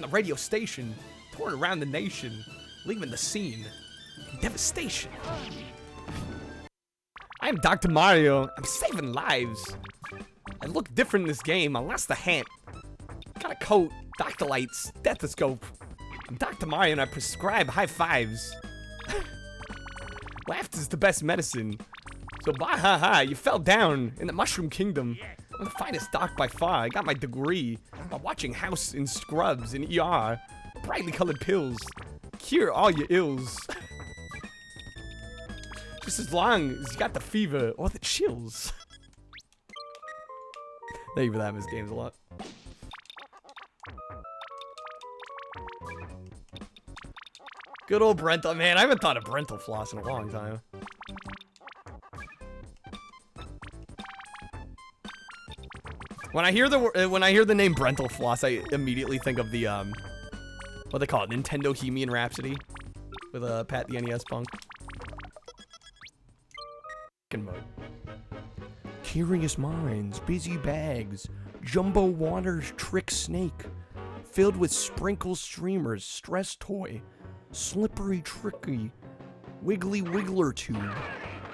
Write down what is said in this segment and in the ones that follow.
the radio station, touring around the nation, leaving the scene in devastation. I am Dr. Mario. I'm saving lives. I look different in this game. I lost the hat. Got a coat, Dr. Lights, stethoscope. I'm Dr. Mario and I prescribe high fives. Laughter's the best medicine. So bah ha ha, you fell down in the Mushroom Kingdom. I'm the finest doc by far. I got my degree by watching House in Scrubs and ER. Brightly colored pills cure all your ills. Just as long as you got the fever or the chills. Thank you for that, Miss Games a lot. Good old Brental, man. I haven't thought of Brental floss in a long time. When I hear the name Brental floss, I immediately think of the what they call it, Nintendo Bohemian Rhapsody, with Pat the NES Punk. Mode. Curious minds, busy bags, jumbo waters trick snake, filled with sprinkle streamers, stress toy, slippery tricky, wiggly wiggler tube,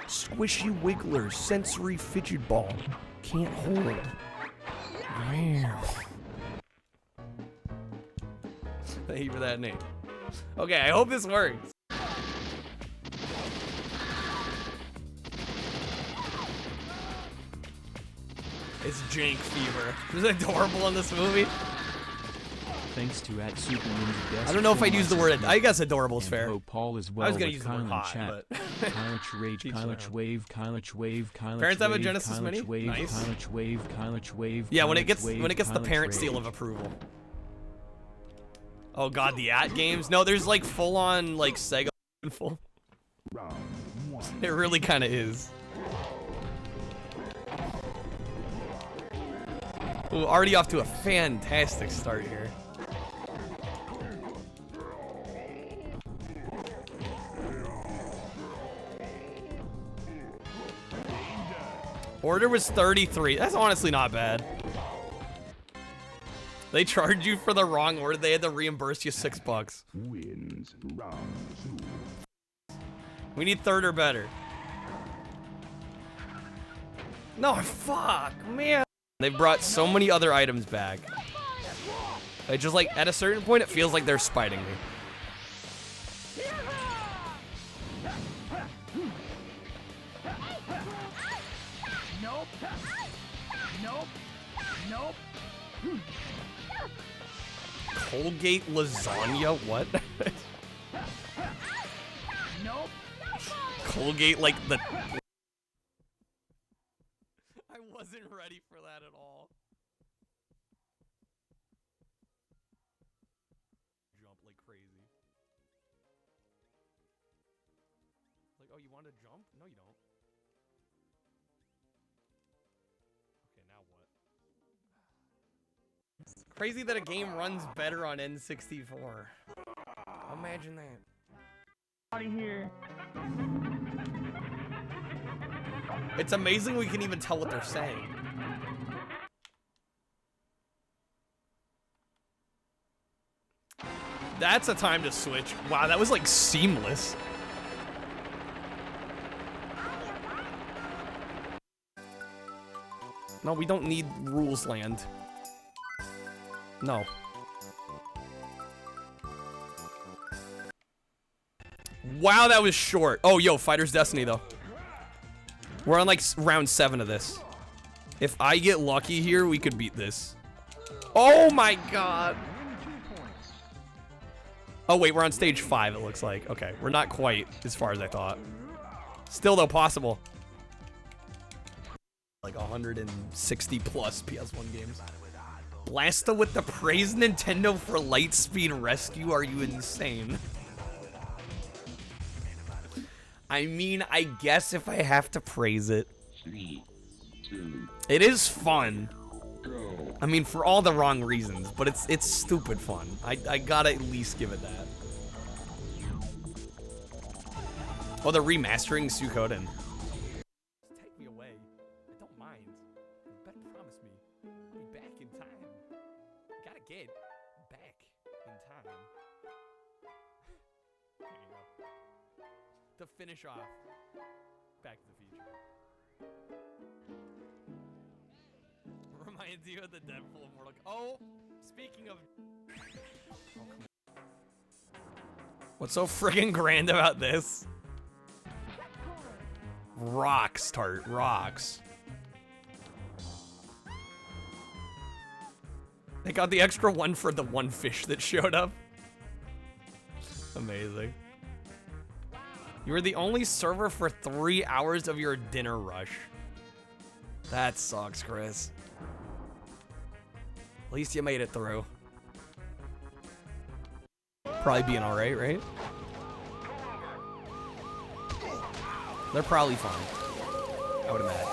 squishy wiggler, sensory fidget ball, can't hold. Wow. Thank you for that name. Okay, I hope this works. It's jank fever. Is it adorable in this movie? Thanks to at Super Ninja Desk. I don't know if I'd use the word. I guess adorable is fair. Paul as well. I was gonna use the word hot, but Kylich Rage, Kylich Wave, Kylich Wave, Kylich Wave. Parents have a Genesis Mini. Nice. Kylich Wave, Kylich Wave. Yeah, when it gets the parent seal of approval. Oh god, the games. No, there's like full on like Sega full. It really kind of is. Ooh, already off to a fantastic start here. Order was 33. That's honestly not bad. They charged you for the wrong order. They had to reimburse you $6. Wins round 2. We need third or better. No, fuck, man. They've brought so many other items back. I just like, at a certain point, it feels like they're spiting me. Nope. Nope. Nope. Colgate lasagna? What? Nope. Colgate, like the... I wasn't ready for that at all. Jump like crazy. Like, oh, you want to jump? No, you don't. Okay, now what? It's crazy that a game runs better on N64. Imagine that. Out of here. It's amazing we can even tell what they're saying. That's a time to switch. Wow, that was like seamless. No, we don't need rules land. No. Wow, that was short. Oh, yo, Fighter's Destiny, though. We're on, like, round 7 of this. If I get lucky here, we could beat this. Oh, my God. Oh, wait, we're on stage 5, it looks like. Okay, we're not quite as far as I thought. Still, though, possible. Like 160 plus PS1 games. Blasta with the praise Nintendo for Lightspeed Rescue. Are you insane? I mean, I guess if I have to praise it. 3, 2, it is fun. go. I mean, for all the wrong reasons, but it's stupid fun. I gotta at least give it that. Oh, they're remastering Suikoden. Take me away. I don't mind. You better promise me. I'll be back in time. Gotta get back time. There you go. To finish off Back to the Future. Reminds you of the Deadpool of Mortal Kombat. Oh, speaking of... Oh, come on. What's so friggin' grand about this? Rocks, Tart. Rocks. They got the extra one for the one fish that showed up. Amazing. You were the only server for 3 hours of your dinner rush. That sucks, Chris. At least you made it through. Probably being alright, right? They're probably fine. I would imagine.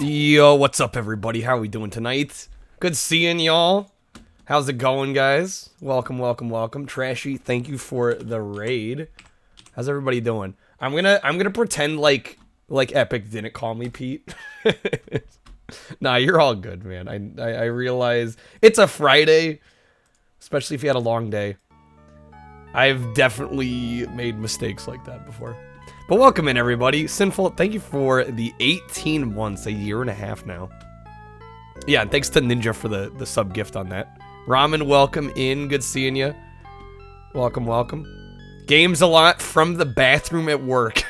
Yo, what's up, everybody? How are we doing tonight? Good seeing y'all. How's it going, guys? Welcome, welcome, welcome. Trashy, thank you for the raid. How's everybody doing? I'm gonna pretend like Epic didn't call me Pete. Nah, you're all good, man. I realize it's a Friday, especially if you had a long day. I've definitely made mistakes like that before. But welcome in, everybody. Sinful, thank you for the 18 months, a year and a half now. Yeah, and thanks to Ninja for the sub gift on that. Ramen, welcome in. Good seeing you. Welcome, welcome. Games a lot from the bathroom at work.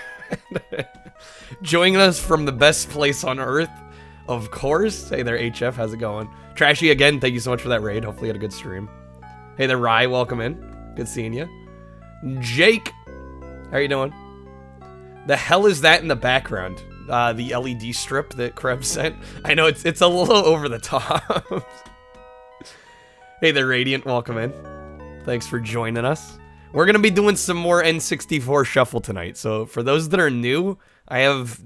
Joining us from the best place on earth, of course. Hey there, HF. How's it going? Trashy, again, thank you so much for that raid. Hopefully you had a good stream. Hey there, Rye. Welcome in. Good seeing you. Jake, how are you doing? The hell is that in the background? The LED strip that Krebs sent. I know it's a little over the top. Hey there, Radiant. Welcome in. Thanks for joining us. We're gonna be doing some more N64 Shuffle tonight. So for those that are new, I have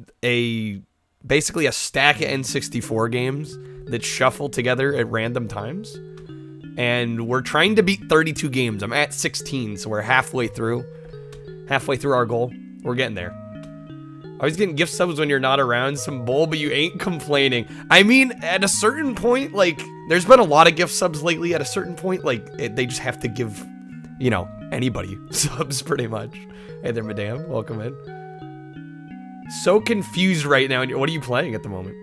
basically a stack of N64 games that shuffle together at random times. And we're trying to beat 32 games. I'm at 16, so we're halfway through our goal. We're getting there. I was getting gift subs when you're not around, some bull, but you ain't complaining. I mean, at a certain point, like, there's been a lot of gift subs lately. At a certain point, like, they just have to give, you know, anybody subs, pretty much. Hey there, madame. Welcome in. So confused right now. What are you playing at the moment?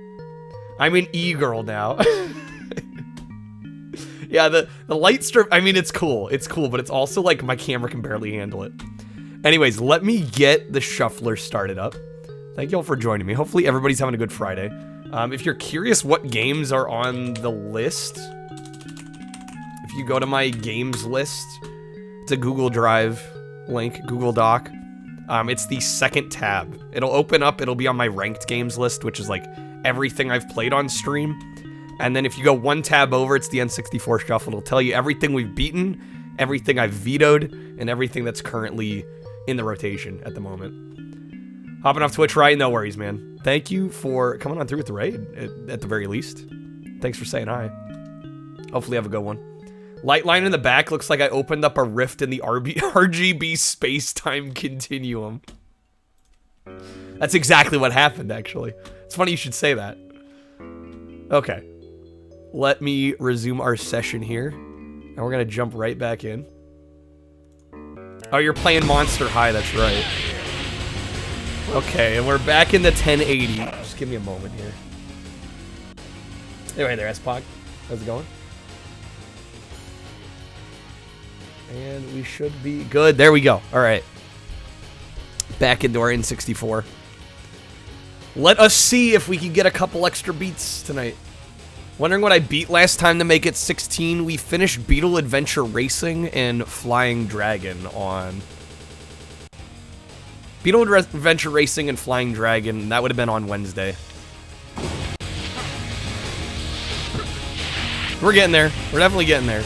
I'm an e-girl now. Yeah, the light strip, I mean, it's cool. It's cool, but it's also like my camera can barely handle it. Anyways, let me get the shuffler started up. Thank y'all for joining me. Hopefully everybody's having a good Friday. If you're curious what games are on the list, if you go to my games list, it's a Google Drive link, Google Doc. It's the second tab. It'll open up, it'll be on my ranked games list, which is like everything I've played on stream. And then if you go one tab over, it's the N64 Shuffle. It'll tell you everything we've beaten, everything I've vetoed, and everything that's currently in the rotation at the moment. Hopping off Twitch, right? No worries, man. Thank you for coming on through with the raid, at the very least. Thanks for saying hi. Hopefully have a good one. Light line in the back looks like I opened up a rift in the RGB space-time continuum. That's exactly what happened, actually. It's funny you should say that. Okay. Let me resume our session here. And we're going to jump right back in. Oh, you're playing Monster High, that's right. Okay, and we're back in the 1080. Just give me a moment here. Hey, right there, S-Pog. How's it going? And we should be good. There we go. All right. Back into our N64. Let us see if we can get a couple extra beats tonight. Wondering what I beat last time to make it 16. We finished Beetle Adventure Racing and Flying Dragon on... Beetle Adventure Racing and Flying Dragon, that would have been on Wednesday. We're getting there. We're definitely getting there.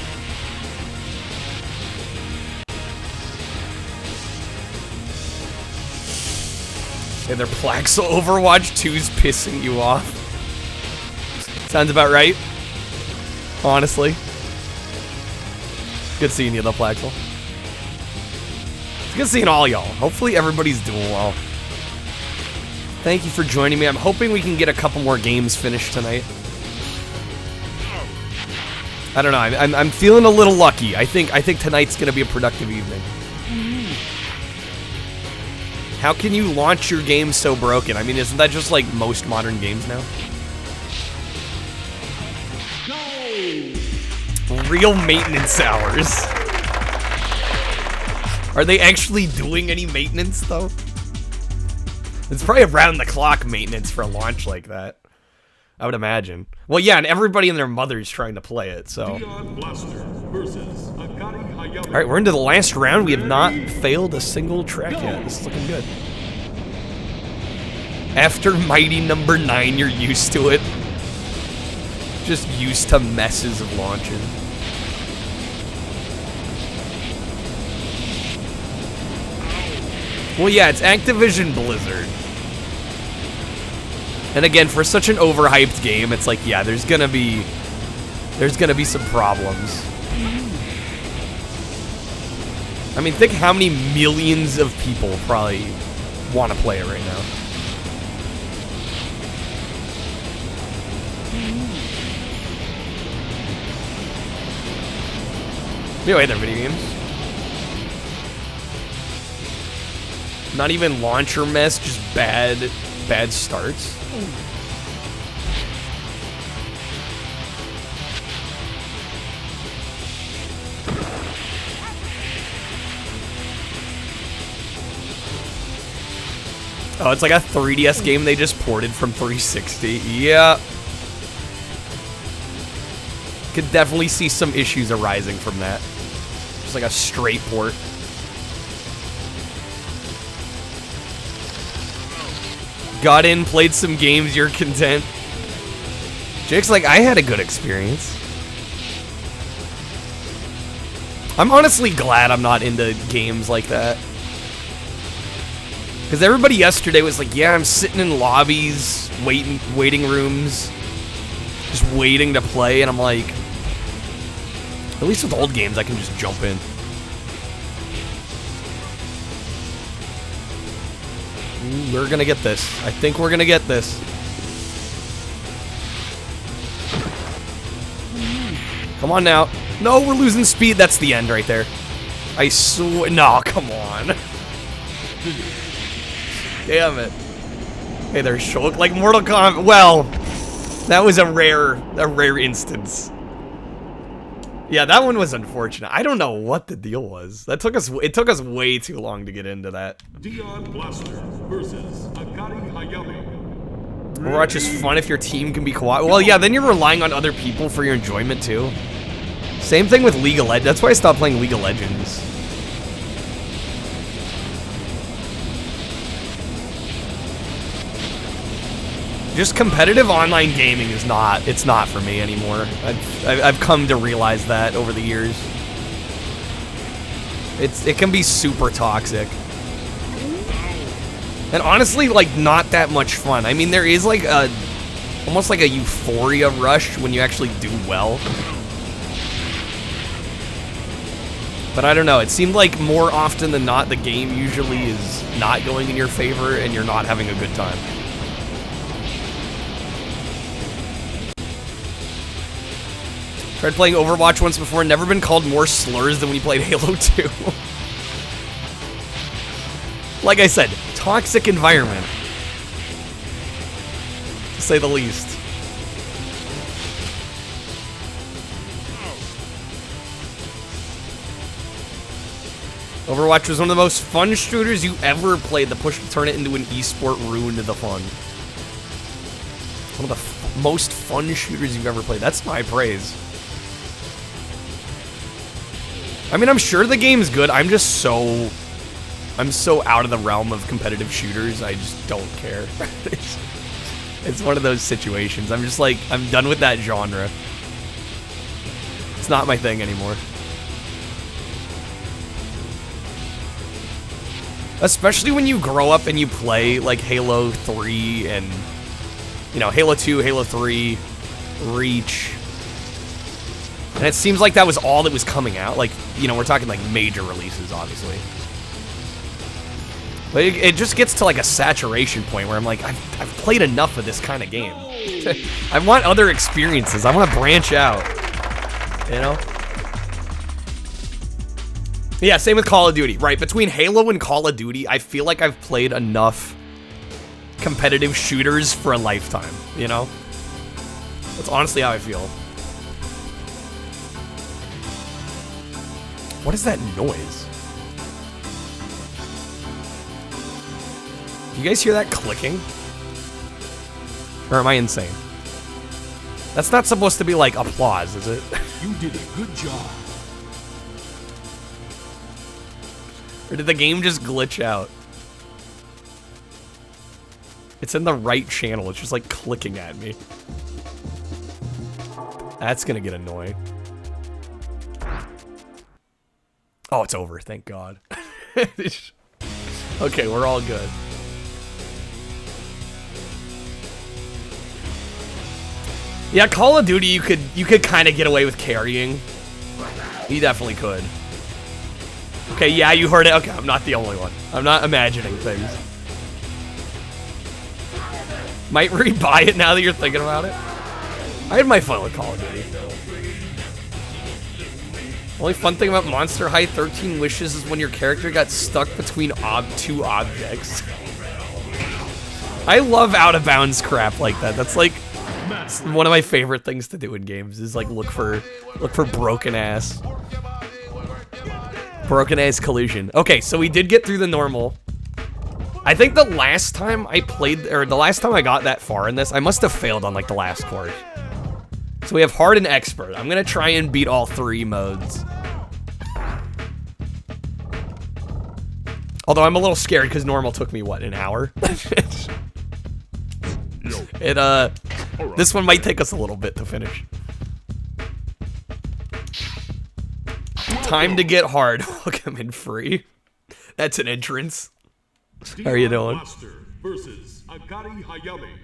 Hey, their Plaxel Overwatch 2's pissing you off. Sounds about right. Honestly. Good seeing you, though, Plaxel. It's good seeing all y'all. Hopefully everybody's doing well. Thank you for joining me. I'm hoping we can get a couple more games finished tonight. I don't know. I'm feeling a little lucky. I think tonight's gonna be a productive evening. How can you launch your game so broken? I mean, isn't that just like most modern games now? Real maintenance hours. Are they actually doing any maintenance though? It's probably around the clock maintenance for a launch like that. I would imagine. Well, yeah, and everybody and their mother's trying to play it, so. Alright, we're into the last round. We have not failed a single track yet. This is looking good. After Mighty number 9, you're used to it. Just used to messes of launches. Well, yeah, it's Activision Blizzard. And again, for such an overhyped game, it's like, yeah, there's gonna be some problems. I mean, think how many millions of people probably want to play it right now. Anyway, they're video games. Not even launcher mess, just bad starts. Oh, it's like a 3DS game they just ported from 360. Yeah. Could definitely see some issues arising from that. Just like a straight port. Got in, played some games, you're content. Jake's like, I had a good experience. I'm honestly glad I'm not into games like that. Because everybody yesterday was like, yeah, I'm sitting in lobbies, waiting rooms, just waiting to play, and I'm like, at least with old games, I can just jump in. Ooh, we're gonna get this. I think we're gonna get this. Come on now. No, we're losing speed. That's the end right there. I swear. No, come on. Damn it. Hey, they're showing like Mortal Kombat. Well, that was a rare instance. Yeah, that one was unfortunate. I don't know what the deal was. It took us way too long to get into that. Dion Blaster versus Akari Hayami. Overwatch is fun if your team can be quiet. Well, yeah, then you're relying on other people for your enjoyment too. Same thing with League of Legends. That's why I stopped playing League of Legends. Just competitive online gaming is not, it's not for me anymore. I've come to realize that over the years. It can be super toxic. And honestly, like, not that much fun. I mean, there is like almost like a euphoria rush when you actually do well. But I don't know, it seemed like more often than not, the game usually is not going in your favor and you're not having a good time. Tried playing Overwatch once before, never been called more slurs than when you played Halo 2. Like I said, toxic environment. To say the least. Overwatch was one of the most fun shooters you ever played. The push to turn it into an esport ruined the fun. One of the most fun shooters you've ever played. That's my praise. I mean, I'm sure the game's good. I'm so out of the realm of competitive shooters. I just don't care. It's one of those situations. I'm just like, I'm done with that genre. It's not my thing anymore. Especially when you grow up and you play like Halo 3 and, you know, Halo 2, Halo 3, Reach. And it seems like that was all that was coming out. Like, you know, we're talking like major releases, obviously. But it just gets to like a saturation point where I'm like, I've played enough of this kind of game. I want other experiences. I want to branch out. You know? Yeah, same with Call of Duty. Right, between Halo and Call of Duty, I feel like I've played enough competitive shooters for a lifetime, you know? That's honestly how I feel. What is that noise? You guys hear that clicking? Or am I insane? That's not supposed to be like applause, is it? You did a good job. Or did the game just glitch out? It's in the right channel, it's just like clicking at me. That's gonna get annoying. Oh, it's over, thank God. Okay, we're all good. Yeah, Call of Duty, you could kind of get away with carrying. You definitely could. Okay, yeah, you heard it. Okay, I'm not the only one. I'm not imagining things. Might rebuy it now that you're thinking about it. I had my fun with Call of Duty. Only fun thing about Monster High 13 Wishes is when your character got stuck between two objects. I love out of bounds crap like that. That's like one of my favorite things to do in games is like look for broken ass collision. Okay, so we did get through the normal. I think the last time I played, or the last time I got that far in this, I must have failed on like the last course. So we have hard and expert. I'm gonna try and beat all 3 modes. Although I'm a little scared because normal took me what, an hour? This one might take us a little bit to finish. Time to get hard. Welcome in free. That's an entrance. How are you doing? Versus Akari Hayami.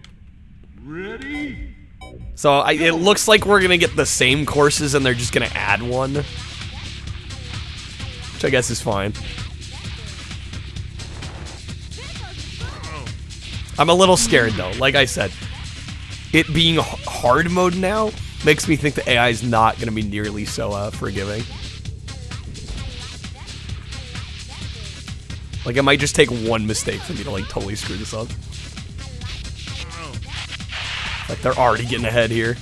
Ready? So it looks like we're gonna get the same courses and they're just gonna add one. Which I guess is fine. I'm a little scared though, like I said. It being hard mode now makes me think the AI is not gonna be nearly so forgiving. Like it might just take one mistake for me to like totally screw this up. Like they're already getting ahead here.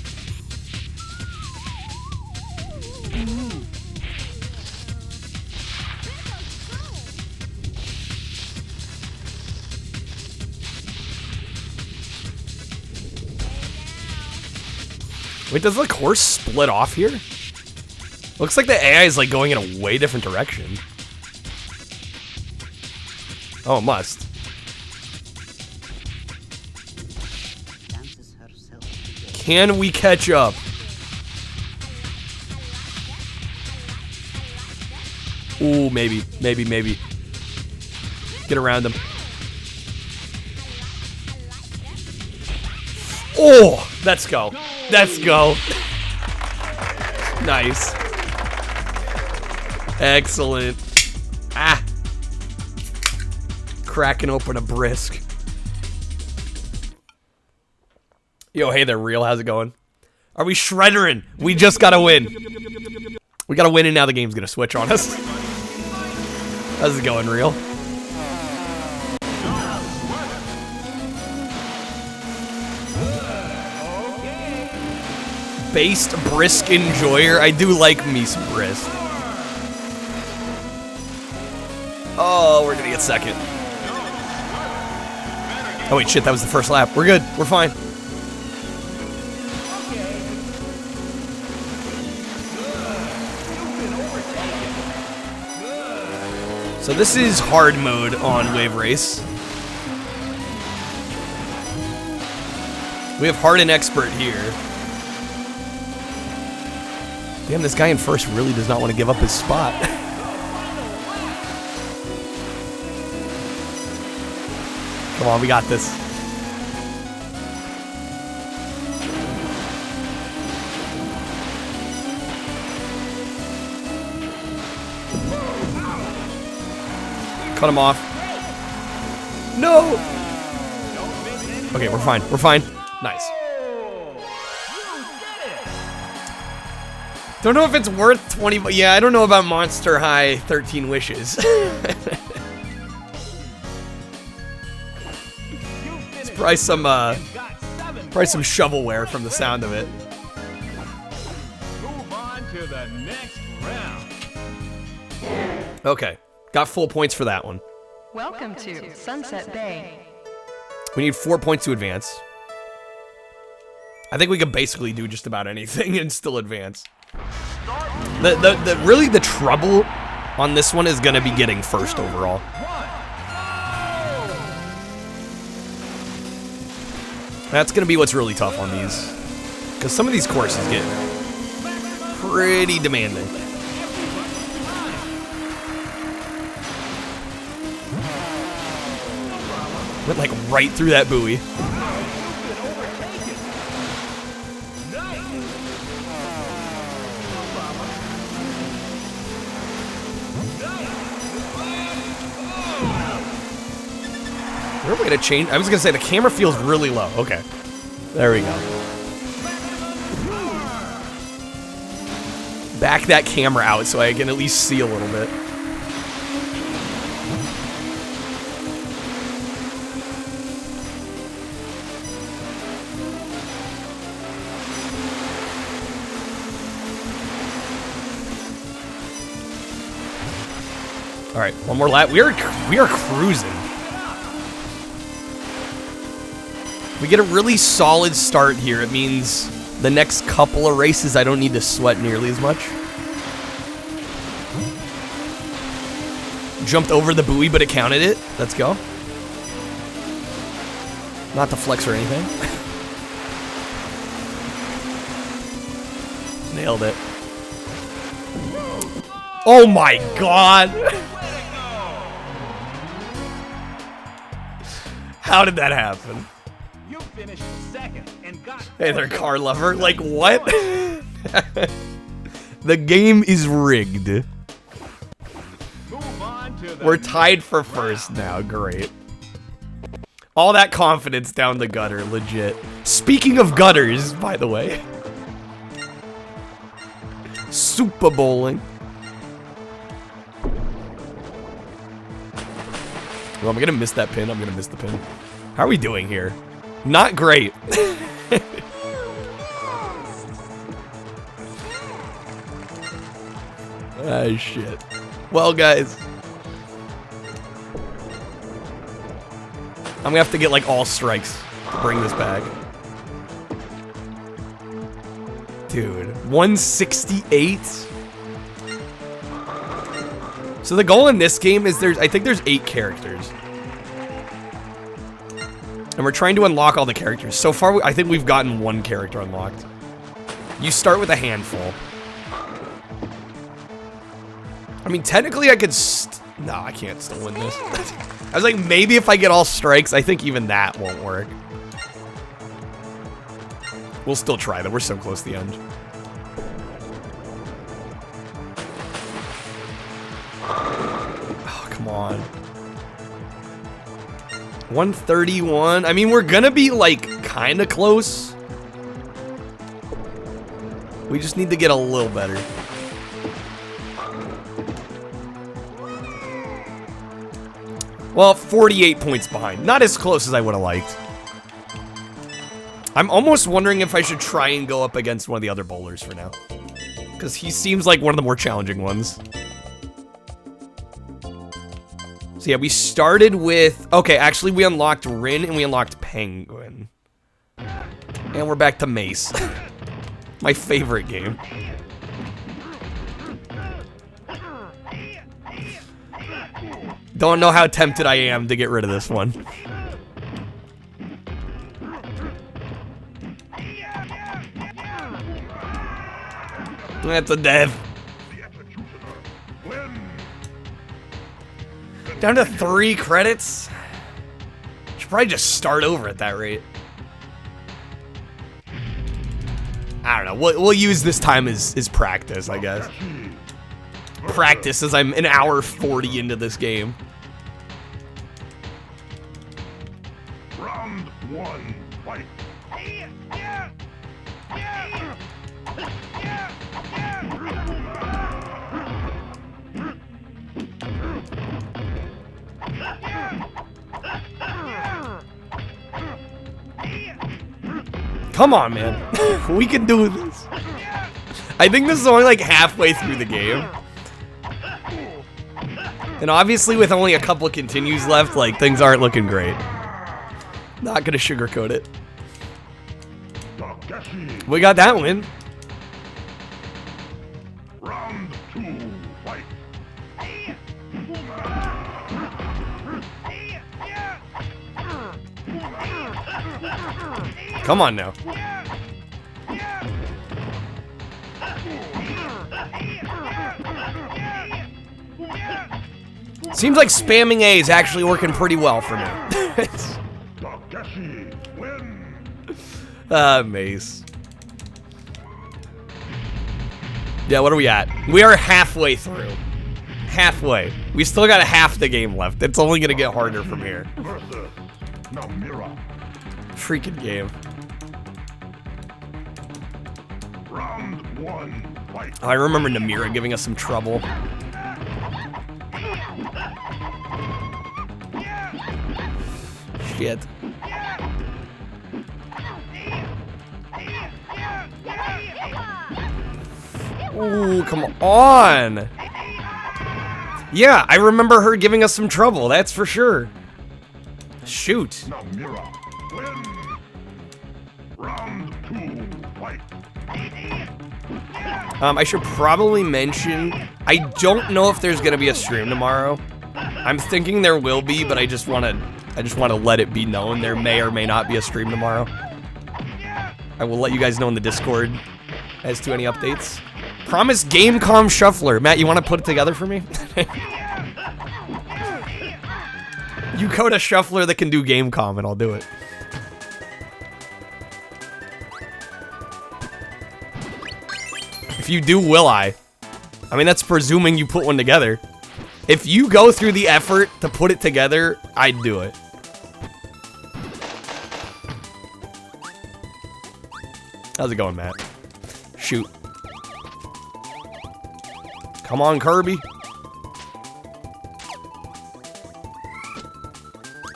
Wait, does the course split off here? Looks like the AI is like going in a way different direction. Oh, it must. Can we catch up? Ooh, maybe. Get around them. Oh, let's go. Let's go. Nice. Excellent. Ah. Cracking open a brisk. Yo, hey there, Real. How's it going? Are we shreddering? We just gotta win. We gotta win and now the game's gonna switch on us. How's it going, Real? Based brisk enjoyer. I do like me some brisk. Oh, we're gonna get second. Oh wait, shit, that was the first lap. We're good. We're fine. So this is hard mode on Wave Race. We have hard and expert here. Damn, this guy in first really does not want to give up his spot. Come on, we got this. Cut him off. No! Okay, we're fine. We're fine. Nice. Don't know if it's worth 20, but yeah, I don't know about Monster High 13 Wishes. It's probably some shovelware from the sound of it. Move on to the next round. Okay, got full points for that one. Welcome to Sunset Bay. We need 4 points to advance. I think we could basically do just about anything and still advance. Really the trouble on this one is gonna be getting first overall. That's gonna be what's really tough on these. Because some of these courses get pretty demanding. Went like right through that buoy. Is there a way to change? I was gonna say the camera feels really low. Okay. There we go. Back that camera out so I can at least see a little bit. All right, one more lap. We are cruising. If we get a really solid start here, it means the next couple of races I don't need to sweat nearly as much. Jumped over the buoy, but it counted it. Let's go. Not to flex or anything. Nailed it. Oh my god! How did that happen? You finished second and got. Hey there, car lover. Like, what? The game is rigged. Move on to the We're tied for first now. Great. All that confidence down the gutter, legit. Speaking of gutters, by the way. Super bowling. Well, I'm gonna miss that pin. I'm gonna miss the pin. How are we doing here? Not great. Ah, shit. Well, guys. I'm gonna have to get, like, all strikes to bring this back. Dude, 168? So the goal in this game is I think there's 8 characters. And we're trying to unlock all the characters. So far, I think we've gotten 1 character unlocked. You start with a handful. I mean, technically I could no, I can't still win this. I was like, maybe if I get all strikes, I think even that won't work. We'll still try though, we're so close to the end. Oh, come on. 131. I mean, we're gonna be, like, kinda close. We just need to get a little better. Well, 48 points behind. Not as close as I would have liked. I'm almost wondering if I should try and go up against one of the other bowlers for now. Because he seems like one of the more challenging ones. So yeah, we started with... Okay, actually we unlocked Rin and we unlocked Penguin. And we're back to Mace. My favorite game. Don't know how tempted I am to get rid of this one. That's a death. Down to 3 credits? Should probably just start over at that rate. I don't know. We'll use this time as practice, I guess. Practice as I'm an hour 40 into this game. round 1. Fight. Come on, man. We can do this. I think this is only like halfway through the game. And obviously with only a couple of continues left, like, things aren't looking great. Not gonna sugarcoat it. We got that win. Round 2, fight. Come on now. Seems like spamming A is actually working pretty well for me. Mace. Yeah, what are we at? We are halfway through. Halfway. We still got half the game left. It's only gonna get harder from here. Freaking game. Round 1, fight. I remember Namira giving us some trouble. Shit. Ooh, come on. Yeah, I remember her giving us some trouble, that's for sure. Shoot. Namira, win. Round 2, fight. I should probably mention, I don't know if there's gonna be a stream tomorrow. I'm thinking there will be, but I just wanna let it be known there may or may not be a stream tomorrow. I will let you guys know in the Discord as to any updates. Promise Gamecom Shuffler. Matt, you wanna put it together for me? You code a shuffler that can do Gamecom and I'll do it. If you do, will I? I mean, that's presuming you put one together. If you go through the effort to put it together, I'd do it. How's it going, Matt? Shoot. Come on, Kirby.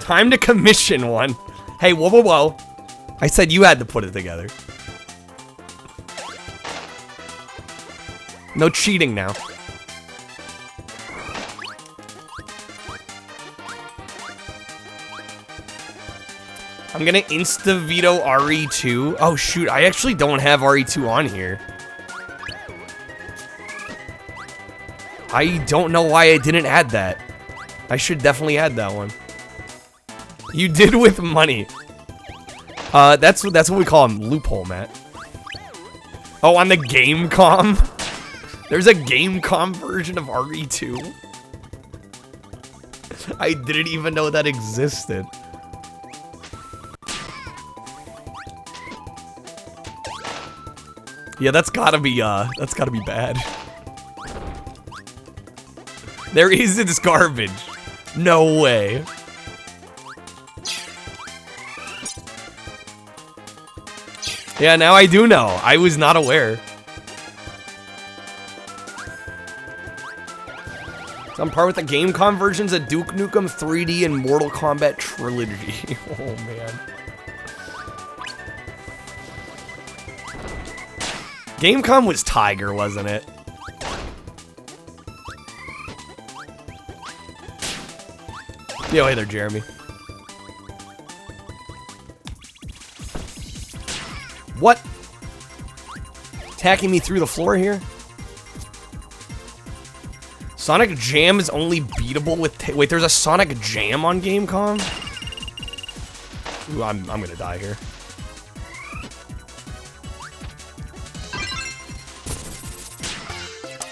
Time to commission one. Hey, whoa, whoa, whoa. I said you had to put it together. No cheating now. I'm gonna insta-veto RE2. Oh shoot, I actually don't have RE2 on here. I don't know why I didn't add that. I should definitely add that one. You did with money. That's what we call him, loophole, Matt. Oh, on the Gamecom? There's a Gamecom version of RE2? I didn't even know that existed. Yeah, that's gotta be bad. There is this garbage. No way. Yeah, now I do know. I was not aware. So I'm part with the Gamecom versions of Duke Nukem 3D and Mortal Kombat Trilogy. Oh, man. Gamecom was Tiger, wasn't it? Yo, hey there, Jeremy. What? Attacking me through the floor here? Sonic Jam is only beatable with... Wait, there's a Sonic Jam on Gamecom? Ooh, I'm gonna die here.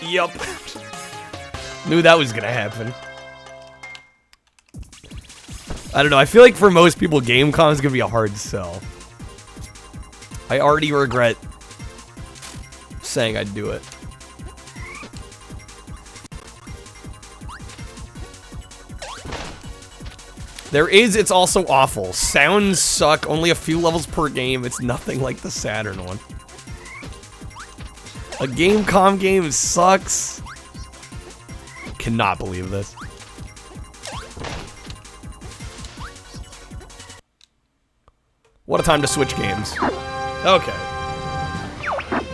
Yup. Knew that was gonna happen. I don't know, I feel like for most people, Gamecom is gonna be a hard sell. I already regret saying I'd do it. It's also awful. Sounds suck, only a few levels per game. It's nothing like the Saturn one. A Gamecom game sucks. Cannot believe this. What a time to switch games. Okay.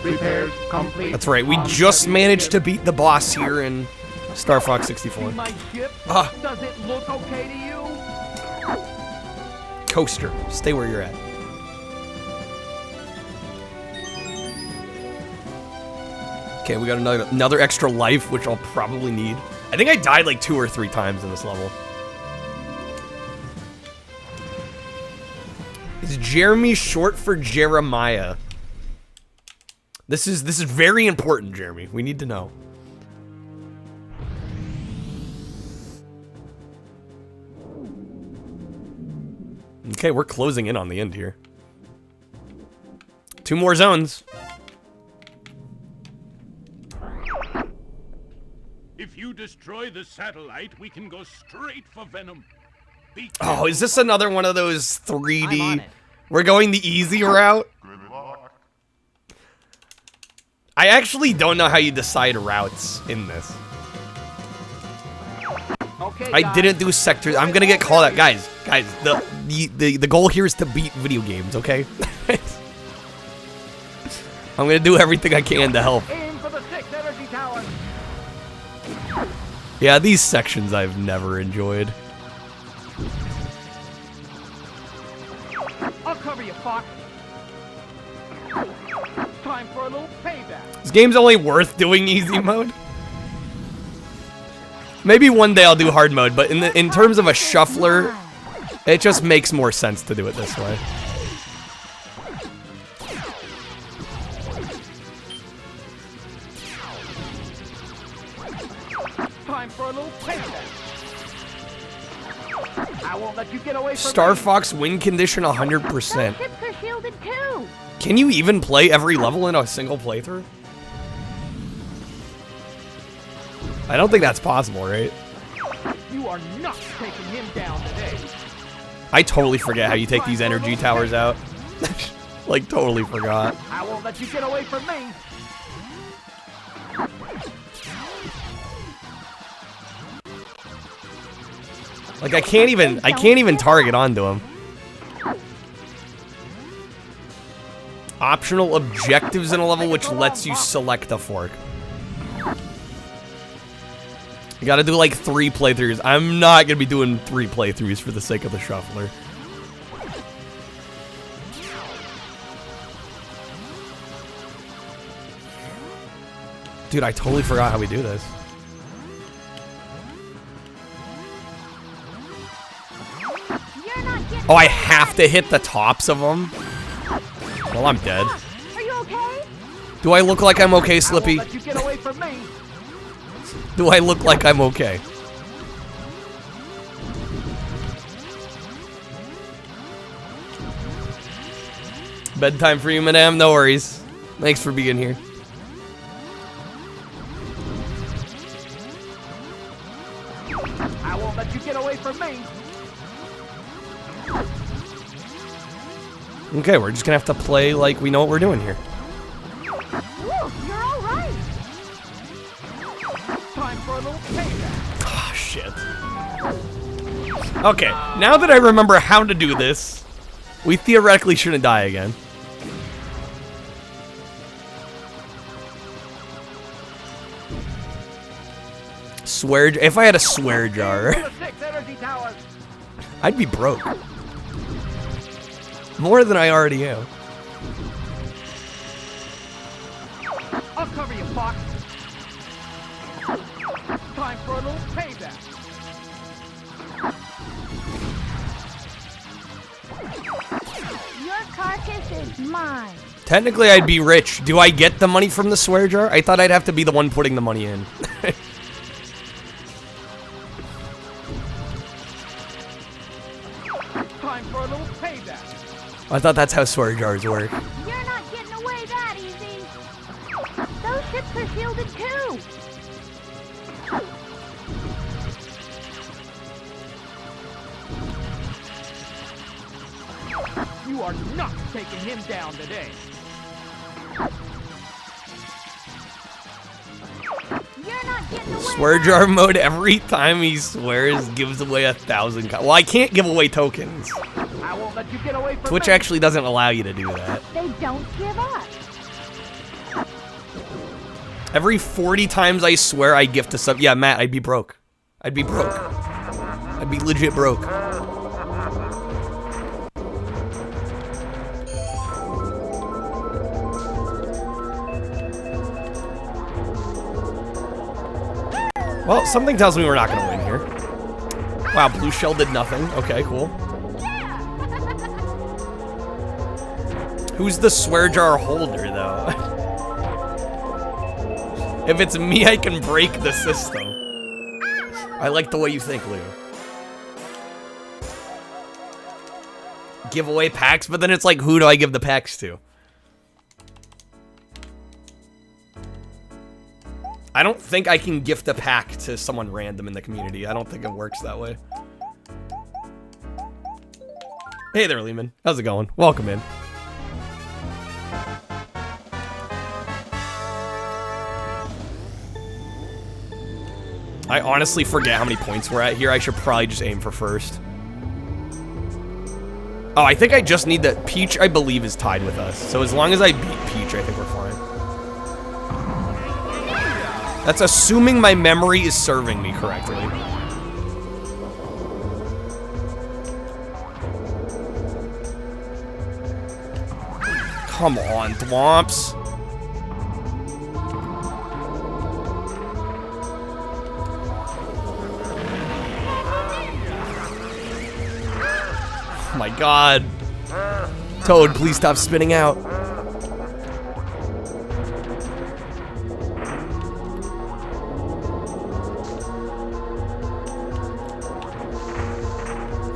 Repairs complete. That's right. We just managed to beat the boss here in Star Fox 64. My ship? Ah. Does it look okay to you? Coaster, stay where you're at. Okay, we got another extra life, which I'll probably need. I think I died like 2 or 3 times in this level. Is Jeremy short for Jeremiah? This is very important, Jeremy. We need to know. Okay, we're closing in on the end here. 2 more zones. If you destroy the satellite, we can go straight for Venom. Oh, is this another one of those I'm on 3D? it. We're going the easy route? Good luck. I actually don't know how you decide routes in this. Okay, I guys. didn't do sectors. I'm gonna get called out. Guys, the goal here is to beat video games, okay? I'm gonna do everything I can to help. Aim for the 6 energy towers. Yeah, these sections I've never enjoyed. I'll cover you, Fox. Time for a little payback. This game's only worth doing easy mode. Maybe one day I'll do hard mode, but in terms of a shuffler, it just makes more sense to do it this way. Time for a little payback. I won't let you get away from Star me. Fox win condition 100%. Ships are shielded too. Can you even play every level in a single playthrough? I don't think that's possible, right? You are not taking him down today. I totally forget how you take these energy towers out. Like, totally forgot. I won't let you get away from me. Like, I can't even target onto him. Optional objectives in a level which lets you select a fork. You gotta do like 3 playthroughs. I'm not gonna be doing 3 playthroughs for the sake of the shuffler. Dude, I totally forgot how we do this. You're not getting Oh, I have to hit the tops of them? Well, I'm dead. Are you okay? Do I look like I'm okay, I won't Slippy? let you get away from me. Do I look like I'm okay? Bedtime for you, madame. No worries. Thanks for being here. I won't let you get away from me. Okay, we're just gonna have to play like we know what we're doing here. Woo, you're all right. Time for a little payback. Ah, shit. Okay, now that I remember how to do this, we theoretically shouldn't die again. Swear, if I had a swear jar, The 6 energy towers. I'd be broke. More than I already am. I'll cover you, Fox. Time for a little payback. Your carcass is mine. Technically, I'd be rich. Do I get the money from the swear jar? I thought I'd have to be the one putting the money in. Time for a little payback. I thought that's how swear jars work. You're not getting away that easy. Those ships are shielded too. You are not taking him down today. You're not getting away. Swear jar mode, every time he swears, gives away 1,000. Well, I can't give away tokens. I won't let you get away from Twitch me. actually doesn't allow you to do that. They don't give up. Every 40 times I swear I gift a sub. Yeah, Matt, I'd be broke. I'd be broke. I'd be legit broke. Well, something tells me we're not gonna win here. Wow, blue shell did nothing. Okay, cool. Who's the swear jar holder, though? If it's me, I can break the system. I like the way you think, Leo. Give away packs, but then it's like, who do I give the packs to? I don't think I can gift a pack to someone random in the community. I don't think it works that way. Hey there, Lehman. How's it going? Welcome in. I honestly forget how many points we're at here. I should probably just aim for first. Oh, I think I just need that. Peach, I believe, is tied with us. So as long as I beat Peach, I think we're fine. That's assuming my memory is serving me correctly. Come on, Thwomps. Oh my god. Toad, please stop spinning out.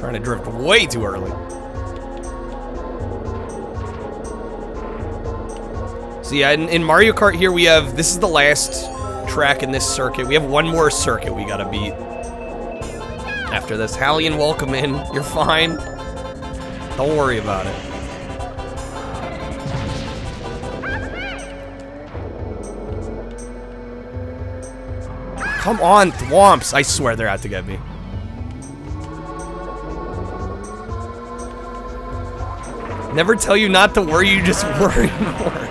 Trying to drift way too early. So yeah, in Mario Kart here we have, this is the last track in this circuit. We have one more circuit we gotta beat. After this, Hallian, welcome in. You're fine. Don't worry about it. Come on, Thwomps. I swear they're out to get me. Never tell you not to worry, you just worry more.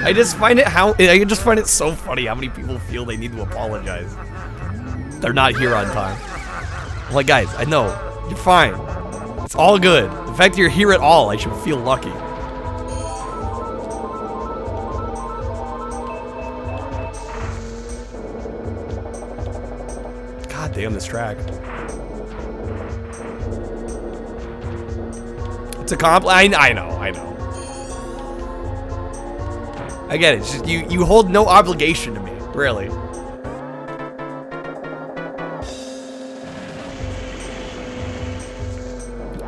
I just find it so funny how many people feel they need to apologize. They're not here on time. I'm like, guys, I know. You're fine. It's all good. The fact that you're here at all, I should feel lucky. God damn this track. It's a I know. I get it. It's just you hold no obligation to me, really.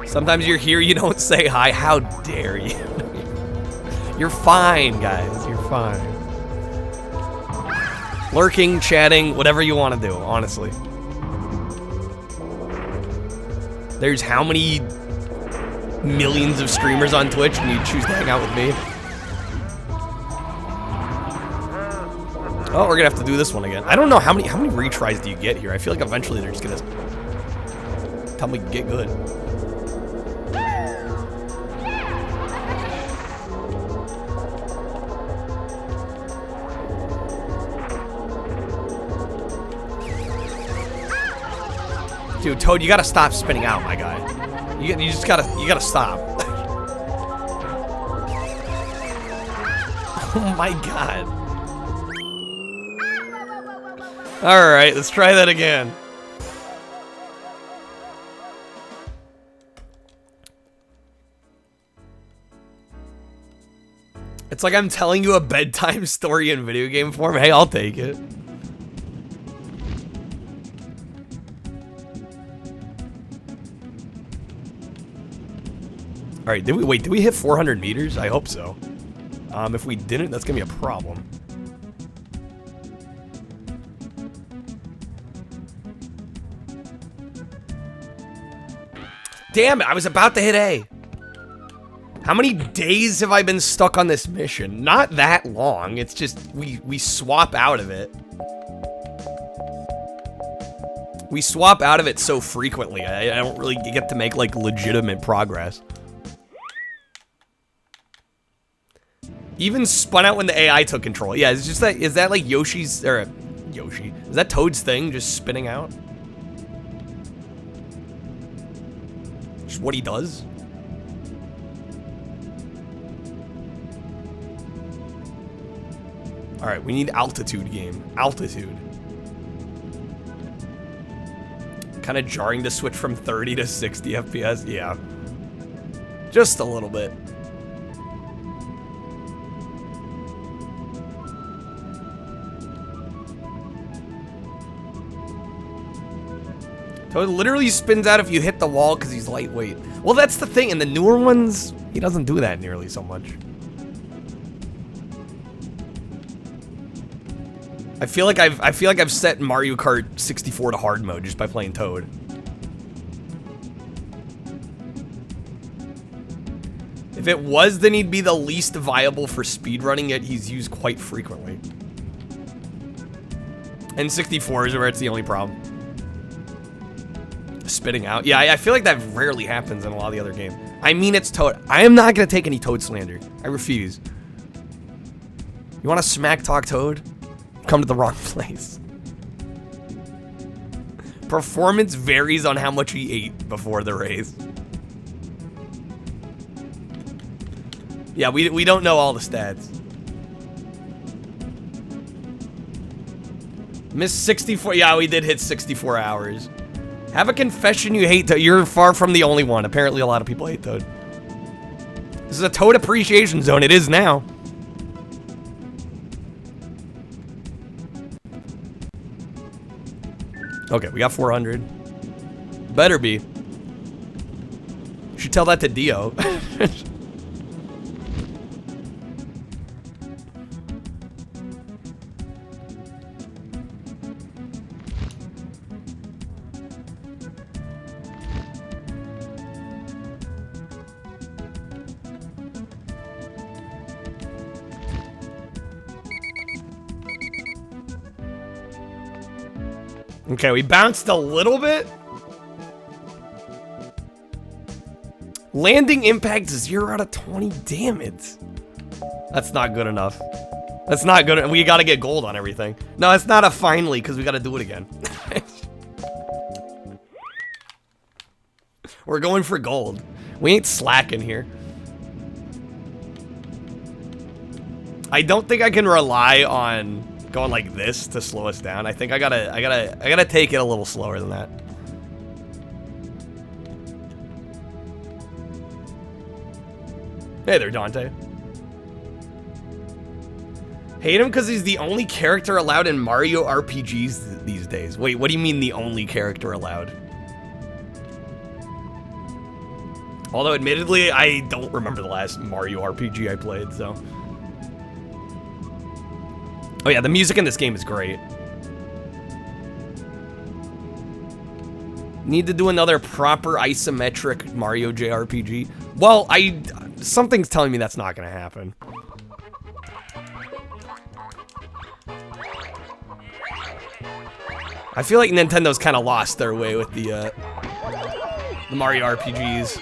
Sometimes you're here, you don't say hi. How dare you? You're fine, guys. You're fine. Lurking, chatting, whatever you want to do, honestly. There's how many millions of streamers on Twitch and you choose to hang out with me? Oh, we're gonna have to do this one again. I don't know how many retries do you get here? I feel like eventually they're just gonna tell me to get good. Dude, Toad, you gotta stop spinning out, my guy. You just gotta stop. Oh my god. Alright, let's try that again. It's like I'm telling you a bedtime story in video game form. Hey, I'll take it. Alright, did we hit 400 meters? I hope so. If we didn't, that's gonna be a problem. Damn it, I was about to hit A. How many days have I been stuck on this mission? Not that long, it's just we swap out of it. We swap out of it so frequently. I don't really get to make like legitimate progress. Even spun out when the AI took control. Yeah, it's just that. Is that like Yoshi's or Yoshi? Is that Toad's thing? Just spinning out? Just what he does? All right, we need altitude game. Altitude. Kind of jarring to switch from 30 to 60 FPS. Yeah. Just a little bit. Toad literally spins out if you hit the wall because he's lightweight. Well, that's the thing. In the newer ones, he doesn't do that nearly so much. I feel like I've set Mario Kart 64 to hard mode just by playing Toad. If it was, then he'd be the least viable for speedrunning, yet he's used quite frequently. And 64 is where it's the only problem. Spitting out. Yeah, I feel like that rarely happens in a lot of the other games. I mean, it's Toad. I am not going to take any Toad slander. I refuse. You want to smack talk Toad? Come to the wrong place. Performance varies on how much he ate before the race. Yeah, we don't know all the stats. Missed 64. Yeah, we did hit 64 hours. Have a confession you hate Toad. You're far from the only one. Apparently a lot of people hate Toad. This is a Toad appreciation zone. It is now. Okay, we got 400. Better be. Should tell that to Dio. Okay, we bounced a little bit. Landing impact 0 out of 20. Damn it. That's not good enough. That's not good. We gotta get gold on everything. No, it's not a finally, because we gotta do it again. We're going for gold. We ain't slacking here. I don't think I can rely on going like this to slow us down. I think I gotta take it a little slower than that. Hey there, Dante. Hate him because he's the only character allowed in Mario RPGs these days. Wait, what do you mean the only character allowed? Although, admittedly, I don't remember the last Mario RPG I played, so. Oh yeah, the music in this game is great. Need to do another proper isometric Mario JRPG. Well, something's telling me that's not gonna happen. I feel like Nintendo's kind of lost their way with the Mario RPGs.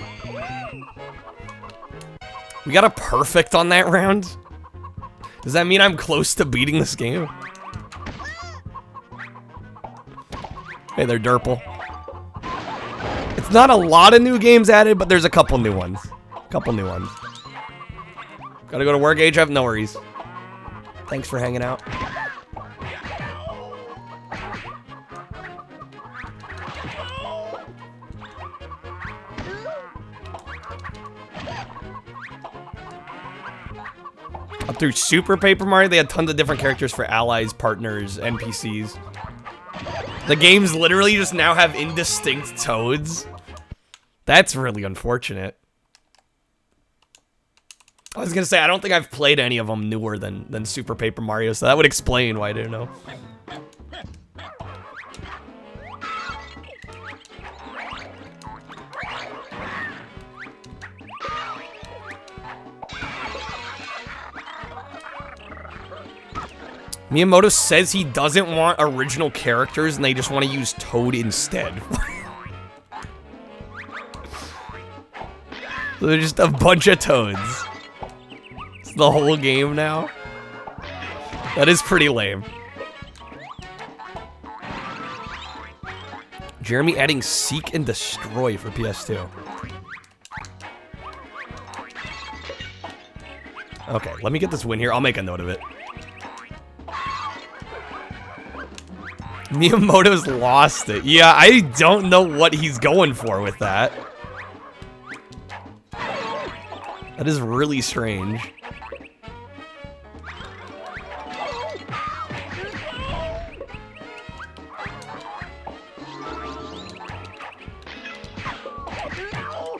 We got a perfect on that round? Does that mean I'm close to beating this game? Hey there, Derple. It's not a lot of new games added, but there's a couple new ones. Gotta go to work, Age. I have no worries. Thanks for hanging out. Up through Super Paper Mario, they had tons of different characters for allies, partners, NPCs. The games literally just now have indistinct Toads. That's really unfortunate. I was gonna say, I don't think I've played any of them newer than Super Paper Mario, so that would explain why I didn't know. Miyamoto says he doesn't want original characters and they just want to use Toad instead. So they're just a bunch of Toads. It's the whole game now. That is pretty lame. Jeremy adding Seek and Destroy for PS2. Okay, let me get this win here. I'll make a note of it. Miyamoto's lost it. Yeah, I don't know what he's going for with that. That is really strange.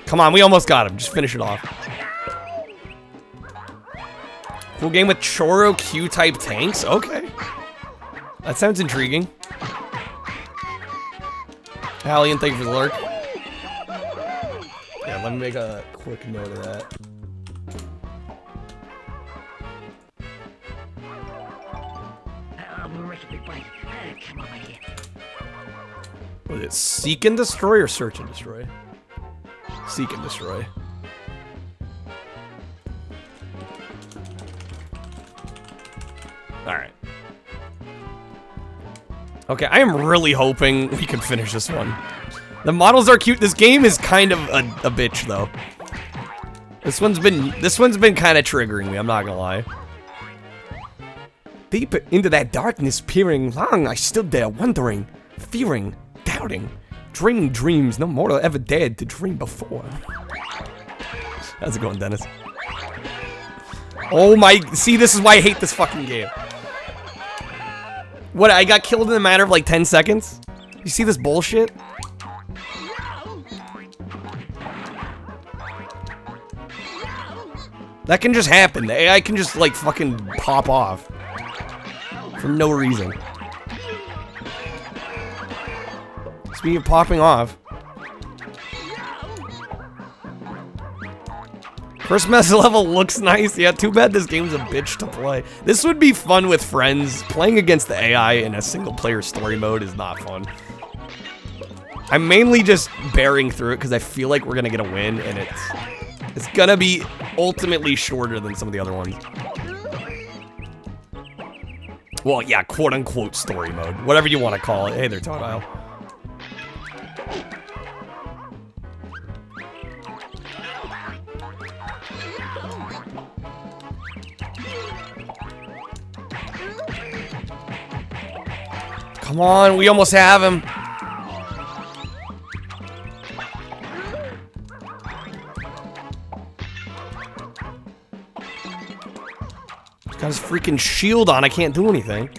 Come on, we almost got him. Just finish it off. Cool game with Choro Q-type tanks? Okay. That sounds intriguing. Hallian, thank you for the lurk. Yeah, let me make a quick note of that. Was it Seek and Destroy or Search and Destroy? Seek and Destroy. Alright. Okay, I am really hoping we can finish this one. The models are cute. This game is kind of a bitch, though. This one's been kind of triggering me, I'm not gonna lie. Deep into that darkness peering long, I stood there wondering, fearing, doubting, dreaming dreams no mortal ever dared to dream before. How's it going, Dennis? Oh my, see, this is why I hate this fucking game. What, I got killed in a matter of like 10 seconds? You see this bullshit? That can just happen. The AI can just like fucking pop off. For no reason. Speaking of popping off. First mess level looks nice. Yeah, too bad this game's a bitch to play. This would be fun with friends. Playing against the AI in a single player story mode is not fun. I'm mainly just bearing through it because I feel like we're gonna get a win, and it's gonna be ultimately shorter than some of the other ones. Well, yeah, quote-unquote story mode. Whatever you want to call it. Hey there, Totile. Come on, we almost have him. He's got his freaking shield on. I can't do anything.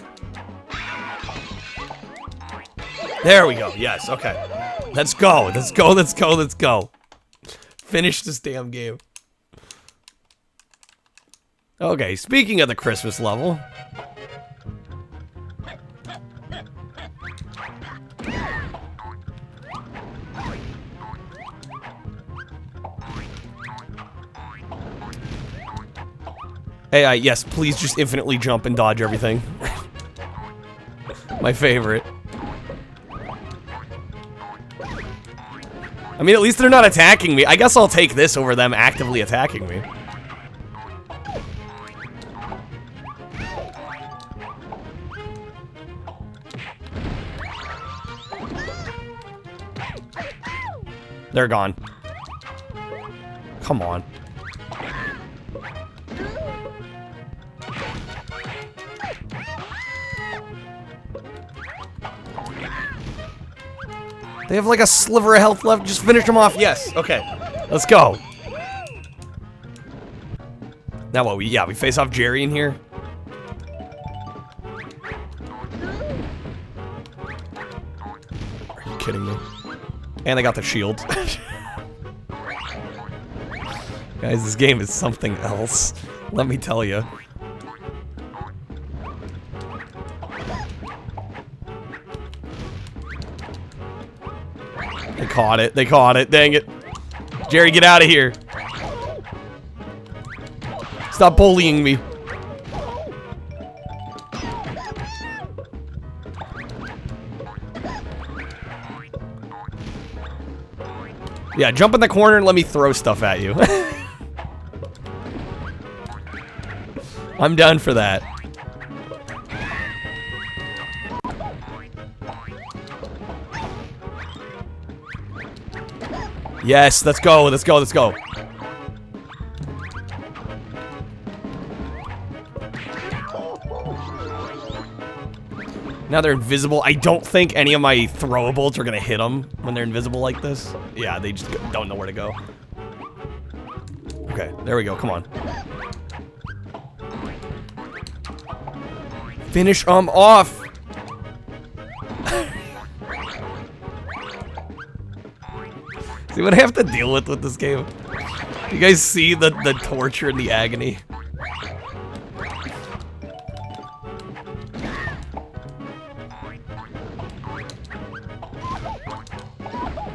There we go. Yes, okay. Let's go. Let's go. Let's go. Let's go. Finish this damn game. Okay, speaking of the Christmas level. AI, yes, please just infinitely jump and dodge everything. My favorite. I mean, at least they're not attacking me. I guess I'll take this over them actively attacking me. They're gone. Come on. They have like a sliver of health left. Just finish them off. Yes. Okay. Let's go. Now what? We face off Jerry in here. Are you kidding me? And I got the shield. Guys, this game is something else. Let me tell you. They caught it. They caught it. Dang it. Jerry, get out of here. Stop bullying me. Yeah, jump in the corner and let me throw stuff at you. I'm down for that. Yes, let's go, let's go, let's go. Now they're invisible. I don't think any of my throwables are gonna hit them when they're invisible like this. Yeah, they just don't know where to go. Okay, there we go, come on. Finish them off! See what I have to deal with this game? You guys see the torture and the agony?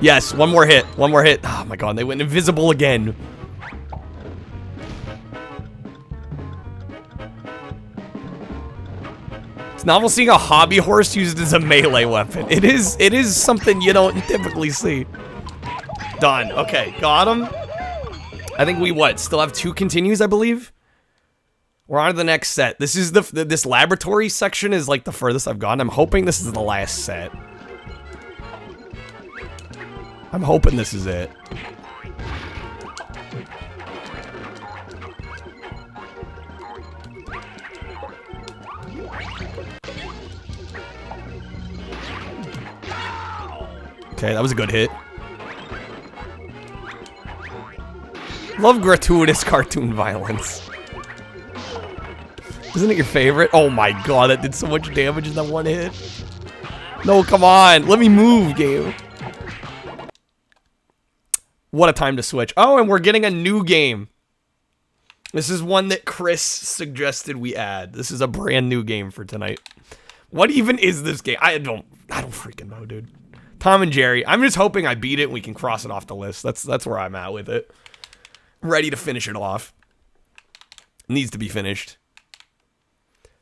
Yes, one more hit. One more hit. Oh my god, they went invisible again. It's novel seeing a hobby horse used as a melee weapon. It is something you don't typically see. Done. Okay, got him. I think we still have 2 continues, I believe. We're on to the next set. This is this laboratory section is like the furthest I've gone. I'm hoping this is the last set. I'm hoping this is it. Okay, that was a good hit. Love gratuitous cartoon violence. Isn't it your favorite? Oh my god, that did so much damage in that one hit. No, come on. Let me move, game. What a time to switch. Oh, and we're getting a new game. This is one that Chris suggested we add. This is a brand new game for tonight. What even is this game? I don't freaking know, dude. Tom and Jerry. I'm just hoping I beat it and we can cross it off the list. That's where I'm at with it. Ready to finish it off. Needs to be finished.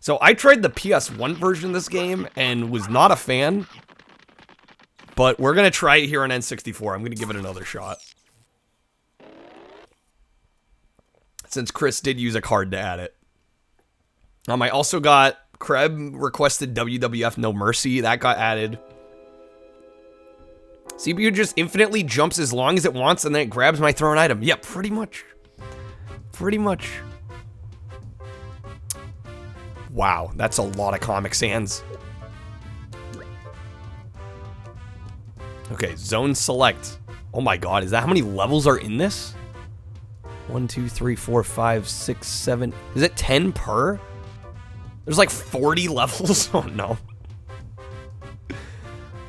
So I tried the PS1 version of this game and was not a fan. But we're going to try it here on N64. I'm going to give it another shot. Since Chris did use a card to add it. I also got Kreb requested WWF No Mercy. That got added. CPU just infinitely jumps as long as it wants and then it grabs my thrown item. Yeah, pretty much. Pretty much. Wow, that's a lot of Comic Sans. Okay, zone select. Oh my god, is that how many levels are in this? 1, 2, 3, 4, 5, 6, 7. Is it 10 per? There's like 40 levels? Oh no.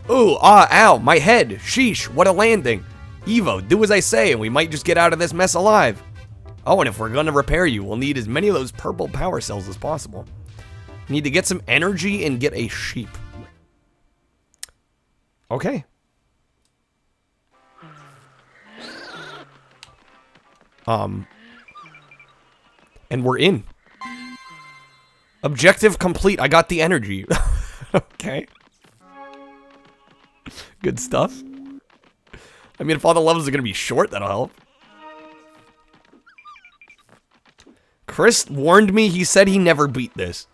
Ooh, ow, my head. Sheesh, what a landing. Evo, do as I say and we might just get out of this mess alive. Oh, and if we're gonna repair you, we'll need as many of those purple power cells as possible. Need to get some energy and get a sheep. Okay. And we're in. Objective complete. I got the energy. Okay. Good stuff. I mean, if all the levels are going to be short, that'll help. Chris warned me. He said he never beat this.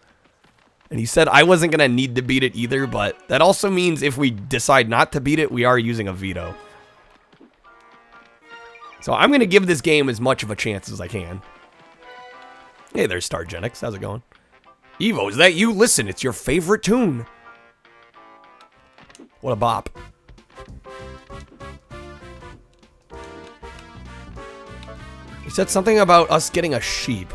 And he said I wasn't going to need to beat it either, but that also means if we decide not to beat it, we are using a veto. So I'm going to give this game as much of a chance as I can. Hey, there's Stargenix. How's it going? Evo, is that you? Listen, it's your favorite tune. What a bop. He said something about us getting a sheep.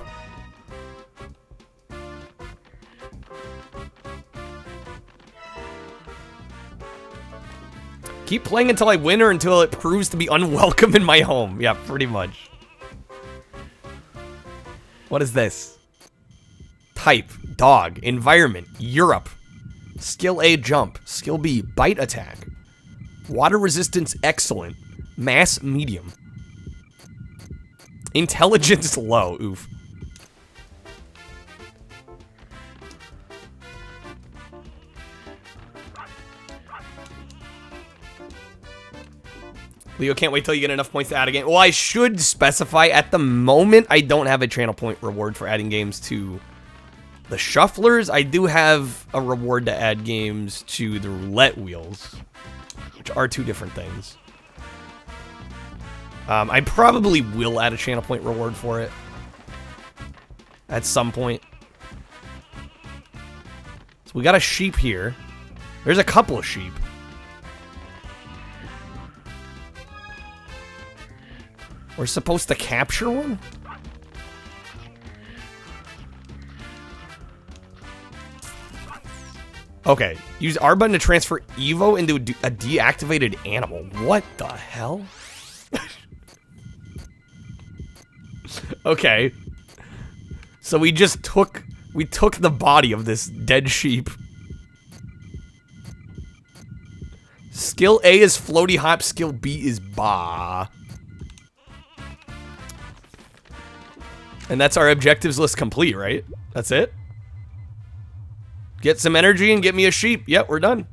Keep playing until I win or until it proves to be unwelcome in my home. Yeah, pretty much. What is this? Type, dog, environment, Europe. Skill A, jump. Skill B, bite attack. Water resistance, excellent. Mass, medium. Intelligence, low. Oof. Leo, can't wait till you get enough points to add a game. Well, I should specify at the moment I don't have a channel point reward for adding games to the shufflers. I do have a reward to add games to the roulette wheels, which are two different things. I probably will add a channel point reward for it at some point. So we got a sheep here. There's a couple of sheep. We're supposed to capture one? Okay, use R button to transfer Evo into a deactivated animal. What the hell? Okay. So we took the body of this dead sheep. Skill A is floaty hop, skill B is ba. And that's our objectives list complete, right? That's it? Get some energy and get me a sheep. Yep, we're done.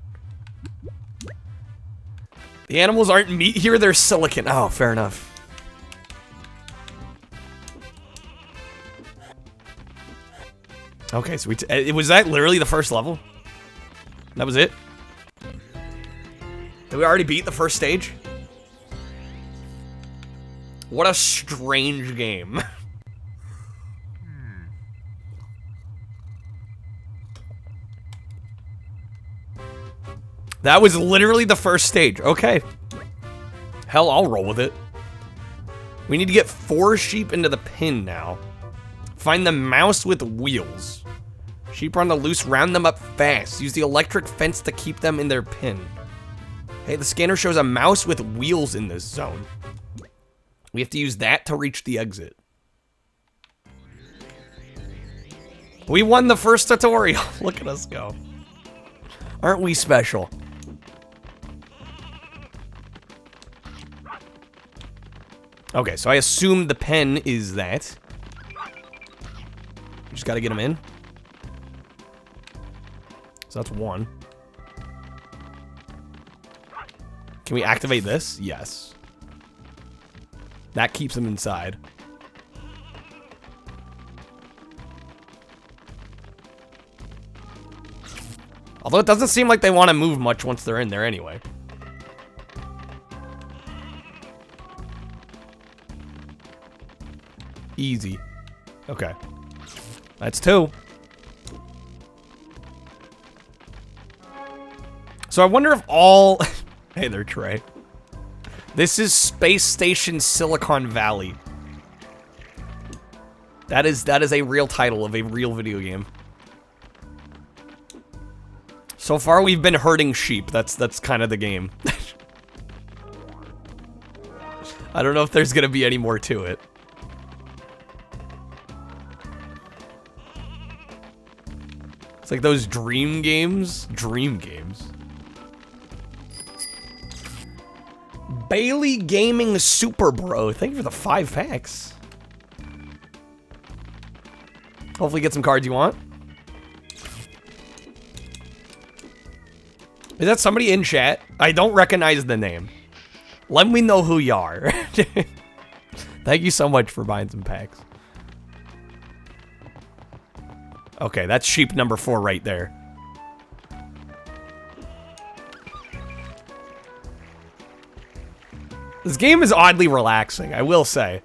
The animals aren't meat here, they're silicon. Oh, fair enough. Okay, so was that literally the first level? That was it? Did we already beat the first stage? What a strange game. That was literally the first stage. Okay. Hell, I'll roll with it. We need to get 4 sheep into the pen now. Find the mouse with wheels. Sheep are on the loose, round them up fast. Use the electric fence to keep them in their pen. Hey, the scanner shows a mouse with wheels in this zone. We have to use that to reach the exit. We won the first tutorial. Look at us go. Aren't we special? Okay, so I assume the pen is that. Just gotta get him in. So that's 1. Can we activate this? Yes. That keeps him inside. Although it doesn't seem like they want to move much once they're in there anyway. Easy. Okay. That's 2. So I wonder if all... Hey there, Trey. This is Space Station Silicon Valley. That is a real title of a real video game. So far, we've been herding sheep. That's kind of the game. I don't know if there's gonna be any more to it. It's like those dream games. Dream games. Bailey Gaming Super Bro. Thank you for the 5 packs. Hopefully get some cards you want. Is that somebody in chat? I don't recognize the name. Let me know who you are. Thank you so much for buying some packs. Okay, that's sheep number 4 right there. This game is oddly relaxing, I will say.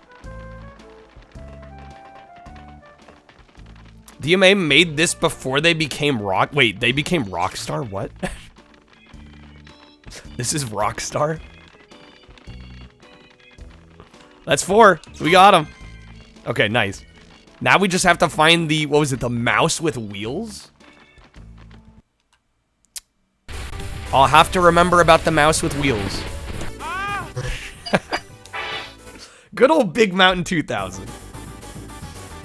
DMA made this before they became Wait, they became Rockstar? What? This is Rockstar? That's 4. We got him. Okay, nice. Now we just have to find the, what was it, the mouse with wheels? I'll have to remember about the mouse with wheels. Good old Big Mountain 2000.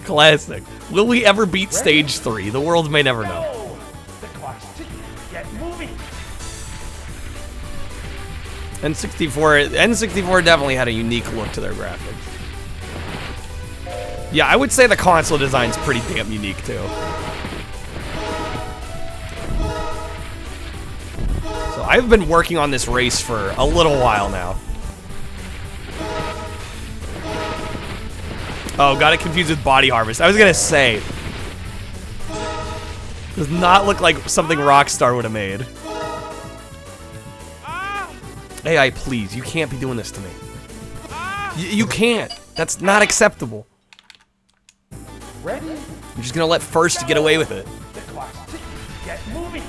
Classic. Will we ever beat stage 3? The world may never know. The clock's ticking. Get moving. N64 definitely had a unique look to their graphics. Yeah, I would say the console design's pretty damn unique too. So I've been working on this race for a little while now. Oh, got it confused with Body Harvest. I was gonna say. Does not look like something Rockstar would have made. AI, please, you can't be doing this to me. You can't. That's not acceptable. Ready? You're just gonna let First get away with it. The clock's ticking. Get moving.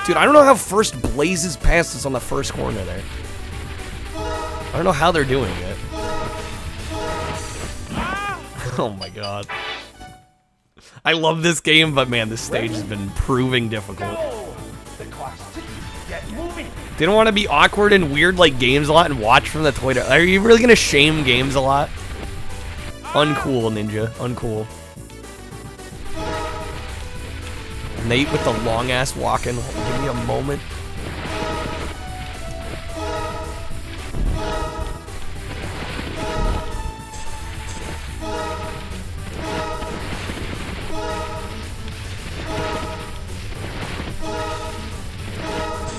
Dude, I don't know how First blazes past us on the first corner there. I don't know how they're doing it. Oh my god. I love this game, but man, this stage has been proving difficult. The clock's ticking. Get moving. They don't want to be awkward and weird like games a lot and watch from the Twitter. Are you really gonna shame games a lot? Uncool, Ninja. Uncool. Nate with the long ass walking. Give me a moment.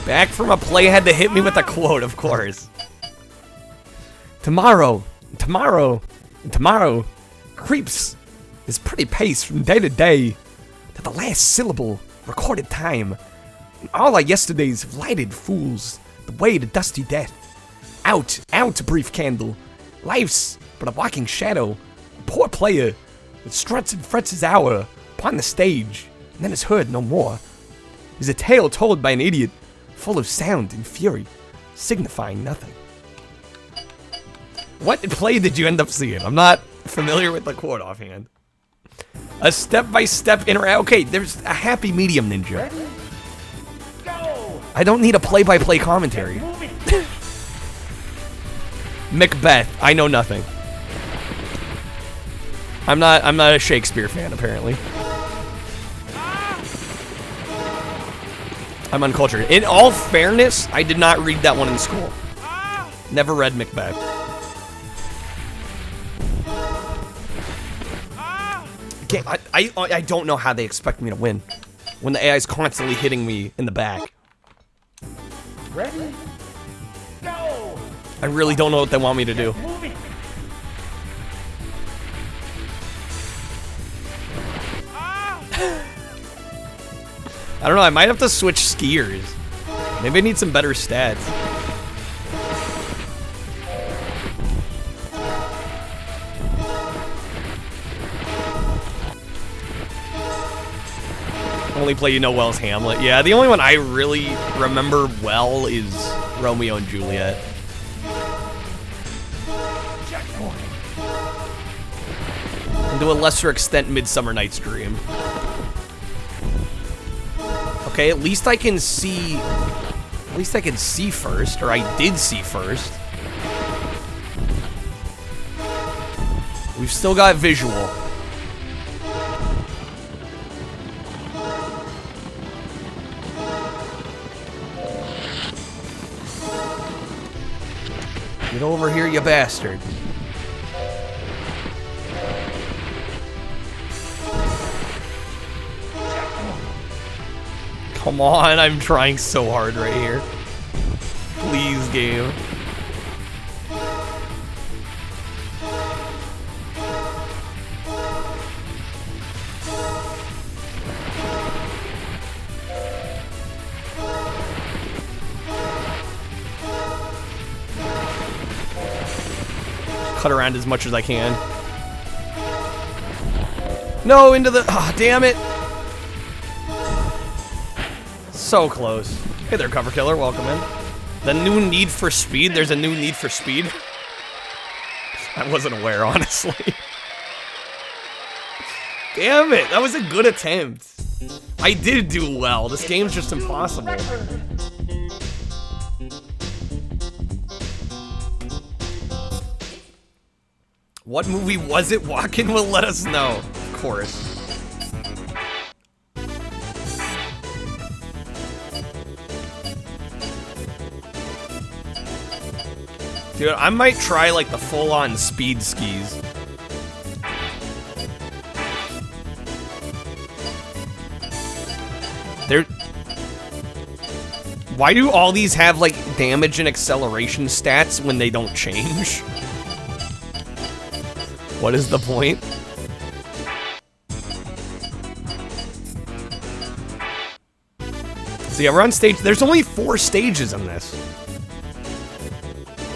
Back from a play had to hit me with a quote, of course. Tomorrow creeps this pretty pace from day to day to the last syllable recorded time. And all our yesterdays have lighted fools the way to dusty death. Out, brief candle. Life's but a walking shadow. A poor player that struts and frets his hour upon the stage and then is heard no more. Is a tale told by an idiot, full of sound and fury, signifying nothing. What play did you end up seeing? I'm not familiar with the quote offhand. A step-by-step interact. Okay, there's a happy medium, Ninja. Go. I don't need a play-by-play commentary. Macbeth. I know nothing. I'm not a Shakespeare fan, apparently. I'm uncultured. In all fairness, I did not read that one in school. Never read Macbeth. I don't know how they expect me to win when the AI is constantly hitting me in the back. Ready? Go. I really don't know what they want me to do. Moving. I don't know, I might have to switch skiers. Maybe I need some better stats. Only play you know well is Hamlet. Yeah, the only one I really remember well is Romeo and Juliet. And to a lesser extent, Midsummer Night's Dream. Okay, at least I can see... At least I can see First, or I did see First. We've still got visual. Get over here, you bastard. Come on, I'm trying so hard right here. Please, game. Cut around as much as I can. No, into the... Oh, damn it. So close. Hey there, Cover Killer. Welcome in. The new Need for Speed. There's a new Need for Speed. I wasn't aware, honestly. Damn it. That was a good attempt. I did do well. This game's just impossible. What movie was it? Walkin' will let us know. Of course. Dude, I might try like the full-on speed skis. Why do all these have, like, damage and acceleration stats when they don't change? What is the point? So yeah, we're on stage. There's only 4 stages in this.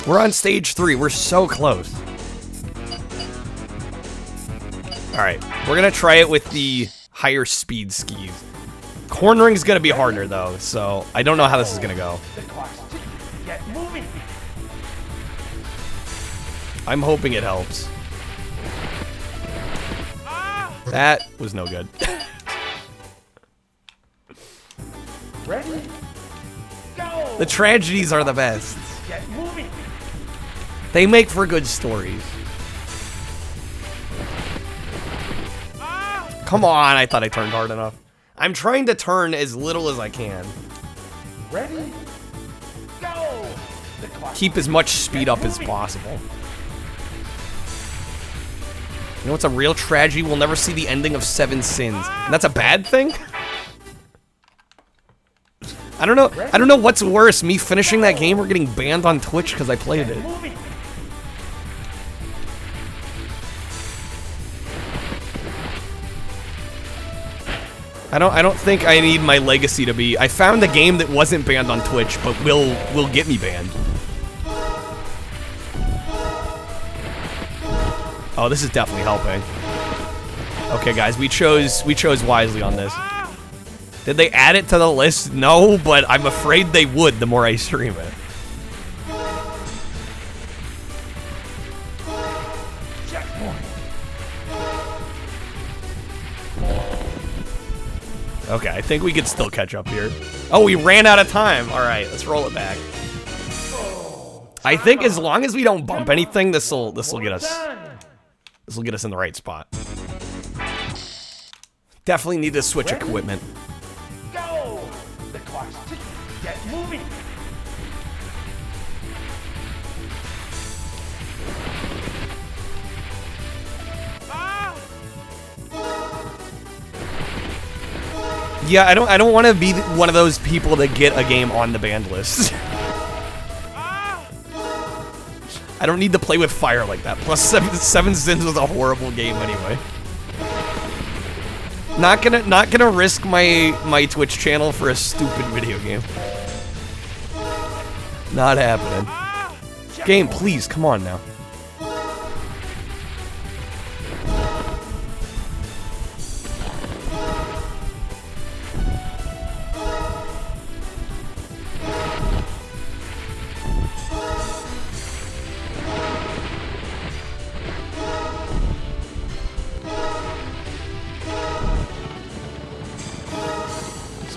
We're on stage 3. We're so close. Alright, we're gonna try it with the higher speed skis. Cornering's gonna be harder though, so I don't know how this is gonna go. Get moving. I'm hoping it helps. That was no good. Ready? Go. The tragedies are the best. Get moving. They make for good stories. Come on, I thought I turned hard enough. I'm trying to turn as little as I can. Ready? Go. Keep as much speed up as possible. You know what's a real tragedy? We'll never see the ending of 7 Sins. And that's a bad thing? I don't know what's worse, me finishing that game or getting banned on Twitch because I played it. I don't think I need my legacy to be. I found a game that wasn't banned on Twitch, but will get me banned. Oh, this is definitely helping. Okay, guys, we chose wisely on this. Did they add it to the list? No, but I'm afraid they would the more I stream it. Okay, I think we could still catch up here. Oh, we ran out of time. All right, let's roll it back. I think as long as we don't bump anything, this'll get us in the right spot. Definitely need to switch equipment. Go. The clock's ticking. Get moving. Yeah, I don't want to be one of those people that get a game on the banned list. I don't need to play with fire like that. Plus, 7 Sins was a horrible game anyway. Not gonna risk my Twitch channel for a stupid video game. Not happening. Game, please, come on now.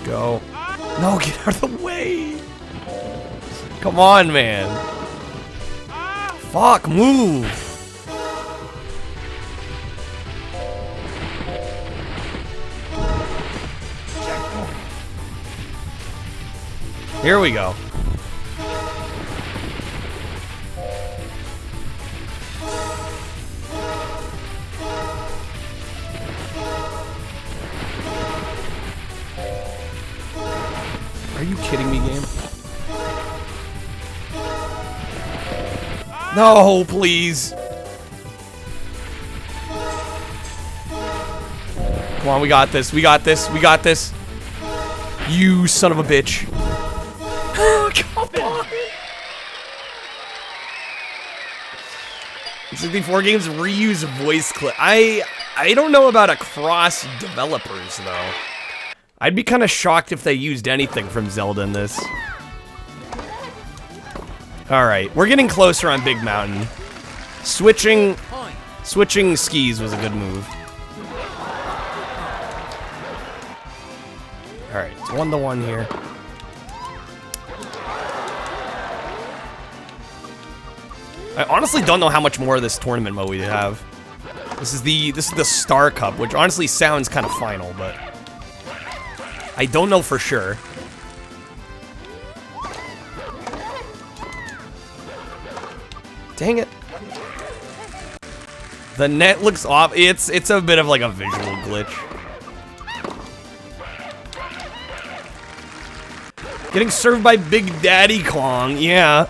Go. No, get out of the way. Come on, man. Fuck, move. Here we go. Are you kidding me, game? No, please. Come on, we got this. We got this. We got this. You son of a bitch. Come on. N64 games reuse voice clip. I don't know about across developers though. I'd be kind of shocked if they used anything from Zelda in this. Alright, we're getting closer on Big Mountain. Switching skis was a good move. Alright, it's 1-1 here. I honestly don't know how much more of this tournament mode we have. This is the Star Cup, which honestly sounds kind of final, but I don't know for sure. Dang it. The net looks off. It's a bit of like a visual glitch. Getting served by Big Daddy Kong, yeah.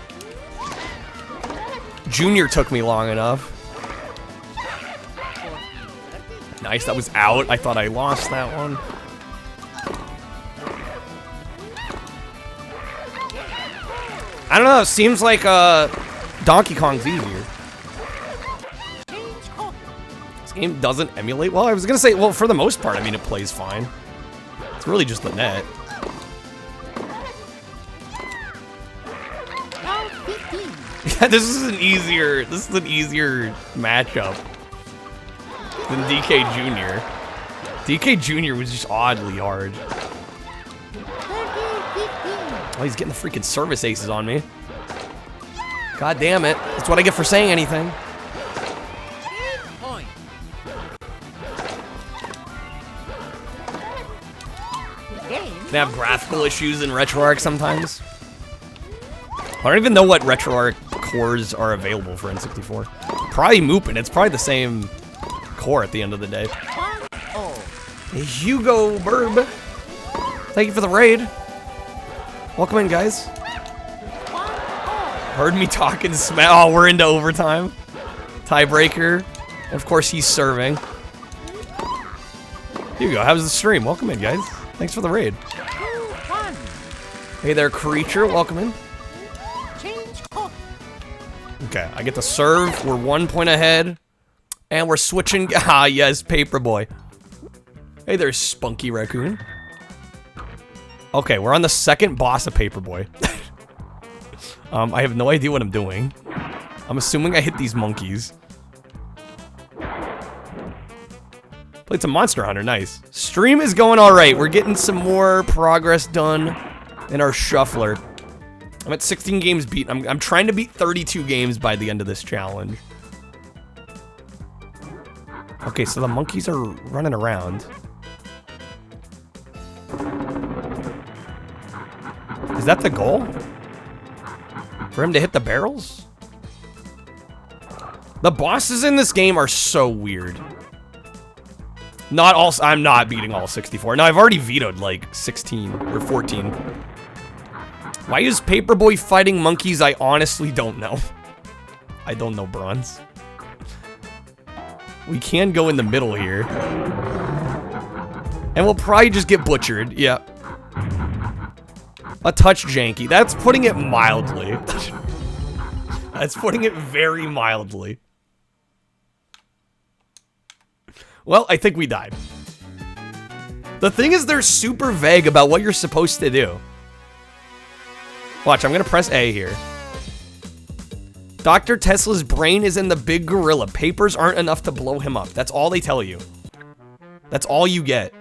Junior took me long enough. Nice, that was out. I thought I lost that one. I don't know, it seems like Donkey Kong's easier. This game doesn't emulate well. I was gonna say, well, for the most part, I mean, it plays fine. It's really just the net. Yeah, this is an easier matchup than DK Jr. DK Jr. was just oddly hard. Oh, he's getting the freaking service aces on me. God damn it. That's what I get for saying anything. They have graphical issues in RetroArch sometimes. I don't even know what RetroArch cores are available for N64. Probably Moopin. It's probably the same core at the end of the day. Hey, Hugo Burb. Thank you for the raid. Welcome in, guys. Heard me talking smack. Oh, we're into overtime. Tiebreaker. And of course, he's serving. Here you go. How's the stream? Welcome in, guys. Thanks for the raid. Hey there, creature. Welcome in. Okay, I get to serve. We're 1 point ahead. And we're switching. Ah, yes, Paperboy. Hey there, Spunky Raccoon. Okay, we're on the second boss of Paperboy. I have no idea what I'm doing. I'm assuming I hit these monkeys. Played some Monster Hunter, nice. Stream is going alright. We're getting some more progress done in our shuffler. I'm at 16 games beat. I'm trying to beat 32 games by the end of this challenge. Okay, so the monkeys are running around. Is that the goal? For him to hit the barrels? The bosses in this game are so weird. Not all. I'm not beating all 64. Now, I've already vetoed like 16 or 14. Why is Paperboy fighting monkeys? I honestly don't know. I don't know, Bronze. We can go in the middle here. And we'll probably just get butchered. Yeah. A touch janky. That's putting it mildly. That's putting it very mildly. Well, I think we died. The thing is, they're super vague about what you're supposed to do. Watch, I'm gonna press A here. Dr. Tesla's brain is in the big gorilla. Papers aren't enough to blow him up. That's all they tell you. That's all you get.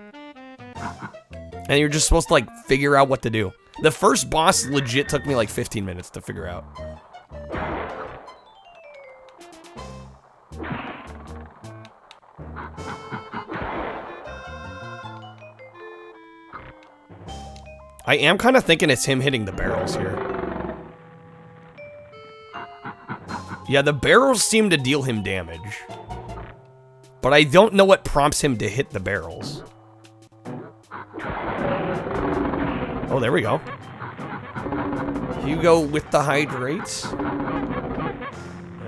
And you're just supposed to, like, figure out what to do. The first boss legit took me, like, 15 minutes to figure out. I am kind of thinking it's him hitting the barrels here. Yeah, the barrels seem to deal him damage. But I don't know what prompts him to hit the barrels. Oh, there we go. Hugo with the hydrates.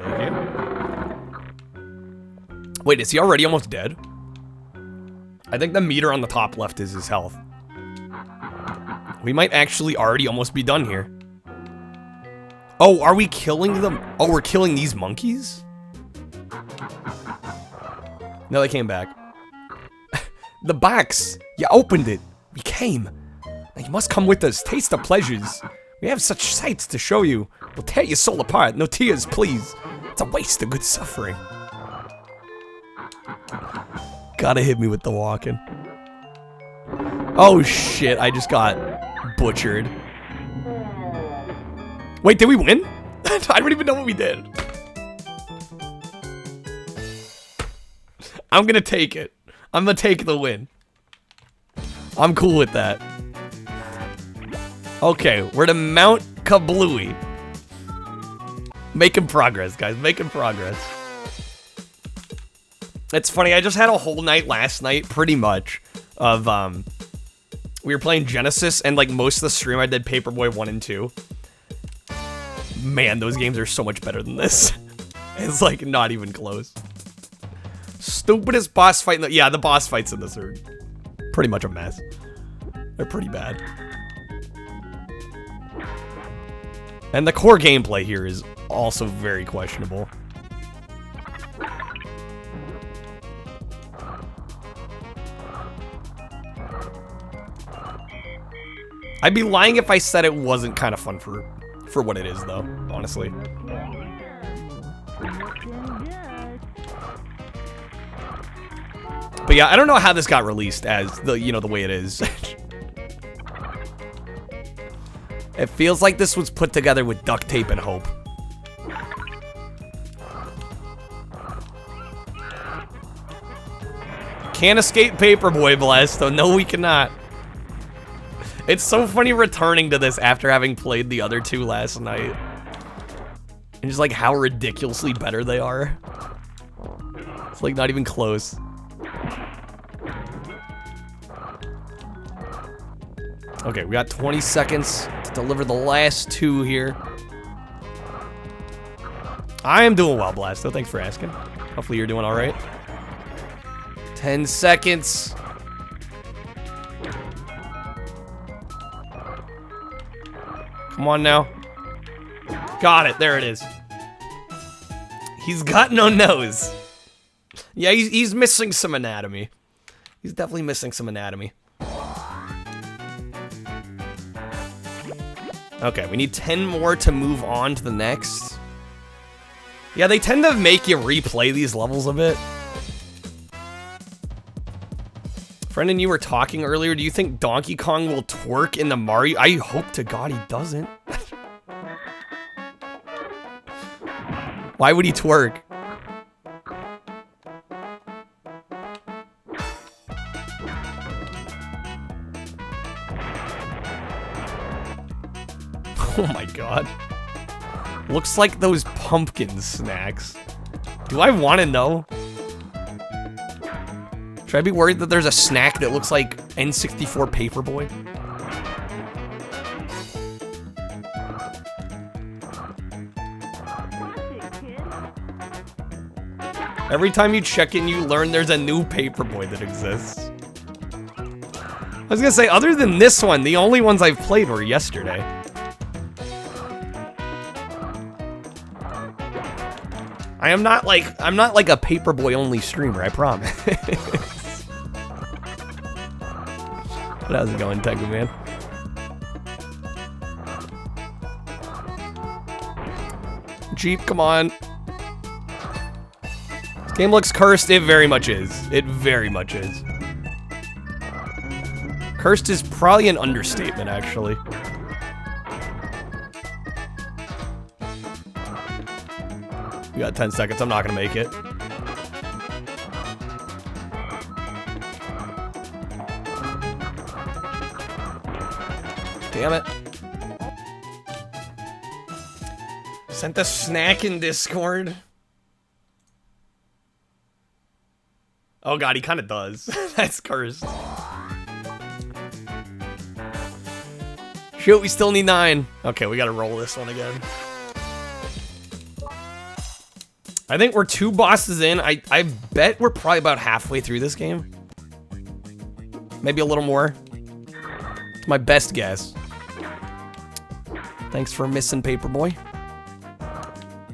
Thank you. Wait, is he already almost dead? I think the meter on the top left is his health. We might actually already almost be done here. Oh, are we killing them? Oh, we're killing these monkeys? No, they came back. The box! You opened it. We came. Now you must come with us. Taste the pleasures. We have such sights to show you. We'll tear your soul apart. No tears, please. It's a waste of good suffering. Gotta hit me with the walking. Oh shit, I just got butchered. Wait, did we win? I don't even know what we did. I'm gonna take it. I'm gonna take the win. I'm cool with that. Okay, we're to Mount Kablooey. Making progress, guys. Making progress. It's funny, I just had a whole night last night, pretty much, of We were playing Genesis, and like most of the stream I did Paperboy 1 and 2. Man, those games are so much better than this. It's like not even close. Stupidest boss fight in the— yeah, the boss fights in this are pretty much a mess. They're pretty bad. And the core gameplay here is also very questionable. I'd be lying if I said it wasn't kind of fun for what it is, though, honestly. But yeah, I don't know how this got released as the, you know, the way it is. It feels like this was put together with duct tape and hope. Can't escape Paperboy Blast, though. No, we cannot. It's so funny returning to this after having played the other two last night. And just like how ridiculously better they are. It's like not even close. Okay, we got 20 seconds to deliver the last two here. I am doing well, Blasto. Thanks for asking. Hopefully you're doing all right. 10 seconds. Come on now. Got it. There it is. He's got no nose. Yeah, he's missing some anatomy. He's definitely missing some anatomy. Okay, we need 10 more to move on to the next. Yeah, they tend to make you replay these levels a bit. Friend and you were talking earlier. Do you think Donkey Kong will twerk in the Mario? I hope to God he doesn't. Why would he twerk? Oh my God. Looks like those pumpkin snacks. Do I want to know? Should I be worried that there's a snack that looks like N64 Paperboy? Every time you check in, you learn there's a new Paperboy that exists. I was gonna say, other than this one, the only ones I've played were yesterday. I'm not like a Paperboy only streamer, I promise. But how's it going, Tengu Man? Jeep, come on. This game looks cursed. It very much is. It very much is. Cursed is probably an understatement, actually. We got 10 seconds. I'm not gonna make it. Damn it. Sent a snack in Discord. Oh God, he kind of does. That's cursed. Shoot, we still need 9. Okay, we gotta roll this one again. I think we're 2 bosses in. I bet we're probably about halfway through this game. Maybe a little more. It's my best guess. Thanks for missing, Paperboy.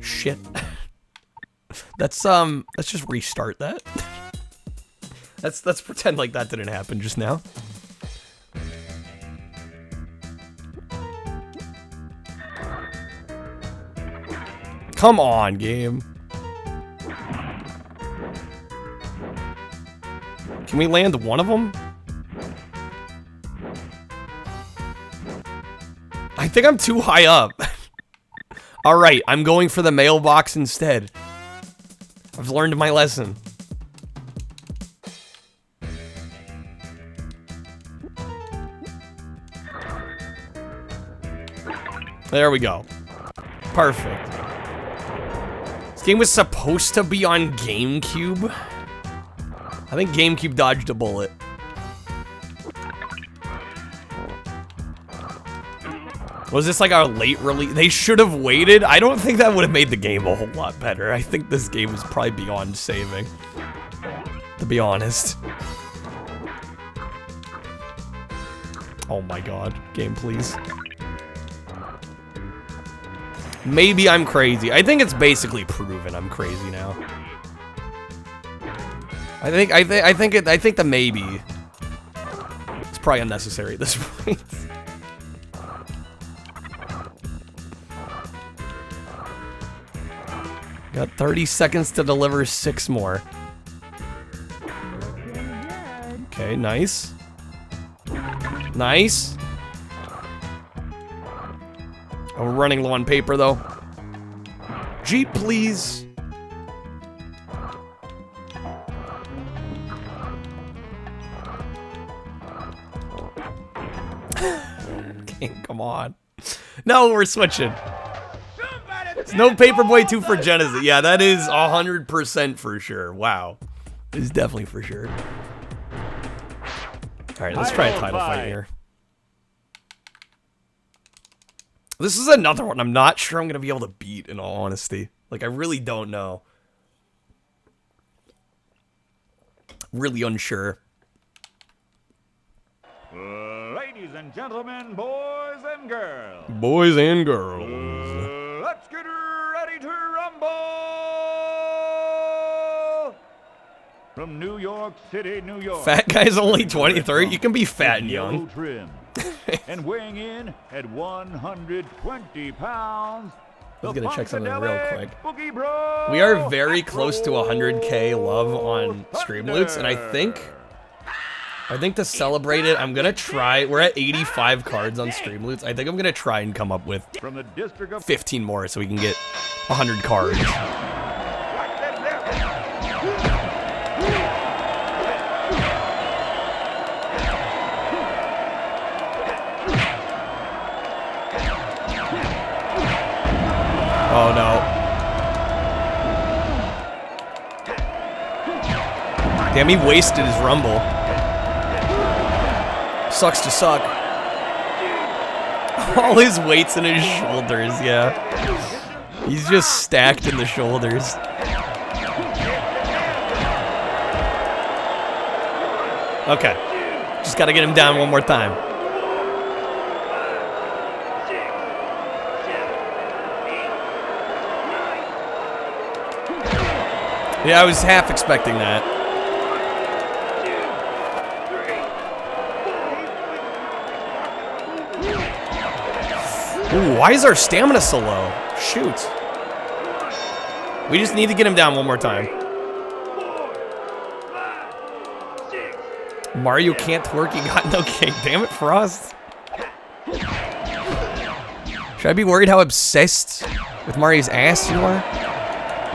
Shit. Let's just restart that. Let's pretend like that didn't happen just now. Come on, game. Can we land one of them? I think I'm too high up. Alright, I'm going for the mailbox instead. I've learned my lesson. There we go. Perfect. This game was supposed to be on GameCube. I think GameCube dodged a bullet. Was this like our late release? They should have waited. I don't think that would have made the game a whole lot better. I think this game is probably beyond saving, to be honest. Oh my god. Game, please. Maybe I'm crazy. I think it's basically proven I'm crazy now. I think the maybe. It's probably unnecessary at this point. Got 30 seconds to deliver 6 more. Okay, nice. Nice. Oh, we're running low on paper, though. Jeep, please. Okay, come on. No, we're switching. It's no Paperboy 2 for Genesis. Yeah, that is 100% for sure. Wow. It's definitely for sure. Alright, let's try a title fight here. This is another one I'm not sure I'm going to be able to beat, in all honesty. Like, I really don't know. Really unsure. Ladies and gentlemen, boys and girls. Boys and girls. Let's get ready to rumble! From New York City, New York. Fat guy's only 23. You can be fat and young. Trim. And weighing in at 120 pounds. I was gonna check something real quick. Boogie Bro We are very close to 100k love on Streamloots, and I think to celebrate it, I'm gonna try. We're at 85 cards on Streamloots. I think I'm gonna try and come up with 15 more so we can get 100 cards. Oh no. Damn, he wasted his rumble. Sucks to suck. All his weight's in his shoulders, yeah. He's just stacked in the shoulders. Okay. Just gotta get him down one more time. Yeah, I was half expecting that. Ooh, why is our stamina so low? Shoot. We just need to get him down one more time. Mario can't twerk, he got no cake. Damn it, Frost. Should I be worried how obsessed with Mario's ass you are?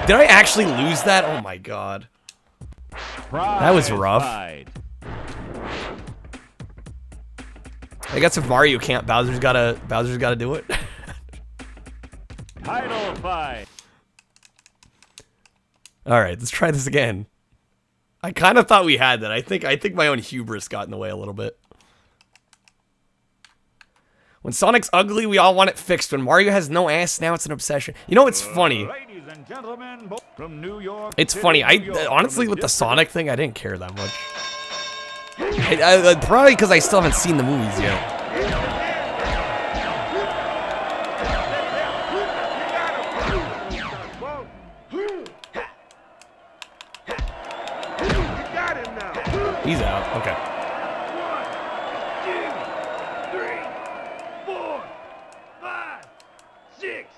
Did I actually lose that? Oh my god. That was rough. I guess if Mario can't, Bowser's gotta do it. Title fight. Alright, let's try this again. I kind of thought we had that. I think my own hubris got in the way a little bit. When Sonic's ugly, we all want it fixed. When Mario has no ass, now it's an obsession. You know, it's funny. Ladies and gentlemen, from New York. It's funny. Honestly, with the Sonic thing, I didn't care that much. Probably because I still haven't seen the movies yet. He's out. Okay. 1, 2, 3, 4, 5, 6.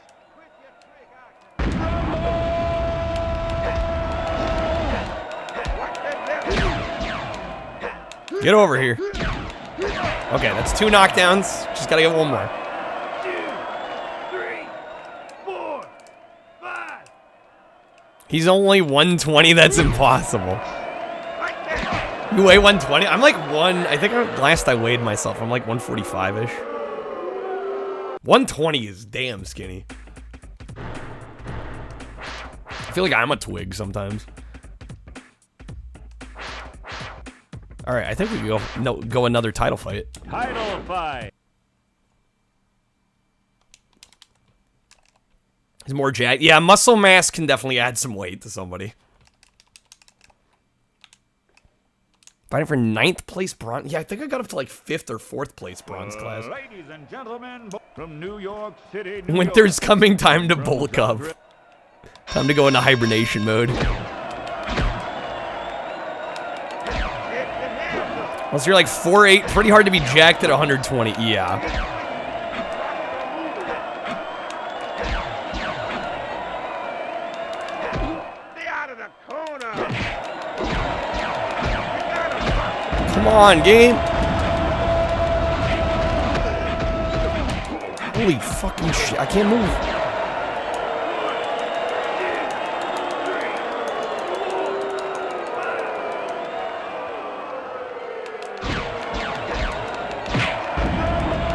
Get over here. Okay, that's 2 knockdowns. Just gotta get one more. 2, 3, 4, 5. He's only 120. That's impossible. You weigh 120? I'm like I think last I weighed myself, I'm like 145-ish. 120 is damn skinny. I feel like I'm a twig sometimes. Alright, I think we can go another title fight. Title fight. He's more jacked. Yeah, muscle mass can definitely add some weight to somebody. Fighting for 9th place bronze. Yeah, I think I got up to like 5th or 4th place bronze class. Ladies and gentlemen, from New York City, Winter's coming, time to bulk up. Time to go into hibernation mode. Unless you're like 4'8", pretty hard to be jacked at 120. Yeah. Come on, game. Holy fucking shit. I can't move.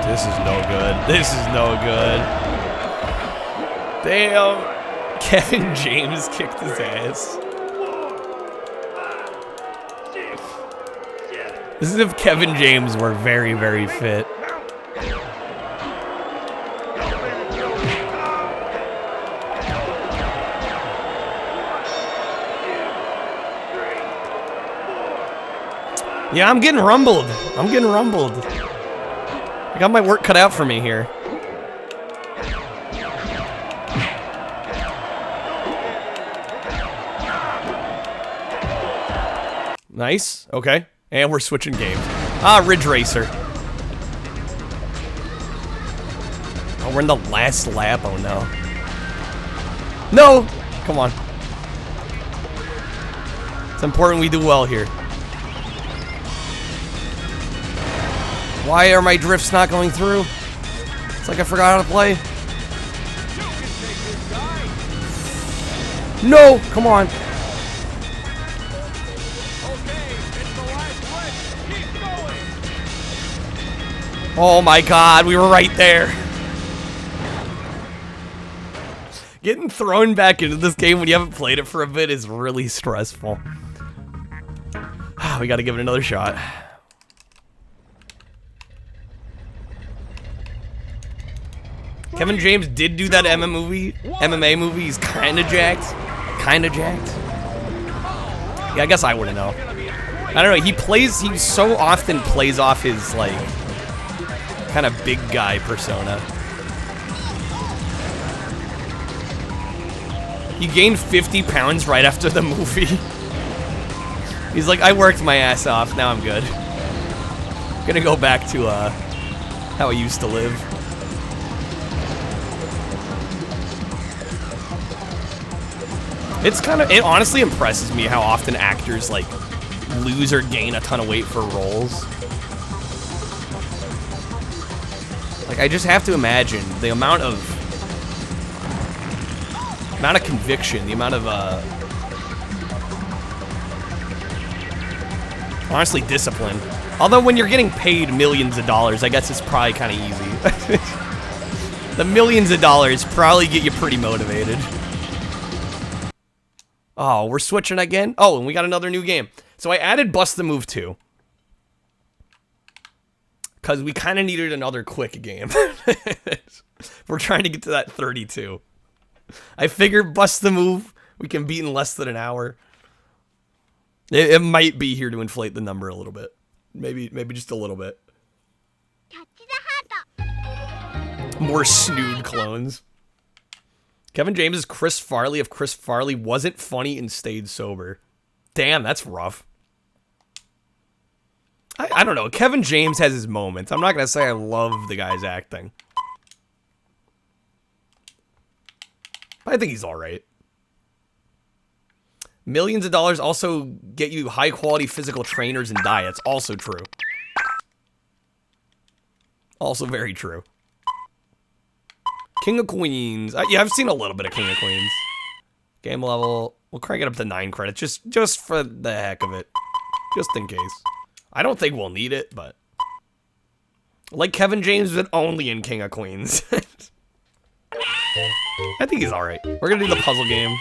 This is no good. This is no good. Damn. Kevin James kicked his ass. This is if Kevin James were very, very fit. Yeah, I'm getting rumbled. I'm getting rumbled. I got my work cut out for me here. Nice. Okay. And we're switching games. Ah, Ridge Racer. Oh, we're in the last lap. Oh, no. No! Come on. It's important we do well here. Why are my drifts not going through? It's like I forgot how to play. No! Come on. Oh my god, we were right there. Getting thrown back into this game when you haven't played it for a bit is really stressful. We gotta give it another shot. Kevin James did do that MMA movie. He's kinda jacked. Kinda jacked. Yeah, I guess I wouldn't know. I don't know, he so often plays off his, like, kind of big guy persona. He gained 50 pounds right after the movie. He's like, I worked my ass off, now I'm good. Gonna go back to, how I used to live. It honestly impresses me how often actors, like, lose or gain a ton of weight for roles. Like, I just have to imagine the amount of conviction, the amount of, honestly, discipline. Although when you're getting paid millions of dollars, I guess it's probably kind of easy. The millions of dollars probably get you pretty motivated. Oh, we're switching again? Oh, and we got another new game. So I added Bust the Move 2. Because we kind of needed another quick game. We're trying to get to that 32. I figured Bust the Move we can beat in less than an hour. It might be here to inflate the number a little bit. Maybe just a little bit. More snood clones. Kevin James is Chris Farley if Chris Farley wasn't funny and stayed sober. Damn, that's rough. I don't know. Kevin James has his moments. I'm not going to say I love the guy's acting. But I think he's alright. Millions of dollars also get you high-quality physical trainers and diets. Also true. Also very true. King of Queens. Yeah, I've seen a little bit of King of Queens. Game level. We'll crank it up to 9 credits. Just for the heck of it. Just in case. I don't think we'll need it, but... Like Kevin James, but only in King of Queens. I think he's alright. We're gonna do the puzzle game.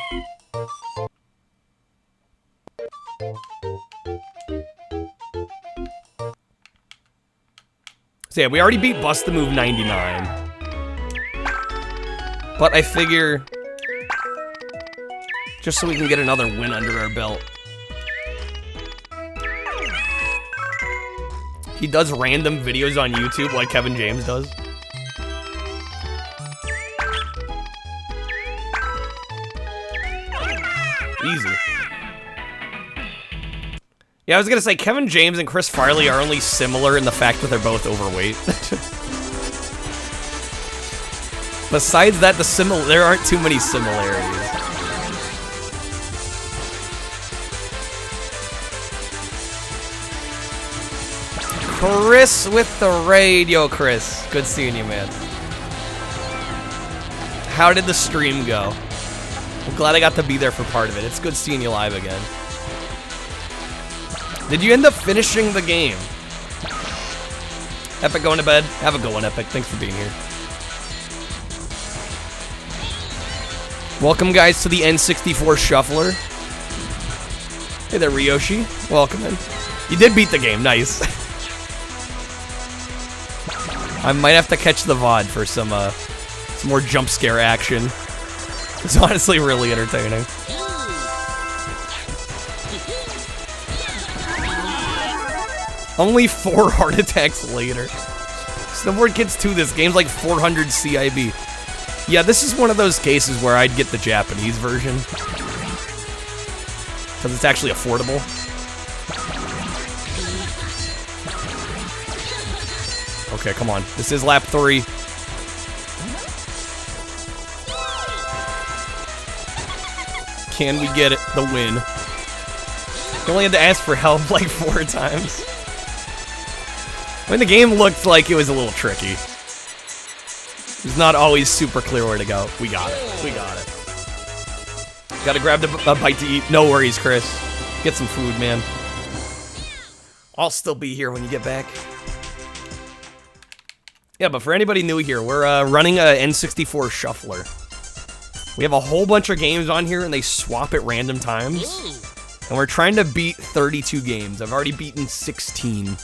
So yeah, we already beat Bust the Move 99. But I figure Just so we can get another win under our belt. He does random videos on YouTube like Kevin James does. Easy. Yeah, I was gonna say, Kevin James and Chris Farley are only similar in the fact that they're both overweight. Besides that, there aren't too many similarities. Chris with the raid. Yo, Chris. Good seeing you, man. How did the stream go? I'm glad I got to be there for part of it. It's good seeing you live again. Did you end up finishing the game? Epic going to bed? Have a good one, Epic. Thanks for being here. Welcome, guys, to the N64 Shuffler. Hey there, Ryoshi. Welcome in. You did beat the game. Nice. I might have to catch the VOD for some more jump scare action. It's honestly really entertaining. Only 4 heart attacks later. Snowboard Kids 2, this game's like 400 CIB. Yeah, this is one of those cases where I'd get the Japanese version. Because it's actually affordable. Okay, come on. This is lap 3. Can we get it? The win? You only had to ask for help like 4 times. I mean, the game looked like it was a little tricky. It's not always super clear where to go. We got it. We got it. Gotta grab a bite to eat. No worries, Chris. Get some food, man. I'll still be here when you get back. Yeah, but for anybody new here, we're running a N64 Shuffler. We have a whole bunch of games on here, and they swap at random times. And we're trying to beat 32 games. I've already beaten 16.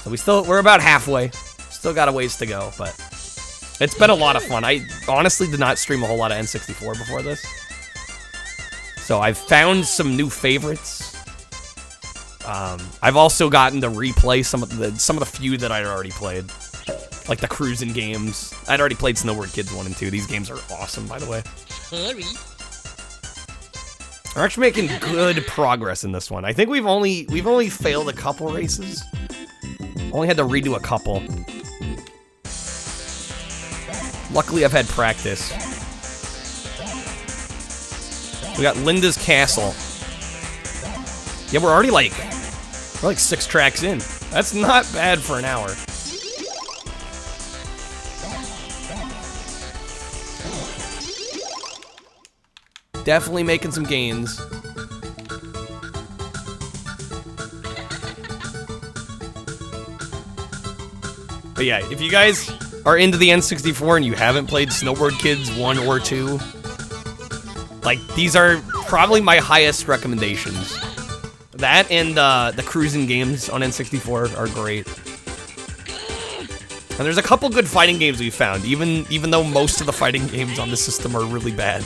So we're about halfway. Still got a ways to go, but it's been a lot of fun. I honestly did not stream a whole lot of N64 before this. So I've found some new favorites. I've also gotten to replay some of the few that I'd already played. Like the cruising games. I'd already played Snowboard Kids 1 and 2. These games are awesome, by the way. We're actually making good progress in this one. I think we've only failed a couple races. Only had to redo a couple. Luckily, I've had practice. We got Linda's Castle. Yeah, we're already like 6 tracks in. That's not bad for an hour. Definitely making some gains. But yeah, if you guys are into the N64 and you haven't played Snowboard Kids 1 or 2, like, these are probably my highest recommendations. That and the cruising games on N64 are great. And there's a couple good fighting games we found, even though most of the fighting games on the system are really bad.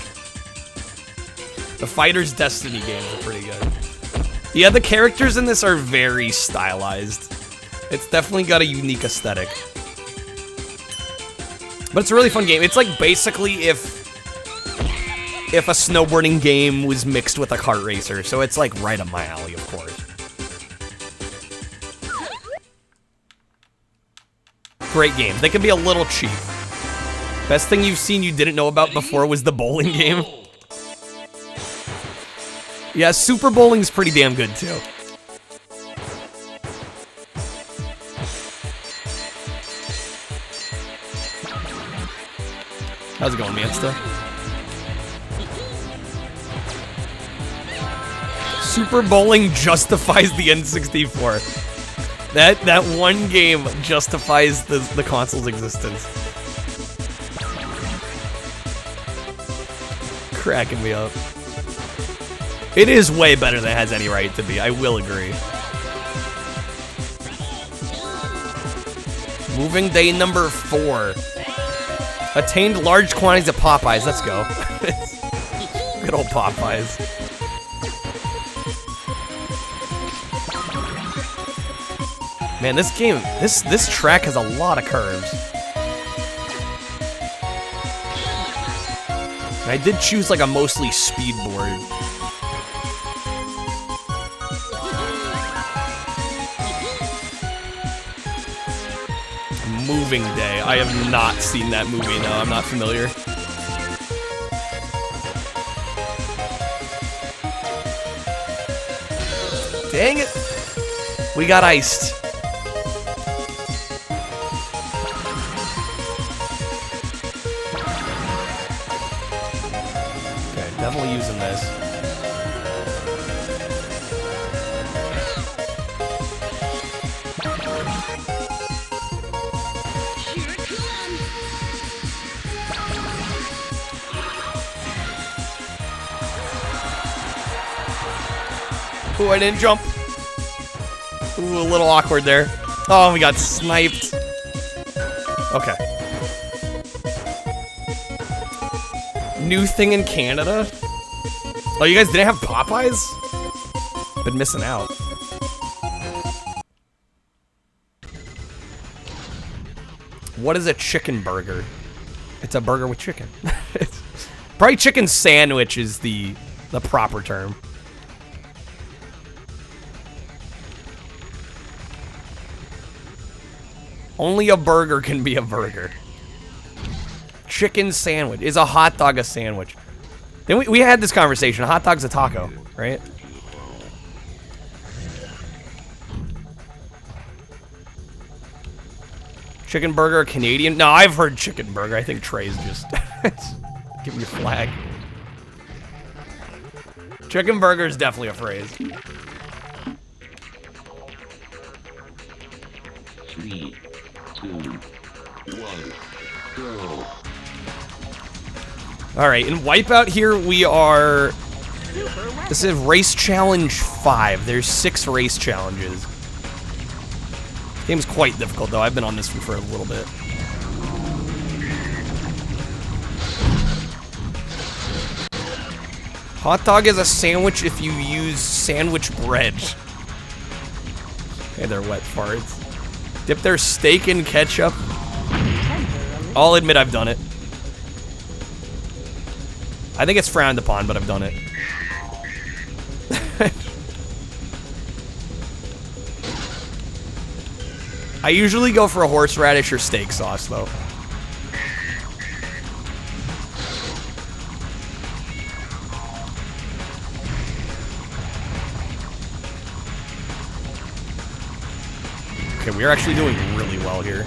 The Fighter's Destiny games are pretty good. Yeah, the characters in this are very stylized. It's definitely got a unique aesthetic. But it's a really fun game. It's like basically if a snowboarding game was mixed with a kart racer. So it's like right up my alley, of course. Great games. They can be a little cheap. Best thing you've seen you didn't know about before was the bowling game. Yeah, Super Bowling's pretty damn good too. How's it going, Mansta? Super Bowling justifies the N64. That one game justifies the console's existence. Cracking me up. It is way better than it has any right to be, I will agree. Moving day number 4. Attained large quantities of Popeyes, let's go. Good old Popeyes. Man, this game, this track has a lot of curves. And I did choose like a mostly speed board. Moving Day. I have not seen that movie, no, I'm not familiar. Dang it! We got iced. Okay, definitely using this. Ooh, I didn't jump. Ooh, a little awkward there. Oh, we got sniped. Okay. New thing in Canada? Oh, you guys didn't have Popeyes? Been missing out. What is a chicken burger? It's a burger with chicken. Probably chicken sandwich is the proper term. Only a burger can be a burger. Chicken sandwich. Is a hot dog a sandwich? Then we had this conversation. A hot dog's a taco, right? Chicken burger, Canadian? No, I've heard chicken burger. I think Trey's just give me a flag. Chicken burger is definitely a phrase. 3, 2, 1, go. Alright, in Wipeout here we are... This is Race Challenge 5. There's 6 race challenges. This game's quite difficult though. I've been on this one for a little bit. Hot dog is a sandwich if you use sandwich bread. Hey, they're wet farts. Dip their steak in ketchup. I'll admit I've done it. I think it's frowned upon, but I've done it. I usually go for a horseradish or steak sauce, though. Okay, we're actually doing really well here.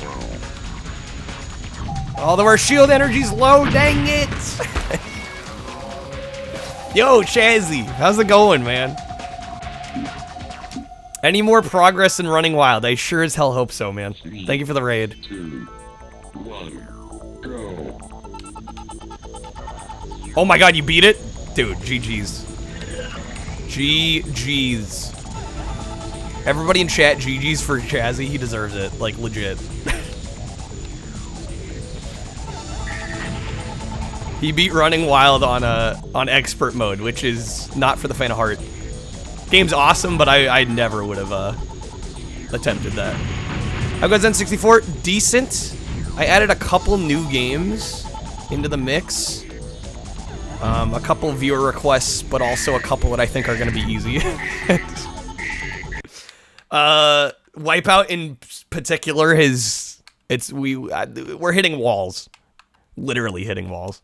Although our shield energy's low, dang it! Yo, Chazzy, how's it going, man? Any more progress in Running Wild? I sure as hell hope so, man. Thank you for the raid. 2, 1, go. Oh my god, you beat it? Dude, GG's. GG's. Everybody in chat, GG's for Chazzy. He deserves it, like, legit. He beat Running Wild on expert mode, which is not for the faint of heart. Game's awesome, but I never would have attempted that. How goes N64? Decent. I added a couple new games into the mix. A couple viewer requests, but also a couple that I think are going to be easy. Wipeout in particular we're hitting walls. Literally hitting walls.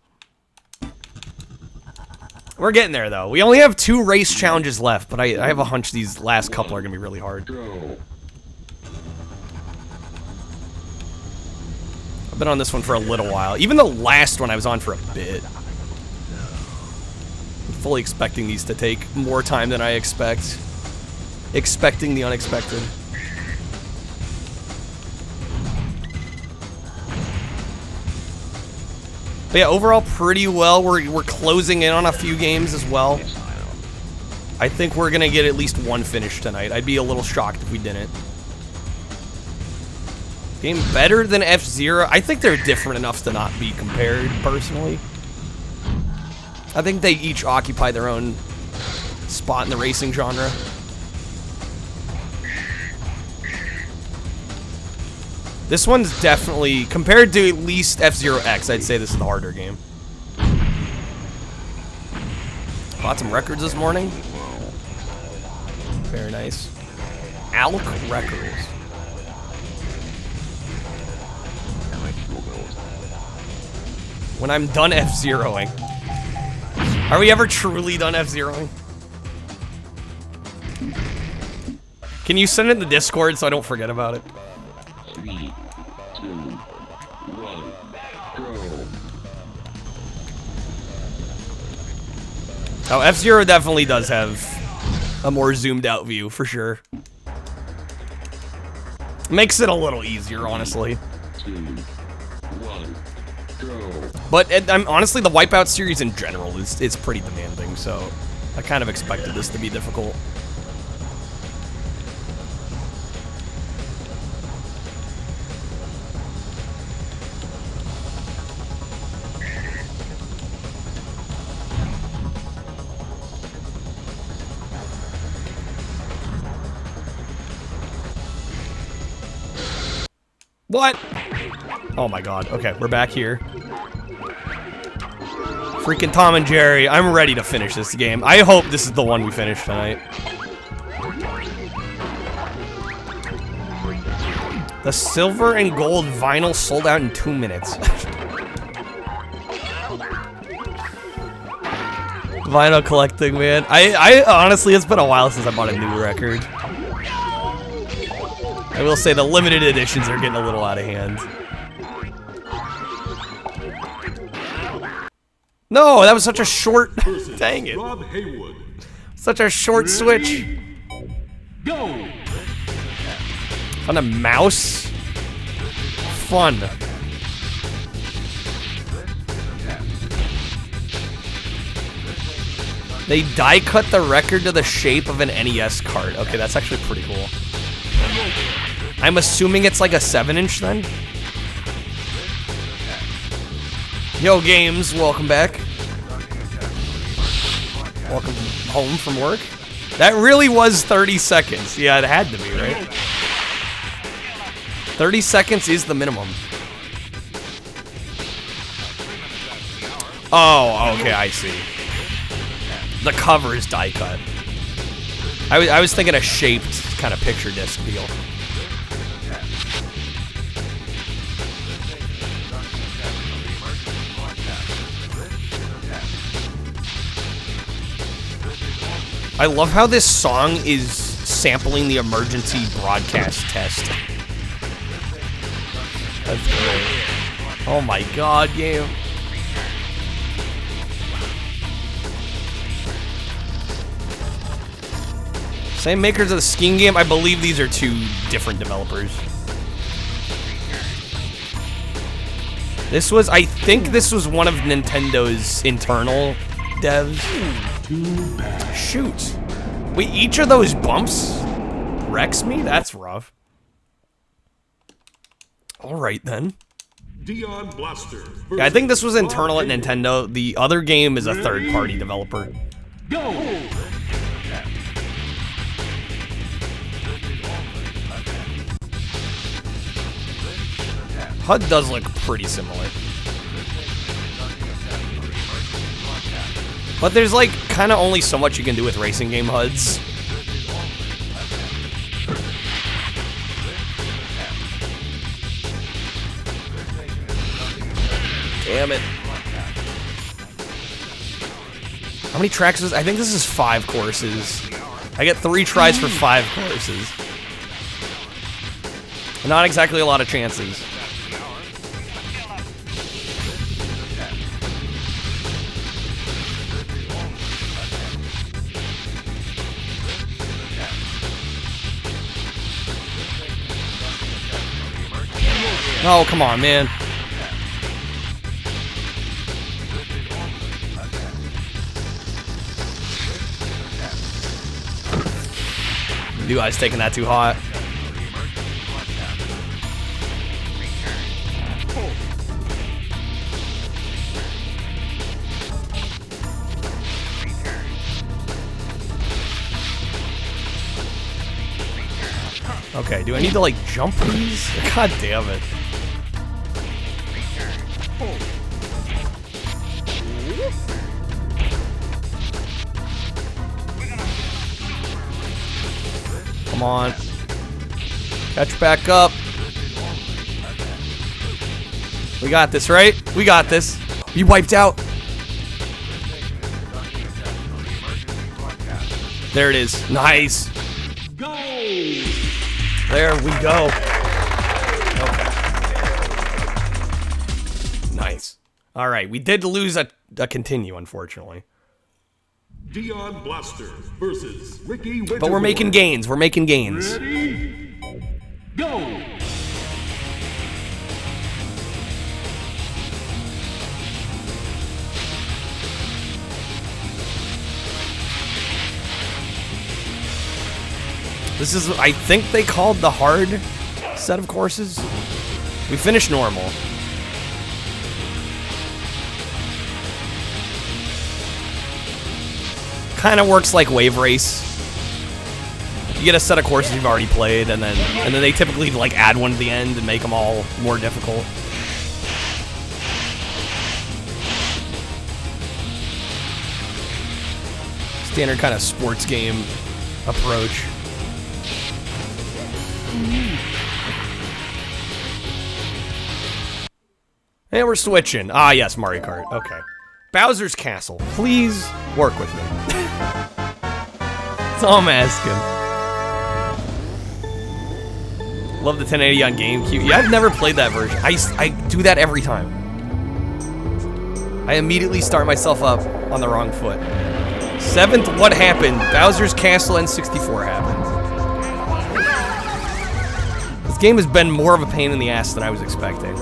We're getting there, though. We only have 2 race challenges left, but I have a hunch these last couple are going to be really hard. I've been on this one for a little while. Even the last one I was on for a bit. I'm fully expecting these to take more time than I expect. Expecting the unexpected. But yeah, overall pretty well. We're closing in on a few games as well. I think we're gonna get at least one finish tonight. I'd be a little shocked if we didn't. Game better than F-Zero. I think they're different enough to not be compared, personally. I think they each occupy their own spot in the racing genre. This one's definitely, compared to at least F-Zero X, I'd say this is the harder game. Bought some records this morning. Very nice. Alk Records. When I'm done F-Zeroing. Are we ever truly done F-Zeroing? Can you send it in the Discord so I don't forget about it? 3, 2, 1, go. Oh, F-Zero definitely does have a more zoomed out view, for sure. Makes it a little easier, honestly. 2, 1, go. But honestly, the Wipeout series in general is pretty demanding, so I kind of expected this to be difficult. What? Oh my god. Okay, we're back here. Freaking Tom and Jerry. I'm ready to finish this game. I hope this is the one we finish tonight. The silver and gold vinyl sold out in 2 minutes. Vinyl collecting, man. I honestly, it's been a while since I bought a new record. I will say the limited editions are getting a little out of hand. No, that was such a short. Dang it. Such a short switch. Go! On a mouse? Fun. They die cut the record to the shape of an NES card. Okay, that's actually pretty cool. I'm assuming it's like a 7-inch then? Yo, Games, welcome back. Welcome home from work. That really was 30 seconds. Yeah, it had to be, right? 30 seconds is the minimum. Oh, okay, I see. The cover is die cut. I was thinking a shaped kind of picture disc deal. I love how this song is sampling the emergency broadcast test. That's great. Oh my god, game. Same makers of the skiing game. I believe these are two different developers. This was, I think this was one of Nintendo's internal devs. Shoot. Wait, each of those bumps wrecks me? That's rough. Alright then. Dion Blaster. Yeah, I think this was internal at Nintendo. The other game is a third-party developer. Go! HUD does look pretty similar. But there's like kind of only so much you can do with racing game HUDs. Damn it. How many tracks is, I think this is 5 courses. I get 3 tries for 5 courses. Not exactly a lot of chances. Oh, come on, man. Knew I was taking that too hot. Okay, do I need to like jump these? God damn it. Come on. Catch back up. We got this, right? We got this. You wiped out. There it is. Nice. Go! There we go. Okay. Nice. All right, we did lose a continue, unfortunately. Dion Blaster versus Ricky Winterbourne. But we're making gains. We're making gains. Ready? Go! This is, I think they called the hard set of courses. We finished normal. Kind of works like Wave Race. You get a set of courses you've already played, and then they typically like add one to the end and make them all more difficult. Standard kind of sports game approach. And we're switching. Ah, yes, Mario Kart. Okay. Bowser's Castle. Please work with me. That's all I'm asking. Love the 1080 on GameCube. Yeah, I've never played that version. I do that every time. I immediately start myself up on the wrong foot. 7th, what happened? Bowser's Castle N64 happened. This game has been more of a pain in the ass than I was expecting.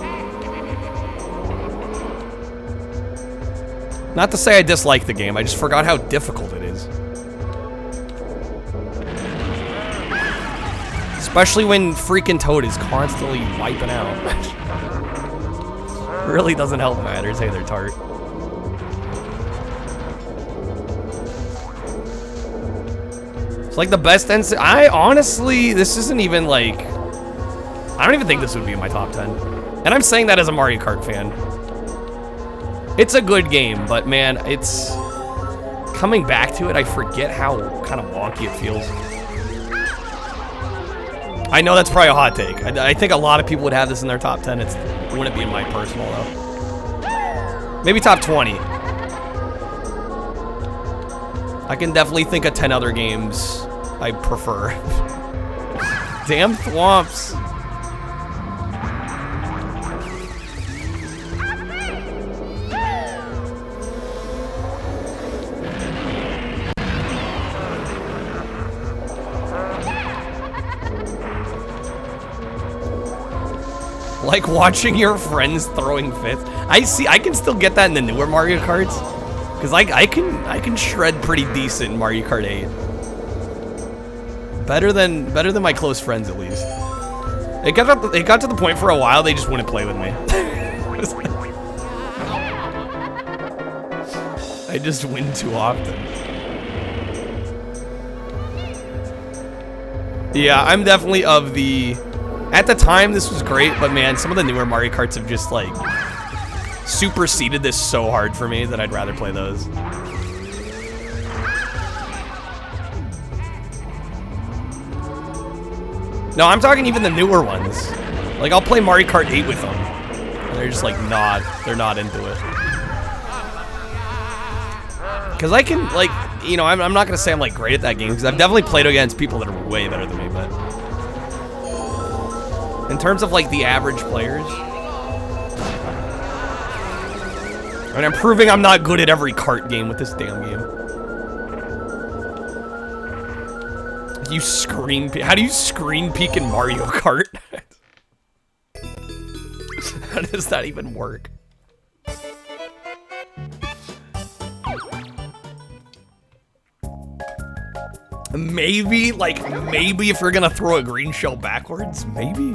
Not to say I dislike the game, I just forgot how difficult it is. Especially when freaking Toad is constantly wiping out. Really doesn't help matters. Hey there, Tart. It's like the best NC. I honestly, this isn't even like. I don't even think this would be in my top 10. And I'm saying that as a Mario Kart fan. It's a good game, but man, it's coming back to it, I forget how kind of wonky it feels. I know that's probably a hot take. I think a lot of people would have this in their top 10. It wouldn't be in my personal, though. Maybe top 20. I can definitely think of 10 other games I prefer. Damn thwomps. Like watching your friends throwing fits. I can still get that in the newer Mario Karts. Cause I can shred pretty decent in Mario Kart 8. Better than my close friends at least. It got to the point for a while they just wouldn't play with me. I just win too often. Yeah, I'm definitely of the. At the time, this was great, but man, some of the newer Mario Karts have just, like, superseded this so hard for me that I'd rather play those. No, I'm talking even the newer ones. Like, I'll play Mario Kart 8 with them. And they're just, like, they're not into it. Because I can, like, you know, I'm not going to say I'm, like, great at that game, because I've definitely played against people that are way better than me, but. In terms of, like, the average players. And I'm proving I'm not good at every kart game with this damn game. You screen peek. How do you screen peek in Mario Kart? How does that even work? Maybe if you're gonna throw a green shell backwards, maybe?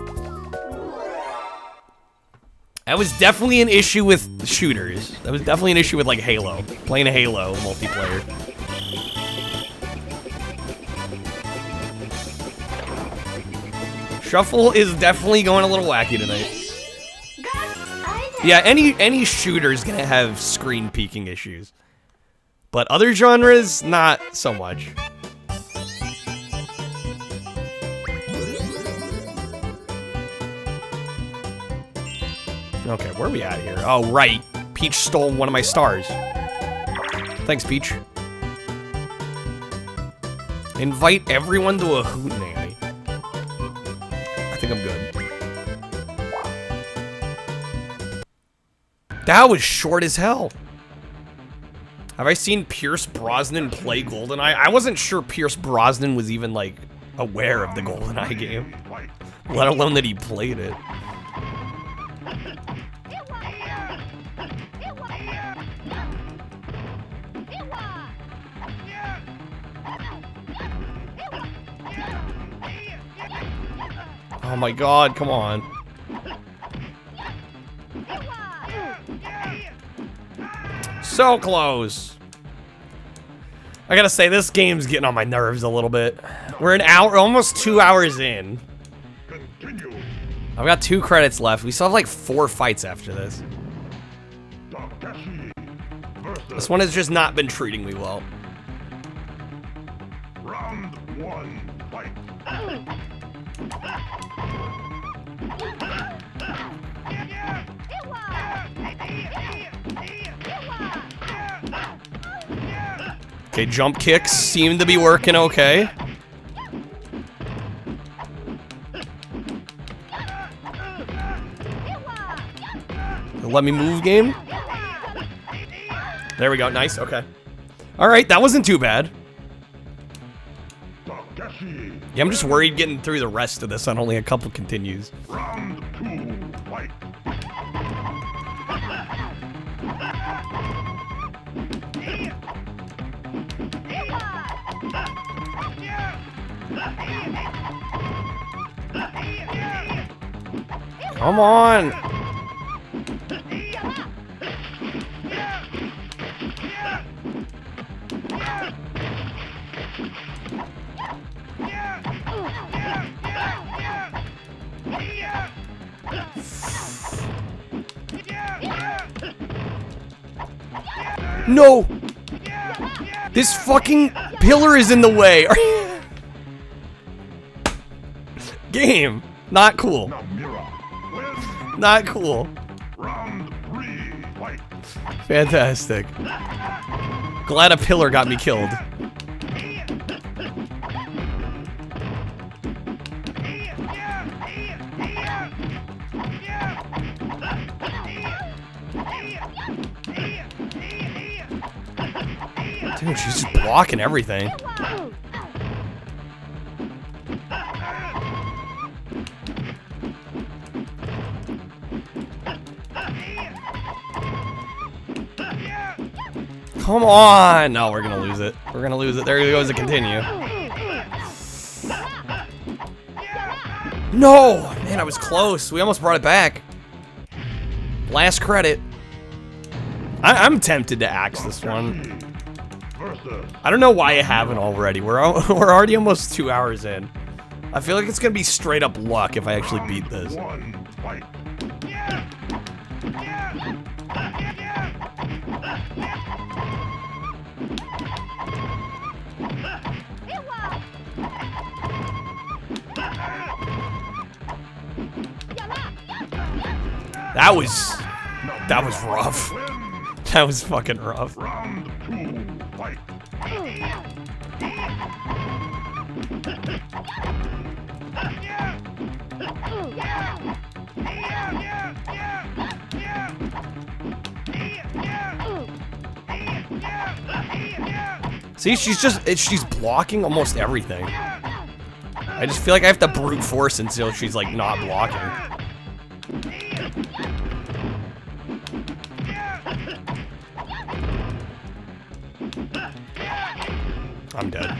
That was definitely an issue with shooters. That was definitely an issue with, like, Halo. Playing a Halo multiplayer. Shuffle is definitely going a little wacky tonight. Yeah, any shooter's gonna have screen peeking issues. But other genres, not so much. Okay, where are we at here? Oh, right. Peach stole one of my stars. Thanks, Peach. Invite everyone to a hootenanny. I think I'm good. That was short as hell. Have I seen Pierce Brosnan play GoldenEye? I wasn't sure Pierce Brosnan was even, like, aware of the GoldenEye game. Let alone that he played it. Oh my god, come on. So close. I gotta say, this game's getting on my nerves a little bit. We're an hour, almost 2 hours in. I've got 2 credits left. We still have like 4 fights after this. This one has just not been treating me well. Round 1, fight. Okay, jump kicks seem to be working okay. Let me move, game. There we go, nice, okay. Alright, that wasn't too bad. Yeah, I'm just worried getting through the rest of this on only a couple continues. Round 2, fight. Come on! No! This fucking pillar is in the way. Are you... Game. Not cool. Not cool. Round 3, fight. Fantastic. Glad a pillar got me killed. Dude, she's just blocking everything. Come on! No, we're gonna lose it. We're gonna lose it. There goes the continue. No! Man, I was close. We almost brought it back. Last credit. I'm tempted to axe this one. I don't know why I haven't already. We're already almost 2 hours in. I feel like it's gonna be straight up luck if I actually beat this. That was rough. That was fucking rough. Round 2, fight. See, she's blocking almost everything. I just feel like I have to brute force until she's like not blocking. I'm dead.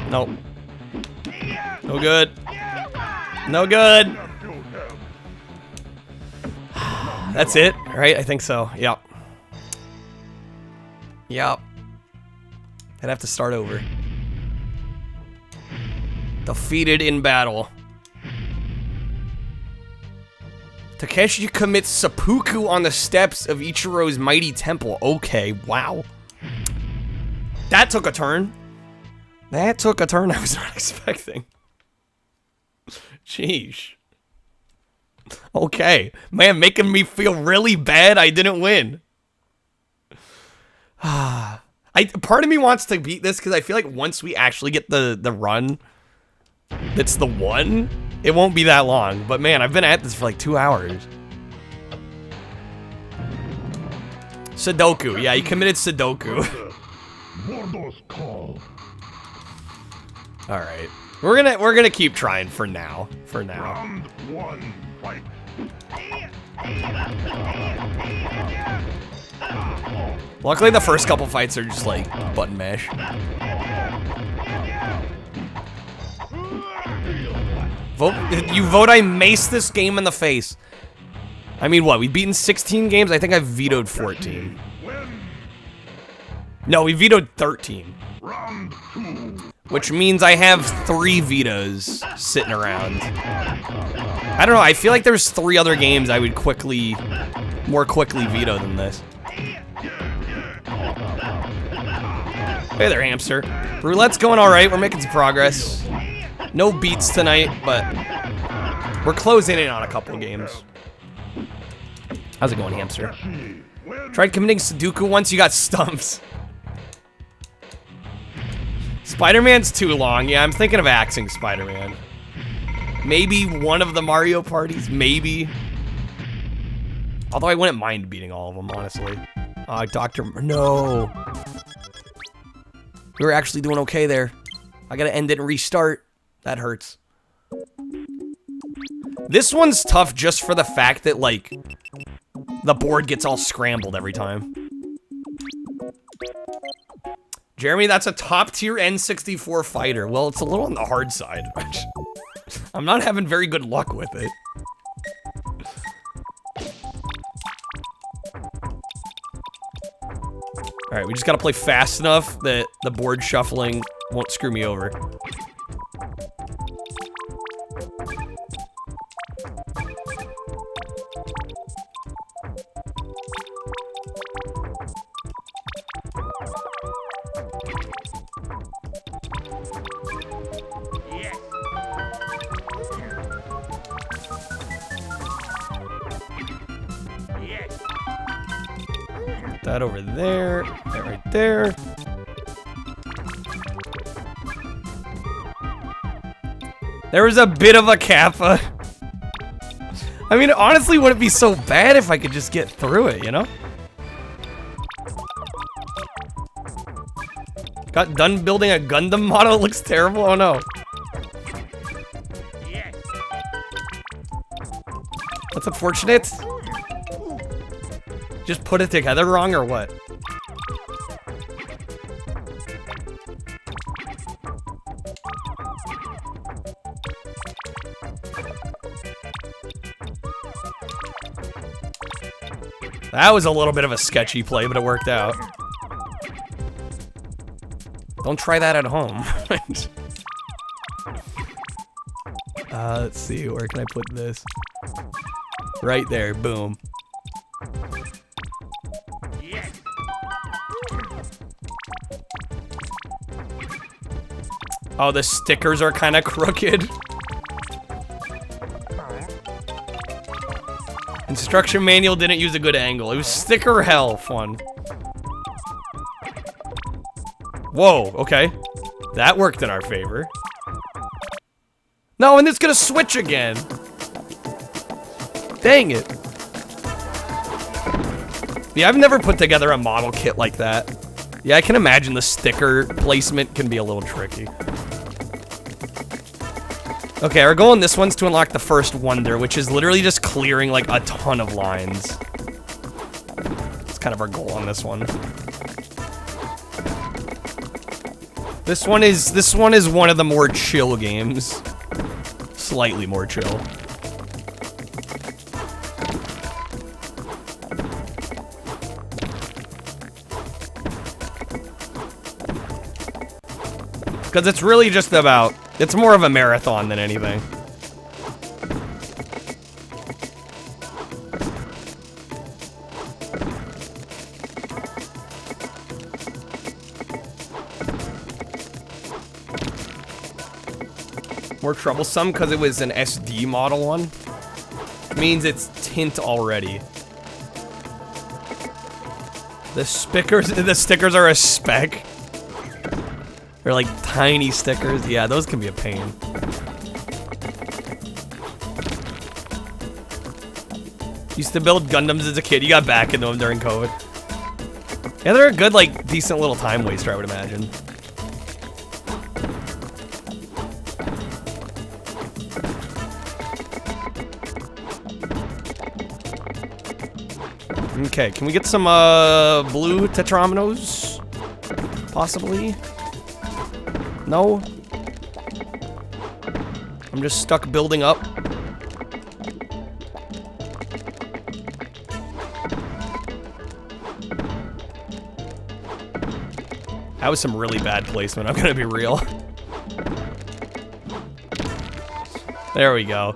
Nope. No good. No good. That's it, right? I think so. Yep. Yep. I'd have to start over. Defeated in battle. Takeshi commits seppuku on the steps of Ichiro's mighty temple. Okay, wow. That took a turn. That took a turn I was not expecting. Jeez. Okay. Man, making me feel really bad I didn't win. Part of me wants to beat this because I feel like once we actually get the run that's the one, it won't be that long. But man, I've been at this for like 2 hours. Sudoku. Yeah, he committed Sudoku. Mordo's call. All right. We're gonna keep trying for now. For now. Round 1, fight. Luckily, the first couple fights are just like button mash. You vote I mace this game in the face. I mean, what? We've beaten 16 games? I think I've vetoed 14. No, we vetoed 13. Round 2. Which means I have 3 vetoes sitting around. I don't know, I feel like there's 3 other games I would more quickly veto than this. Hey there, hamster. Roulette's going alright, we're making some progress. No beats tonight, but we're closing in on a couple games. How's it going, hamster? Tried committing Sudoku once, you got stumps. Spider-Man's too long. Yeah, I'm thinking of axing Spider-Man. Maybe one of the Mario parties, maybe. Although I wouldn't mind beating all of them, honestly. No. We were actually doing okay there. I gotta end it and restart. That hurts. This one's tough just for the fact that, like, the board gets all scrambled every time. Jeremy, that's a top-tier N64 fighter. Well, it's a little on the hard side. I'm not having very good luck with it. Alright, we just gotta play fast enough that the board shuffling won't screw me over. That over there, that right there. There was a bit of a kappa. I mean, honestly, would it be so bad if I could just get through it, you know? Got done building a Gundam model, it looks terrible, oh no. That's unfortunate. Just put it together wrong or what? That was a little bit of a sketchy play, but it worked out. Don't try that at home. Let's see, where can I put this? Right there, boom. Oh, the stickers are kind of crooked. Instruction manual didn't use a good angle. It was sticker hell fun. Whoa, okay. That worked in our favor. No, and it's gonna switch again. Dang it. Yeah, I've never put together a model kit like that. Yeah, I can imagine the sticker placement can be a little tricky. Okay, our goal in this one's to unlock the first wonder, which is literally just clearing like a ton of lines. That's kind of our goal on this one. This one is one of the more chill games. Slightly more chill. Because it's really just about It's more of a marathon than anything. More troublesome because it was an SD model one. Means it's tint already. The stickers are a speck. They're like tiny stickers. Yeah, those can be a pain. Used to build Gundams as a kid. You got back into them during COVID. Yeah, they're a good, like, decent little time waster, I would imagine. Okay, can we get some blue tetrominoes? Possibly? No? I'm just stuck building up. That was some really bad placement, I'm gonna be real. There we go.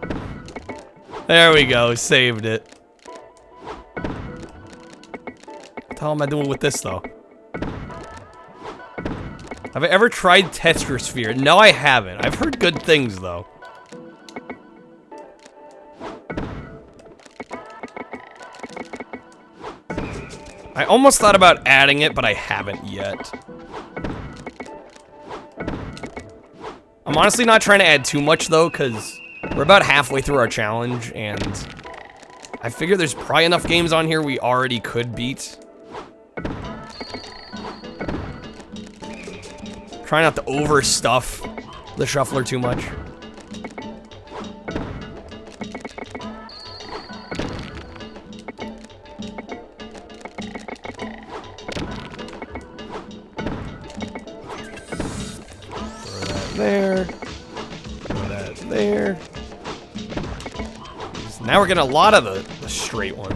There we go, saved it. What the hell am I doing with this, though? Have I ever tried Tetrasphere? No, I haven't. I've heard good things, though. I almost thought about adding it, but I haven't yet. I'm honestly not trying to add too much, though, because we're about halfway through our challenge, and I figure there's probably enough games on here we already could beat. Try not to overstuff the shuffler too much. There. Throw that there. Now we're getting a lot of the straight ones.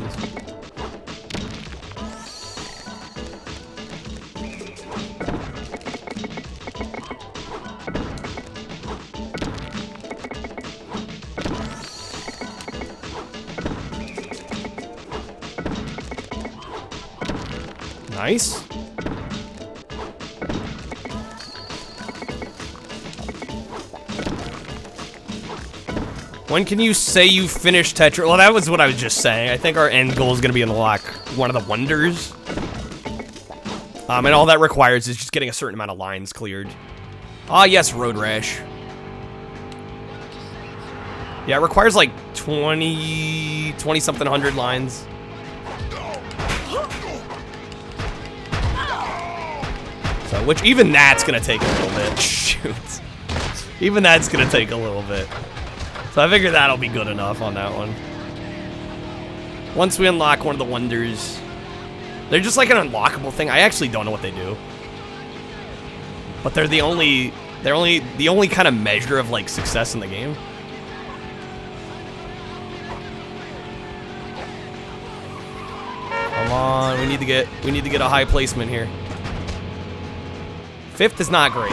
Nice. When can you say you finished Tetra? Well, that was what I was just saying. I think our end goal is going to be unlock one of the wonders. And all that requires is just getting a certain amount of lines cleared. Ah, yes, Road Rash. Yeah, it requires like 20-something hundred lines. So, which even that's going to take a little bit. Shoot. Even that's going to take a little bit. So I figure that'll be good enough on that one. Once we unlock one of the wonders, they're just like an unlockable thing. I actually don't know what they do, but they're the only kind of measure of like success in the game. Come on, we need to get a high placement here. 5th is not great.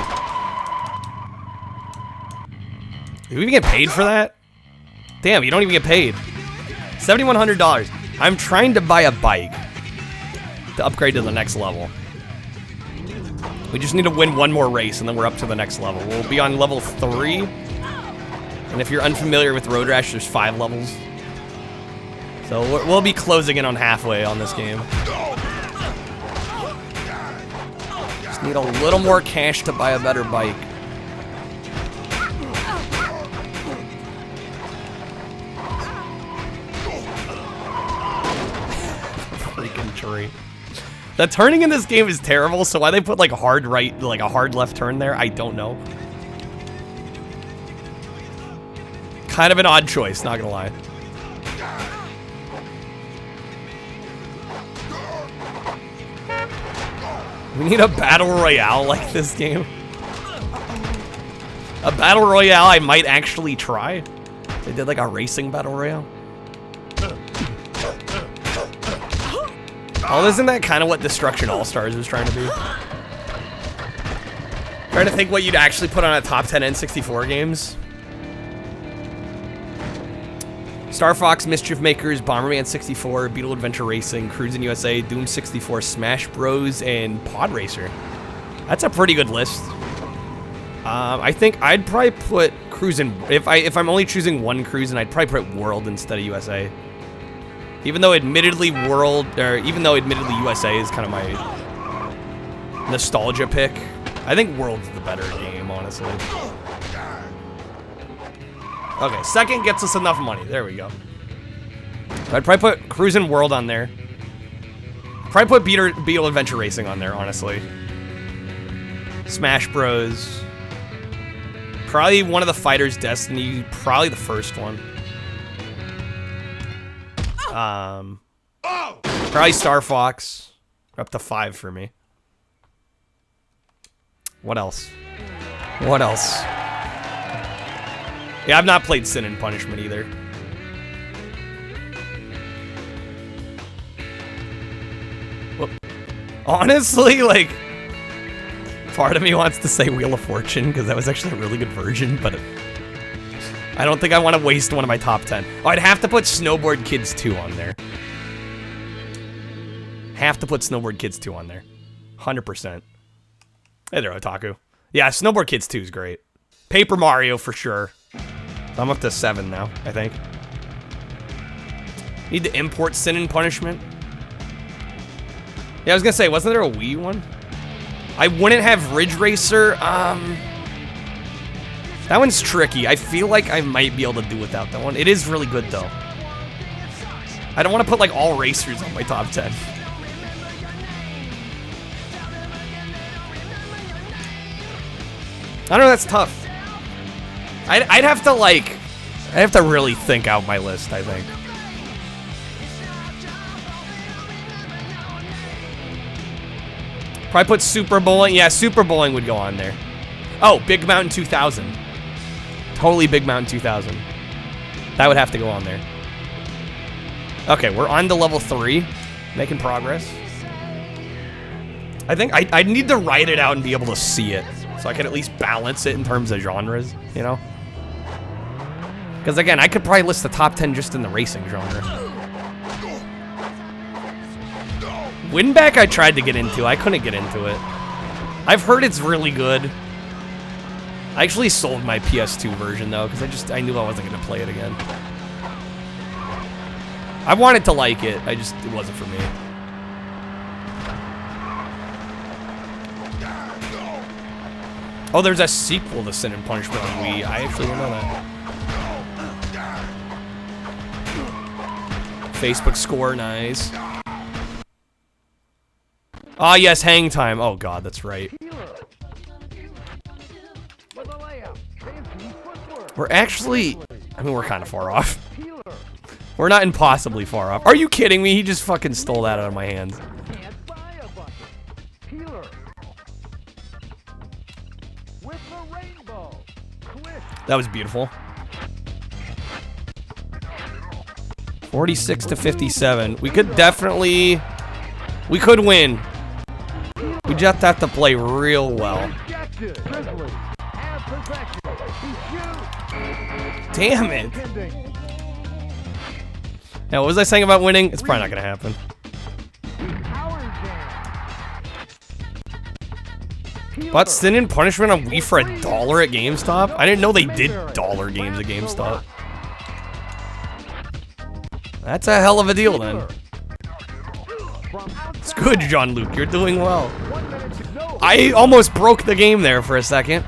Did we even get paid for that? Damn, you don't even get paid. $7,100. I'm trying to buy a bike to upgrade to the next level. We just need to win one more race and then we're up to the next level. We'll be on level 3. And if you're unfamiliar with Road Rash, there's 5 levels. So we'll be closing in on halfway on this game. Just need a little more cash to buy a better bike. Tree. The turning in this game is terrible, so why they put like a hard right, like a hard left turn there, I don't know. Kind of an odd choice, not gonna lie. We need a battle royale like this game. A battle royale I might actually try. They did like a racing battle royale. Oh, isn't that kind of what Destruction All-Stars was trying to be? Trying to think what you'd actually put on a top 10 N64 games. Star Fox, Mischief Makers, Bomberman 64, Beetle Adventure Racing, Cruisin' USA, Doom 64, Smash Bros, and Pod Racer. That's a pretty good list. I think I'd probably put Cruisin'. If I'm only choosing one Cruisin', I'd probably put World instead of USA. Even though admittedly USA is kind of my nostalgia pick, I think World's the better game, honestly. Okay, second gets us enough money. There we go. So I'd probably put Cruisin' World on there. Probably put Beetle Adventure Racing on there, honestly. Smash Bros. Probably one of the Fighters Destiny. Probably the first one. Probably Star Fox. Up to 5 for me. What else? What else? Yeah, I've not played Sin and Punishment either. Whoop. Honestly, like, part of me wants to say Wheel of Fortune, because that was actually a really good version, but I don't think I want to waste one of my top 10. Oh, I'd have to put Snowboard Kids 2 on there. Have to put Snowboard Kids 2 on there. 100%. Hey there, Otaku. Yeah, Snowboard Kids 2 is great. Paper Mario for sure. So I'm up to 7 now, I think. Need to import Sin and Punishment. Yeah, I was gonna say, wasn't there a Wii one? I wouldn't have Ridge Racer. That one's tricky. I feel like I might be able to do without that one. It is really good though. I don't want to put like all racers on my top 10. I don't know, that's tough. I'd have to really think out my list, I think. Probably put Super Bowling. Yeah, Super Bowling would go on there. Oh, Big Mountain 2000. Totally Big Mountain 2000. That would have to go on there. Okay, we're on to level 3. Making progress. I think I need to write it out and be able to see it. So I can at least balance it in terms of genres, you know? Because again, I could probably list the top 10 just in the racing genre. Winback I tried to get into. I couldn't get into it. I've heard it's really good. I actually sold my PS2 version though, because I knew I wasn't going to play it again. I wanted to like it. It wasn't for me. Oh, there's a sequel to Sin and Punishment on Wii. I actually didn't know that. Facebook score, nice. Ah, yes, Hang Time. Oh god, that's right. We're actually, I mean, we're kind of far off. We're not impossibly far off. Are you kidding me? He just fucking stole that out of my hands. That was beautiful. 46 to 57. We could definitely, we could win. We just have to play real well. Damn it. Now, what was I saying about winning? It's probably not gonna happen. But Sin and Punishment on Wii for $1 at GameStop? I didn't know they did dollar games at GameStop. That's a hell of a deal then. It's good, Jean-Luc. You're doing well. I almost broke the game there for a second.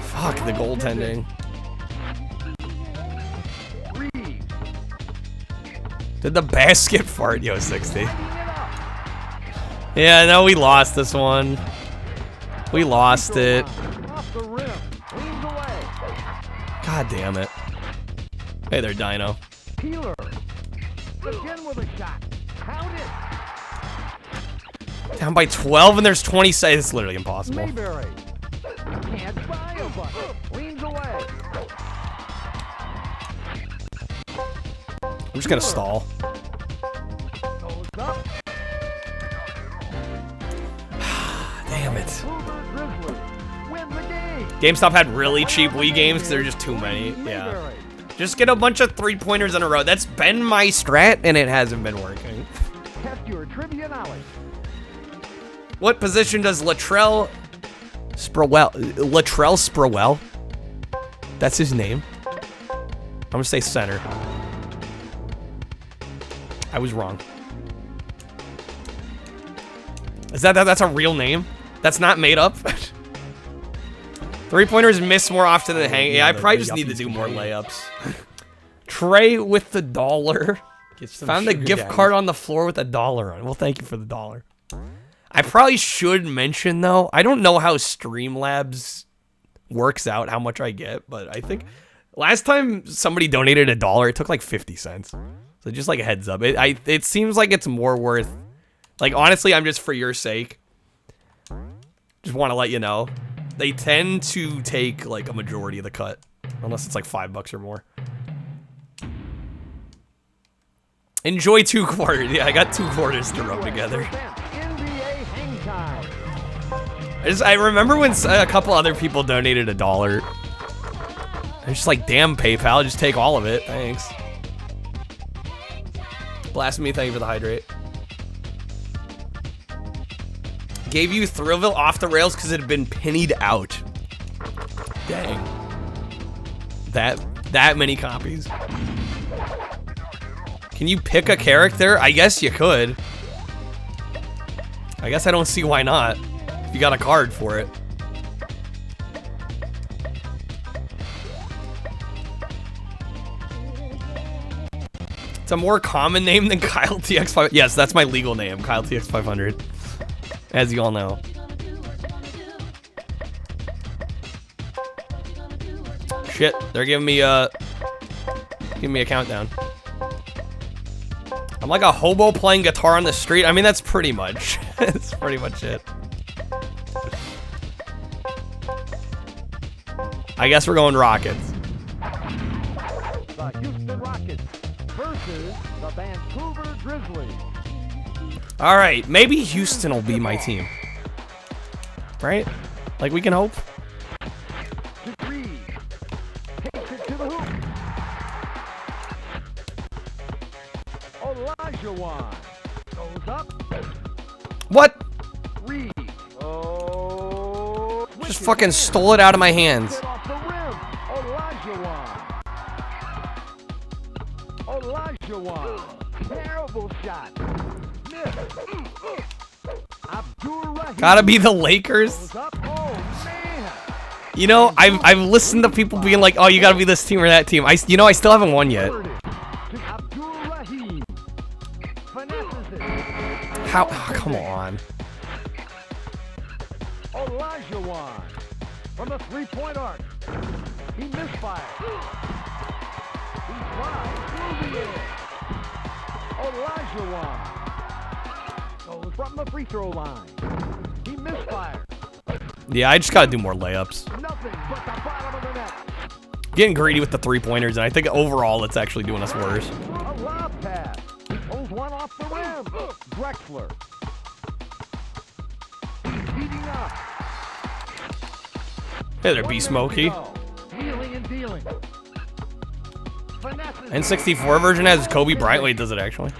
Fuck the goaltending. Did the basket fart? Yo, 60. Yeah, no, we lost this one. We lost it. God damn it. Hey there, Dino. Down by 12 and there's 20 seconds. It's literally impossible. I'm just gonna stall. Damn it. GameStop had really cheap Wii games because there were just too many. Yeah. Just get a bunch of 3-pointers in a row. That's been my strat, and it hasn't been working. Test your trivia knowledge. What position does Latrell Sprewell? That's his name. I'm gonna say center. I was wrong. Is that's a real name? That's not made up? 3-pointers miss more often than hang. Yeah, I probably just need to do more layups. Trey with the $1. Found the gift card on the floor with $1 on it. Well, thank you for the $1. I probably should mention, though, I don't know how Streamlabs works out, how much I get, but I think last time somebody donated $1, it took like 50 cents. So just like a heads up. It seems like it's more worth, like, honestly, I'm just for your sake. Just want to let you know. They tend to take like a majority of the cut, unless it's like $5 or more. Enjoy 2 quarters. Yeah, I got 2 quarters to rub together. I remember when a couple other people donated $1. I'm just like, damn, PayPal, just take all of it. Thanks. Blasphemy, thank you for the hydrate. Gave you Thrillville off the rails because it had been pennied out. Dang. That many copies. Can you pick a character? I guess you could. I guess I don't see why not. If you got a card for it. It's a more common name than Kyle TX5. Yes, that's my legal name, Kyle TX500. As you all know. Shit, they're giving me a countdown. I'm like a hobo playing guitar on the street. I mean, that's pretty much. That's pretty much it. I guess we're going Rockets. The Houston Rockets versus the Vancouver Grizzlies. All right, maybe Houston will be my team. Right? Like, we can hope. Takes it to the hoop. Olajuwon goes up. What? Reed. Oh. Just fucking stole it out of my hands. Off the rim. Olajuwon. Terrible shot. Gotta be the Lakers. You know, I've listened to people being like, "Oh, you gotta be this team or that team." I still haven't won yet. How? Oh, come on. Olajuwon from the 3-point arc. He misfired. He drives through the air. Olajuwon goes from the free throw line. He misfired. Yeah, I just gotta do more layups. Nothing but the bottom of the net. Getting greedy with the 3-pointers, and I think overall it's actually doing us worse. A lob pass. He pulls one off the rim. Drexler. He's heating up. Hey there, B Smokey. Wheeling and dealing. N64 version has Kobe Bryant. Wait, does it actually?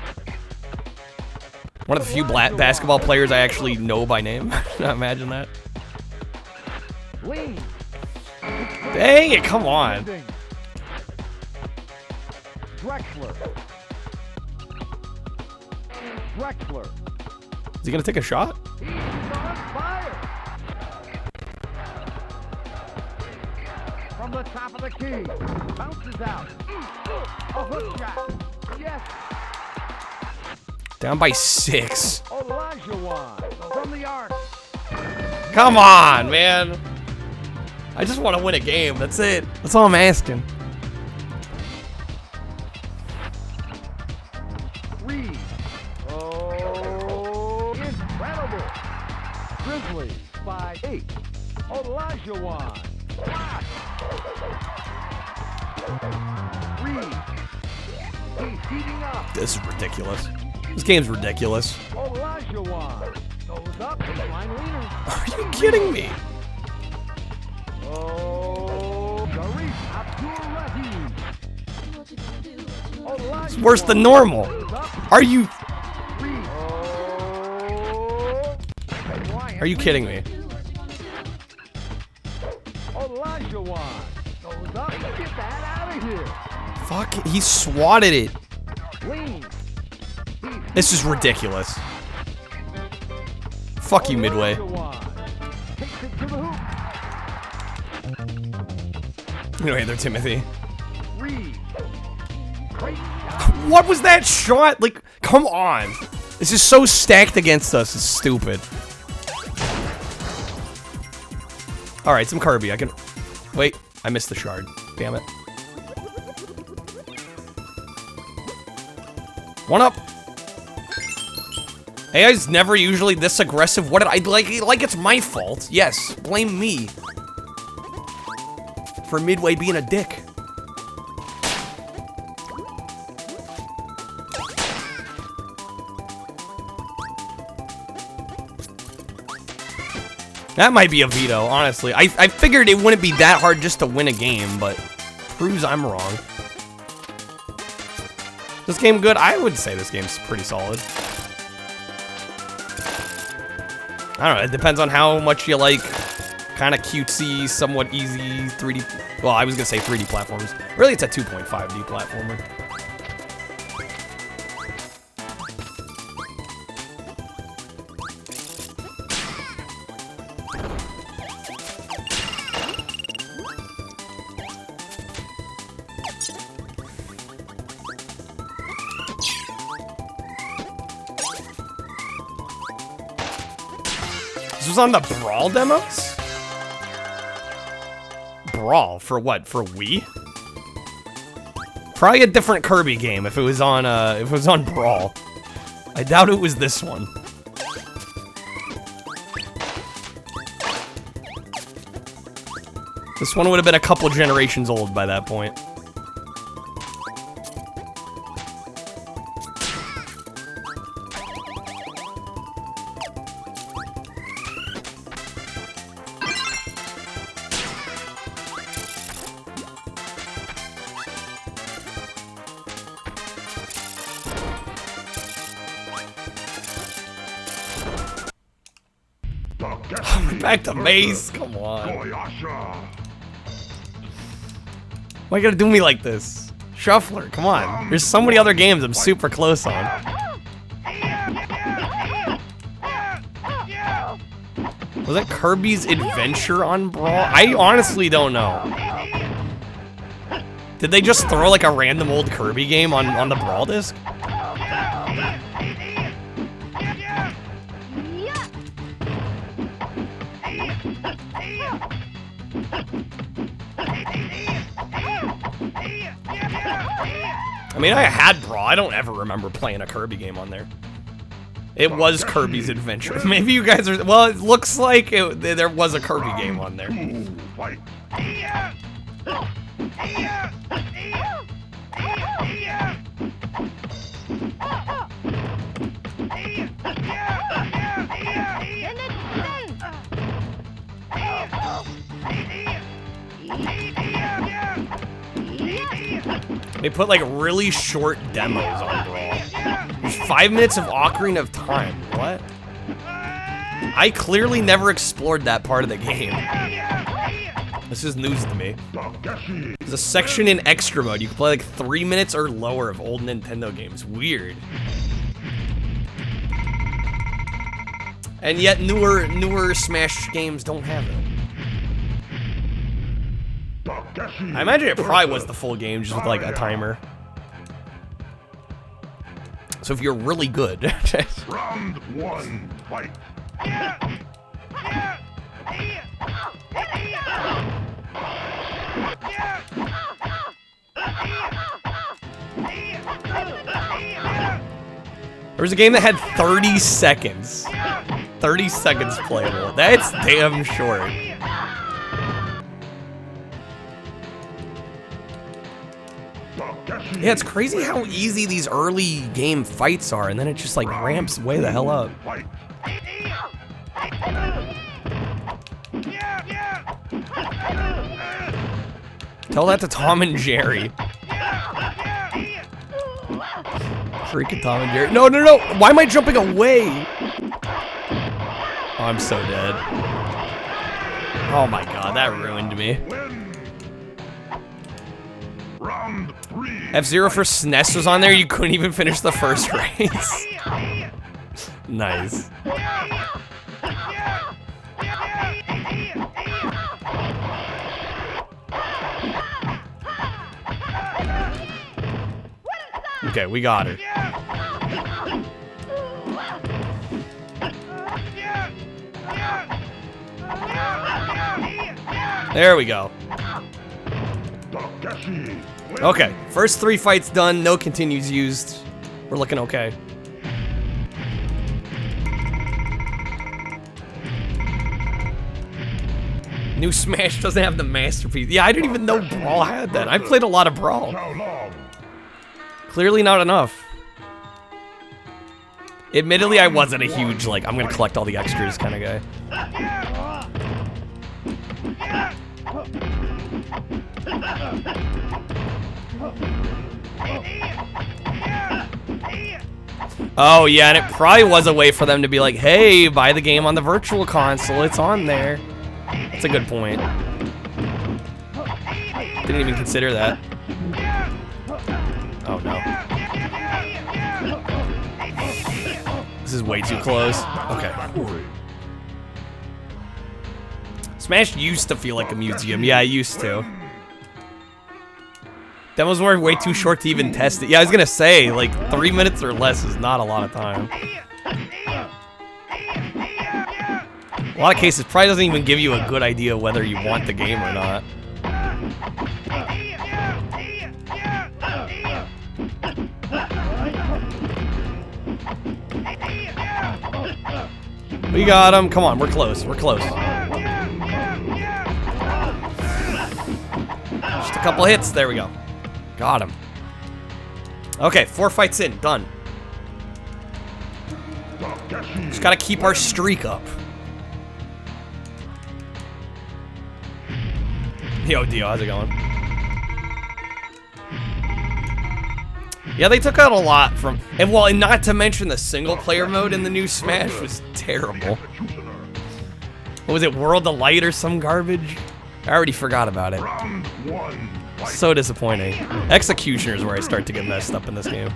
One of the few basketball players I actually know by name. Imagine that. Dang it, come on. Drexler. Is he gonna take a shot? He's on fire. From the top of the key. Bounces out. A hook shot. Yes. Down by 6. Olajuwon from the arc. Come on, man. I just want to win a game. That's it. That's all I'm asking. Reed. Oh, incredible. Grizzlies by 8. Olajuwon. Reed. He's heating up. This is ridiculous. This game's ridiculous. Olajuwon. Goes up, line leaner. Are you kidding me? Oh, Sharif Abdul Rahim. It's worse than normal. Are you kidding me? Olajuwon goes up. Get that out of here. Fuck, he swatted it. Lean. This is ridiculous. Fuck you, Midway. Takes it to the hoop. Anyway, there, Timothy. Reed. Great. What was that shot? Like, come on. This is so stacked against us. It's stupid. Alright, some Kirby. I can... Wait, I missed the shard. Damn it. One up. AI's never usually this aggressive. What did I... Like it's my fault. Yes, blame me. For Midway being a dick. That might be a veto, honestly. I figured it wouldn't be that hard just to win a game, but proves I'm wrong. This game good? I would say this game's pretty solid. I don't know, it depends on how much you like kind of cutesy, somewhat easy 3D... Well, I was gonna say 3D platformers. Really, it's a 2.5D platformer. This was on the Brawl demos? Brawl for what? For Wii? Probably a different Kirby game if it was on Brawl. I doubt it was this one. This one would have been a couple generations old by that point. Back to Mace, come on. Why you gotta do me like this? Shuffler, come on. There's so many other games I'm super close on. Was that Kirby's Adventure on Brawl? I honestly don't know. Did they just throw like a random old Kirby game on the Brawl disc? I mean, I had Brawl. I don't ever remember playing a Kirby game on there. It was Kirby's Adventure. Maybe you guys are... Well, it looks like there was a Kirby game on there. They put like really short demos on Brawl. There's 5 minutes of Ocarina of Time. What? I clearly never explored that part of the game. This is news to me. There's a section in Extra Mode. You can play like 3 minutes or lower of old Nintendo games. Weird. And yet newer Smash games don't have it. I imagine it probably was the full game, just with like a timer. So if you're really good. Round one, fight. There was a game that had 30 seconds. 30 seconds playable. That's damn short. Yeah, it's crazy how easy these early game fights are, and then it just like ramps way the hell up. Fight. Tell that to Tom and Jerry. Freaking Tom and Jerry. No, no, no! Why am I jumping away? Oh, I'm so dead. Oh my god, that ruined me. Round 3. F-Zero for SNES was on there, you couldn't even finish the first race. Nice. Okay, we got her. There we go. Okay, first 3 fights done, no continues used. We're looking okay. New Smash doesn't have the masterpiece. Yeah, I didn't even know Brawl had that. I played a lot of Brawl. Clearly not enough. Admittedly, I wasn't a huge, like, I'm gonna collect all the extras kind of guy. Oh, yeah, and it probably was a way for them to be like, hey, buy the game on the virtual console, it's on there. That's a good point. Didn't even consider that. Oh, no. This is way too close. Okay. Smash used to feel like a museum. Yeah, it used to. Demos were way too short to even test it. Yeah, I was gonna say, like, 3 minutes or less is not a lot of time. A lot of cases probably doesn't even give you a good idea whether you want the game or not. We got him. Come on, we're close. We're close. Just a couple hits. There we go. Got him. Okay, 4 fights in. Done. Just gotta keep our streak up. Yo, Dio, how's it going? Yeah, they took out a lot from... And well, and not to mention the single-player mode in the new Smash was terrible. What was it, World of Light or some garbage? I already forgot about it. So disappointing. Executioner is where I start to get messed up in this game.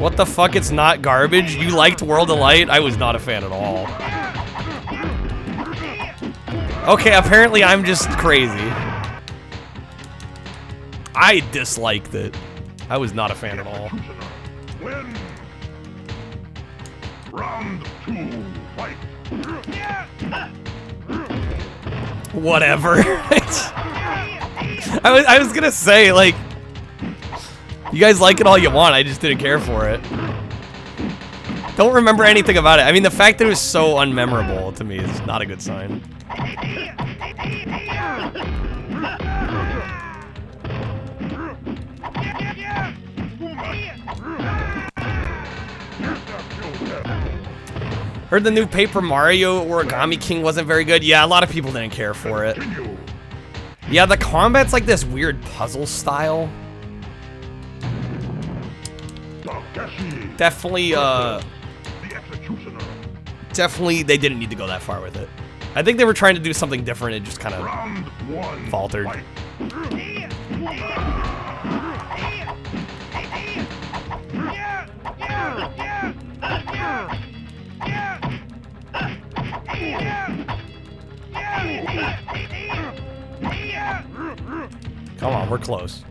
What the fuck? It's not garbage? You liked World of Light? I was not a fan at all. Okay, apparently I'm just crazy. I disliked it. I was not a fan at all. Win. Round 2, fight. Whatever. I was gonna say, like, you guys like it all you want, I just didn't care for it. Don't remember anything about it. I mean, the fact that it was so unmemorable to me is not a good sign. Heard the new Paper Mario Origami King wasn't very good. Yeah, a lot of people didn't care for it. Yeah, the combat's like this weird puzzle style. Definitely, definitely they didn't need to go that far with it. I think they were trying to do something different, it just kind of faltered. Come on, we're close.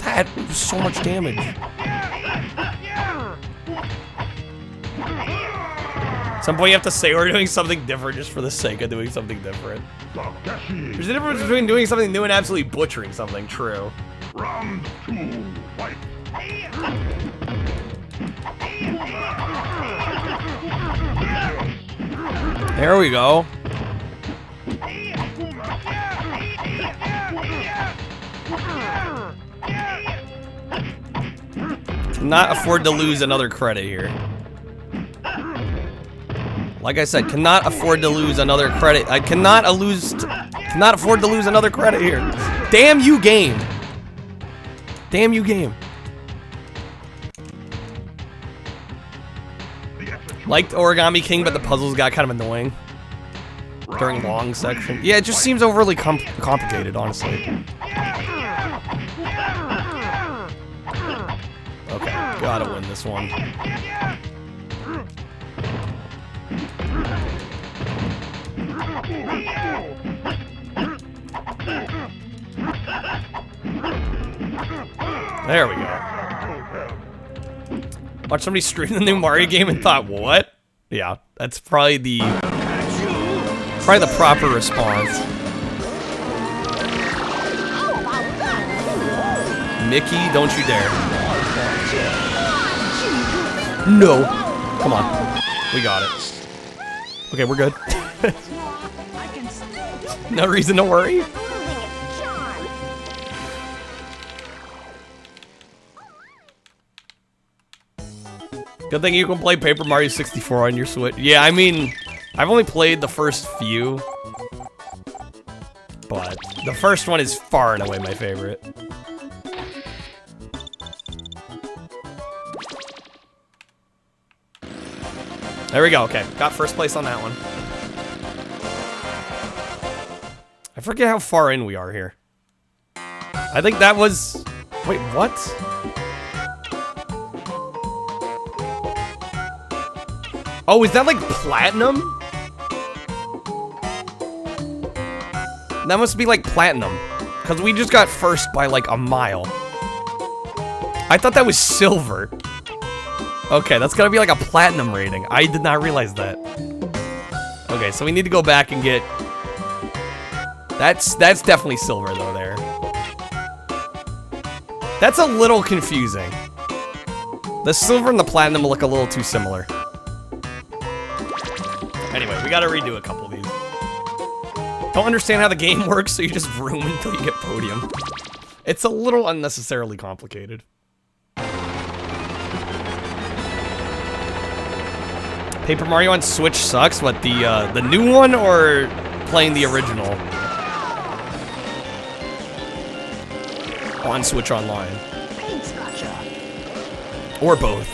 That was so much damage. At some point you have to say we're doing something different just for the sake of doing something different. There's a difference between doing something new and absolutely butchering something, true. Round 2, fight. There we go. Cannot afford to lose another credit here. Like I said, cannot afford to lose another credit. I cannot afford to lose another credit here. Damn you, game. Damn you, game. Liked Origami King, but the puzzles got kind of annoying during long section. Yeah, it just seems overly complicated, honestly. Okay, gotta win this one. There we go. Watched somebody stream the new Mario game and thought, what? Yeah, that's probably the proper response. Mickey, don't you dare. No. Come on. We got it. Okay, we're good. No reason to worry. Good thing you can play Paper Mario 64 on your Switch. Yeah, I mean, I've only played the first few, but the first one is far and away my favorite. There we go, okay. Got first place on that one. I forget how far in we are here. I think that was... Wait, what? Oh, is that like platinum? That must be like platinum. Because we just got first by like a mile. I thought that was silver. Okay, that's gotta be like a platinum rating. I did not realize that. Okay, so we need to go back and get... That's definitely silver though there. That's a little confusing. The silver and the platinum look a little too similar. Anyway, we gotta redo a couple of these. Don't understand how the game works, so you just vroom until you get podium. It's a little unnecessarily complicated. Paper Mario on Switch sucks. What, the new one or playing the original? On Switch Online. Or both.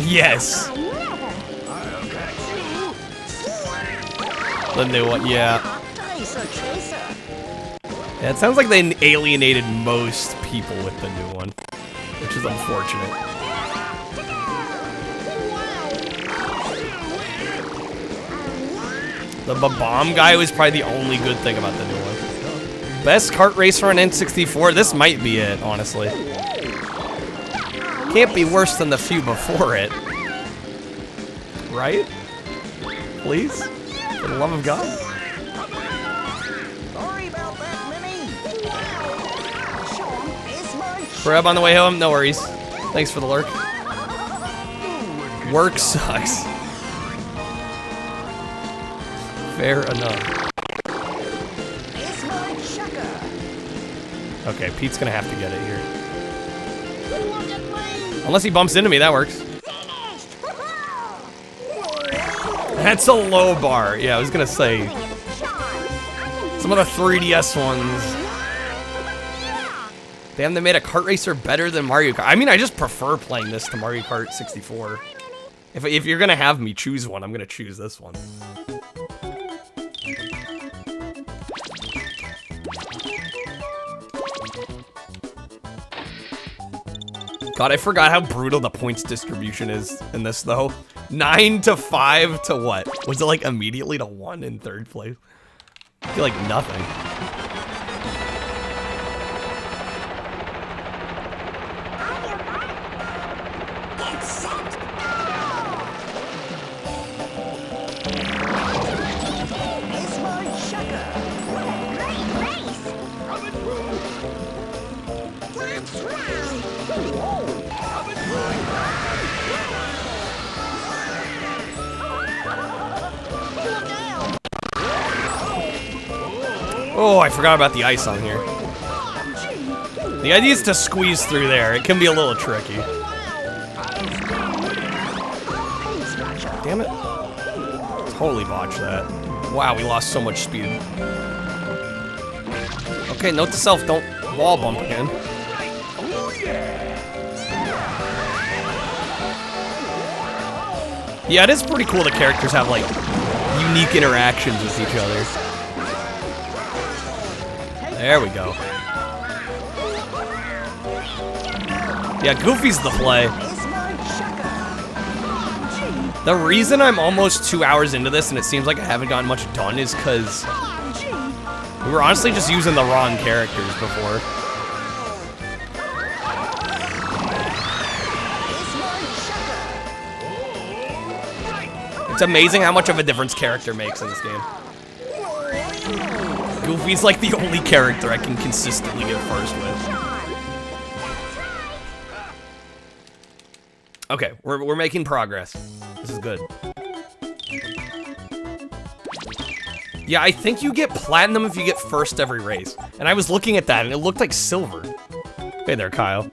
Yes. The new one, yeah. Yeah, it sounds like they alienated most people with the new one, which is unfortunate. The bomb guy was probably the only good thing about the new one. Best kart racer on N64? This might be it, honestly. Can't be worse than the few before it. Right? Please? For the love of God. Crab on the way home? No worries. Thanks for the lurk. Work sucks. Fair enough. Okay, Pete's gonna have to get it here. Unless he bumps into me, that works. That's a low bar. Yeah, I was gonna say. Some of the 3DS ones. Damn, they made a kart racer better than Mario Kart. I mean, I just prefer playing this to Mario Kart 64. If you're gonna have me choose one, I'm gonna choose this one. God, I forgot how brutal the points distribution is in this, though. 9 to 5 to what? Was it like immediately to 1 in third place? I feel like nothing. Oh, I forgot about the ice on here. The idea is to squeeze through there. It can be a little tricky. Damn it. Totally botched that. Wow, we lost so much speed. Okay, note to self, don't wall bump again. Yeah, it is pretty cool the characters have, like, unique interactions with each other. There we go. Yeah, Goofy's the play. The reason I'm almost 2 hours into this and it seems like I haven't gotten much done is because we were honestly just using the wrong characters before. It's amazing how much of a difference character makes in this game. Goofy's like the only character I can consistently get first with. Okay, we're making progress. This is good. Yeah, I think you get platinum if you get first every race. And I was looking at that and it looked like silver. Hey there, Kyle.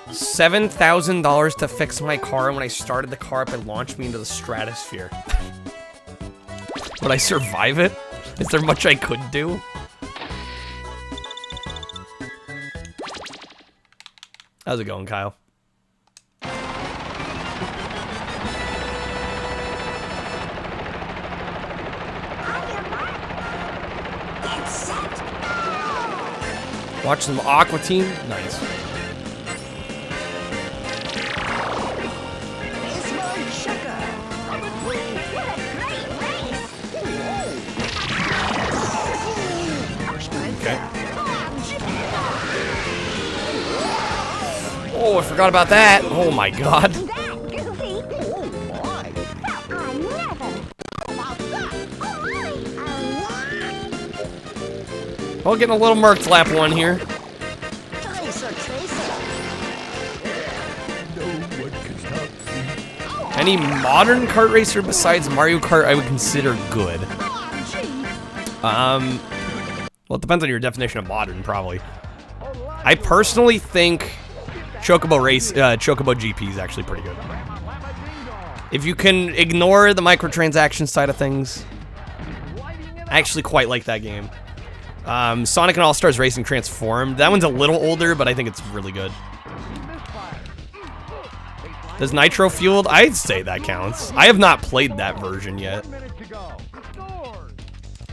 $7,000 to fix my car, and when I started the car up, it launched me into the stratosphere. Would I survive it? Is there much I could do? How's it going, Kyle? Watch some Aqua Team. Nice. Okay. Oh, I forgot about that. Oh my god. Oh, getting a little murked lap one here. Any modern kart racer besides Mario Kart I would consider good. Well, it depends on your definition of modern, probably. I personally think Chocobo GP is actually pretty good. If you can ignore the microtransaction side of things, I actually quite like that game. Sonic and All-Stars Racing Transformed. That one's a little older, but I think it's really good. Does Nitro Fueled? I'd say that counts. I have not played that version yet.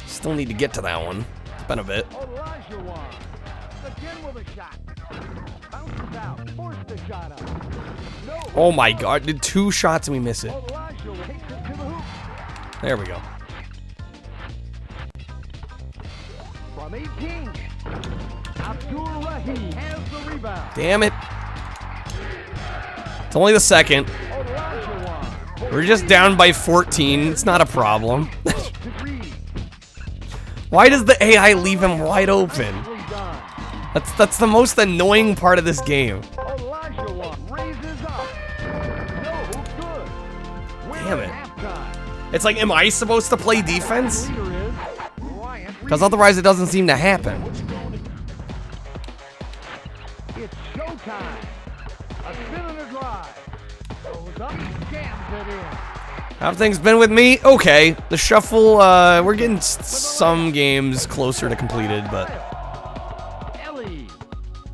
Still need to get to that one. It's been a bit. Oh my god, did 2 shots and we miss it. There we go. Damn it. It's only the second. We're just down by 14. It's not a problem. Why does the AI leave him wide open? That's the most annoying part of this game. Damn it. It's like, am I supposed to play defense? Because otherwise it doesn't seem to happen. It's showtime. A spin and a drive. Goes up, jams it in. How have things been with me? Okay. The shuffle, we're getting some games closer to completed, but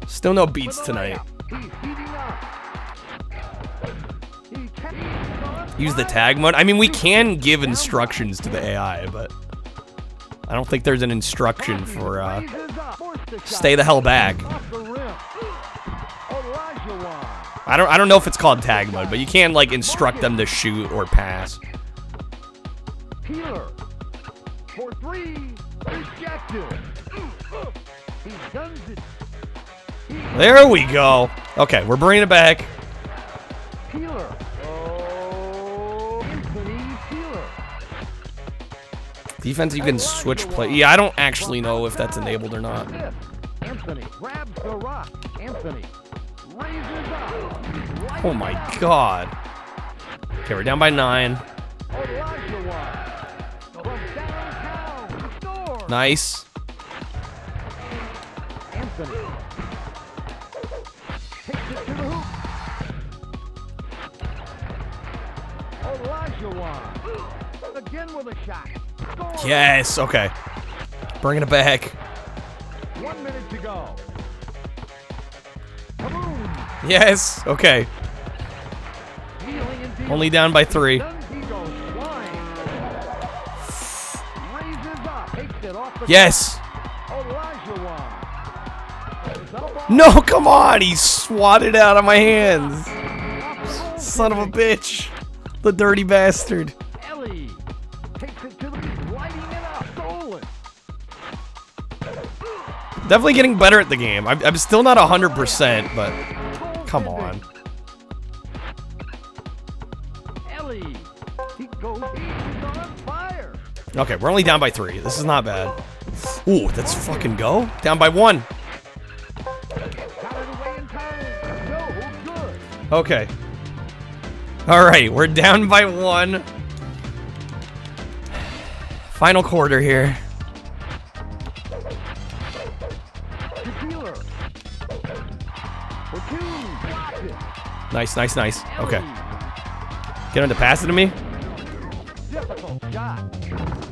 still no beats tonight. Use the tag mode. I mean, we can give instructions to the AI, but I don't think there's an instruction for stay the hell back. I don't know if it's called tag mode, but you can like instruct them to shoot or pass. Peeler for 3, rejected. He guns it. There we go. Okay, we're bringing it back. Peeler. Oh, Anthony Peeler. Defense, you can switch play. Yeah, I don't actually know if that's enabled or not. Anthony grabs the rock. Anthony raises up. Oh my god. Okay, we're down by 9. Elijah from downtown. Nice. Anthony. Takes it to the hoop. Olajuwon. Again with a shot. Score. Yes. Okay. Bringing it back. 1 minute to go. Kaboom. Yes. Okay. Healing and dealing. Only down by 3. Then he goes flying. Raises up. Takes it off the Yes. Olajuwon. No, come on. He swatted out of my hands. Son of a bitch. The dirty bastard. Ellie takes it to the lighting it up. Stolen. Definitely getting better at the game. I'm still not 100%, but come on. Ellie. He goes. He's on fire. Okay, we're only down by 3. This is not bad. Ooh, let's fucking go. Down by 1. Got it away in time. No good. Okay. All right, we're down by 1. Final quarter here. Tequila. For 2. Blocked it. Nice, nice, nice. Okay. Get him to pass it to me. Difficult shot.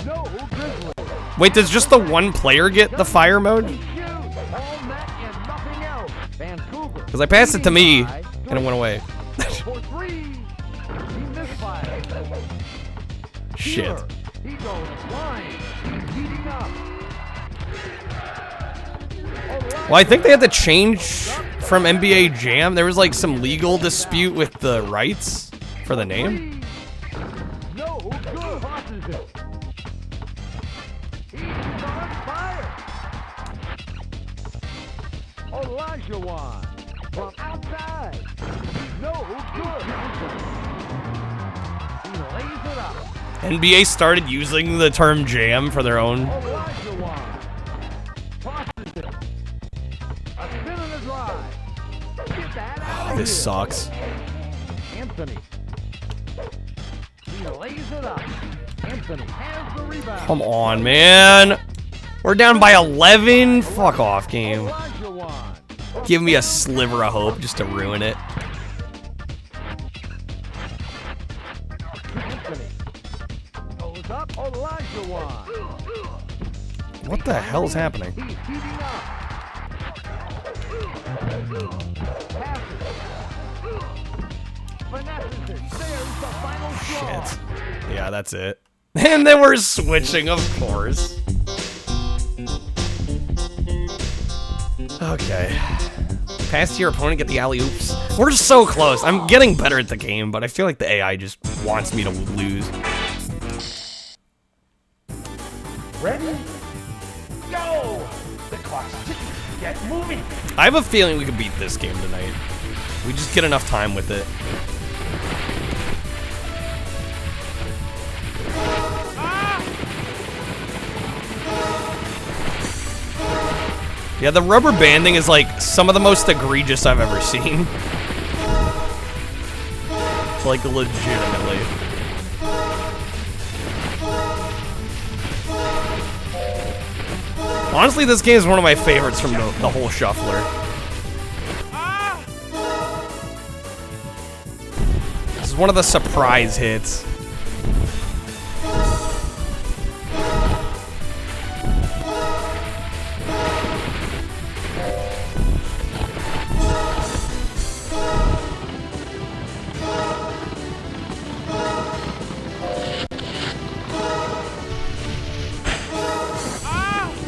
No Grizzly. Wait, does just the one player get the fire mode? Shoot. All net and nothing else. Vancouver. Because I passed it to me, and it went away. For 3. He misfired. Shit. He goes flying. Heating up. Well, I think they had to change from NBA Jam. There was like some legal dispute with the rights for the name. No good. Tosses it. He's on fire. Olajuwon from outside. No good. He lays it up. NBA started using the term jam for their own. Olajuwon tosses it. A spin and a drive. Get that out of This here. sucks. Anthony. He lays it up. Anthony has the rebound. Come on, man. We're down by 11. Fuck off, game. Olajuwon. Give me a sliver of hope just to ruin it. Anthony goes up. Olajuwon. What the hell's happening? He's heating up. Passes. Finesses it. There's the final straw. Shit. Yeah, that's it. And then we're switching, of course. Okay. Pass to your opponent, get the alley-oops. We're so close. I'm getting better at the game, but I feel like the AI just wants me to lose. Ready? Go! The clock's ticking. Get moving. I have a feeling we could beat this game tonight. We just get enough time with it. Yeah, the rubber banding is like some of the most egregious I've ever seen. Like, legitimately. Honestly, this game is one of my favorites from the whole shuffler. This is one of the surprise hits.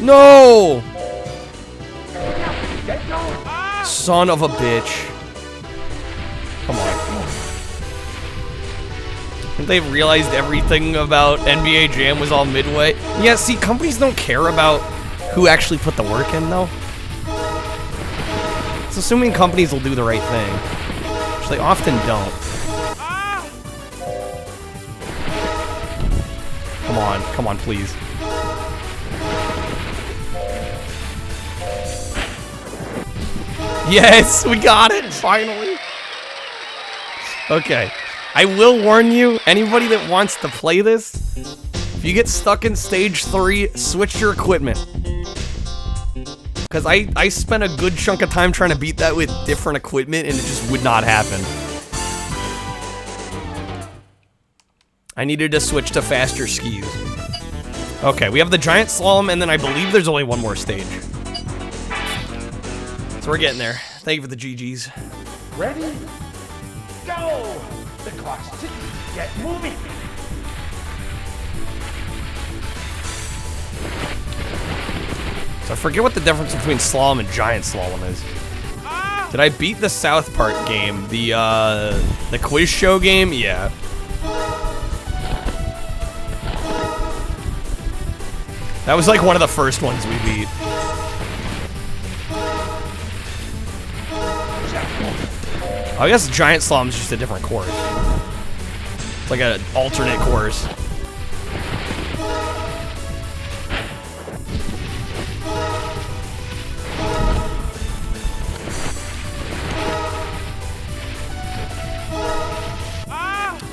No! Son of a bitch. Come on. Think they've realized everything about NBA Jam was all midway? Yeah, see, companies don't care about who actually put the work in, though. It's assuming companies will do the right thing, which they often don't. Come on, please. Yes, we got it, finally. Okay, I will warn you, anybody that wants to play this, If you get stuck in stage 3, switch your equipment. Because I spent a good chunk of time trying to beat that with different equipment, and it just would not happen. I needed to switch to faster skis. Okay, we have the giant slalom, and then I believe there's only one more stage. So we're getting there. Thank you for the GGs. Ready? Go! The clock's ticking. Get moving. So I forget what the difference between slalom and giant slalom is. Did I beat the South Park game? The quiz show game? Yeah. That was like one of the first ones we beat. I guess giant slalom is just a different course. It's like an alternate course.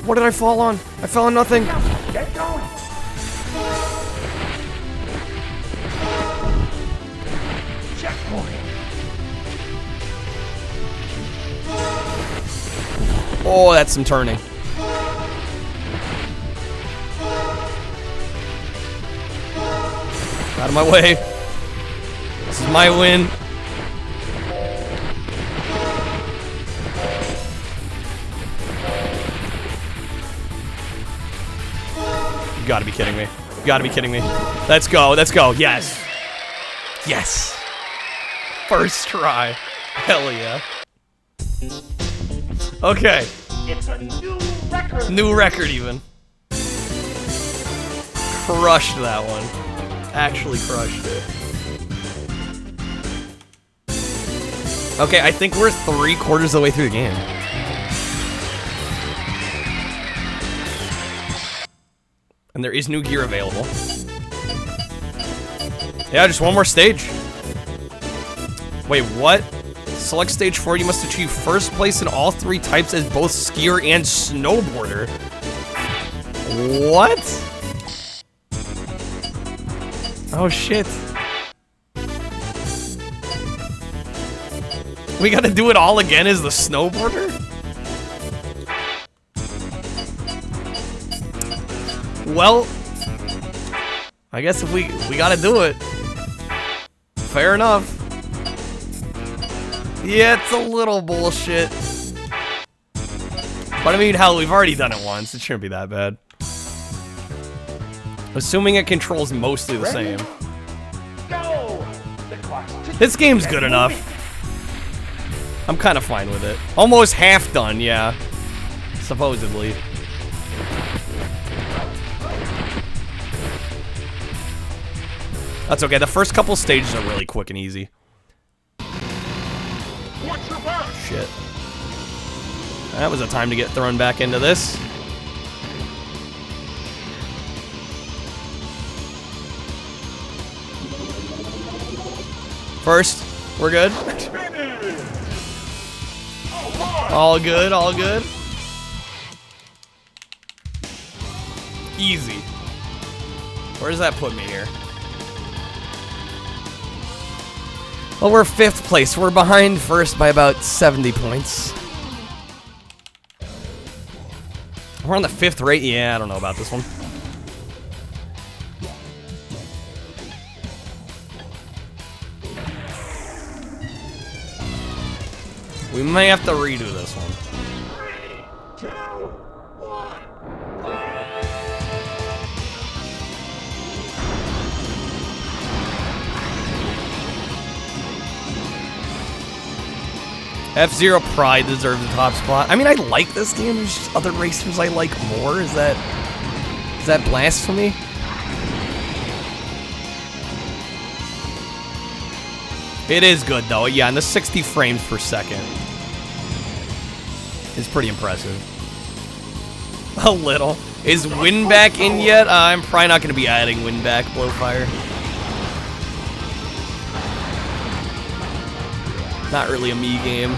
What did I fall on? I fell on nothing. Get going. Checkpoint. Oh, that's some turning. Out of my way. This is my win. You gotta be kidding me. You gotta be kidding me. Let's go, let's go. Yes. Yes. First try. Hell yeah. Okay. It's a new record. New record even. Crushed that one. Actually crushed it. Okay, I think we're 3/4 of the way through the game. And there is new gear available. Yeah, just one more stage. Wait, what? Select stage 4, you must achieve first place in all 3 types as both skier and snowboarder. What? Oh shit. We gotta do it all again as the snowboarder? Well, I guess if we gotta do it. Fair enough. Yeah, it's a little bullshit. But I mean, hell, we've already done it once. It shouldn't be that bad. Assuming it controls mostly the same. Go! The clock's ticking. This game's good enough. I'm kind of fine with it. Almost half done, yeah. Supposedly. That's okay. The first couple stages are really quick and easy. Shit. That was a time to get thrown back into this. First, we're good. All good, all good. Easy. Where does that put me here? Well, we're 5th place. We're behind first by about 70 points. We're on the 5th rate? Yeah, I don't know about this one. We may have to redo this one. 3, 2, 1. F-Zero Pride deserves the top spot. I mean, I like this game. There's just other racers I like more. Is that blasphemy? It is good, though. Yeah, and the 60 frames per second is pretty impressive. A little. Is Windback in yet? I'm probably not going to be adding Windback, Blowfire. Not really a me game.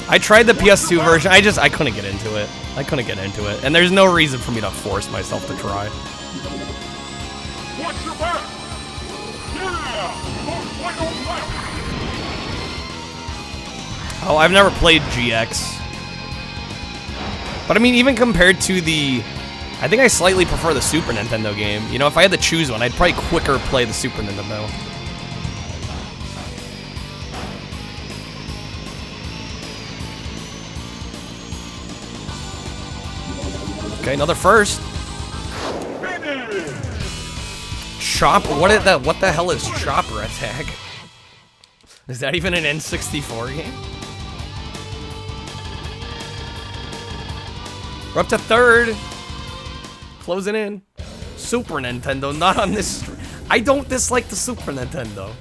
I tried the PS2 version. I couldn't get into it. I couldn't get into it. And there's no reason for me to force myself to try. Watch your back! Yeah! Don't fight on left! Oh, I've never played GX. But I mean, even compared to the... I think I slightly prefer the Super Nintendo game. You know, if I had to choose one, I'd probably quicker play the Super Nintendo. Okay, another first. Chop? What the hell is Chopper Attack? Is that even an N64 game? We're up to third. Closing in. Super Nintendo, not on this. I don't dislike the Super Nintendo.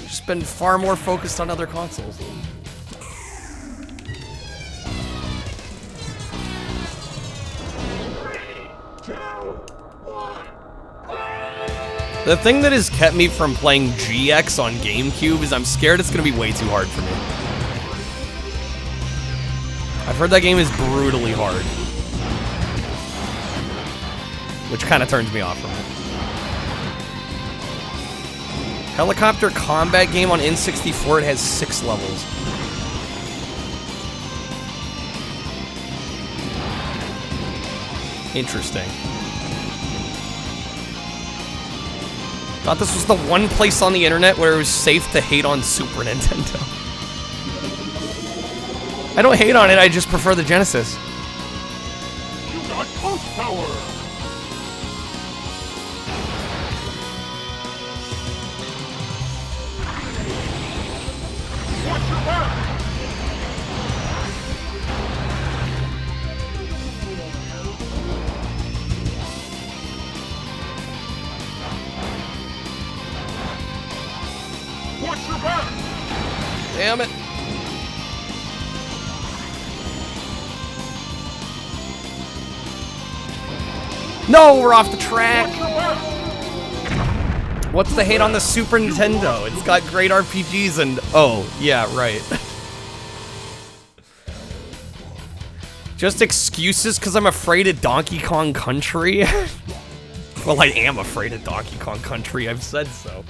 Just been far more focused on other consoles. The thing that has kept me from playing GX on GameCube is I'm scared it's gonna be way too hard for me. I've heard that game is brutally hard. Which kind of turns me off from it. Helicopter combat game on N64, it has 6 levels. Interesting. Thought this was the one place on the internet where it was safe to hate on Super Nintendo. I don't hate on it, I just prefer the Genesis. You got post power! Watch your back! Watch your back! Damn it. No, we're off the track. What's the hate on the Super Nintendo? It's got great RPGs and... Oh, yeah, right. Just excuses because I'm afraid of Donkey Kong Country? Well, I am afraid of Donkey Kong Country. I've said so.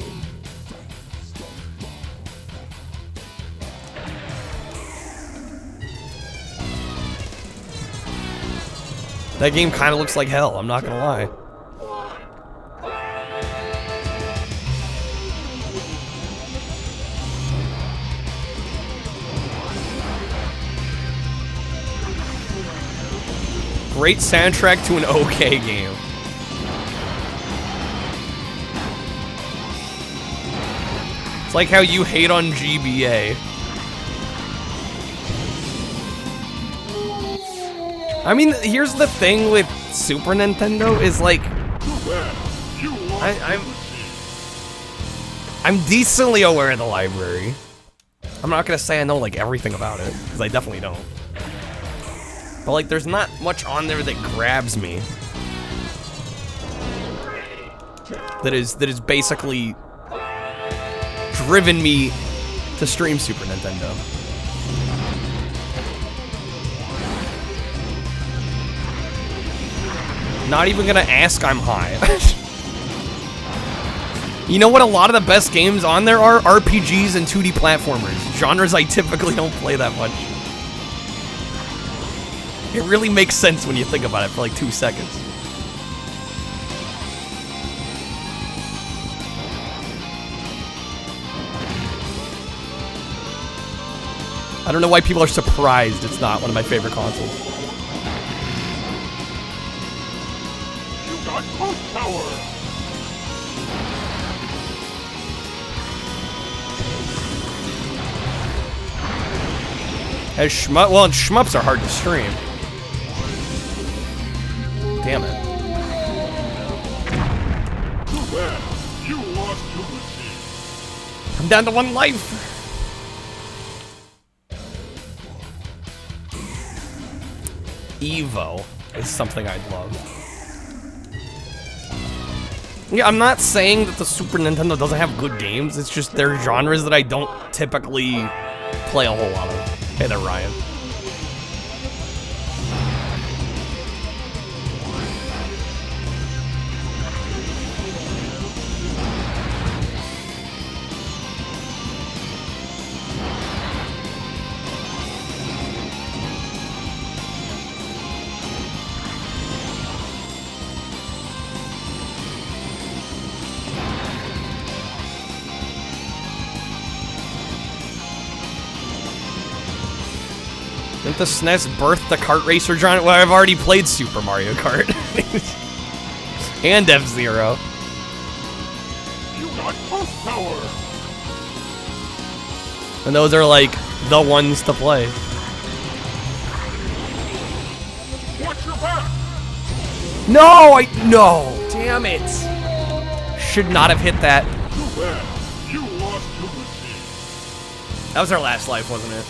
That game kind of looks like hell, I'm not gonna lie. Great soundtrack to an okay game. It's like how you hate on GBA. I mean, here's the thing with Super Nintendo is like, I'm decently aware of the library. I'm not gonna say I know like everything about it, because I definitely don't. But like, there's not much on there that grabs me. That is basically driven me to stream Super Nintendo. Not even gonna ask, I'm high. You know what a lot of the best games on there are? RPGs and 2D platformers. Genres I typically don't play that much. It really makes sense when you think about it for like 2 seconds. I don't know why people are surprised it's not one of my favorite consoles. Post power! As shmup, well, shmups are hard to stream. Damn it. Too bad. You lost to the sea. I'm down to 1 life. Evo is something I'd love. Yeah, I'm not saying that the Super Nintendo doesn't have good games, it's just there are genres that I don't typically play a whole lot of. Hey there, Ryan. Didn't the SNES birth the kart racer genre? Well, I've already played Super Mario Kart. And F-Zero. You got pulse power. And those are like the ones to play. Watch your back. No, no, damn it. Should not have hit that. Too bad. You lost to the sea. That was our last life, wasn't it?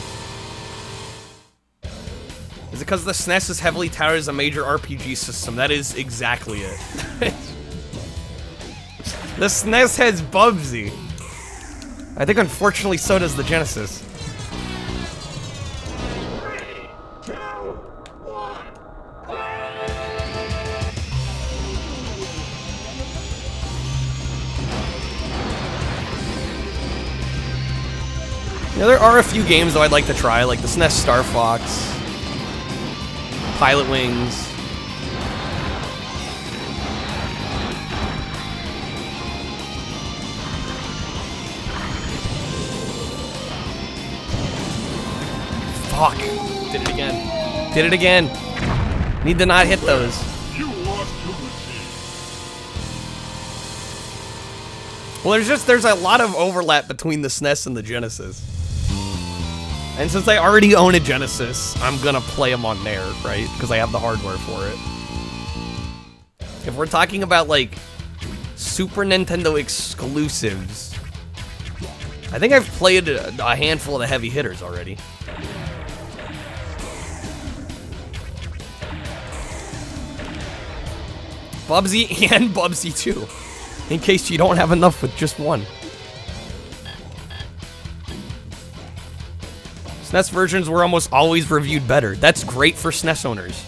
Is it because the SNES is heavily touted as a major RPG system? That is exactly it. The SNES has Bubsy. I think unfortunately so does the Genesis. You know, there are a few games though I'd like to try, like the SNES Star Fox, Pilot Wings. Fuck. Did it again. Did it again. Need to not hit those. You lost to the sea. Well, there's a lot of overlap between the SNES and the Genesis. And since I already own a Genesis, I'm gonna play them on there, right? Because I have the hardware for it. If we're talking about, like, Super Nintendo exclusives, I think I've played a handful of the heavy hitters already. Bubsy and Bubsy 2, in case you don't have enough with just one. SNES versions were almost always reviewed better. That's great for SNES owners.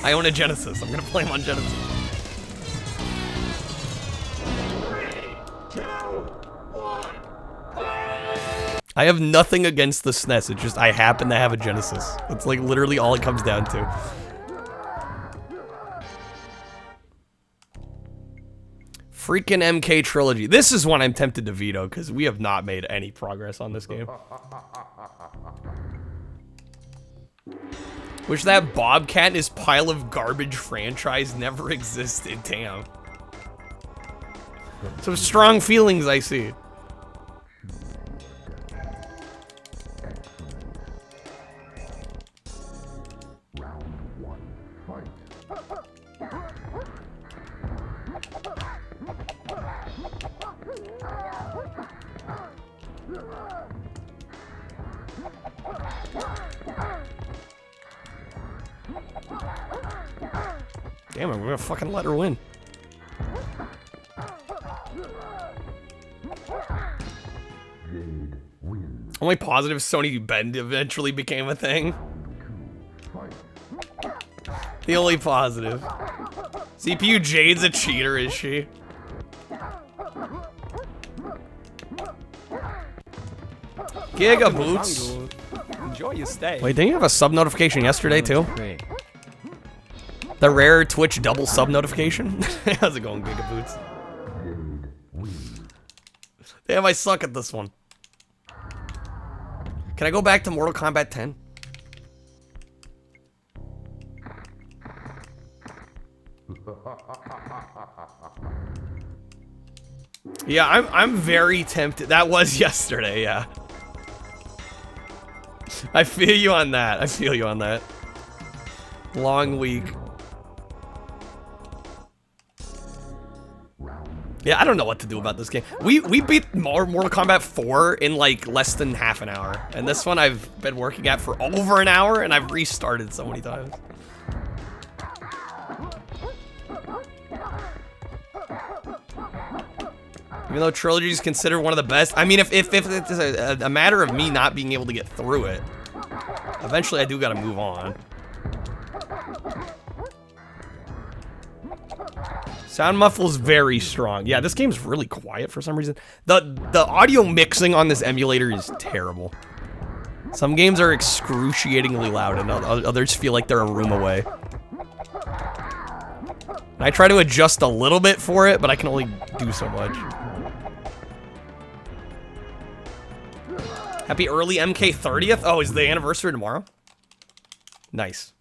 I own a Genesis. I'm gonna play them on Genesis. I have nothing against the SNES. It's just I happen to have a Genesis. That's like literally all it comes down to. Freaking MK Trilogy. This is one I'm tempted to veto because we have not made any progress on this game. Wish that Bobcat in his pile of garbage franchise never existed. Damn. Some strong feelings I see. Damn it, we're gonna fucking let her win. Only positive Sony Bend eventually became a thing. The only positive. CPU Jade's a cheater, is she? Giga Boots. Enjoy your stay. Wait, didn't you have a sub notification yesterday too? The rare Twitch double sub notification? How's it going, Giga Boots? Damn, I suck at this one. Can I go back to Mortal Kombat 10? Yeah, I'm very tempted. That was yesterday, yeah. I feel you on that. I feel you on that. Long week. Yeah, I don't know what to do about this game. We beat Mortal Kombat 4 in like less than half an hour. And this one I've been working at for over an hour and I've restarted so many times. Even though Trilogy is considered one of the best. I mean, if it's a matter of me not being able to get through it, eventually I do gotta move on. Sound muffle's very strong. Yeah, this game's really quiet for some reason. The audio mixing on this emulator is terrible. Some games are excruciatingly loud and others feel like they're a room away. And I try to adjust a little bit for it, but I can only do so much. Happy early MK 30th? Oh, is the anniversary tomorrow? Nice.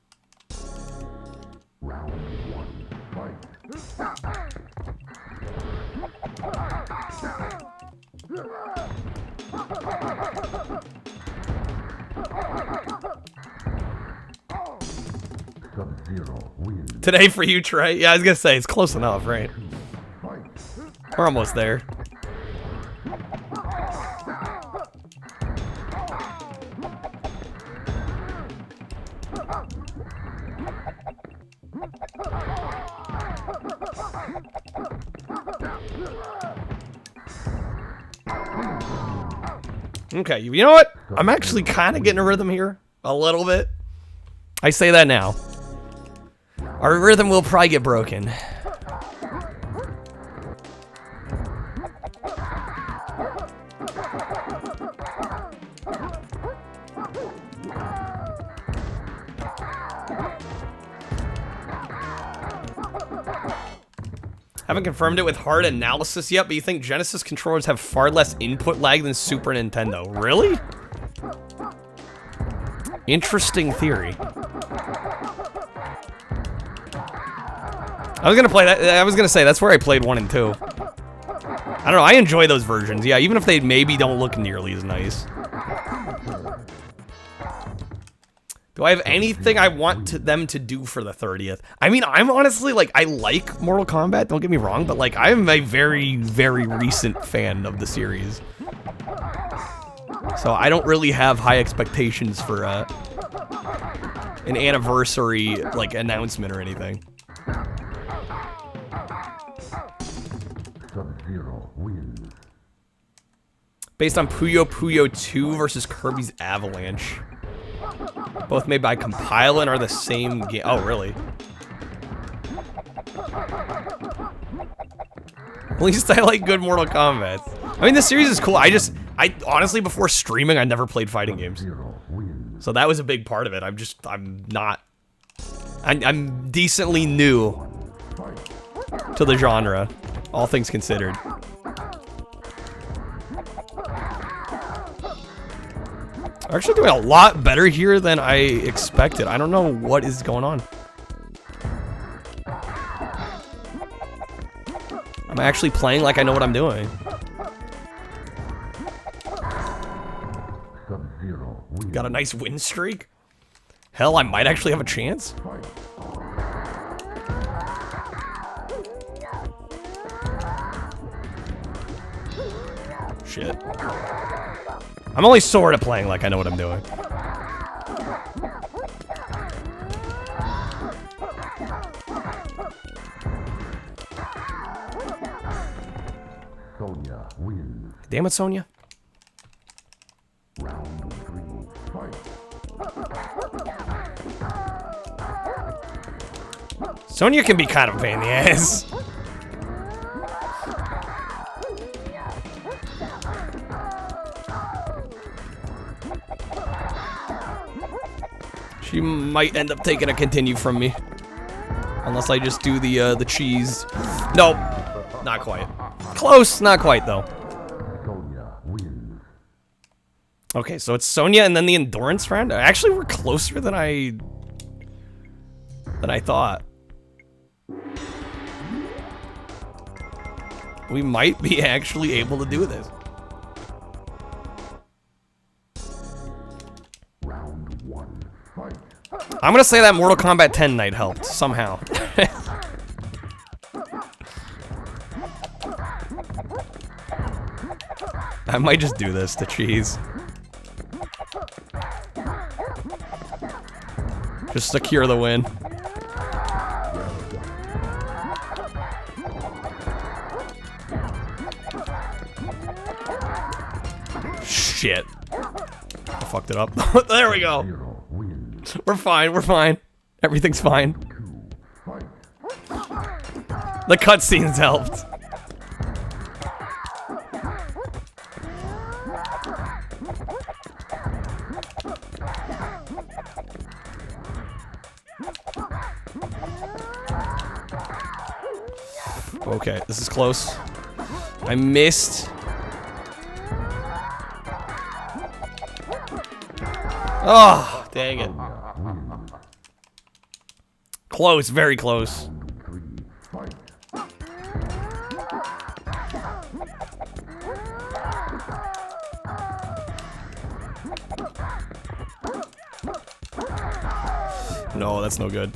Today for you, Trey? Yeah, I was gonna say, it's close enough, right? We're almost there. Okay, you know what? I'm actually kind of getting a rhythm here. A little bit. I say that now. Our rhythm will probably get broken. Haven't confirmed it with hard analysis yet, but you think Genesis controllers have far less input lag than Super Nintendo. Really? Interesting theory. I was gonna play that. I was gonna say that's where I played 1 and 2. I don't know. I enjoy those versions. Yeah, even if they maybe don't look nearly as nice. Do I have anything I want them to do for the 30th? I mean, I'm honestly like, I like Mortal Kombat. Don't get me wrong, but like, I'm a very, very recent fan of the series. So I don't really have high expectations for an anniversary like announcement or anything. Sub-Zero wins. Based on Puyo Puyo 2 versus Kirby's Avalanche. Both made by Compile and are the same game. Oh, really? At least I like good Mortal Kombat. I mean, this series is cool. I honestly, before streaming, I never played fighting games. So that was a big part of it. I'm decently new to the genre, all things considered. I'm actually doing a lot better here than I expected. I don't know what is going on. I'm actually playing like I know what I'm doing. Got a nice win streak. Hell, I might actually have a chance. Shit. I'm only sort of playing like I know what I'm doing. Sonya wins. Damn it, Sonya. Round 3, fight. Sonya can be kind of a pain in the ass. She might end up taking a continue from me. Unless I just do the cheese. Nope. Not quite. Close, not quite though. Sonya wins. Okay, so it's Sonya and then the endurance round. Actually, we're closer than I thought. We might be actually able to do this. Round 1, fight. I'm gonna say that Mortal Kombat 10 night helped somehow. I might just do this to cheese. Just secure the win. Shit. I fucked it up. There we go. 0 wins. We're fine, we're fine. Everything's fine. 2 fight. The cutscenes helped. Okay, this is close. I missed. Oh, dang it. Close, very close. 3 fight. No, that's no good.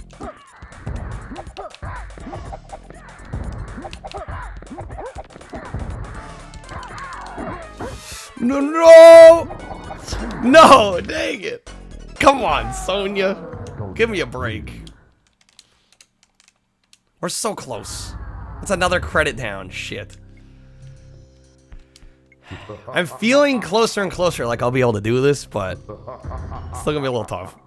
No, no! No, dang it. Come on, Sonya. Give me a break. We're so close. That's another credit down. Shit. I'm feeling closer and closer like I'll be able to do this, but it's still gonna be a little tough.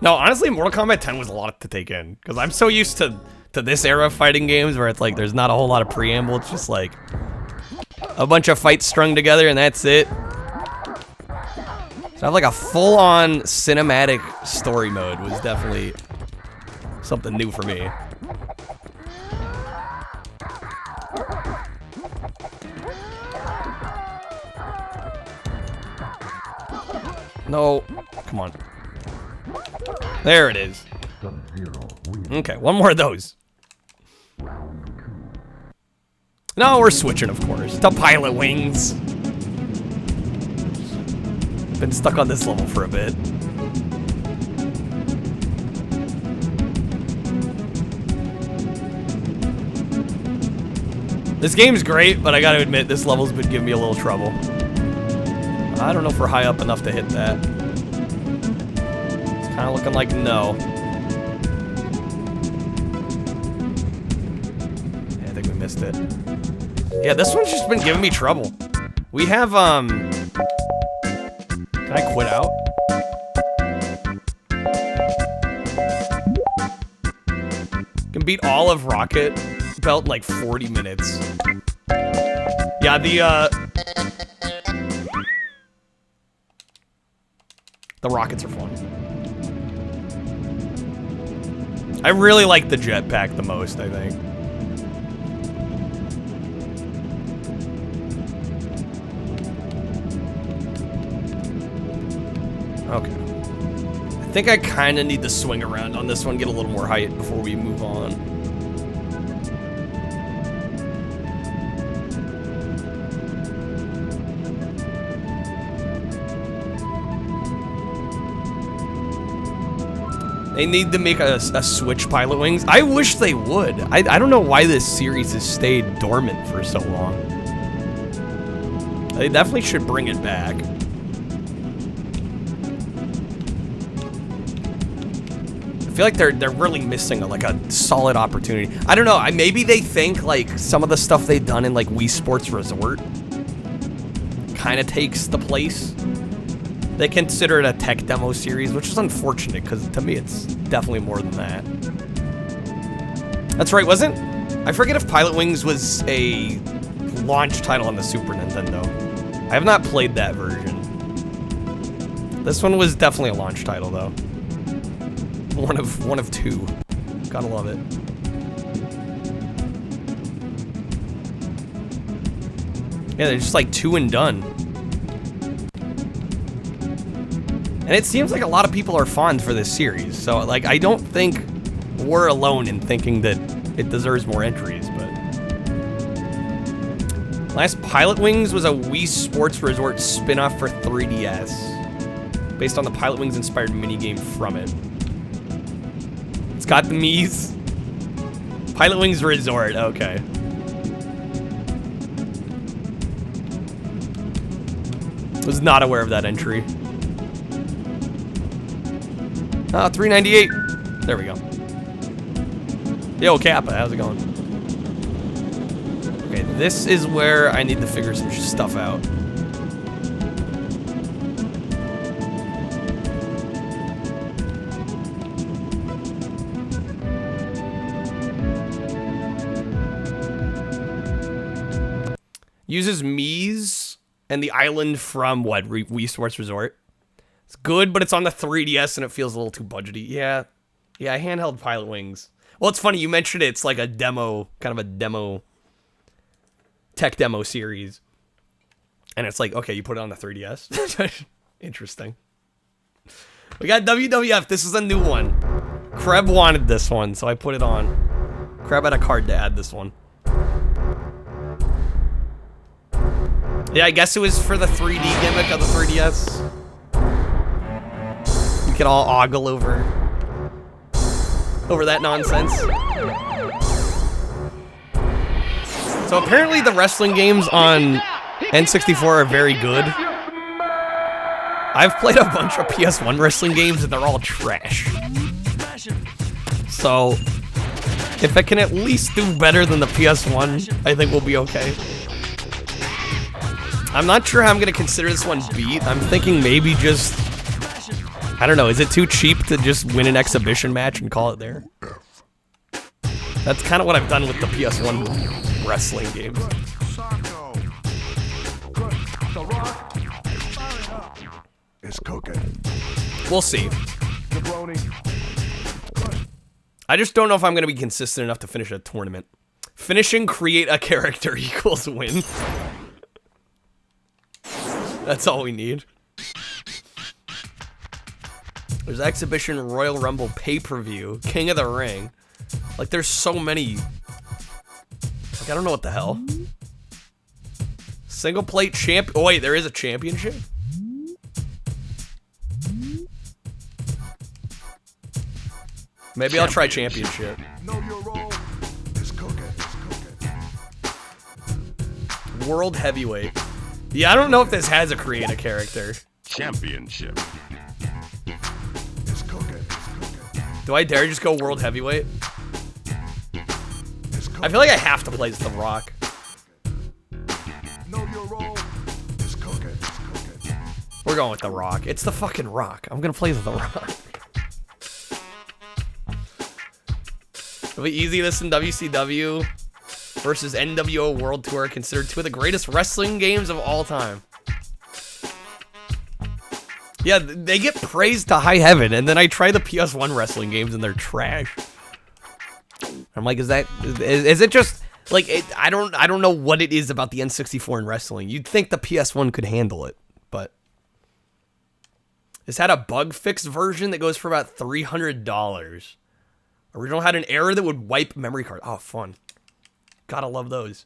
No, honestly, Mortal Kombat 10 was a lot to take in, because I'm so used to this era of fighting games where it's like there's not a whole lot of preamble, it's just like a bunch of fights strung together and that's it. So I have like a full-on cinematic story mode was definitely something new for me. No, come on. There it is. Okay, one more of those. No, we're switching, of course, to Pilot Wings. Been stuck on this level for a bit. This game's great, but I gotta admit, this level's been giving me a little trouble. I don't know if we're high up enough to hit that. It's kind of looking like no. Yeah, I think we missed it. Yeah, this one's just been giving me trouble. We have, Can I quit out? Can beat all of Rocket Belt in like 40 minutes. Yeah, the rockets are fun. I really like the jetpack the most, I think. Okay. I think I kind of need to swing around on this one, get a little more height before we move on. They need to make a Switch Pilot Wings. I wish they would. I don't know why this series has stayed dormant for so long. They definitely should bring it back. I feel like they're really missing a solid opportunity. I don't know. Maybe they think like some of the stuff they've done in like Wii Sports Resort kind of takes the place. They consider it a tech demo series, which is unfortunate because to me it's definitely more than that. That's right, wasn't? I forget if Pilot Wings was a launch title on the Super Nintendo. I have not played that version. This one was definitely a launch title though. One of two. Gotta love it. Yeah, they're just like 2 and done. And it seems like a lot of people are fond for this series, so like I don't think we're alone in thinking that it deserves more entries, but last Pilot Wings was a Wii Sports Resort spin-off for 3DS, based on the Pilot Wings inspired minigame from it. It's got the Mii's. Pilot Wings Resort, okay. Was not aware of that entry. 398. There we go. Yo, Kappa, how's it going? Okay, this is where I need to figure some stuff out. Uses Mies and the island from what? Wii Sports Resort. It's good, but it's on the 3DS and it feels a little too budgety. Yeah, handheld Pilot Wings. Well, it's funny you mentioned it. It's like a demo, kind of a demo, tech demo series, and it's like, okay, you put it on the 3DS. Interesting. We got WWF. This is a new one. Kreb wanted this one, so I put it on. Kreb had a card to add this one. Yeah, I guess it was for the 3D gimmick of the 3DS. We can all ogle over that nonsense. So apparently the wrestling games on N64 are very good. I've played a bunch of PS1 wrestling games and they're all trash. So if it can at least do better than the PS1, I think we'll be okay. I'm not sure how I'm going to consider this one beat. I'm thinking maybe just, I don't know, is it too cheap to just win an exhibition match and call it there? That's kind of what I've done with the PS1 wrestling games. It's cooking. We'll see. I just don't know if I'm going to be consistent enough to finish a tournament. Finishing create a character equals win. That's all we need. There's Exhibition Royal Rumble pay-per-view, King of the Ring. Like, there's so many. Like, I don't know what the hell. Single plate champ. Oh, wait, there is a championship? Maybe I'll try championship. Know your role. It's cooking. World heavyweight. Yeah, I don't know if this has a create a character. Championship. It's cooking. Do I dare just go world heavyweight? I feel like I have to play as The Rock. Know your role. It's cooking. We're going with The Rock. It's the fucking Rock. I'm gonna play as The Rock. It'll be easy. This in WCW versus NWO World Tour are considered two of the greatest wrestling games of all time. Yeah, they get praised to high heaven, and then I try the PS1 wrestling games and they're trash. I'm like, is it just like I don't know what it is about the N64 and wrestling. You'd think the PS1 could handle it, but this had a bug fixed version that goes for about $300. Original had an error that would wipe memory card. Oh, fun. Gotta love those.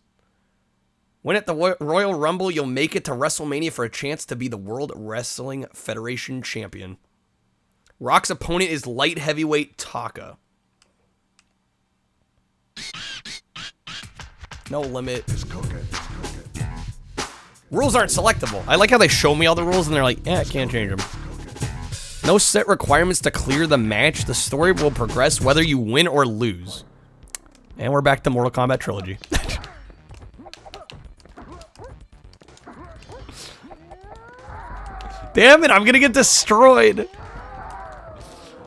Win at the Royal Rumble, you'll make it to WrestleMania for a chance to be the World Wrestling Federation champion. Rock's opponent is light heavyweight Taka. No limit. Rules aren't selectable. I like how they show me all the rules and they're like, I can't change them. No set requirements to clear the match. The story will progress whether you win or lose. And we're back to Mortal Kombat Trilogy. Damn it, I'm gonna get destroyed.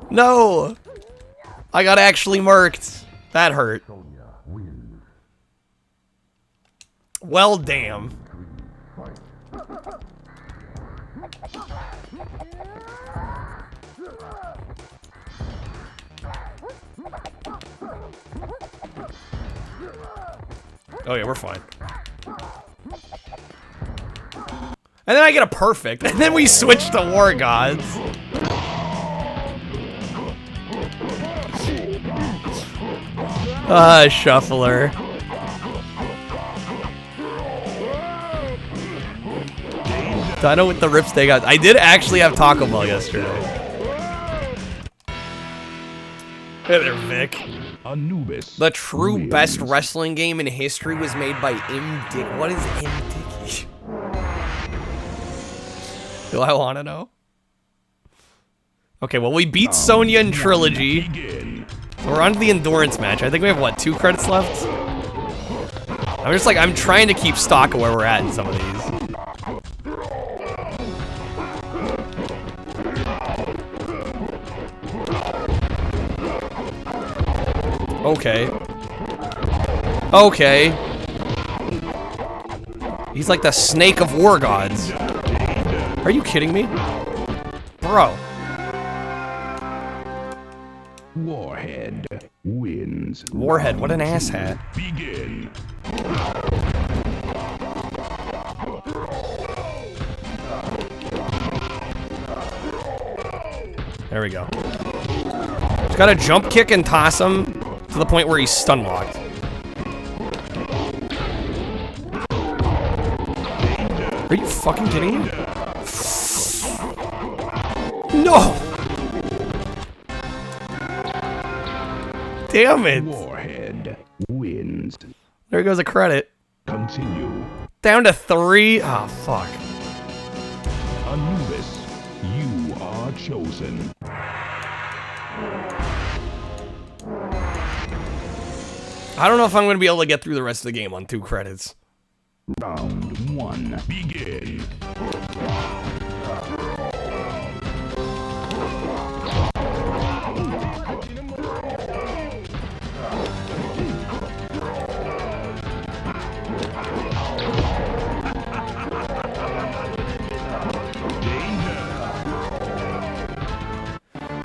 No. I got actually murked. That hurt. Well, damn. Oh yeah, we're fine. And then I get a perfect, and then we switch to War Gods. Shuffler. Dino with the ripstick out. I did actually have Taco Bell yesterday. Hey there, Vic. Anubis. The true best wrestling game in history was made by M. What is M. Dickey? Do I want to know? Okay, well, we beat Sonya in Trilogy. So we're on to the endurance match. I think we have, what, 2 credits left? I'm trying to keep stock of where we're at in some of these. Okay. Okay. He's like the snake of war gods. Are you kidding me? Bro. Warhead wins. Warhead, what an asshat. Begin. There we go. Just gotta jump kick and toss him to the point where he's stun locked. Are you fucking kidding me? No! Damn it! Warhead wins. There goes a credit. Continue. Down to 3? Oh, fuck. Anubis, you are chosen. I don't know if I'm gonna be able to get through the rest of the game on 2 credits. Round 1. Begin.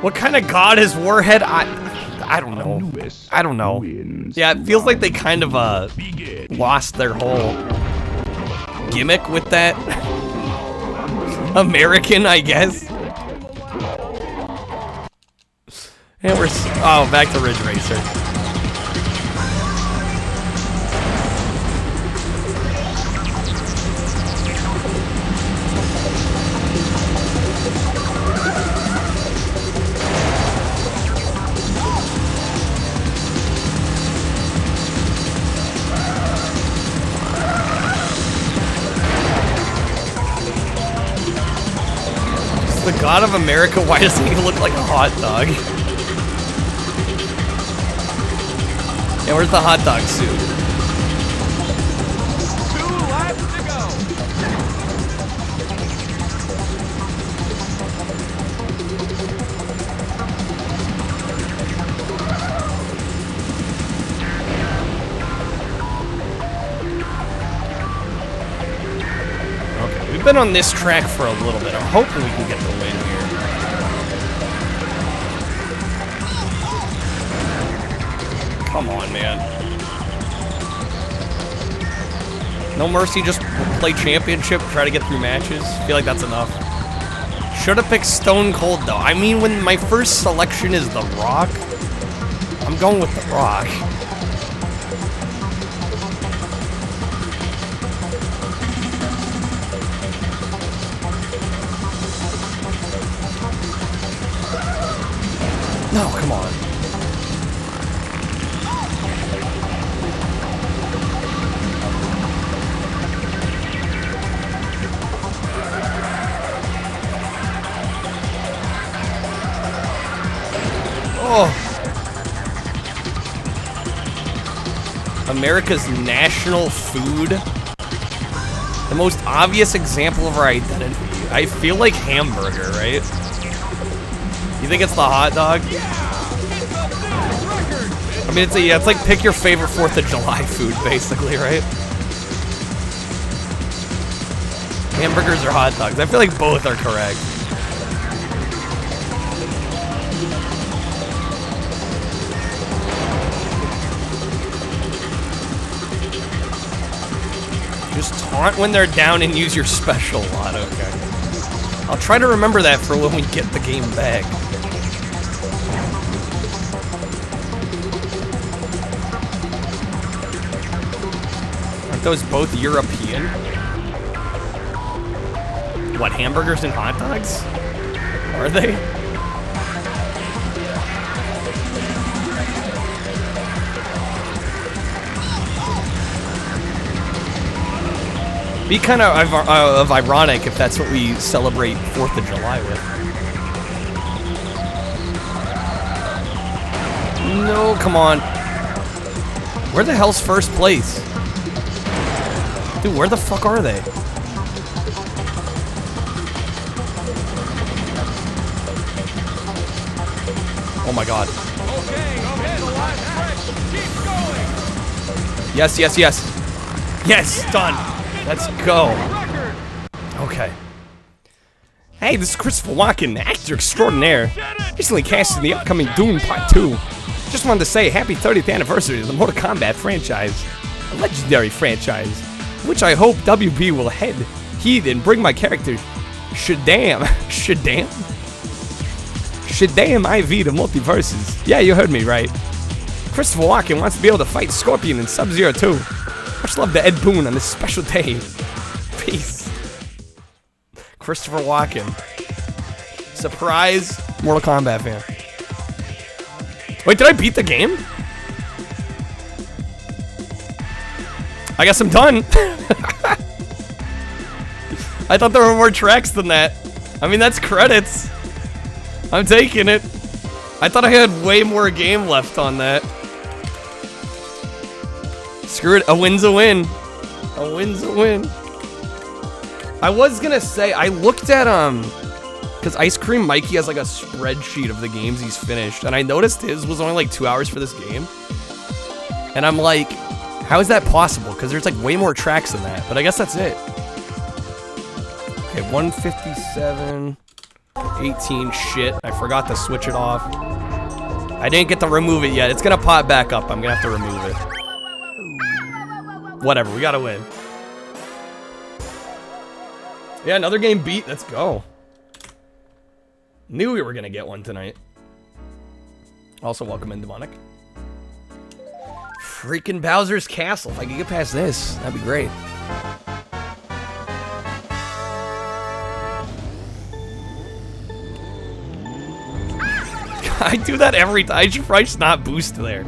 What kind of god is Warhead? I don't know. I don't know. Yeah, it feels like they kind of lost their whole gimmick with that. American, I guess. And we're back to Ridge Racer. The God of America, why doesn't he look like a hot dog? And where's the hot dog suit? 2 laps to go. Okay, we've been on this track for a little bit. I'm hoping we can get the win here. Come on, man. No Mercy, just play championship, try to get through matches. Feel like that's enough. Should've picked Stone Cold, though. I mean, when my first selection is The Rock, I'm going with The Rock. No, come on. Oh. America's national food. The most obvious example of our identity. I feel like hamburger, right? You think it's the hot dog? I mean, it's like pick your favorite 4th of July food, basically, right? Hamburgers or hot dogs? I feel like both are correct. Just taunt when they're down and use your special a lot, okay. I'll try to remember that for when we get the game back. Aren't those both European? What, hamburgers and hot dogs? Are they? Be kind of ironic if that's what we celebrate 4th of July with. No, come on. Where the hell's first place? Dude, where the fuck are they? Oh my god. Okay, the last stretch. Keep going. Yes, yes, yes. Yes, done. Let's go. Okay. Hey, this is Christopher Walken, actor extraordinaire. Recently cast in the upcoming Dune Part 2. Just wanted to say happy 30th anniversary to the Mortal Kombat franchise. A legendary franchise, which I hope WB will heed and bring my character Shaddam IV to multiverses. Yeah, you heard me right. Christopher Walken wants to be able to fight Scorpion and Sub-Zero too. Much love to Ed Boon on this special day. Peace. Christopher Walken. Surprise Mortal Kombat fan. Wait, did I beat the game? I guess I'm done. I thought there were more tracks than that. I mean, that's credits. I'm taking it. I thought I had way more game left on that. Screw it, a win's a win. A win's a win. I was gonna say, I looked at, because Ice Cream Mikey has like a spreadsheet of the games he's finished, and I noticed his was only like 2 hours for this game. And I'm like, how is that possible? Because there's like way more tracks than that, but I guess that's it. Okay, 157, 18, shit. I forgot to switch it off. I didn't get to remove it yet. It's gonna pop back up. I'm gonna have to remove it. Whatever, we gotta win. Yeah, another game beat. Let's go. Knew we were gonna get one tonight. Also, welcome in, Demonic. Freaking Bowser's Castle. If I could get past this, that'd be great. I do that every time. I should probably just not boost there.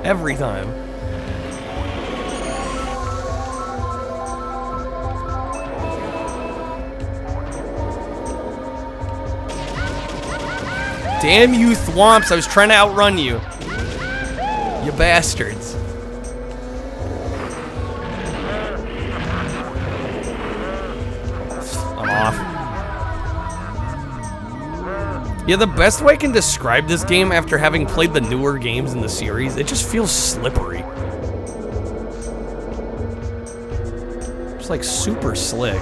Every time. Damn you, Thwomps. I was trying to outrun you. You bastards. I'm off. Yeah, the best way I can describe this game after having played the newer games in the series, it just feels slippery. It's like super slick.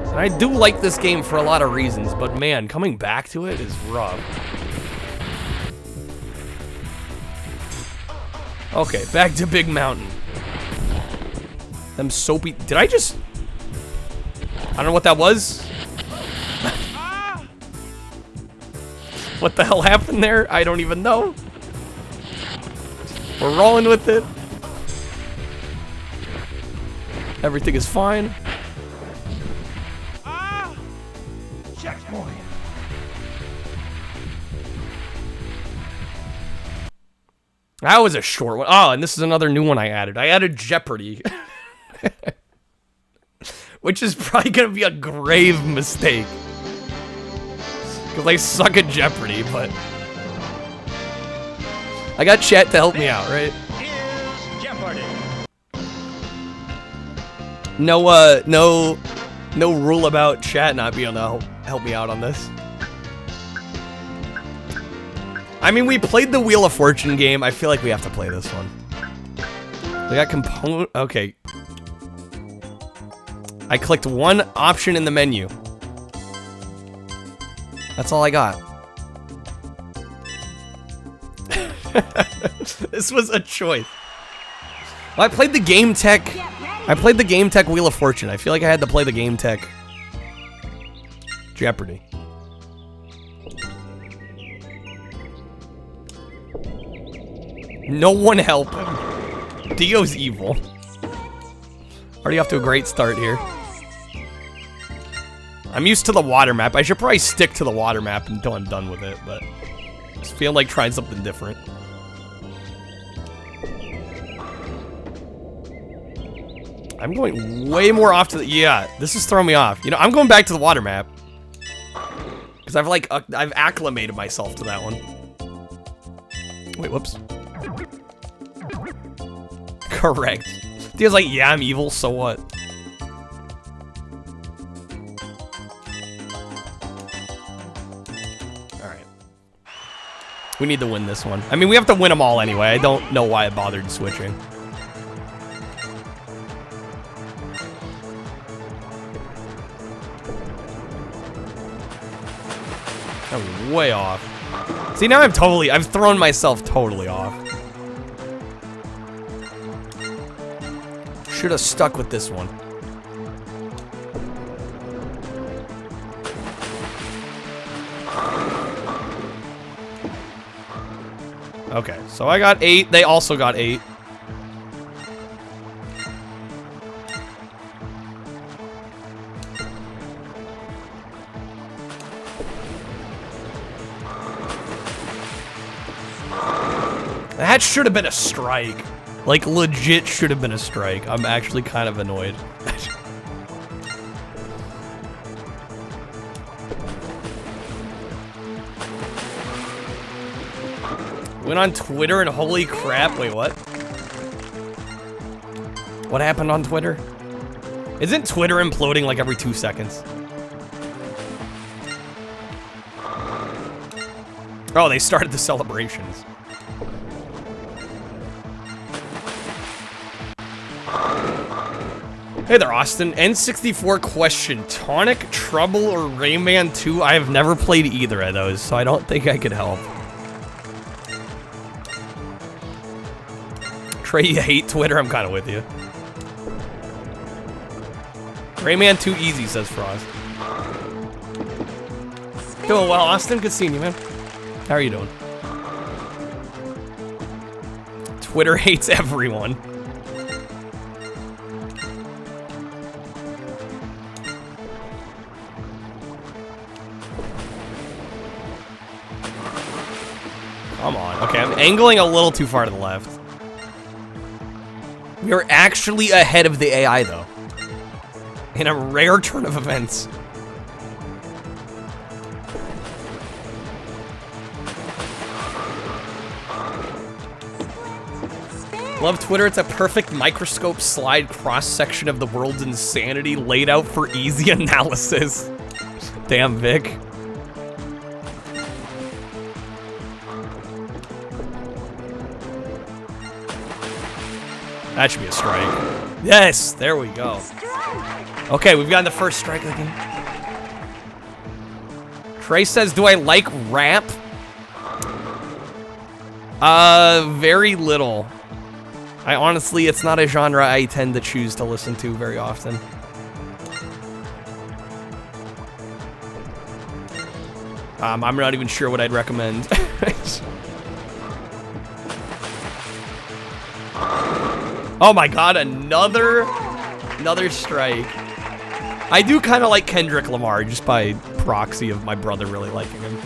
And I do like this game for a lot of reasons, but man, coming back to it is rough. Okay, back to Big Mountain. Them soapy... Did I just... I don't know what that was. What the hell happened there? I don't even know. We're rolling with it. Everything is fine. Checkpoint. That was a short one. Oh, and this is another new one I added. I added Jeopardy. Which is probably going to be a grave mistake. Because I suck at Jeopardy, but... I got chat to help me out, right? Here's Jeopardy. No rule about chat not being able to help me out on this. I mean, we played the Wheel of Fortune game. I feel like we have to play this one. We got component... Okay. I clicked one option in the menu. That's all I got. This was a choice. Well, I played the Game Tech... I played the Game Tech Wheel of Fortune. I feel like I had to play the Game Tech Jeopardy. No one help him. Dio's evil. Already off to a great start here. I'm used to the water map. I should probably stick to the water map until I'm done with it, but I just feel like trying something different. I'm going way more off to the... Yeah, this is throwing me off. You know, I'm going back to the water map. Because I've like, I've acclimated myself to that one. Wait, whoops. Correct. He was like, yeah, I'm evil, so what? Alright. We need to win this one. I mean, we have to win them all anyway. I don't know why I bothered switching. That was way off. See, now I've thrown myself totally off. Should have stuck with this one. Okay, so I got 8. They also got 8. That should have been a strike. Like, legit should have been a strike. I'm actually kind of annoyed. Went on Twitter and holy crap. Wait, what? What happened on Twitter? Isn't Twitter imploding like every 2 seconds? Oh, they started the celebrations. Hey there, Austin. N64 question. Tonic, Trouble, or Rayman 2? I have never played either of those, so I don't think I could help. Trey, you hate Twitter? I'm kind of with you. Rayman 2 easy, says Frost. Doing well, Austin. Good seeing you, man. How are you doing? Twitter hates everyone. Come on. Okay, I'm angling a little too far to the left. We are actually ahead of the AI, though. In a rare turn of events. Love Twitter. It's a perfect microscope slide cross-section of the world's insanity laid out for easy analysis. Damn, Vic. That should be a strike. Yes, there we go. Okay, we've gotten the first strike of the game. Trey says, do I like rap? Very little. Honestly, it's not a genre I tend to choose to listen to very often. I'm not even sure what I'd recommend. Oh my god, another strike. I do kind of like Kendrick Lamar, just by proxy of my brother really liking him.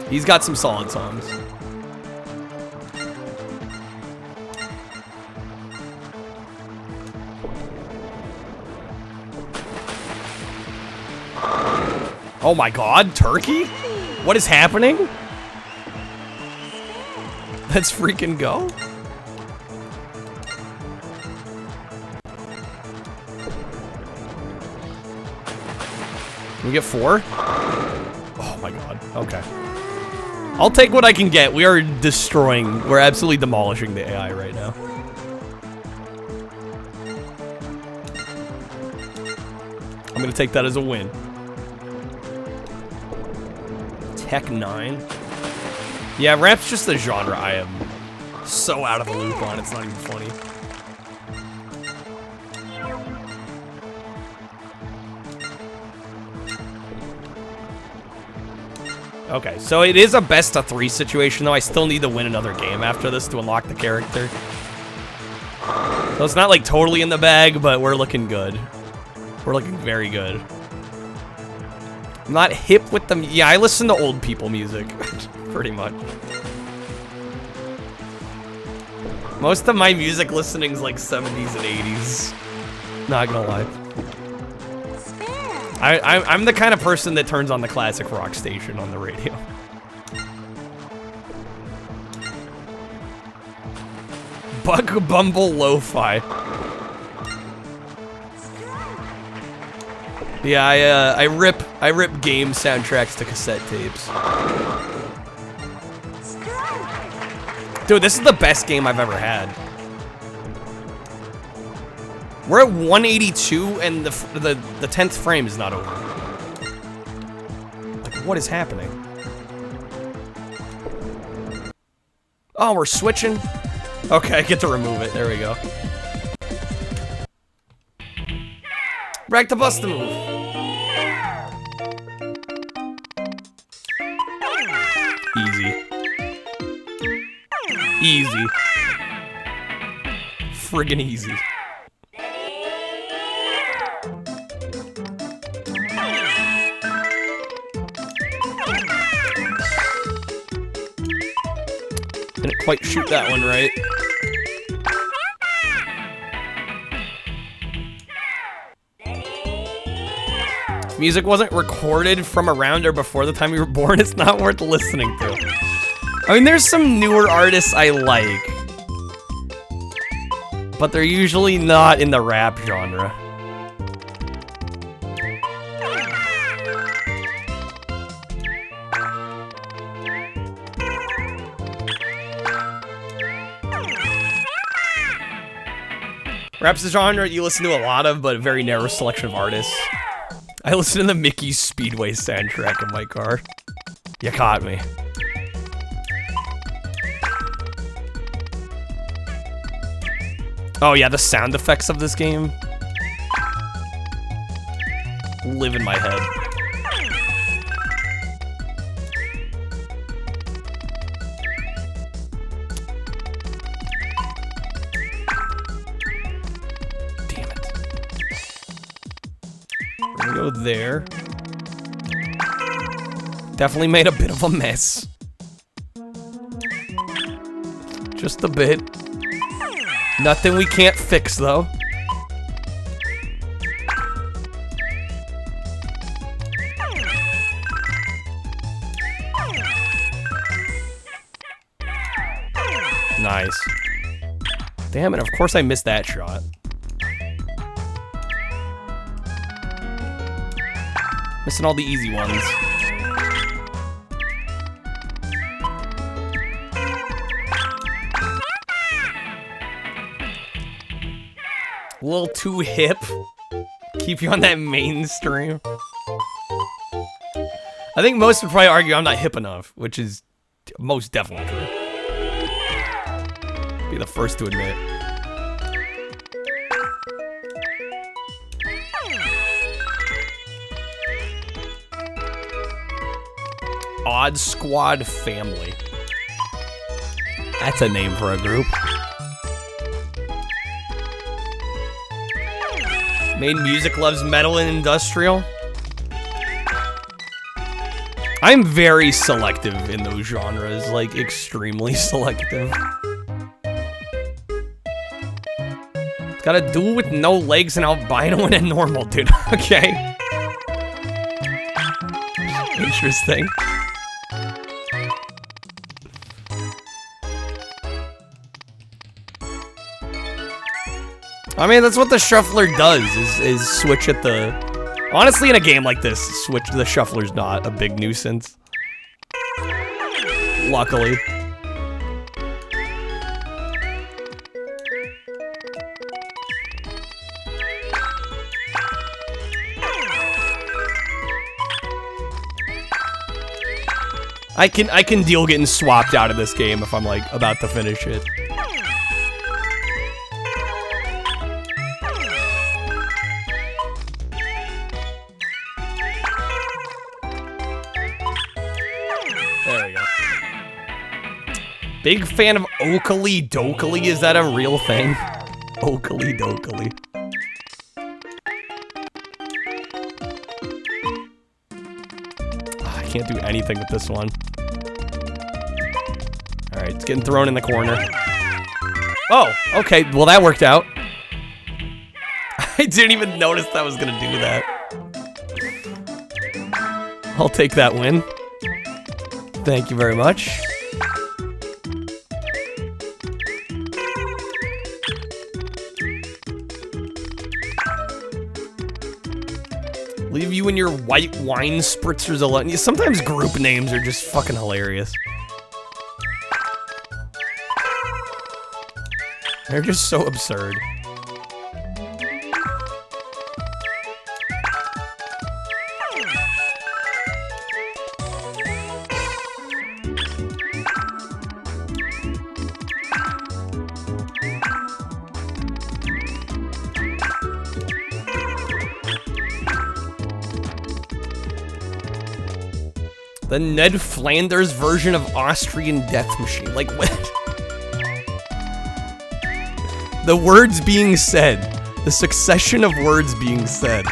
He's got some solid songs. Oh my god, Turkey? What is happening? Let's freaking go. Can we get 4? Oh my god. Okay. I'll take what I can get. We are destroying. We're absolutely demolishing the AI right now. I'm gonna take that as a win. Tech 9. Yeah, rap's just a genre I am so out of the loop on. It's not even funny. Okay, so it is a best of 3 situation, though. I still need to win another game after this to unlock the character. So it's not like totally in the bag, but we're looking good. We're looking very good. I'm not hip with them. Yeah, I listen to old people music, pretty much. Most of my music listening's like 70s and 80s. Not gonna lie. I'm the kind of person that turns on the classic rock station on the radio. Bug Bumble Lo-Fi. Yeah, I rip game soundtracks to cassette tapes. Dude, this is the best game I've ever had. We're at 182 and the 10th frame is not over. Like, what is happening? Oh, we're switching? Okay, I get to remove it. There we go. Back to bust the move. Easy. Easy. Friggin' easy. Didn't quite shoot that one right. Music wasn't recorded from around or before the time you were born, it's not worth listening to. I mean, there's some newer artists I like, but they're usually not in the rap genre. Rap's a genre you listen to a lot of, but a very narrow selection of artists. I listen to the Mickey's Speedway soundtrack in my car. You caught me. Oh yeah, the sound effects of this game live in my head. Damn it. We're gonna go there. Definitely made a bit of a mess. Just a bit. Nothing we can't fix, though. Nice. Damn it, of course I missed that shot. Missing all the easy ones. A little too hip. Keep you on that mainstream. I think most would probably argue I'm not hip enough, which is most definitely true. Be the first to admit. Odd Squad Family. That's a name for a group. Main music loves metal and industrial. I'm very selective in those genres, like extremely selective. It's got a dude with no legs, an albino, and a normal dude. Okay. Interesting. I mean, that's what the shuffler does, is switch at the... Honestly, in a game like this, the shuffler's not a big nuisance. Luckily. I can deal getting swapped out of this game if I'm, like, about to finish it. Big fan of Oakley Dokley. Is that a real thing? Oakley Dokley. I can't do anything with this one. Alright, it's getting thrown in the corner. Oh, okay. Well, that worked out. I didn't even notice I was gonna do that. I'll take that win. Thank you very much. Leave you and your white wine spritzers alone. Sometimes group names are just fucking hilarious. They're just so absurd. The Ned Flanders version of Austrian Death Machine. Like, what? The words being said. The succession of words being said.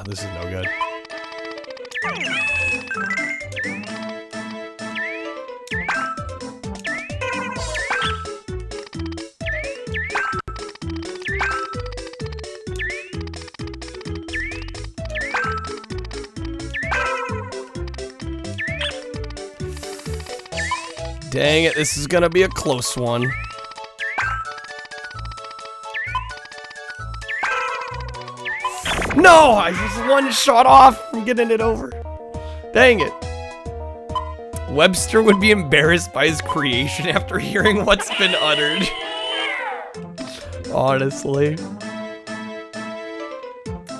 This is no good. Dang it, this is gonna be a close one. No! I just one shot off from getting it over. Dang it. Webster would be embarrassed by his creation after hearing what's been uttered. Honestly.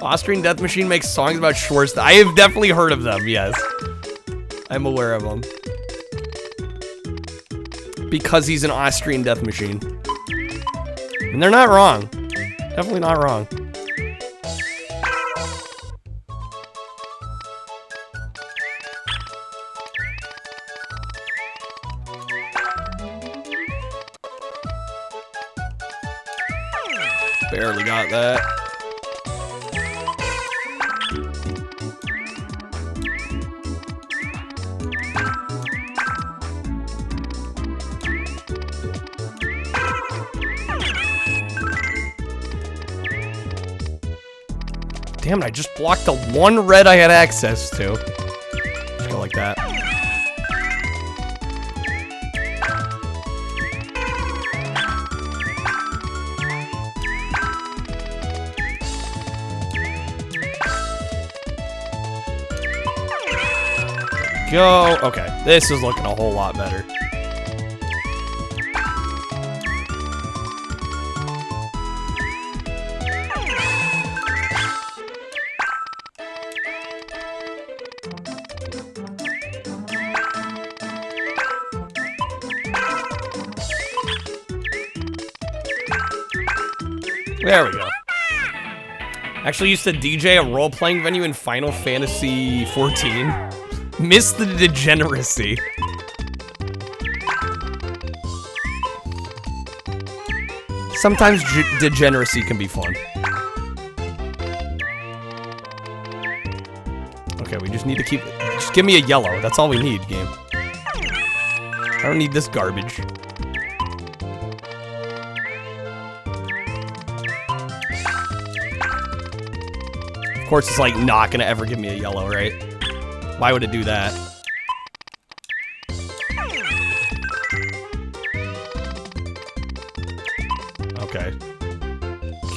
Austrian Death Machine makes songs about Schwarzenegger. I have definitely heard of them, yes. I'm aware of them. Because he's an Austrian Death Machine. And they're not wrong. Definitely not wrong. Barely got that. Damn it, I just blocked the one red I had access to. Just go like that. Go. Okay, this is looking a whole lot better. There we go. Actually used to DJ a role-playing venue in Final Fantasy 14. Miss the degeneracy. Sometimes degeneracy can be fun. Okay, we just need to keep... Just give me a yellow. That's all we need, game. I don't need this garbage. Of course, it's like not gonna ever give me a yellow, right? Why would it do that? Okay.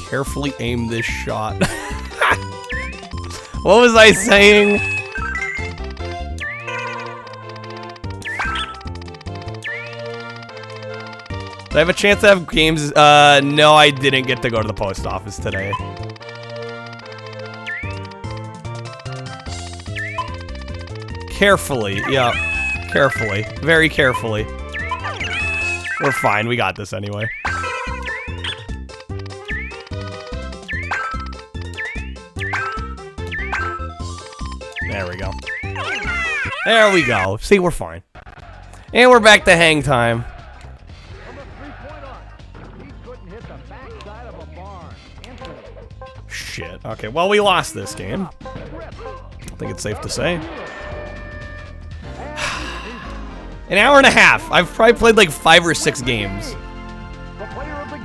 Carefully aim this shot. What was I saying? Did I have a chance to have games? No, I didn't get to go to the post office today. Carefully, yeah. Carefully. Very carefully. We're fine, we got this anyway. There we go. There we go. See, we're fine. And we're back to hang time. From a 3-point arc, he couldn't hit the backside of a barn. Anthony. Okay, well, we lost this game. I think it's safe to say. An hour and a half. I've probably played like 5 or 6 games.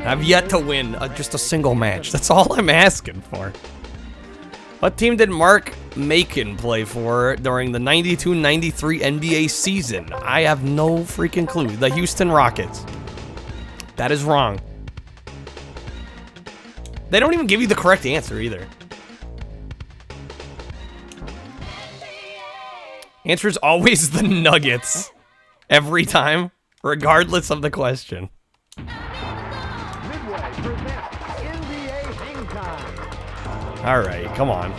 I've yet to win just a single match. That's all I'm asking for. What team did Mark Macon play for during the 92-93 NBA season? I have no freaking clue. The Houston Rockets. That is wrong. They don't even give you the correct answer either. Answer is always the Nuggets. Every time, regardless of the question. Alright, come on.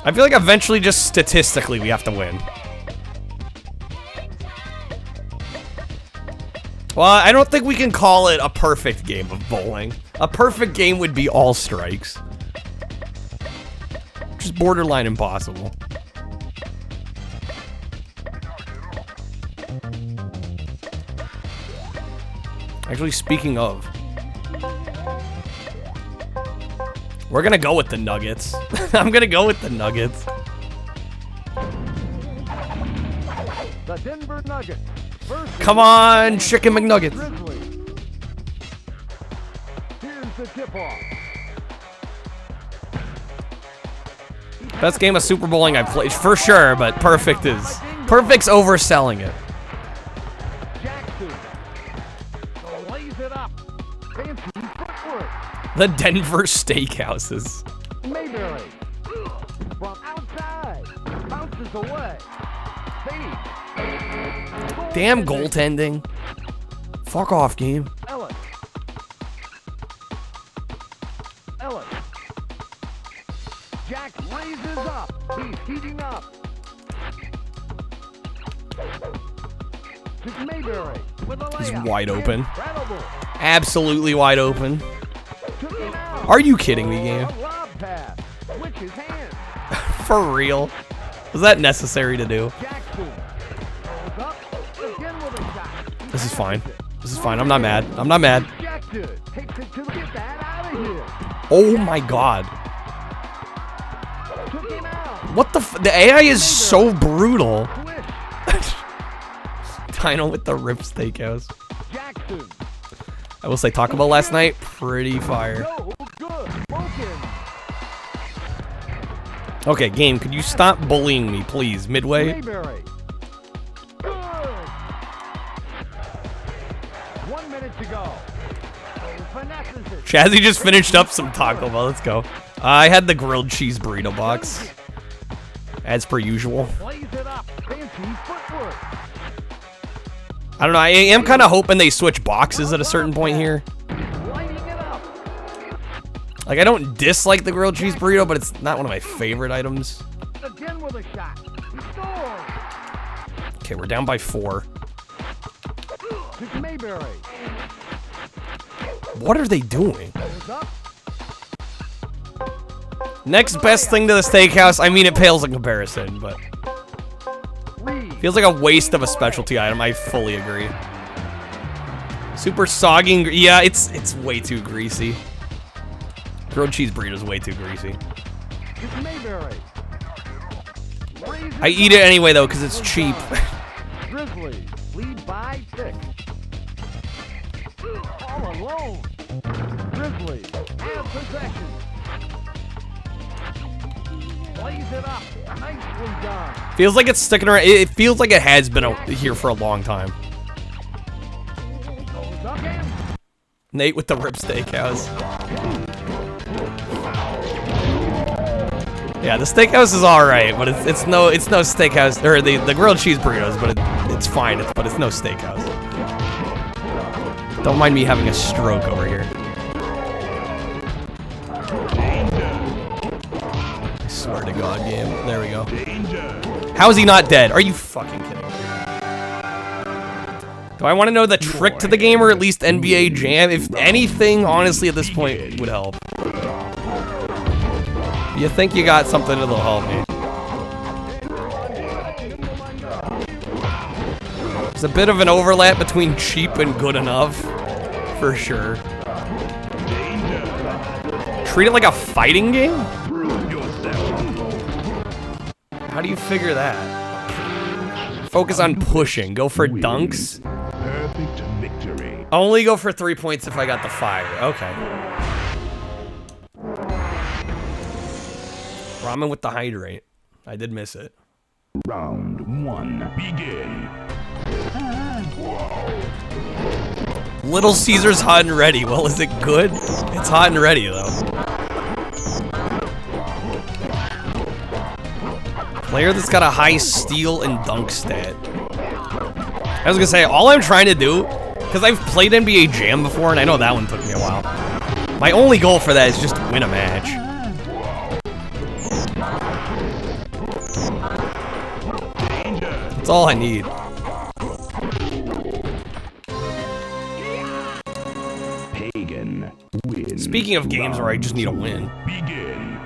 I feel like eventually, just statistically, we have to win. Well, I don't think we can call it a perfect game of bowling. A perfect game would be all strikes. Just borderline impossible. Actually, speaking of, we're gonna go with the Nuggets. I'm gonna go with the Nuggets. The Denver Nuggets. Come on, Chicken McNuggets. Here's the tip-off. Best game of Super Bowling I've played, for sure, but perfect's overselling it. The Denver Steakhouses. Mayberry. From outside. Bounces away. Damn goaltending. Fuck off, game. Ellis. Jack raises up. He's heating up. To Mayberry with a layup. He's wide open. Incredible. Absolutely wide open. Are you kidding me, game? Lob pass. Switch his hand. For real? Was that necessary to do? Jackson. Goes up. Again with a shot. This is fine. This is fine. I'm not mad. I'm not mad. Jackson takes it to get that out of here. Oh my god. Took him out. What the the AI is so brutal. Dino with the Rip Steakhouse. Jackson. I will say Taco Bell last night, pretty fire. Okay, game, could you stop bullying me, please, midway? Mayberry. Good. 1 minute to go. Chazzy just finished up some Taco Bell, let's go. I had the grilled cheese burrito box, as per usual. Plays it up. Fancy footwork. I don't know, I am kind of hoping they switch boxes at a certain point here. Like, I don't dislike the grilled cheese burrito, but it's not one of my favorite items. Again with a shot. He scores. Okay, we're down by 4. To Mayberry. What are they doing? Next best thing to the steakhouse, I mean, it pales in comparison, but feels like a waste of a specialty item. I fully agree. Super soggy. Yeah, it's way too greasy. Grilled cheese burrito is way too greasy. I eat it anyway though because it's cheap. Grizzlies lead by 6. All alone. Grizzlies have possession. Plays it up. Nicely done. Feels like it's sticking around. It feels like it has been here for a long time. Nate with the Rip Steakhouse. Yeah, the steakhouse is all right, but it's no steakhouse, or the grilled cheese burritos, but it's fine. But it's no steakhouse. Don't mind me having a stroke over here. I swear to God, game. There we go. How is he not dead? Are you fucking kidding me? Do I want to know the trick to the game, or at least NBA Jam? If anything, honestly, at this point, would help. You think you got something that'll help me. There's a bit of an overlap between cheap and good enough, for sure. Treat it like a fighting game? Prove yourself. How do you figure that? Focus on pushing. Go for dunks. Perfect victory. Only go for 3 points if I got the fire. Okay. Ramen with the hydrate. I did miss it. Round 1. Begin. Little Caesar's hot and ready. Well, is it good? It's hot and ready, though. Player that's got a high steal and dunk stat. I was gonna say, all I'm trying to do, because I've played NBA Jam before, and I know that one took me a while. My only goal for that is just to win a match. That's all I need. Pagan wins. Speaking of games where I just need a win. Begin.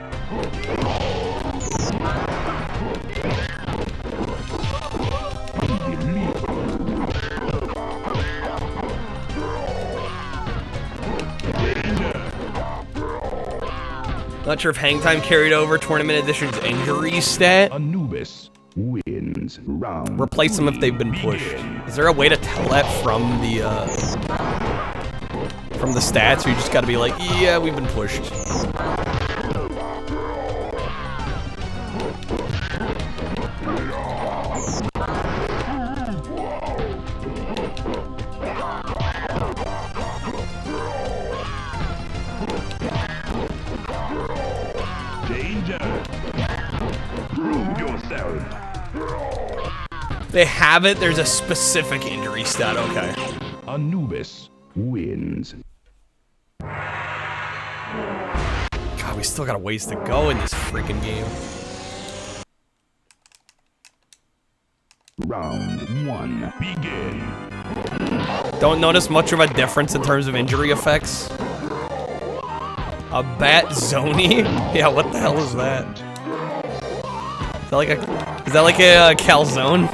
Not sure if Hang Time carried over Tournament Edition's injury stat. Anubis wins round. Replace them if they've been pushed. Is there a way to tell that from the stats, or you just gotta be like, yeah, we've been pushed? Prove yourself. They have it, there's a specific injury stat, okay. Anubis wins. God, we still got a ways to go in this freaking game. Round 1. Begin. Don't notice much of a difference in terms of injury effects. A bat zoni? Yeah, what the hell is that? Is that like a calzone?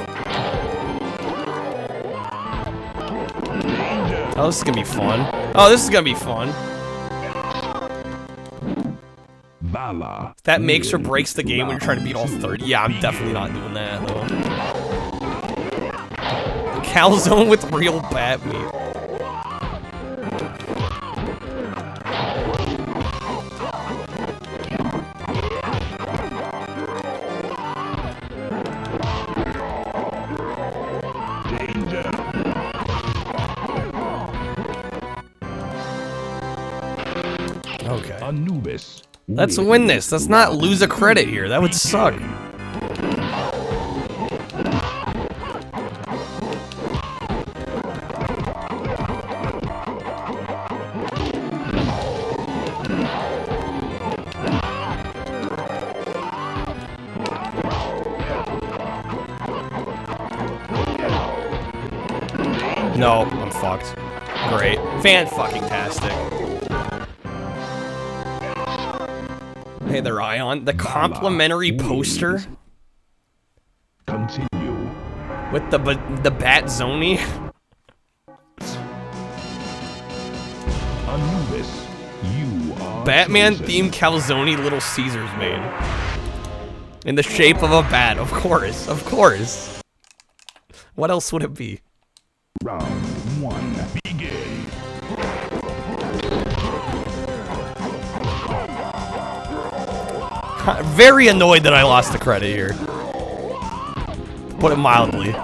Oh, this is gonna be fun. Oh, this is gonna be fun. Vala. That makes or breaks the game when you're trying to beat all 30. Yeah, I'm definitely not doing that, though. Calzone with real bat meat. Okay. Anubis. Let's win this. Let's not lose a credit here. That would suck. No, I'm fucked. Great. Fan-fucking-tastic. Hey there, Ion. The complimentary poster Continue. with the bat zoni. Anubis, you are Batman chosen. themed calzone Little Caesars made. In the shape of a bat, of course. Of course. What else would it be? Round 1. Begin. Very annoyed that I lost the credit here. To put it mildly.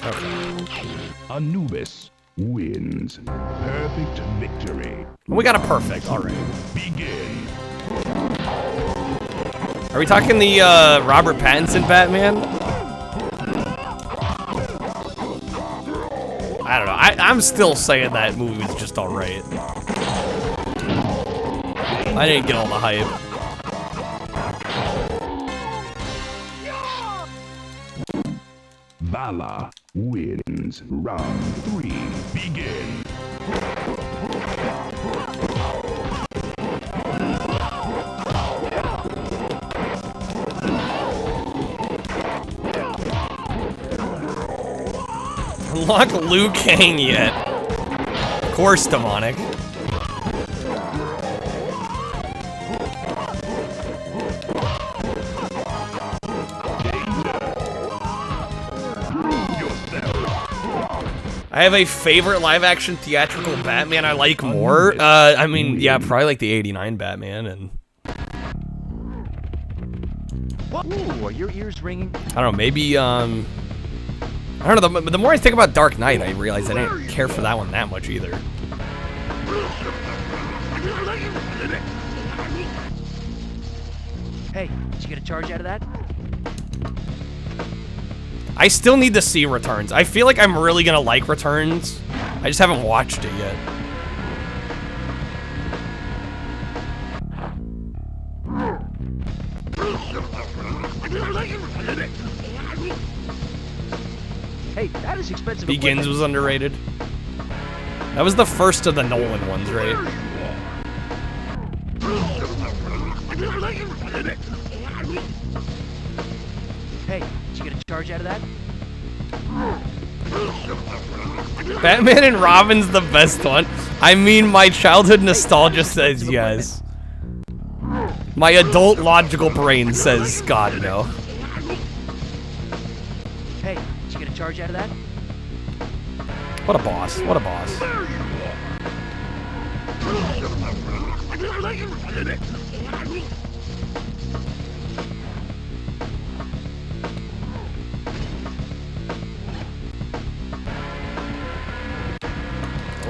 Okay. Anubis wins. Perfect victory. We got a perfect, alright. Begin. Are we talking the Robert Pattinson Batman? I don't know. I'm still saying that movie was just alright. I didn't get all the hype. Vala wins. Round 3. Begin. unlock Liu Kang yet. Of course, demonic. I have a favorite live-action theatrical Batman I like more. I mean, yeah, probably like the '89 Batman, and Ooh, are your ears ringing? I don't know, maybe I don't know. The more I think about Dark Knight, I realize I didn't care for that one that much either. Hey, did you get a charge out of that? I still need to see Returns. I feel like I'm really gonna like Returns. I just haven't watched it yet. Hey, that is expensive. Begins was underrated. That was the first of the Nolan ones, right? Hey, did you get a charge out of that? Batman and Robin's the best one. I mean, my childhood nostalgia says yes. My adult logical brain says, God, no. Hey, did you get a charge out of that? What a boss. What a boss.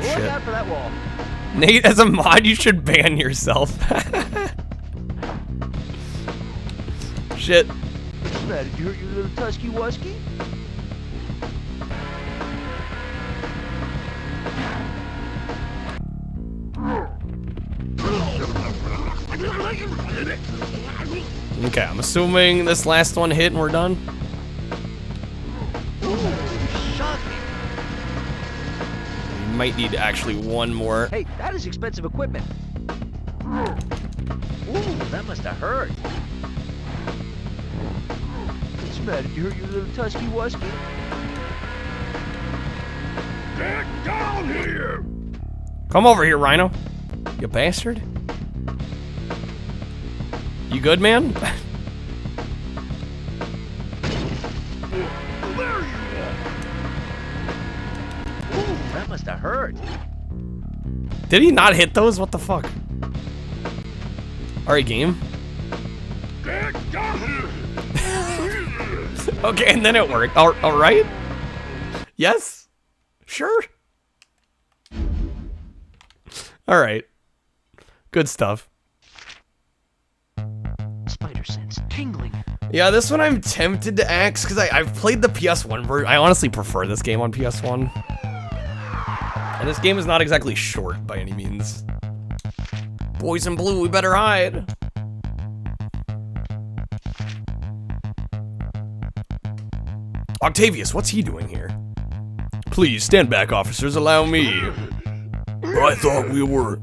Look out for that wall. Nate, as a mod, you should ban yourself. Shit. What's the matter? Did you hurt your little tusky wusky? Okay, I'm assuming this last one hit and we're done. We might need actually one more. Hey, that is expensive equipment. Ooh, that must have hurt. What's the matter? Did you hurt your little tusky wusky? Get down here! Come over here, Rhino. You bastard. You good, man? There you are! Ooh, that must have hurt. Did he not hit those? What the fuck? Alright, game. Get down here! Okay, and then it worked. Alright? Yes? Sure? Alright. Good stuff. Spider sense tingling. Yeah, this one I'm tempted to axe because I've played the PS1 version. I honestly prefer this game on PS1. And this game is not exactly short by any means. Boys in blue, we better hide. Octavius, what's he doing here? Please, stand back, officers. Allow me. I thought we were...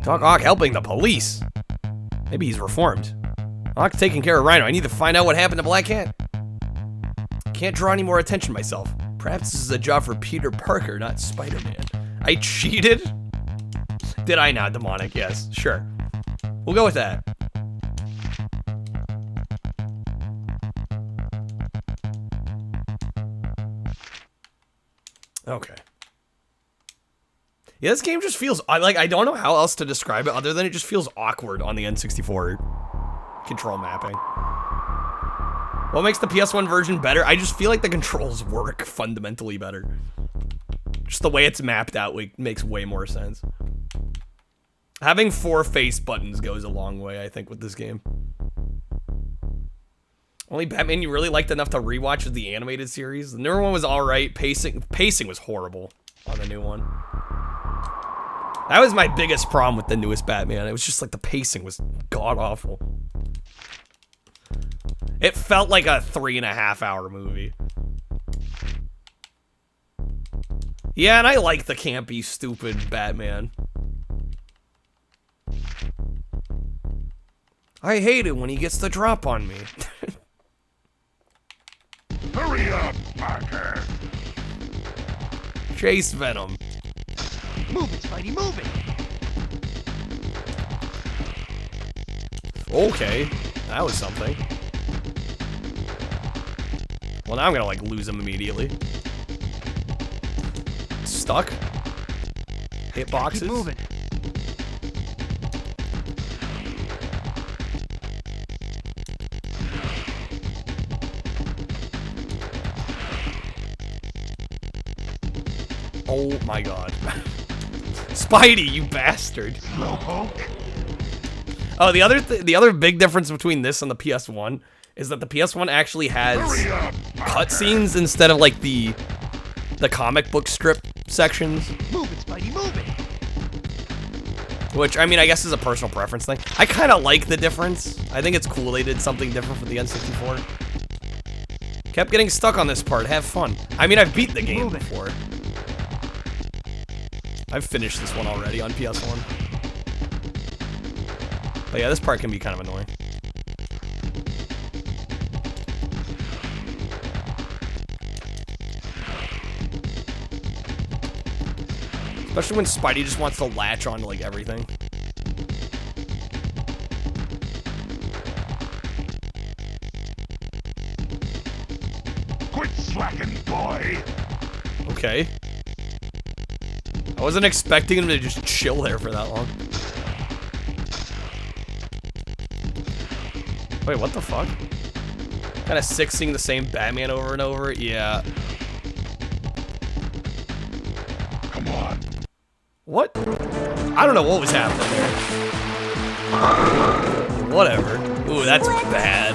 Doc Ock helping the police. Maybe he's reformed. Ock's taking care of Rhino. I need to find out what happened to Black Cat. Can't draw any more attention myself. Perhaps this is a job for Peter Parker, not Spider-Man. I cheated? Did I not, demonic? Yes, sure. We'll go with that. Okay. Yeah, this game just feels, I don't know how else to describe it other than it just feels awkward on the N64 control mapping. What makes the PS1 version better? I just feel like the controls work fundamentally better. Just the way it's mapped out makes way more sense. Having 4 face buttons goes a long way, I think, with this game. Only Batman you really liked enough to rewatch is the animated series. The newer one was alright. Pacing was horrible on the new one. That was my biggest problem with the newest Batman. It was just like the pacing was god-awful. It felt like a 3.5-hour movie. Yeah, and I like the campy, stupid Batman. I hate it when he gets the drop on me. Hurry! Hurry up, Parker. Chase Venom. Move it, Spidey, move it! Okay, that was something. Well, now I'm gonna like lose him immediately. Stuck. Hit boxes. Keep moving. Oh my god. Spidey, you bastard. Oh, the other big difference between this and the PS1 is that the PS1 actually has cutscenes instead of like the comic book strip sections. Move it, Spidey, move it! Which, I mean, I guess is a personal preference thing. I kind of like the difference. I think it's cool they did something different for the N64. Kept getting stuck on this part. Have fun. I mean, I've beat the game before. I've finished this one already on PS1. But yeah, this part can be kind of annoying. Especially when Spidey just wants to latch onto like everything. Quit slacking, boy. Okay. I wasn't expecting him to just chill there for that long. Wait, what the fuck? Kind of sixing the same Batman over and over? Yeah. Come on. What? I don't know what was happening there. Whatever. Ooh, that's bad.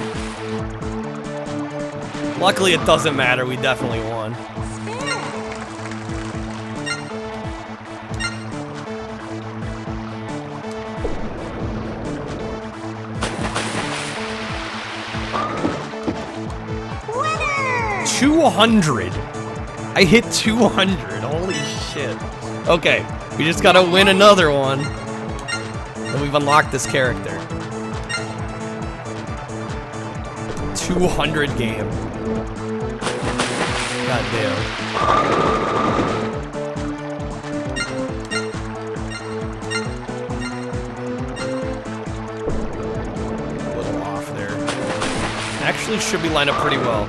Luckily, it doesn't matter. We definitely won. Winner! 200. I hit 200. Holy shit. Okay, we just gotta win another one. And we've unlocked this character. 200 game. God damn. A little off there. Actually should be lined up pretty well.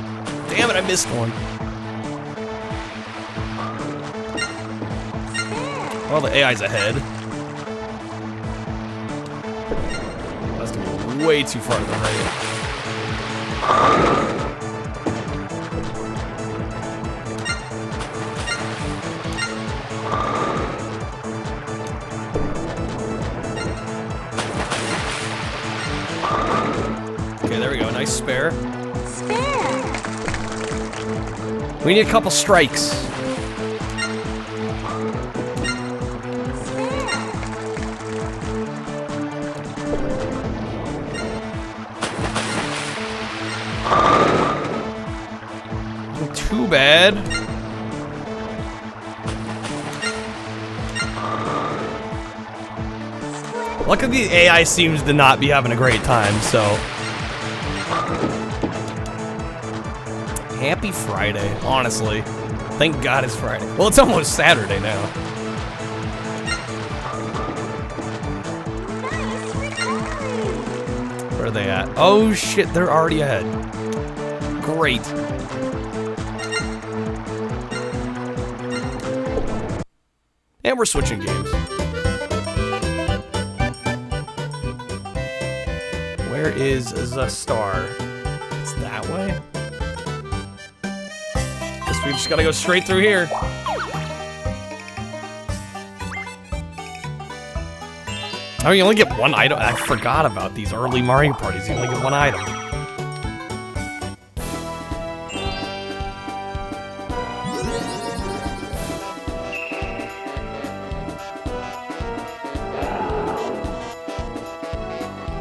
Damn it, I missed one. Well, the AI's ahead. That's gonna be way too far to the right. Okay, there we go. Nice spare. We need a couple strikes. Too bad. Luckily, the AI seems to not be having a great time, so. Happy Friday, honestly. Thank God it's Friday. Well, it's almost Saturday now. Where are they at? Oh shit, they're already ahead. Great. And we're switching games. Where is the star? It's that way? Guess we just gotta go straight through here. Oh, you only get one item? I forgot about these early Mario parties. You only get one item.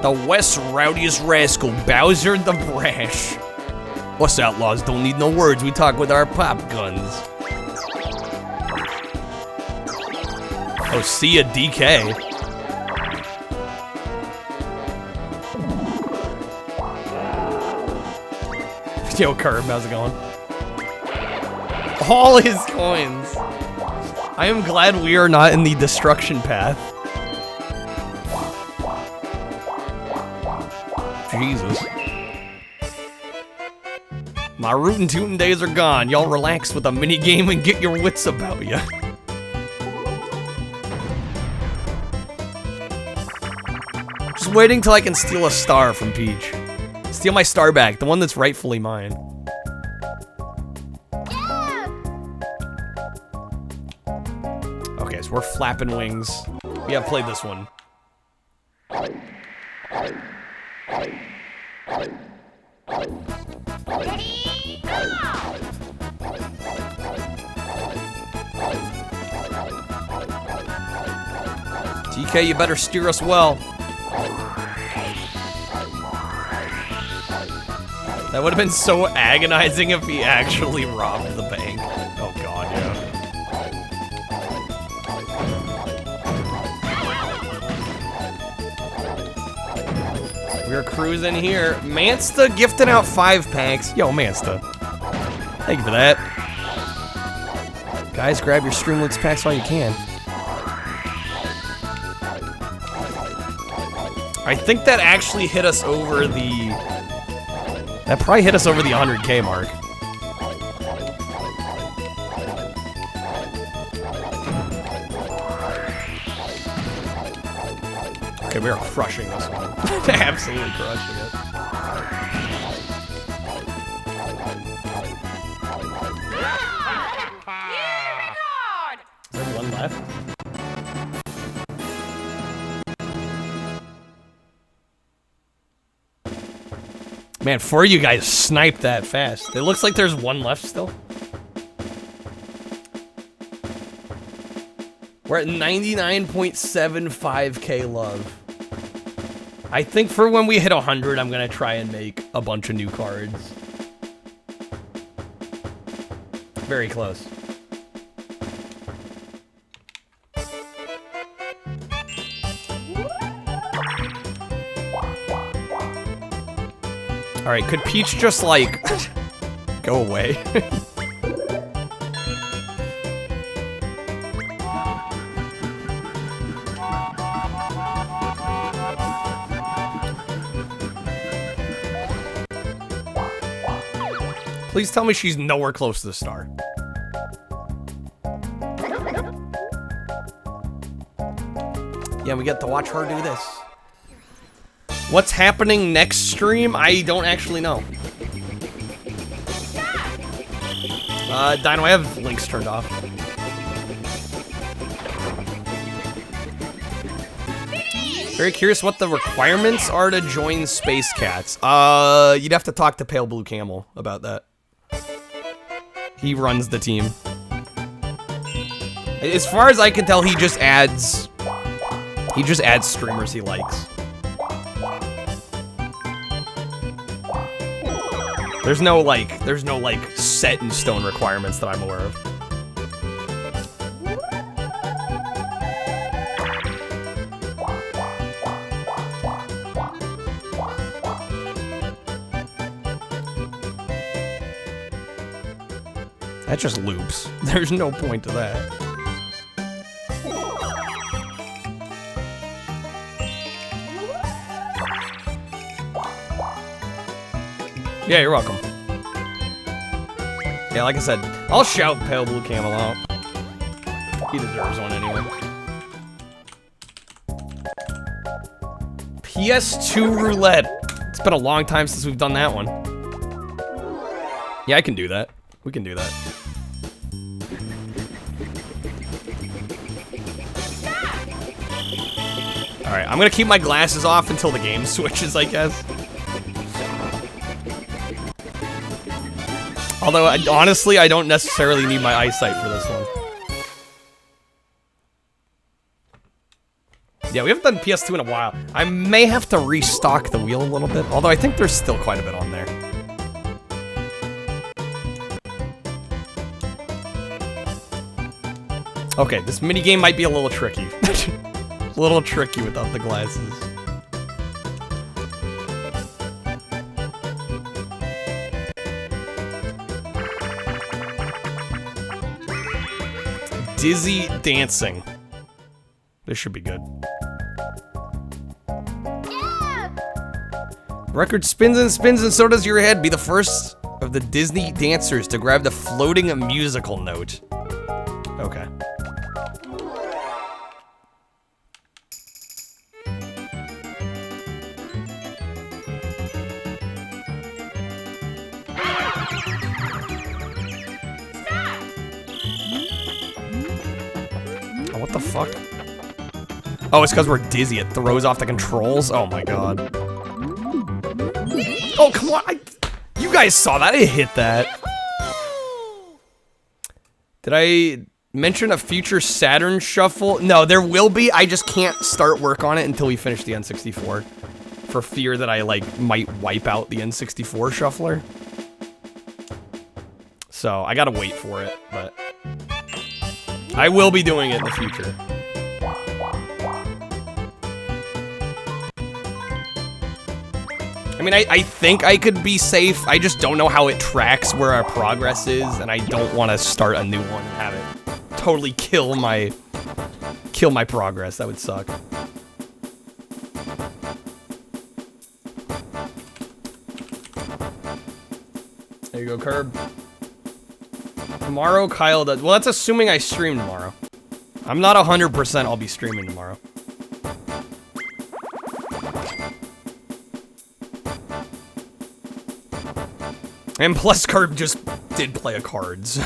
The West Rowdiest Rascal, Bowser the Brash. Us outlaws don't need no words, we talk with our pop guns. Oh, see ya, DK. Yo, Curb, how's it going? All his coins. I am glad we are not in the destruction path. Jesus. My rootin' tootin' days are gone. Y'all relax with a mini game and get your wits about ya. Just waiting till I can steal a star from Peach. Steal my star back, the one that's rightfully mine. Okay, so we're flapping wings. We have played this one. TK, you better steer us well. That would have been so agonizing if he actually robbed the bank. Oh god, yeah. We're cruising here. Mansta gifting out 5 packs. Yo, Mansta. Thank you for that. Guys, grab your Streamloots packs while you can. I think that actually hit us over the... That probably hit us over the 100K mark. Okay, we are crushing this one. Absolutely crushing it. Is there one left? Man, 4 of you guys sniped that fast. It looks like there's one left still. We're at 99.75K love. I think for when we hit 100, I'm gonna try and make a bunch of new cards. Very close. Alright, could Peach just, like, go away? Please tell me she's nowhere close to the star. Yeah, we get to watch her do this. What's happening next stream? I don't actually know. Dino, I have links turned off. Very curious what the requirements are to join Space Cats. You'd have to talk to Pale Blue Camel about that. He runs the team. As far as I can tell, he just adds streamers he likes. There's no like set in stone requirements that I'm aware of. That just loops. There's no point to that. Yeah, you're welcome. Yeah, like I said, I'll shout Pale Blue Camel out. He deserves one anyway. PS2 roulette. It's been a long time since we've done that one. Yeah, I can do that. We can do that. Alright, I'm gonna keep my glasses off until the game switches, I guess. Although, honestly, I don't necessarily need my eyesight for this one. Yeah, we haven't done PS2 in a while. I may have to restock the wheel a little bit, although I think there's still quite a bit on there. Okay, this minigame might be a little tricky. A little tricky without the glasses. Dizzy dancing. This should be good. Yeah! Record spins and spins and so does your head. Be the first of the Disney dancers to grab the floating musical note. Okay. Oh, what the fuck? Oh, it's because we're dizzy. It throws off the controls. Oh my god. Oh, come on. You guys saw that. I hit that. Did I mention a future Saturn shuffle? No, there will be. I just can't start work on it until we finish the N64. For fear that I, like, might wipe out the N64 shuffler. So, I gotta wait for it, but... I will be doing it in the future. I mean, I think I could be safe. I just don't know how it tracks where our progress is, and I don't want to start a new one and have it totally kill my progress. That would suck. There you go, Curb. Tomorrow, Kyle does. Well, that's assuming I stream tomorrow. I'm not 100% I'll be streaming tomorrow. And plus, Curb just did play a cards.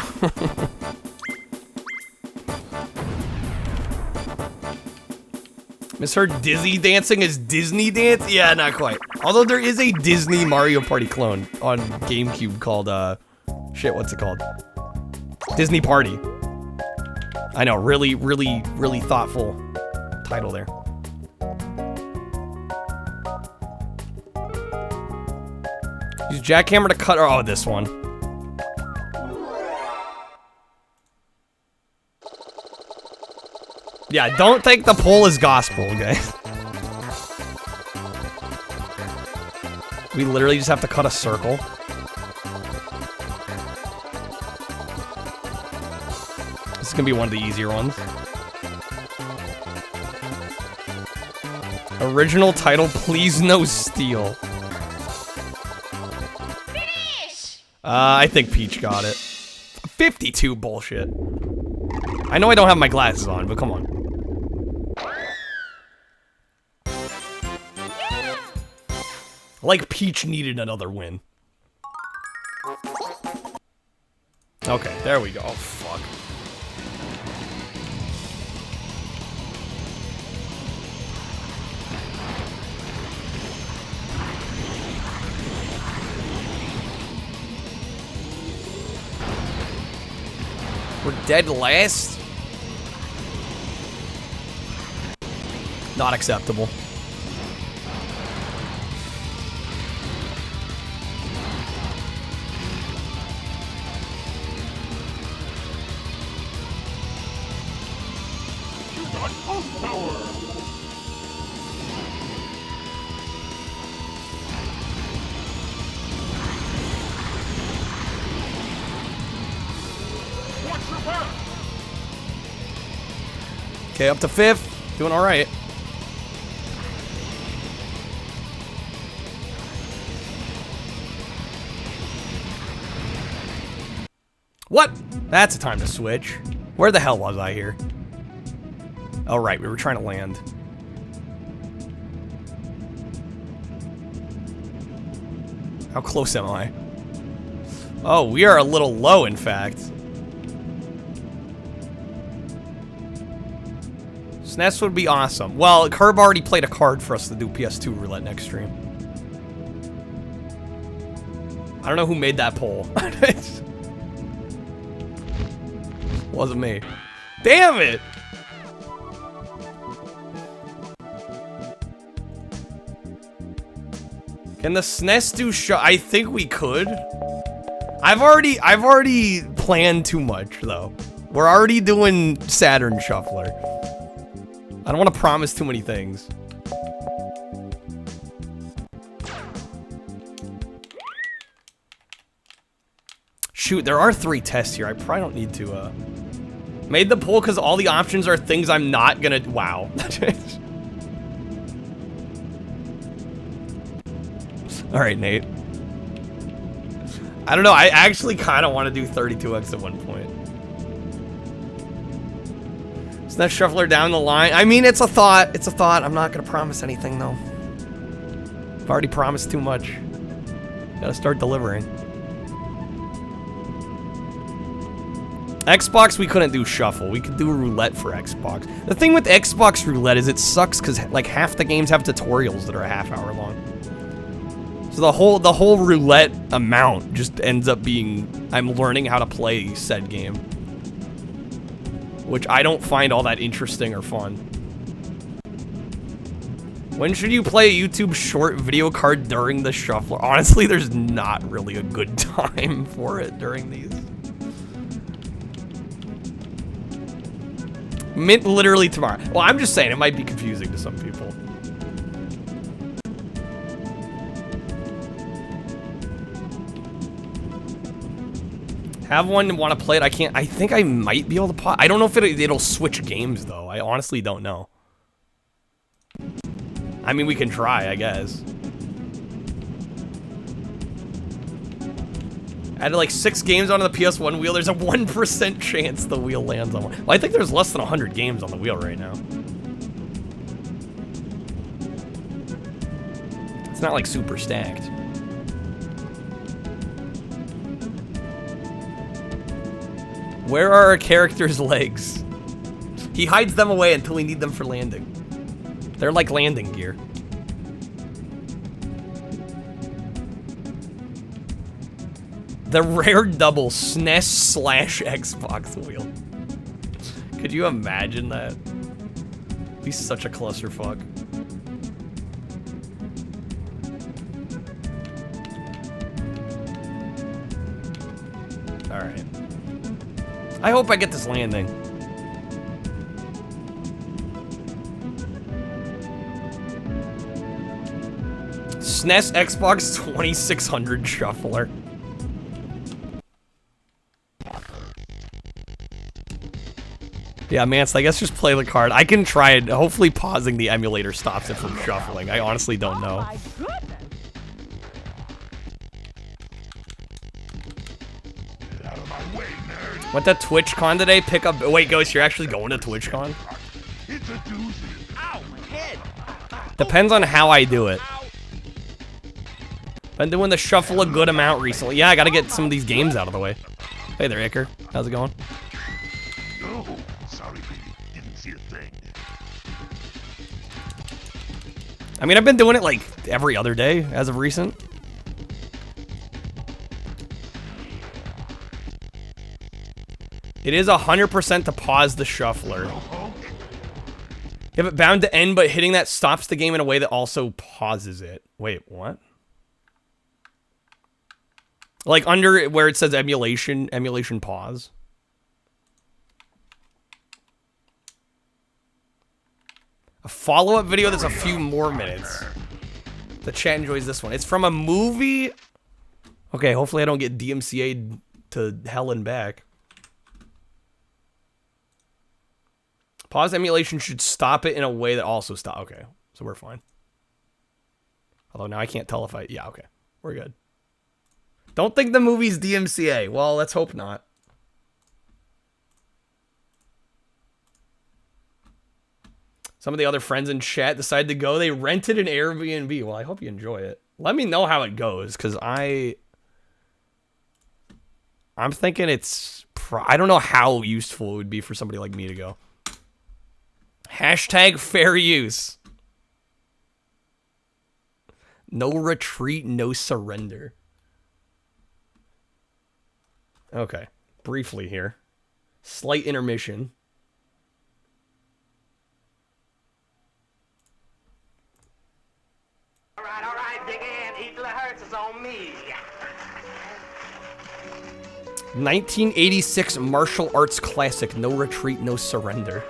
Misheard Dizzy dancing is Disney dance? Yeah, not quite. Although there is a Disney Mario Party clone on GameCube called, shit, what's it called? Disney Party. I know, really, really, really thoughtful title there. Use jackhammer to cut. Oh, this one. Yeah, don't take the poll as gospel, okay? We literally just have to cut a circle. This is gonna be one of the easier ones. Original title, please no steal. I think Peach got it. 52 bullshit. I know I don't have my glasses on, but come on. Like Peach needed another win. Okay, there we go. Oh, fuck. We're dead last? Not acceptable. You got full power! Watch your back! Okay, up to 5th. Doing alright. What? That's a time to switch. Where the hell was I here? Oh, right, we were trying to land. How close am I? Oh, we are a little low, in fact. SNES would be awesome. Well, Curb already played a card for us to do PS2 roulette next stream. I don't know who made that poll. Wasn't me. Damn it! Can the SNES do I think we could. I've already planned too much though. We're already doing Saturn Shuffler. I don't want to promise too many things. Shoot, there are 3 tests here. I probably don't need to Made the poll because all the options are things I'm not gonna. Wow. All right, Nate. I don't know. I actually kind of want to do 32x at one point. SNES Shuffler down the line. I mean, it's a thought. It's a thought. I'm not gonna promise anything though. I've already promised too much. Gotta start delivering. Xbox, we couldn't do shuffle. We could do roulette for Xbox. The thing with Xbox roulette is it sucks because like half the games have tutorials that are a half-hour long. So the whole roulette amount just ends up being I'm learning how to play said game, which I don't find all that interesting or fun. When should you play a YouTube short video card during the shuffler? Honestly, there's not really a good time for it during these. Mint literally tomorrow. Well, I'm just saying it might be confusing to some people. Have one and want to play it. I can't. I think I might be able to pause. I don't know if it'll switch games though. I honestly don't know. I mean, we can try, I guess. Added like 6 games onto the PS1 wheel. There's a 1% chance the wheel lands on one. Well, I think there's less than 100 games on the wheel right now. It's not like super stacked. Where are our character's legs? He hides them away until we need them for landing. They're like landing gear. The rare double SNES/Xbox wheel. Could you imagine that? It'd be such a clusterfuck. Alright. I hope I get this landing. SNES Xbox 2600 shuffler. Yeah, Mance, I guess just play the card. I can try it. Hopefully pausing the emulator stops it from shuffling. I honestly don't know. My goodness. Went to TwitchCon today. Pick up. Wait, Ghost, you're actually going to TwitchCon? It's a doozy. Ow, head. Depends on how I do it. Been doing the shuffle a good amount recently. Yeah, I gotta get some of these games out of the way. Hey there, Iker. How's it going? Oh, sorry, baby. Didn't see a thing. I mean, I've been doing it like every other day as of recent. It is 100% to pause the shuffler. You have it bound to end, but hitting that stops the game in a way that also pauses it. Wait, what? Like under where it says emulation pause. A follow-up video that's a few more minutes. The chat enjoys this one. It's from a movie. Okay, hopefully I don't get DMCA'd to hell and back. Pause emulation should stop it in a way that also stop. Okay, so we're fine. Although now I can't tell if I... Yeah, okay. We're good. Don't think the movie's DMCA. Well, let's hope not. Some of the other friends in chat decided to go. They rented an Airbnb. Well, I hope you enjoy it. Let me know how it goes, because I'm thinking it's... I don't know how useful it would be for somebody like me to go. Hashtag fair use. No retreat, no surrender. Okay, briefly here. Slight intermission. All right, dig in. Eat the hurts is on me. 1986 martial arts classic, No Retreat, No Surrender.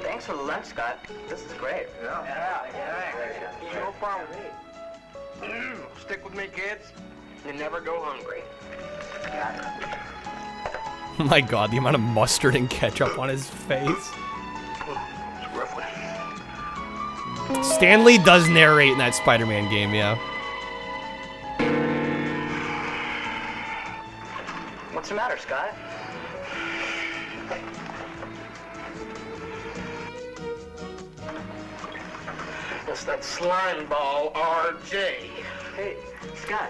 Thanks for the lunch, Scott. This is great. Yeah. No problem. Stick with me, kids. You never go hungry. Oh my god, the amount of mustard and ketchup on his face. Stanley does narrate in that Spider-Man game, yeah. What's the matter, Scott? It's that slime ball, RJ. Hey, Scott.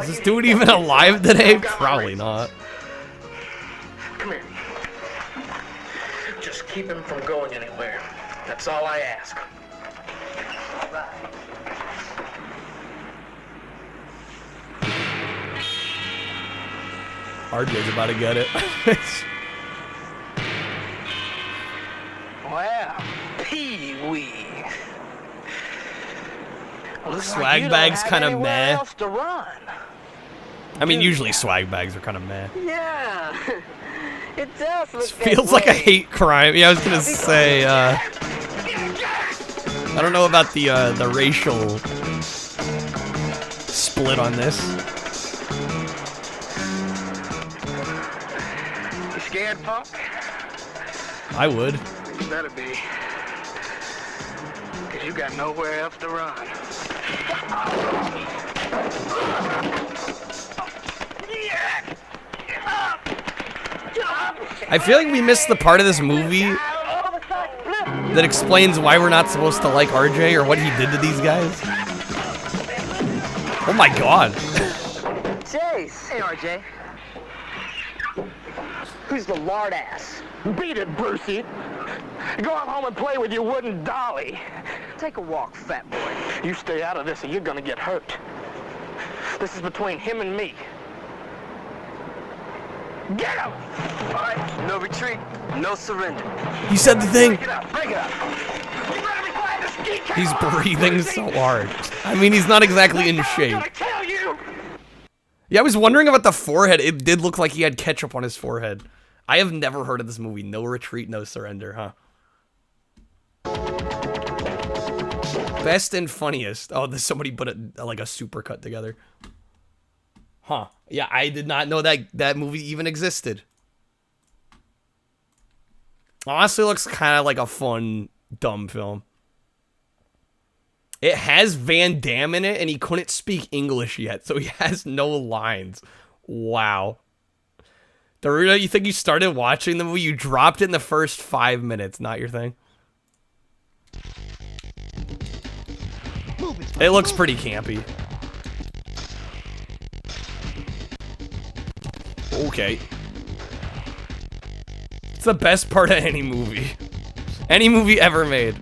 Is this dude even alive today? Probably not. Come here. Just keep him from going anywhere. That's all I ask. RJ's about to get it. Well, Pee-wee. Swag bags kind of meh. Else to run. I mean, usually swag bags are kind of meh. Yeah. It does look Feels like a hate crime. Yeah, I was gonna say, I don't know about the racial split on this. You scared, punk? I would. You better be. Because you got nowhere else to run. I feel like we missed the part of this movie that explains why we're not supposed to like RJ or what he did to these guys. Oh my god. Chase. Hey, RJ. Who's the lard ass? Beat it, Brucey. Go on home and play with your wooden dolly. Take a walk, fat boy. You stay out of this or you're gonna get hurt. This is between him and me. Get him! All right, no retreat, no surrender. He said the thing. Break it up, break it up. You better be glad the ski came He's off, breathing Brucey. so hard. I mean, he's not exactly in shape. I'm gonna kill you! Yeah, I was wondering about the forehead. It did look like he had ketchup on his forehead. I have never heard of this movie. No retreat, no surrender, huh? Best and funniest. Oh, there's somebody put like a supercut together. Huh. Yeah, I did not know that movie even existed. Honestly, looks kind of like a fun, dumb film. It has Van Damme in it, and he couldn't speak English yet, so he has no lines. Wow. Daruda, you think you started watching the movie? You dropped it in the first 5 minutes. Not your thing? It looks pretty campy. Okay. It's the best part of any movie. Any movie ever made.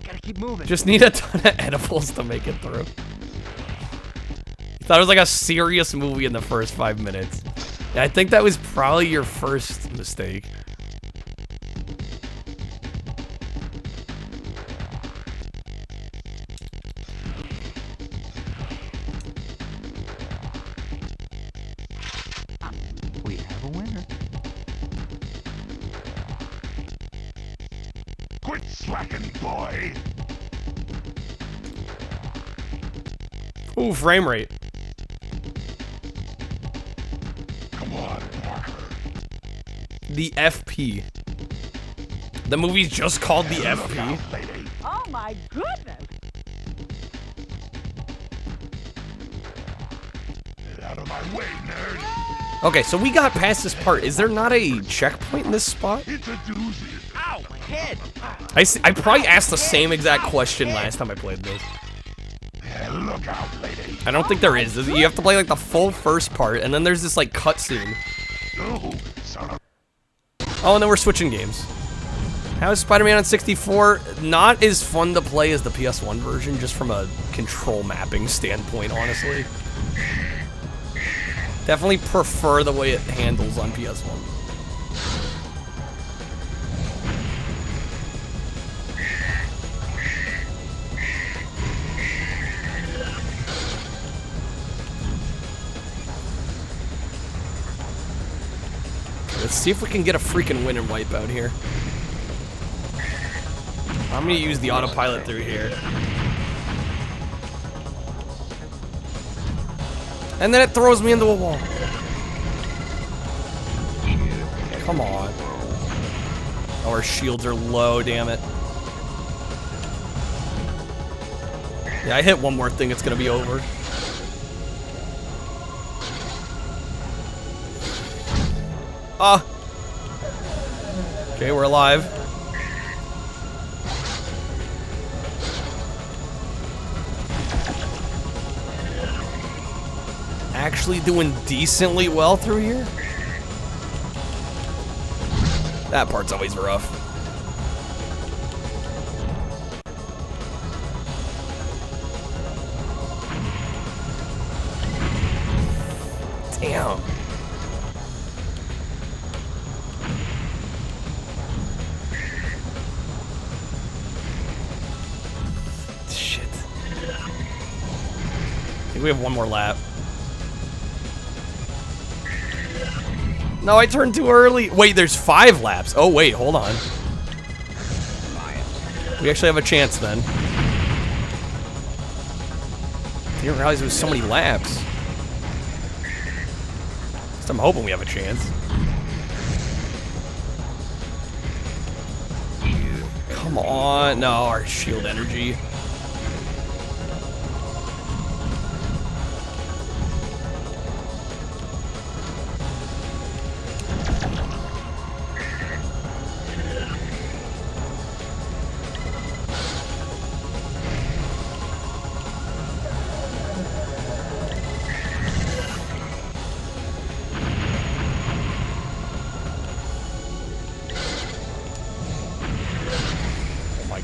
Gotta keep moving. Just need a ton of edibles to make it through. Thought it was like a serious movie in the first 5 minutes. Yeah, I think that was probably your first mistake. We have a winner. Quit slacking, boy. Ooh, frame rate. Come on, Parker. The FP. The movie's just called The FP. Oh my goodness! Get out of my way, nerd. Okay, so we got past this part. Is there not a checkpoint in this spot? It's a doozy. Ow, my head! I probably asked the same exact question last time I played this. Yeah, look out, lady. I don't think there is. You have to play like the full first part, and then there's this like cutscene. No, son of... Oh, and then we're switching games. How is Spider-Man on 64? Not as fun to play as the PS1 version, just from a control mapping standpoint, honestly. Definitely prefer the way it handles on PS1. Let's see if we can get a freaking win and Wipeout here. I'm gonna use the autopilot through here. And then it throws me into a wall. Come on. Oh, our shields are low, damn it. Yeah, I hit one more thing, it's gonna be over. Okay, we're alive. Actually doing decently well through here. That part's always rough. Damn. Shit. I think we have one more lap. No, I turned too early. Wait, there's 5 laps. Oh, wait, hold on. We actually have a chance then. Didn't realize there was so many laps. So I'm hoping we have a chance. Come on. No, our shield energy.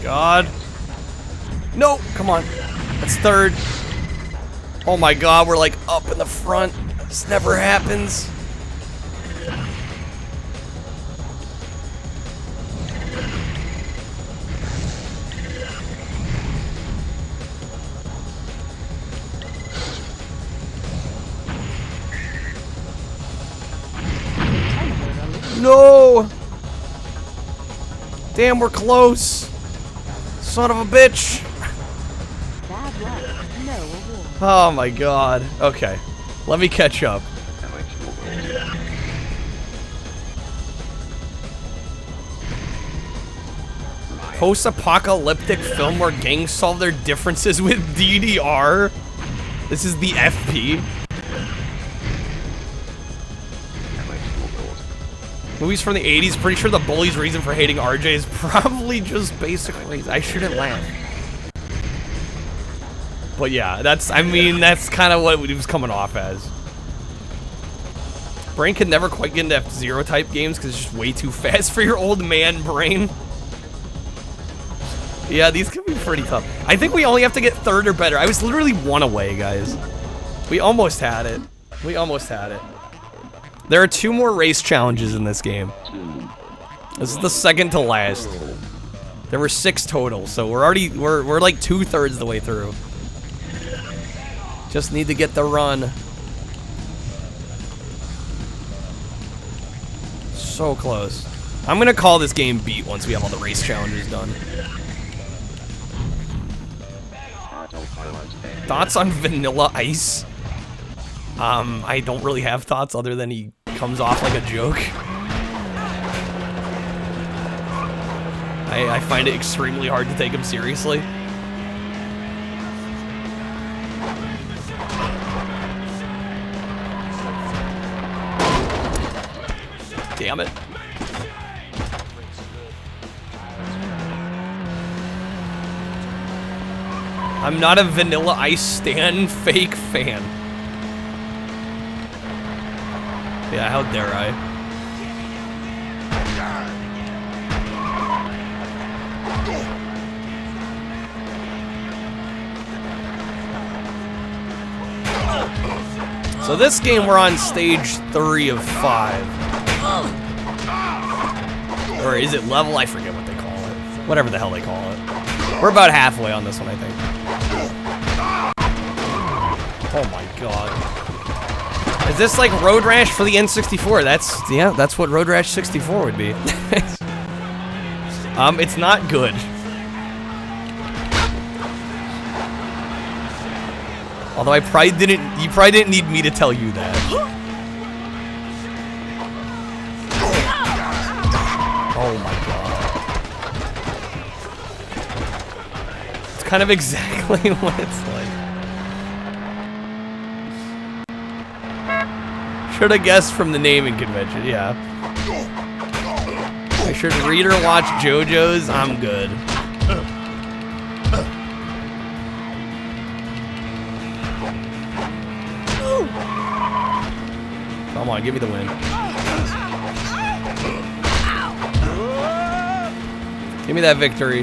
God. No, come on. That's 3rd. Oh my God, we're like up in the front. This never happens. No. Damn, we're close. Son of a bitch! Bad luck. No award. Oh my God. Okay. Let me catch up. Post-apocalyptic film where gangs solve their differences with DDR? This is the FP. Movies from the 80s, pretty sure the bully's reason for hating RJ is probably just basically, I shouldn't laugh. But yeah, that's kind of what he was coming off as. Brain can never quite get into F-Zero type games because it's just way too fast for your old man brain. Yeah, these can be pretty tough. I think we only have to get 3rd or better. I was literally 1 away, guys. We almost had it. We almost had it. There are 2 more race challenges in this game. This is the 2nd to last. There were 6 total, so we're like 2/3 the way through. Just need to get the run. So close. I'm gonna call this game beat once we have all the race challenges done. Thoughts on Vanilla Ice? I don't really have thoughts other than he comes off like a joke. I find it extremely hard to take him seriously. Damn it. I'm not a Vanilla Ice stan fake fan. Yeah, how dare I? So this game we're on stage 3 of 5. Or is it level? I forget what they call it. Whatever the hell they call it. We're about halfway on this one, I think. Oh my God. Is this like Road Rash for the N64? That's what Road Rash 64 would be. It's not good. Although you probably didn't need me to tell you that. Oh my god. It's kind of exactly what it's like. Should have guessed from the naming convention, yeah. I should read or watch JoJo's. I'm good. Come on, give me the win. Give me that victory.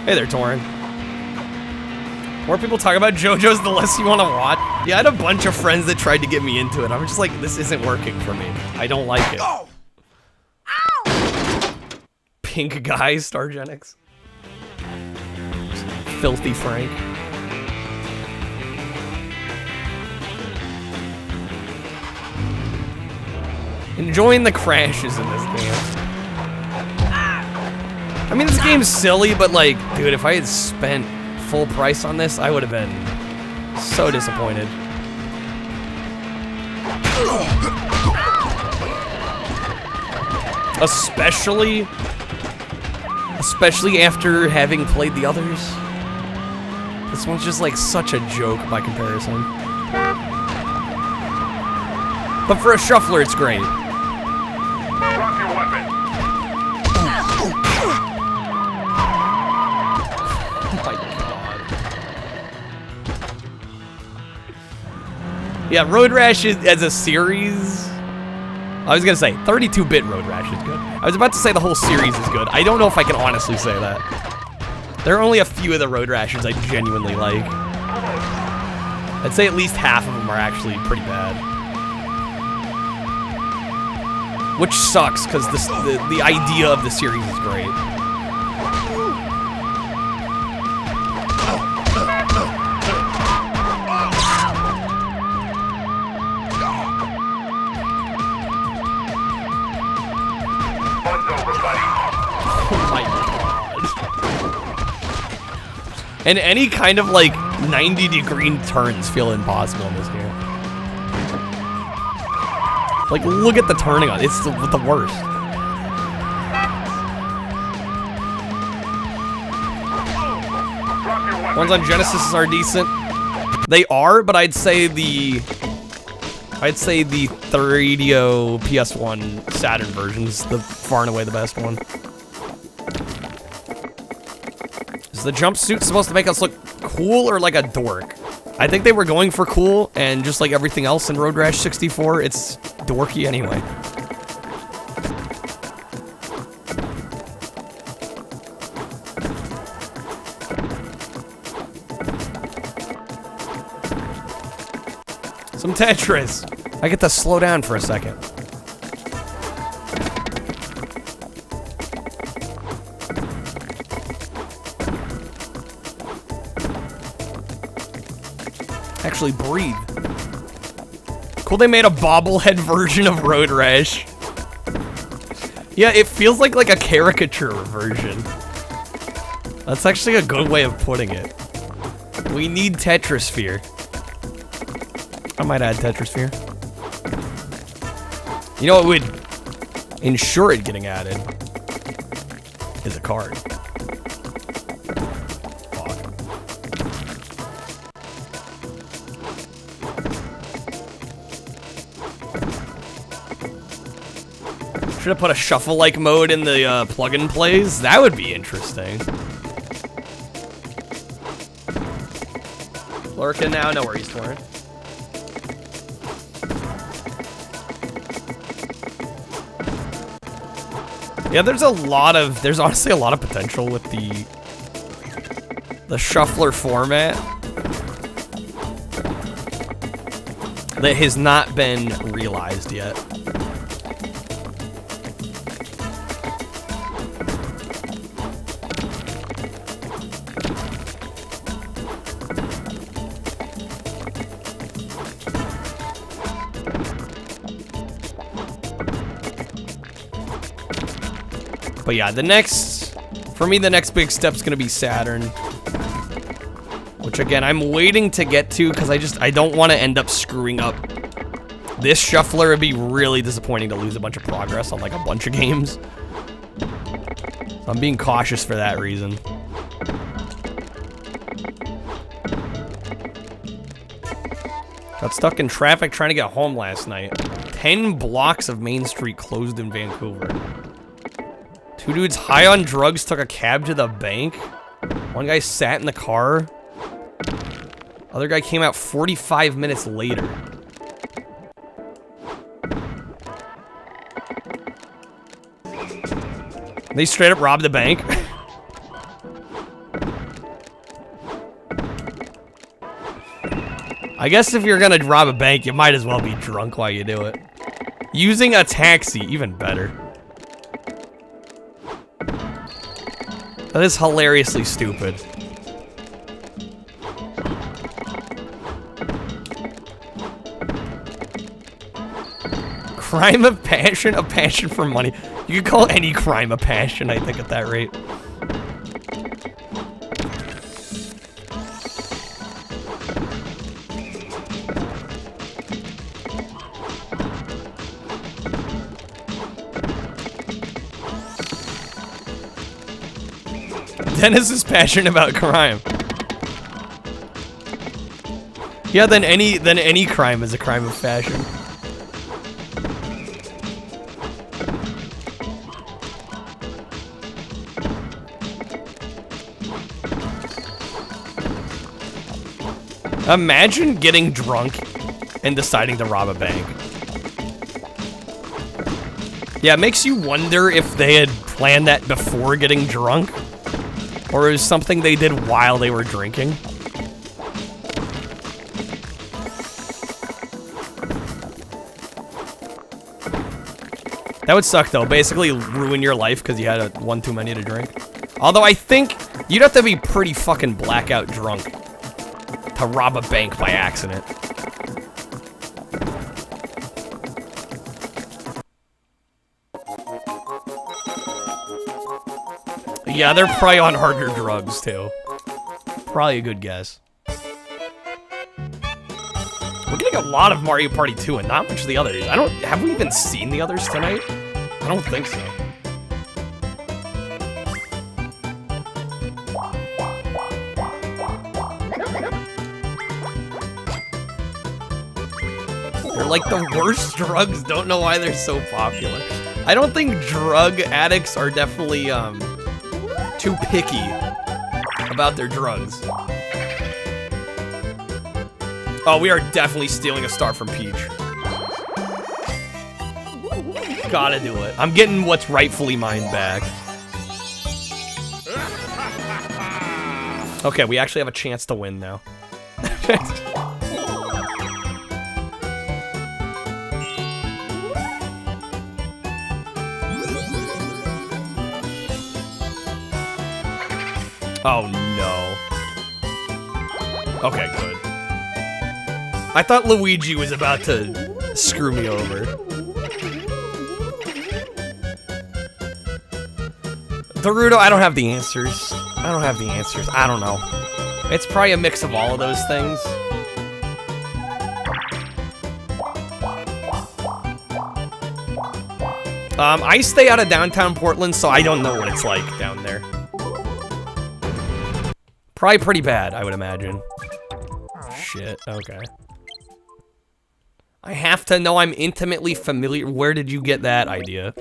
Hey there, Torin. More people talk about JoJo's, the less you want to watch. Yeah, I had a bunch of friends that tried to get me into it. I'm just like, this isn't working for me. I don't like it. Pink guy, Stargenics. Filthy Frank. Enjoying the crashes in this game. I mean, this game's silly, but like, dude, if I had spent full price on this, I would have been so disappointed. Especially after having played the others. This one's just like such a joke by comparison. But for a shuffler, it's great. Drop your weapon. Oh my god. Yeah, Road Rash as a series. I was gonna say 32-bit Road Rash is good. I was about to say the whole series is good. I don't know if I can honestly say that. There are only a few of the Road Rashes I genuinely like. I'd say at least half of them are actually pretty bad. Which sucks, because the idea of the series is great. Oh my god. And any kind of like 90-degree turns feel impossible in this game. Like, look at the turning on it. It's the worst. Ones on Genesis are decent. They are, but I'd say the 3DO PS1 Saturn version's the far and away the best one. Is the jumpsuit supposed to make us look cool or like a dork? I think they were going for cool, and just like everything else in Road Rash 64, it's dorky anyway. Some Tetris. I get to slow down for a second. Actually breathe. Cool, they made a bobblehead version of Road Rash. Yeah, it feels like a caricature version. That's actually a good way of putting it. We need Tetrisphere. I might add Tetrisphere. You know what would ensure it getting added? Is a card. Should have put a shuffle-like mode in the plug-and plays. That would be interesting. Lurking now, no worries, Torin. Yeah, there's honestly a lot of potential with the shuffler format that has not been realized yet. But yeah, for me, the next big step's gonna be Saturn. Which again, I'm waiting to get to because I don't want to end up screwing up this shuffler. It'd be really disappointing to lose a bunch of progress on like a bunch of games. I'm being cautious for that reason. Got stuck in traffic trying to get home last night. 10 blocks of Main Street closed in Vancouver. 2 dudes high on drugs took a cab to the bank. One guy sat in the car. Other guy came out 45 minutes later. They straight up robbed the bank. I guess if you're gonna rob a bank, you might as well be drunk while you do it. Using a taxi, even better. That is hilariously stupid. Crime of passion? A passion for money. You could call any crime a passion, I think, at that rate. Dennis is passionate about crime. Yeah, then any crime is a crime of passion. Imagine getting drunk and deciding to rob a bank. Yeah, it makes you wonder if they had planned that before getting drunk, or it was something they did while they were drinking. That would suck, though. Basically ruin your life because you had one too many to drink. Although I think you'd have to be pretty fucking blackout drunk to rob a bank by accident. Yeah, they're probably on harder drugs, too. Probably a good guess. We're getting a lot of Mario Party 2 and not much of the others. Have we even seen the others tonight? I don't think so. They're like the worst drugs, don't know why they're so popular. I don't think drug addicts are definitely, too picky about their drugs. Oh, we are definitely stealing a star from Peach. Gotta do it. I'm getting what's rightfully mine back. Okay, we actually have a chance to win now. Oh no. Okay, good. I thought Luigi was about to screw me over. Naruto, I don't have the answers. I don't have the answers. I don't know. It's probably a mix of all of those things. I stay out of downtown Portland, so I don't know what it's like down there. Probably pretty bad, I would imagine. Shit, okay. I have to know I'm intimately familiar. Where did you get that idea?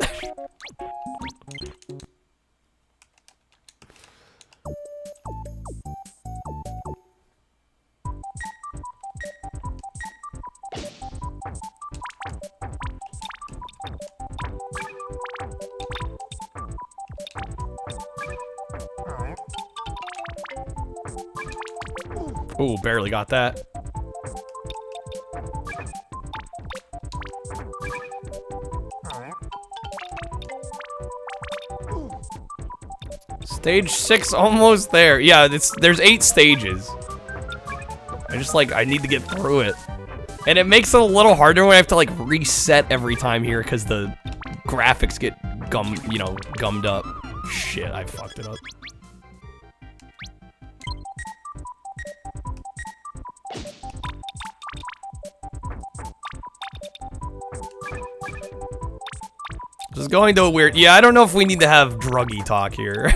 Ooh, barely got that. Stage 6 almost there. Yeah, there's 8 stages. I need to get through it. And it makes it a little harder when I have to like reset every time here because the graphics get gummed up. Shit, I fucked it up. This is going to a weird... Yeah, I don't know if we need to have druggy talk here.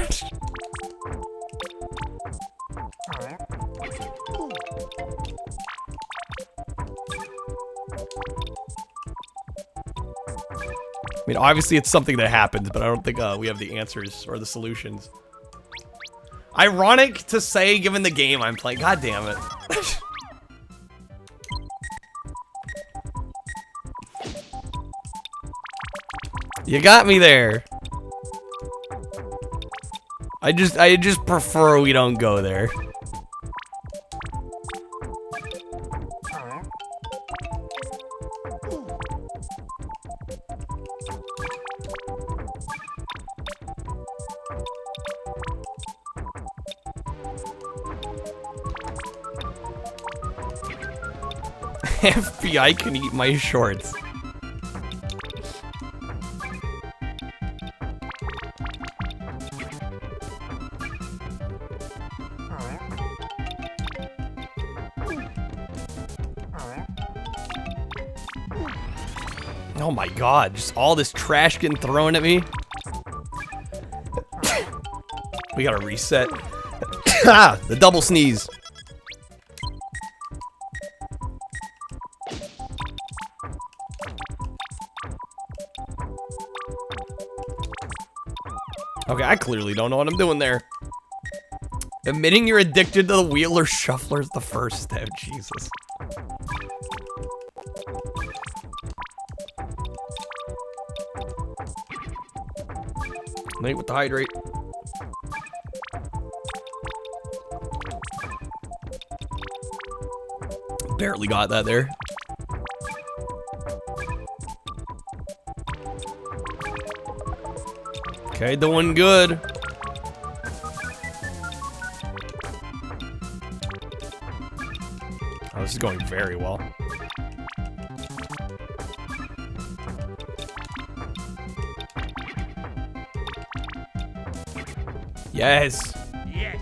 I mean, obviously it's something that happens, but I don't think we have the answers or the solutions. Ironic to say, given the game I'm playing. God damn it. You got me there. I just prefer we don't go there. FBI can eat my shorts. Oh my god, just all this trash getting thrown at me. We gotta reset. Ah, the double sneeze. Okay, I clearly don't know what I'm doing there. Admitting you're addicted to the Wheeler Shuffler is the first step, Jesus. Nate with the hydrate. Barely got that there. Okay, doing good. Oh, this is going very well. Yes. Yes.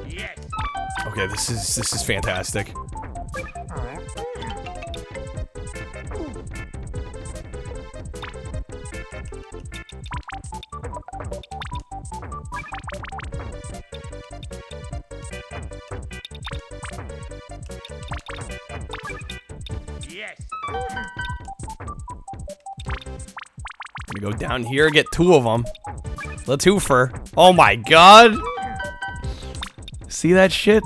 Yes. Okay, this is fantastic. Yes. Gonna go down here, get two of them. The twofer. Oh my god. See that shit?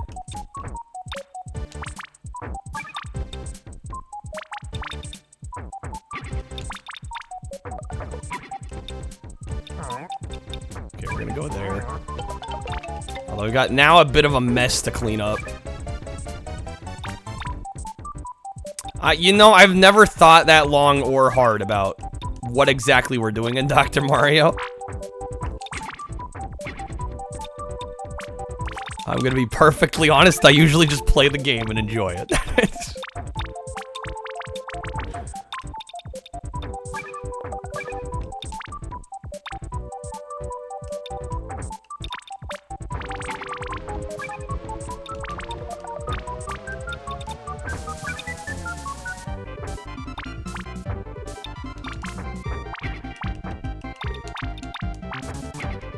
Okay, we're gonna go there. Although we got now a bit of a mess to clean up. You know, I've never thought that long or hard about what exactly we're doing in Dr. Mario. I'm gonna be perfectly honest, I usually just play the game and enjoy it.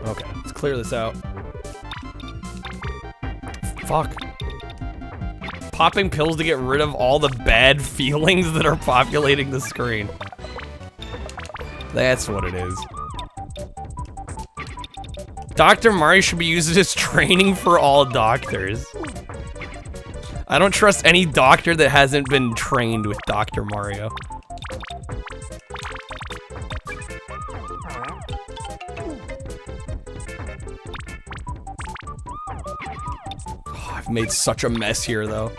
Okay, let's clear this out. Fuck. Popping pills to get rid of all the bad feelings that are populating the screen. That's what it is. Dr. Mario should be used as training for all doctors. I don't trust any doctor that hasn't been trained with Dr. Mario. I've made such a mess here, though.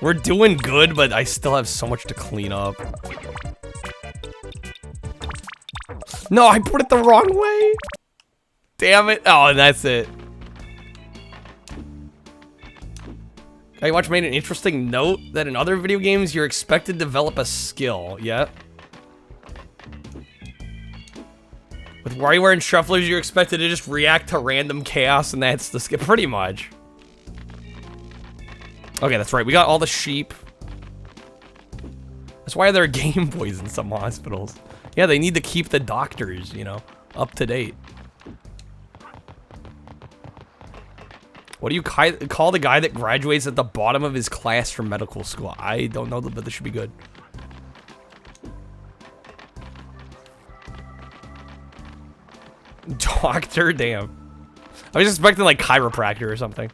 We're doing good, but I still have so much to clean up. No, I put it the wrong way! Damn it. Oh, and that's it. I watch made an interesting note that in other video games, you're expected to develop a skill. Yeah. With WarioWare and Shufflers, you're expected to just react to random chaos, and that's the skip, pretty much. Okay, that's right. We got all the sheep. That's why there are Game Boys in some hospitals. Yeah, they need to keep the doctors, you know, up to date. What do you call the guy that graduates at the bottom of his class from medical school? I don't know, but this should be good. Doctor, damn. I was expecting like chiropractor or something.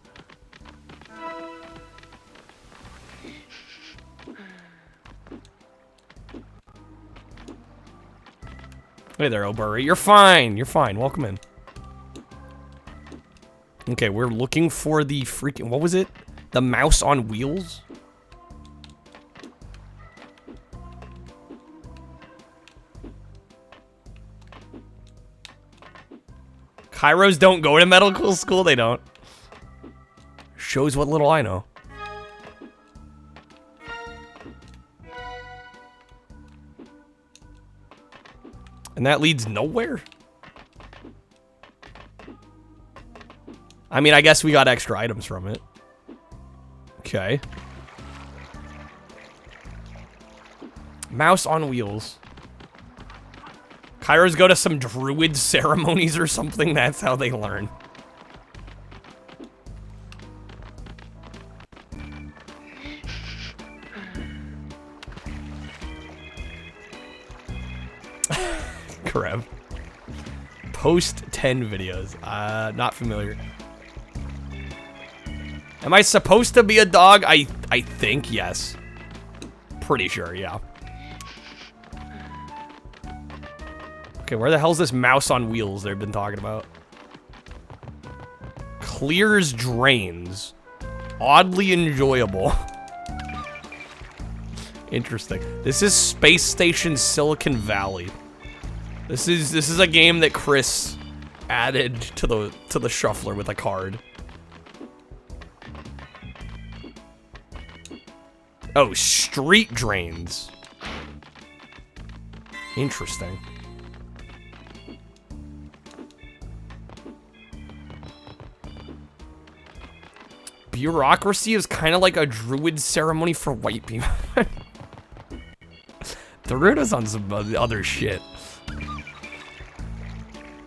Hey there, O'Burry. You're fine. You're fine. Welcome in. Okay, we're looking for the freaking... What was it? The mouse on wheels? Kairos don't go to medical school? They don't. Shows what little I know. And that leads nowhere? I mean, I guess we got extra items from it. Okay. Mouse on wheels. Kairos go to some druid ceremonies or something. That's how they learn. Karev. Post 10 videos. Not familiar. Am I supposed to be a dog? I think yes. Pretty sure, yeah. Okay, where the hell's this mouse on wheels they've been talking about? Clears drains. Oddly enjoyable. Interesting. This is Space Station Silicon Valley. This is a game that Chris added to the shuffler with a card. Oh, street drains. Interesting. Bureaucracy is kind of like a druid ceremony for white people. Daruto's on some other shit.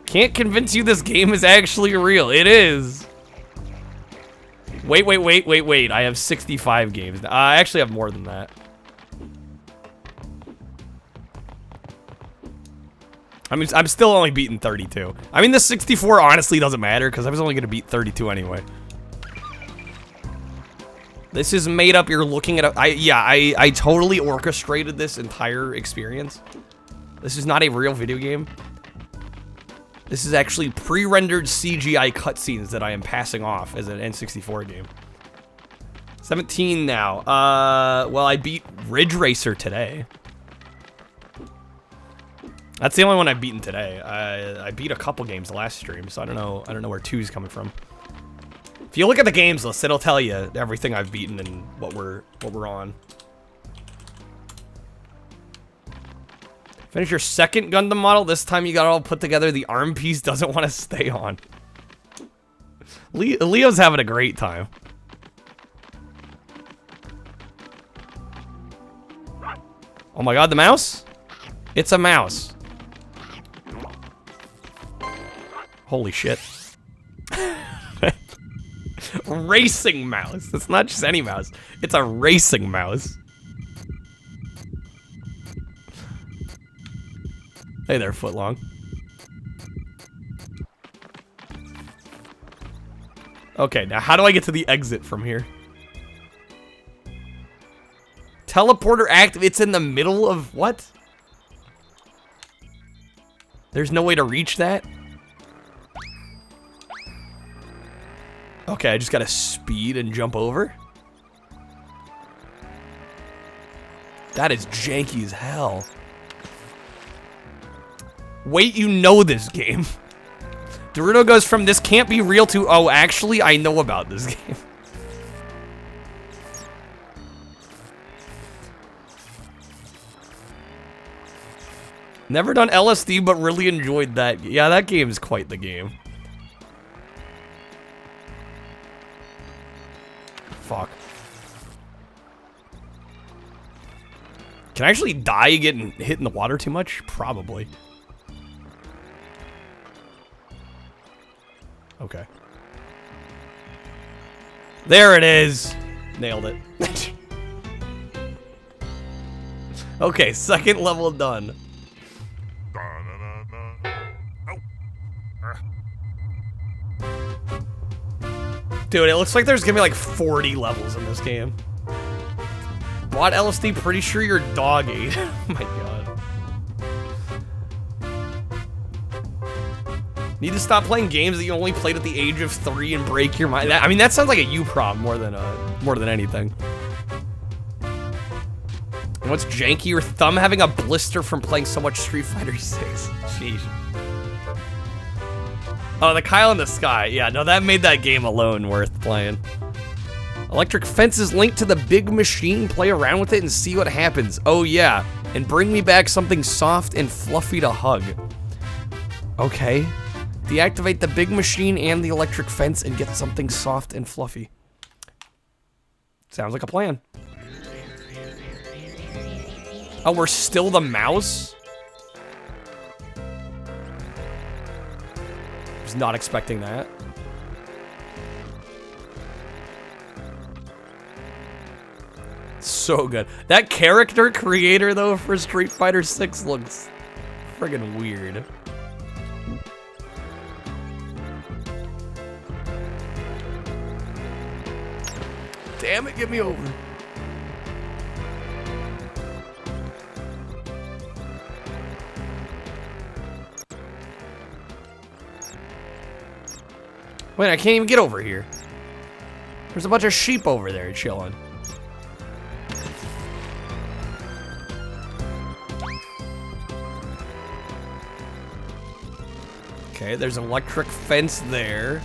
Can't convince you this game is actually real. It is. Wait. I have 65 games. I actually have more than that. I mean, I'm still only beating 32. I mean, the 64 honestly doesn't matter because I was only going to beat 32 anyway. This is made up. You're looking at I totally orchestrated this entire experience. This is not a real video game. This is actually pre-rendered CGI cutscenes that I am passing off as an N64 game. 17 now. Well, I beat Ridge Racer today. That's the only one I've beaten today. I beat a couple games last stream, so I don't know where 2's coming from. If you look at the games list, it'll tell you everything I've beaten and what we're on. Finish your second Gundam model. This time you got it all put together. The arm piece doesn't want to stay on. Leo's having a great time. Oh my god, the mouse? It's a mouse. Holy shit. Racing mouse. It's not just any mouse. It's a racing mouse. Hey there, Footlong. Okay, now how do I get to the exit from here? Teleporter active. It's in the middle of what? There's no way to reach that? Okay, I just gotta speed and jump over. That is janky as hell. Wait, you know this game. Daruto goes from this can't be real to, oh, actually, I know about this game. Never done LSD, but really enjoyed that. Yeah, that game is quite the game. Fuck. Can I actually die getting hit in the water too much? Probably. Okay. There it is. Nailed it. Okay, second level done. Dude, it looks like there's gonna be like 40 levels in this game. Bought LSD, pretty sure your dog ate. Oh my god. Need to stop playing games that you only played at the age of 3 and break your mind. I mean, that sounds like a you problem more than anything. And what's janky? Your thumb having a blister from playing so much Street Fighter 6. Sheesh. Oh, the Kyle in the Sky. Yeah, no, that made that game alone worth playing. Electric fence is linked to the big machine. Play around with it and see what happens. Oh, yeah. And bring me back something soft and fluffy to hug. Okay. Deactivate the big machine and the electric fence and get something soft and fluffy. Sounds like a plan. Oh, we're still the mouse? Was not expecting that. So good. That character creator, though, for Street Fighter 6 looks friggin' weird. Damn it, get me over. Wait, I can't even get over here. There's a bunch of sheep over there chilling. Okay, there's an electric fence there.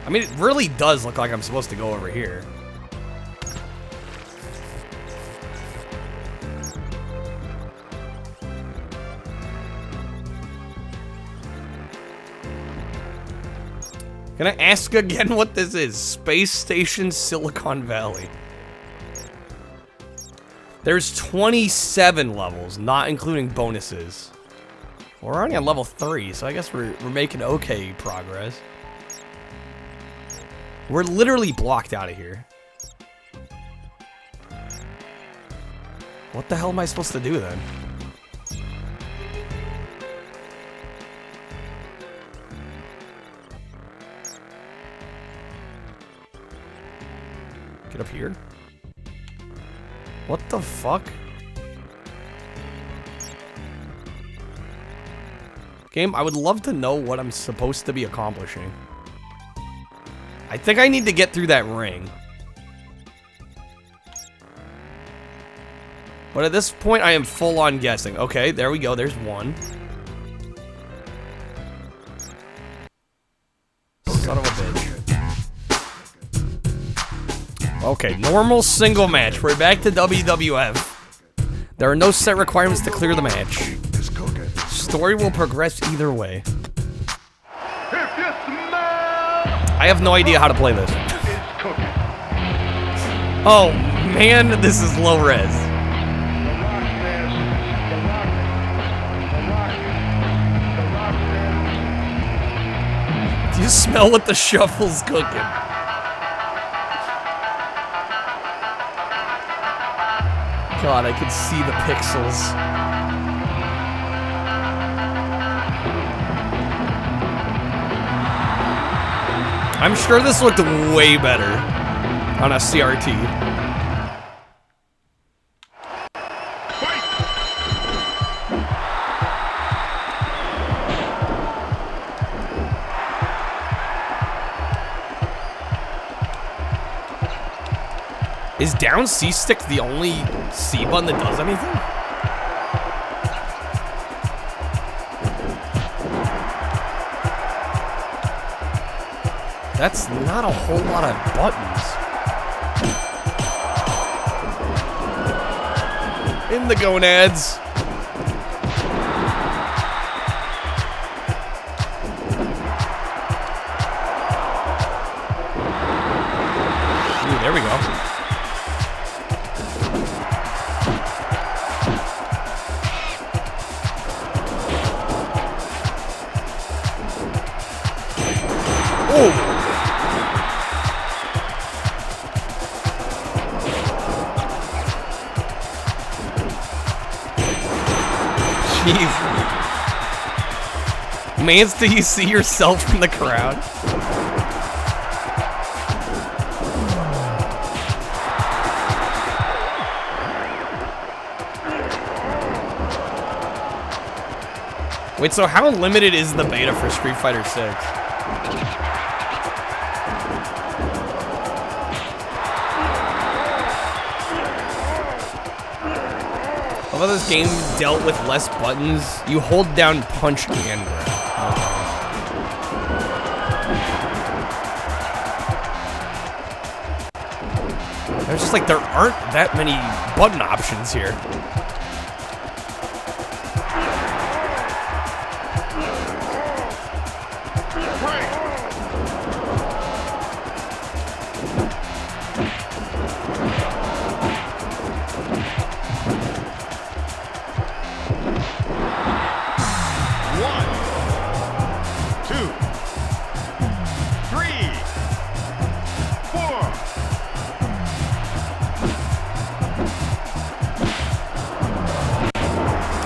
I mean, it really does look like I'm supposed to go over here. Can I ask again what this is? Space Station Silicon Valley. There's 27 levels, not including bonuses. We're already on level 3, so I guess we're making okay progress. We're literally blocked out of here. What the hell am I supposed to do then? Get up here? What the fuck? Game, I would love to know what I'm supposed to be accomplishing. I think I need to get through that ring. But at this point, I am full on guessing. Okay, there we go. There's one. Son of a bitch. Okay, normal single match. We're back to WWF. There are no set requirements to clear the match. Story will progress either way. I have no idea how to play this. Oh, man, this is low res. Do you smell what the shuffle's cooking? God, I can see the pixels. I'm sure this looked way better on a CRT. Is down C stick the only C button that does anything? That's not a whole lot of buttons. In the gonads. Ooh, there we go. Oh! Jeez. Mans, do you see yourself in the crowd? Wait, so how limited is the beta for Street Fighter 6? Although this game dealt with less buttons, you hold down punch and grab. Okay. There's just like, there aren't that many button options here.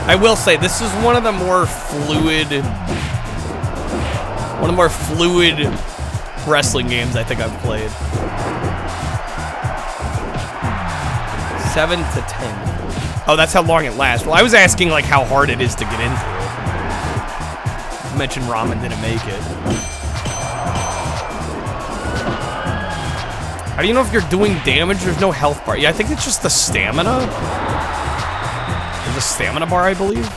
I will say, this is one of the more fluid wrestling games I think I've played. 7 to 10. Oh, that's how long it lasts. Well, I was asking like how hard it is to get into it. You mentioned Ramen didn't make it. How do you know if you're doing damage? There's no health bar. Yeah, I think it's just the stamina. There's a stamina bar, I believe.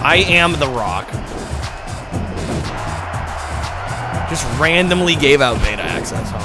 I am The Rock. Just randomly gave out beta access, huh?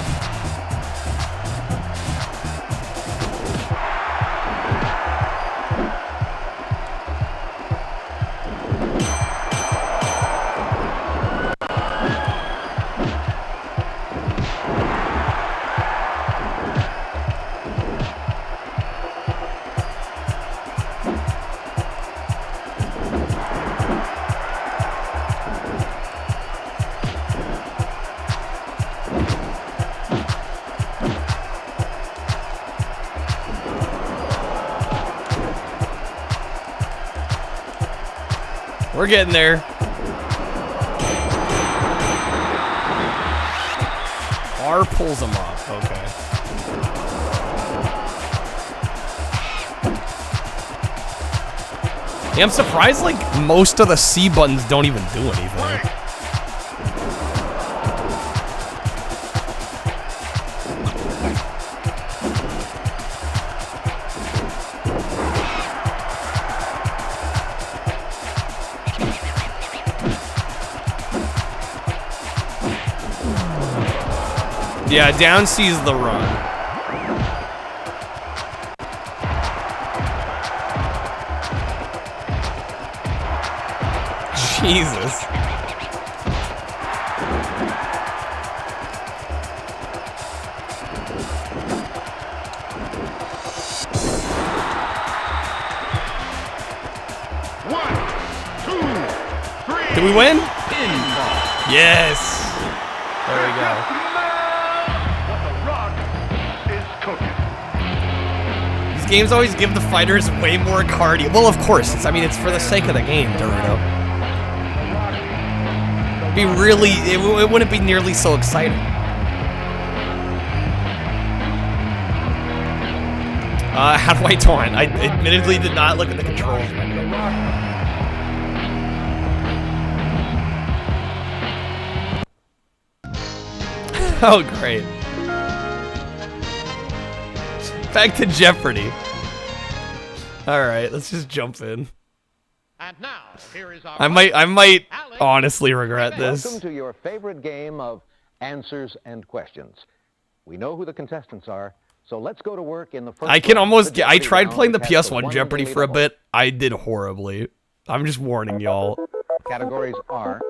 We're getting there. R pulls them off. Okay. Yeah, I'm surprised, like, most of the C buttons don't even do anything. Yeah, down C's the run. Jesus. Did we win? Yes. There we go. Games always give the fighters way more cardio. Well, of course, it's for the sake of the game, Dorito. It wouldn't be nearly so exciting. How do I taunt? I admittedly did not look at the controls menu. Oh, great. Back to Jeopardy. All right, let's just jump in. And now, here is our I might honestly regret this. Welcome to your favorite game of answers and questions. We know who the contestants are, so let's go to work in the first I can round. almost The get. I Jeopardy tried round playing the has PS1 one Jeopardy daily for a level. bit. I did horribly. I'm just warning y'all. Categories are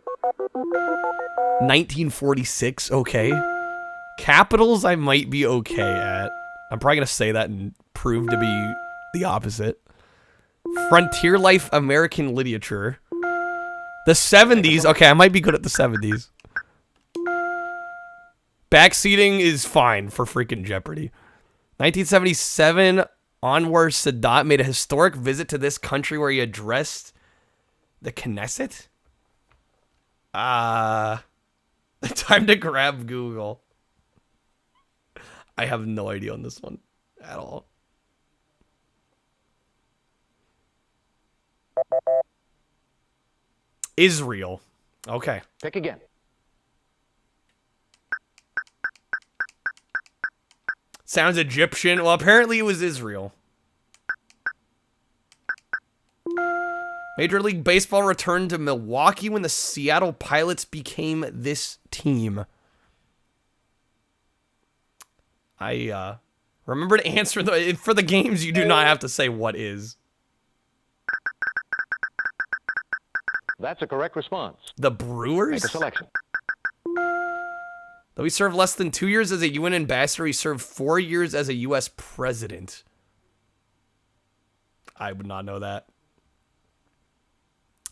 1946, okay. Capitals, I might be okay at. I'm probably gonna say that and prove to be the opposite. Frontier life, American literature. The 70s, okay, I might be good at the 70s. Backseating is fine for freaking Jeopardy. 1977, Anwar Sadat made a historic visit to this country where he addressed the Knesset? Time to grab Google. I have no idea on this one at all. Israel. Okay. pick again. Sounds Egyptian. Well, apparently it was Israel. Major League Baseball returned to Milwaukee when the Seattle Pilots became this team. I remember to answer for the games. You do not have to say what is. That's a correct response. The Brewers? Make a selection. Though he served less than 2 years as a UN ambassador, he served 4 years as a U.S. president. I would not know that.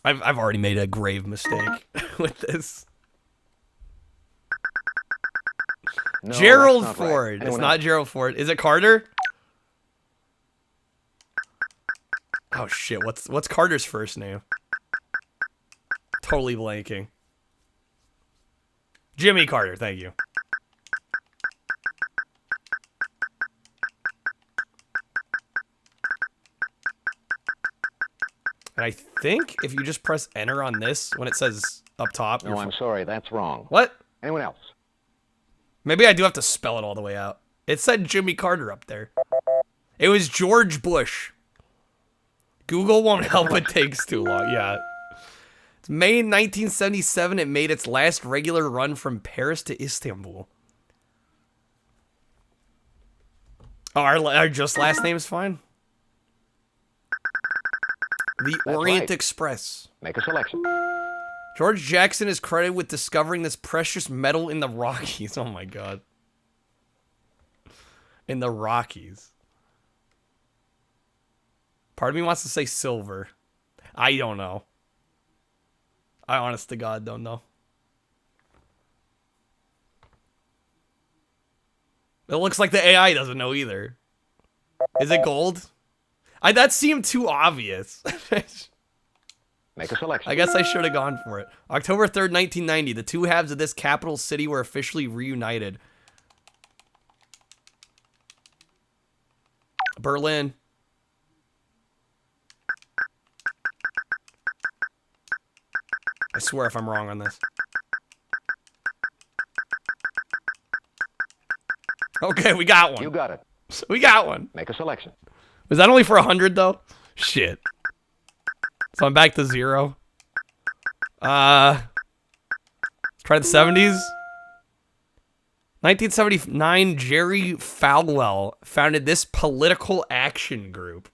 I've already made a grave mistake with this. No, Gerald that's not Ford. right. It's not Gerald Ford. Is it Carter? Oh shit! What's Carter's first name? Totally blanking. Jimmy Carter. Thank you. And I think if you just press enter on this, when it says up top... No, I'm sorry, that's wrong. What? Anyone else? Maybe I do have to spell it all the way out. It said Jimmy Carter up there. It was George Bush. Google won't help, it takes too long. Yeah. It's May 1977, it made its last regular run from Paris to Istanbul. Oh, our just last name is fine? The Orient Express. Make a selection. George Jackson is credited with discovering this precious metal in the Rockies. Oh my god. In the Rockies. Part of me wants to say silver. I don't know. I honest to God don't know. It looks like the AI doesn't know either. Is it gold? That seemed too obvious. Make a selection. I guess I should have gone for it. October 3rd, 1990. The two halves of this capital city were officially reunited. Berlin. I swear if I'm wrong on this. Okay, we got one. You got it. We got one. Make a selection. Was that only for 100 though? Shit. So I'm back to 0. Let's try the 70s. 1979, Jerry Falwell founded this political action group.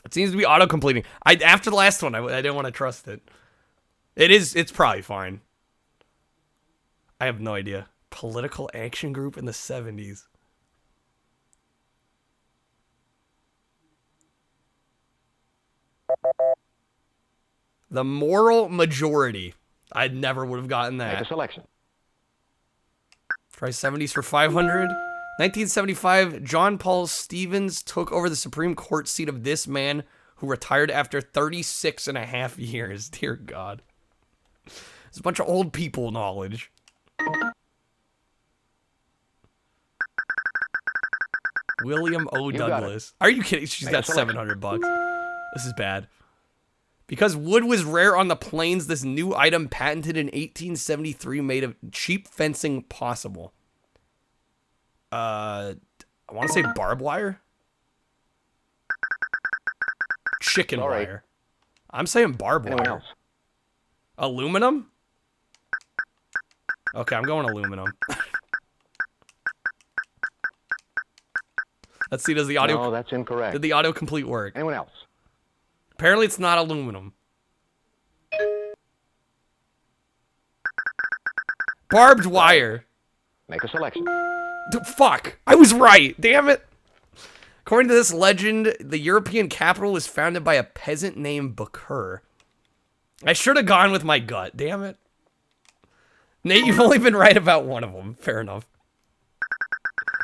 It seems to be auto-completing. After the last one, I didn't want to trust it. It's probably fine. I have no idea. Political action group in the 70s. The Moral Majority. I never would have gotten that. Make a selection. Try 70s for 500. 1975, John Paul Stevens took over the Supreme Court seat of this man who retired after 36 and a half years. Dear God. It's a bunch of old people knowledge. William O. Douglas. Are you kidding? She's got $700. This is bad. Because wood was rare on the plains, this new item patented in 1873 made of cheap fencing possible. I want to say barbed wire? Chicken wire. I'm saying barbed wire. Aluminum? Okay, I'm going aluminum. Let's see, does the audio... No, that's incorrect. Did the autocomplete work? Anyone else? Apparently it's not aluminum. Barbed wire. Make a selection. Fuck! I was right! Damn it! According to this legend, the European capital was founded by a peasant named Bakur. I should have gone with my gut, damn it. Nate, you've only been right about one of them. Fair enough.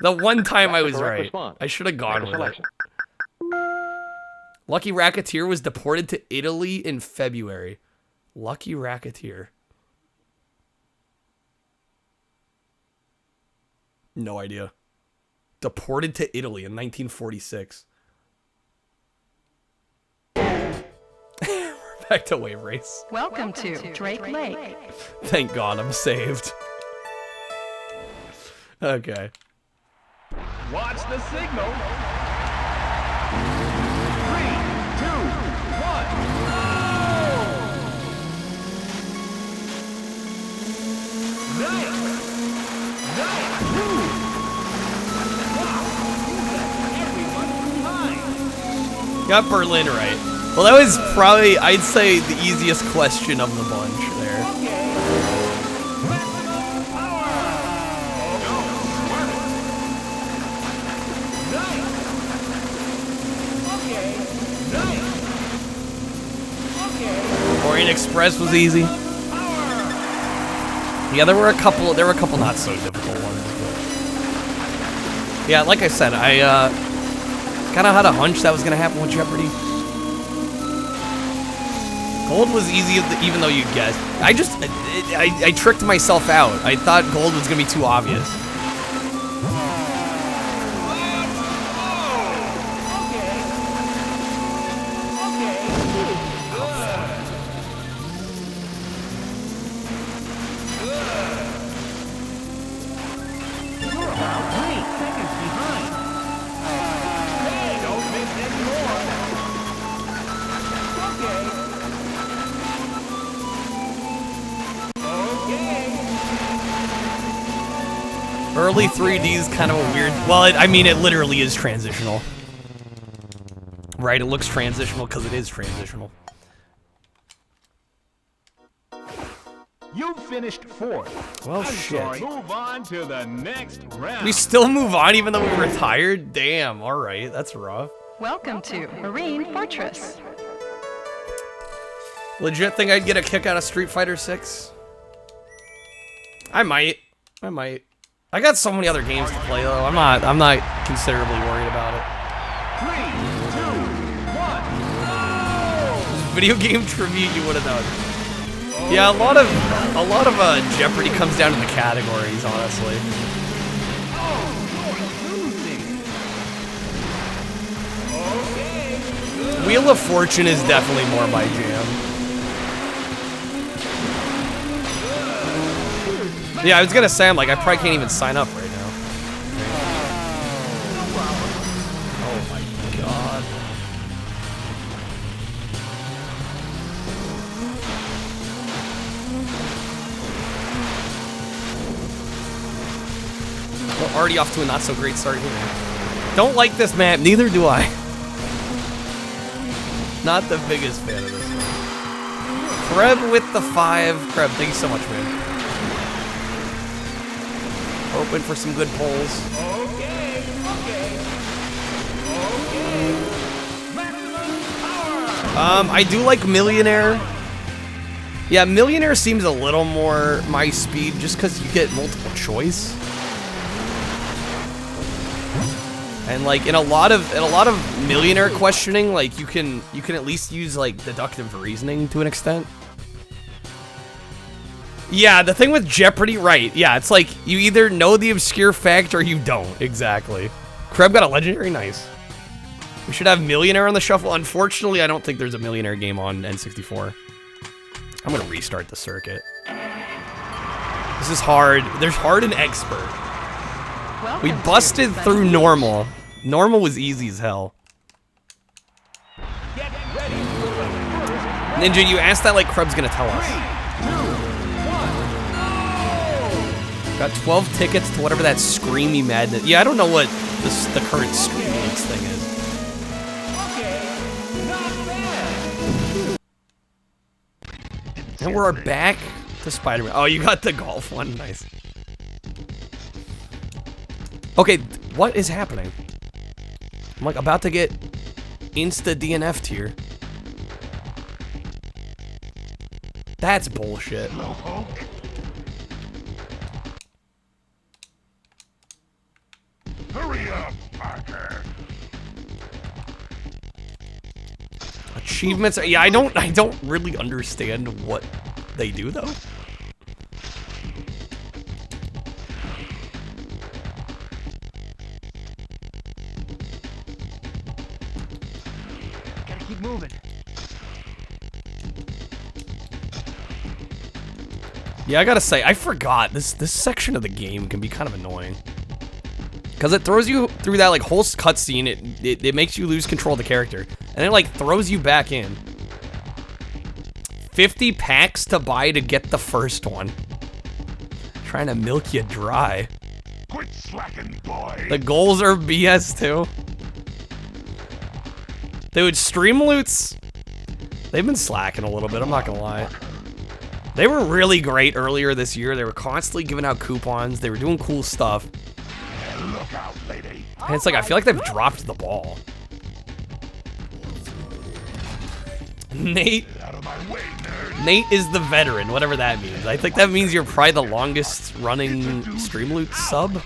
The one time I was right. Response. I should have gone with it. Lucky Racketeer was deported to Italy in February. Lucky Racketeer. No idea. Deported to Italy in 1946. We're back to Wave Race. Welcome to Drake Lake. Thank God I'm saved. Okay. Watch the signal. 3, 2, 1. Nice. Got Berlin right. Well, that was probably, I'd say, the easiest question of the bunch there. Orient Express was easy. Yeah, there were a couple not so difficult ones. But yeah, like I said, I kind of had a hunch that was gonna happen with Jeopardy. Gold was easy, even though you guessed. I tricked myself out. I thought gold was gonna be too obvious. Early 3D is kind of a weird... Well, I mean, it literally is transitional. Right, it looks transitional because it is transitional. You finished 4th. Well, shit. Move on to the next round. We still move on even though we retired? Damn, alright, that's rough. Welcome to Marine Fortress. Legit think I'd get a kick out of Street Fighter 6? I might. I got so many other games to play though. I'm not considerably worried about it. 3, 2, 1. Video game trivia you would have known. Yeah, a lot of Jeopardy comes down to the categories, honestly. Wheel of Fortune is definitely more my jam. Yeah, I was gonna say, I'm like, I probably can't even sign up right now. Oh my god. We're already off to a not so great start here. Don't like this map, neither do I. Not the biggest fan of this one. Kreb with the 5. Kreb, thank you so much, man. Hoping for some good pulls. I do like Millionaire. Yeah, Millionaire seems a little more my speed just because you get multiple choice. And like in a lot of Millionaire questioning, like you can at least use like deductive reasoning to an extent. Yeah, the thing with Jeopardy, right, yeah, it's like, you either know the obscure fact or you don't, exactly. Kreb got a legendary, nice. We should have Millionaire on the shuffle. Unfortunately, I don't think there's a Millionaire game on N64. I'm gonna restart the circuit. This is hard. There's hard and expert. We busted through normal. Normal was easy as hell. Ninja, you asked that like Kreb's gonna tell us. Got 12 tickets to whatever that Screamy Madness. Yeah, I don't know what the current Screamy thing is. And we're back to Spider-Man. Oh, you got the golf one. Nice. Okay, what is happening? I'm like about to get insta DNF'd here. That's bullshit. Hurry up, Parker. Achievements? Yeah, I don't really understand what they do though. Gotta keep moving. Yeah, I gotta say, I forgot this section of the game can be kind of annoying. Cause it throws you through that like whole cutscene, it makes you lose control of the character. And it like throws you back in. 50 packs to buy to get the first one. Trying to milk you dry. Quit slacking, boy. The goals are BS too. Dude, stream loots, they've been slacking a little bit, I'm not gonna lie. They were really great earlier this year. They were constantly giving out coupons. They were doing cool stuff. Look out, lady. And it's like, I feel like they've dropped the ball. Nate. Out of my way, nerd. Nate is the veteran, whatever that means. I think that means you're probably the longest running Streamloot sub.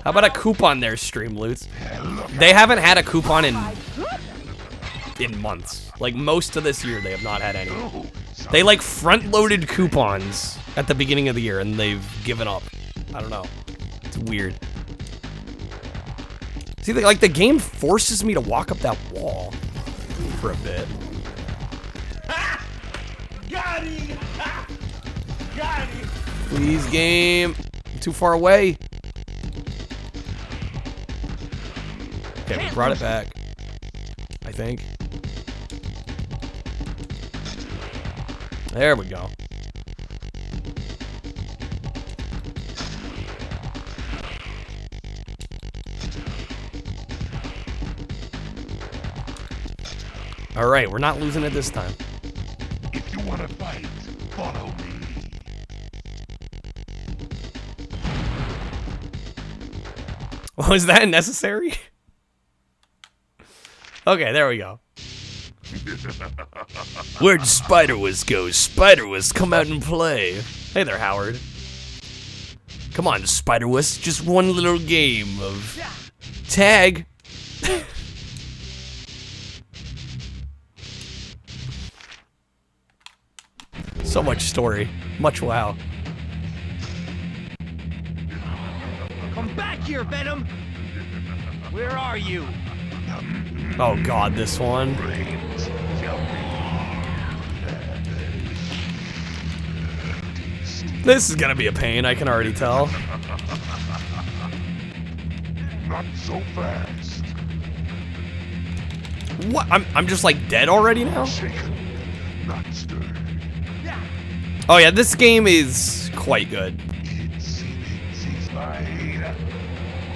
How about a coupon there, Streamloots? They haven't had a coupon in months. Like most of this year, they have not had any. They like front-loaded coupons at the beginning of the year, and they've given up. I don't know. It's weird. See, like the game forces me to walk up that wall for a bit. Got him! Got him! Please, game. I'm too far away. Okay, we brought it back. I think. There we go. All right, we're not losing it this time. If you want to fight, follow me. Was that necessary? Okay, there we go. Where'd Spider-Wiz go? Spider-Wiz, come out and play. Hey there, Howard. Come on, Spider-Wiz, just one little game of tag. So much story. Much wow. Come back here, Venom! Where are you? Oh god, this one. This is gonna be a pain, I can already tell. Not so fast. What? I'm just like dead already now? Shaken, not stirred. Oh yeah, this game is quite good.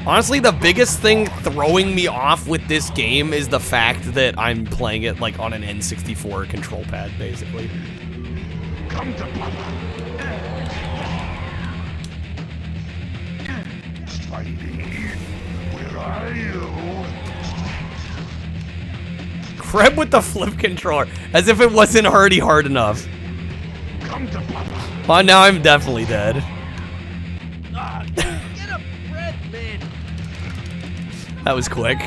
Honestly, the biggest thing throwing me off with this game is the fact that I'm playing it like on an N64 control pad, basically. Come to Papa. Spidey, where are you? Creb with the flip controller, as if it wasn't already hard enough. Come to Papa. Oh, now I'm definitely dead. Get a bread lid! That was quick.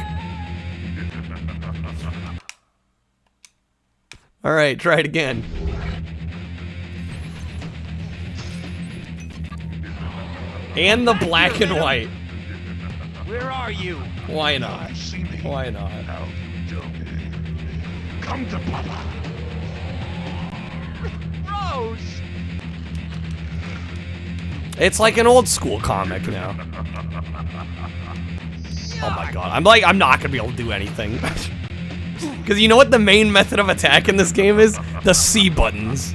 Alright, try it again. And the black and white. Where are you? Why not? Why not? Come to Papa. Rose! It's like an old school comic now. Oh my god. I'm not gonna be able to do anything. Because you know what the main method of attack in this game is? The C buttons.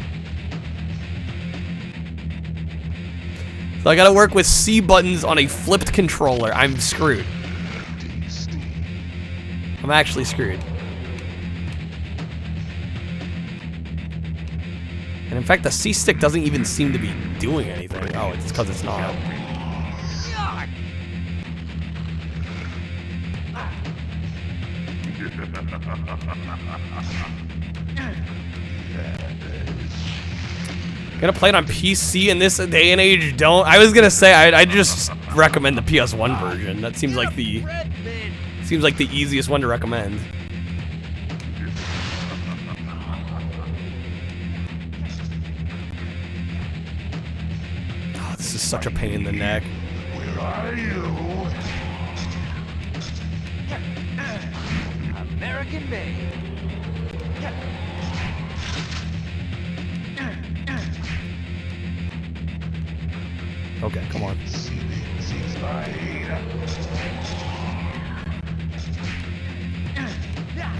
So I gotta work with C buttons on a flipped controller. I'm screwed. I'm actually screwed. And in fact, the C stick doesn't even seem to be doing anything. Oh, it's because it's not. Gonna play it on PC in this day and age? Don't. I was gonna say I just recommend the PS1 version. That seems like the easiest one to recommend. Oh, this is such a pain in the neck. Where are you? American made. Okay, come on.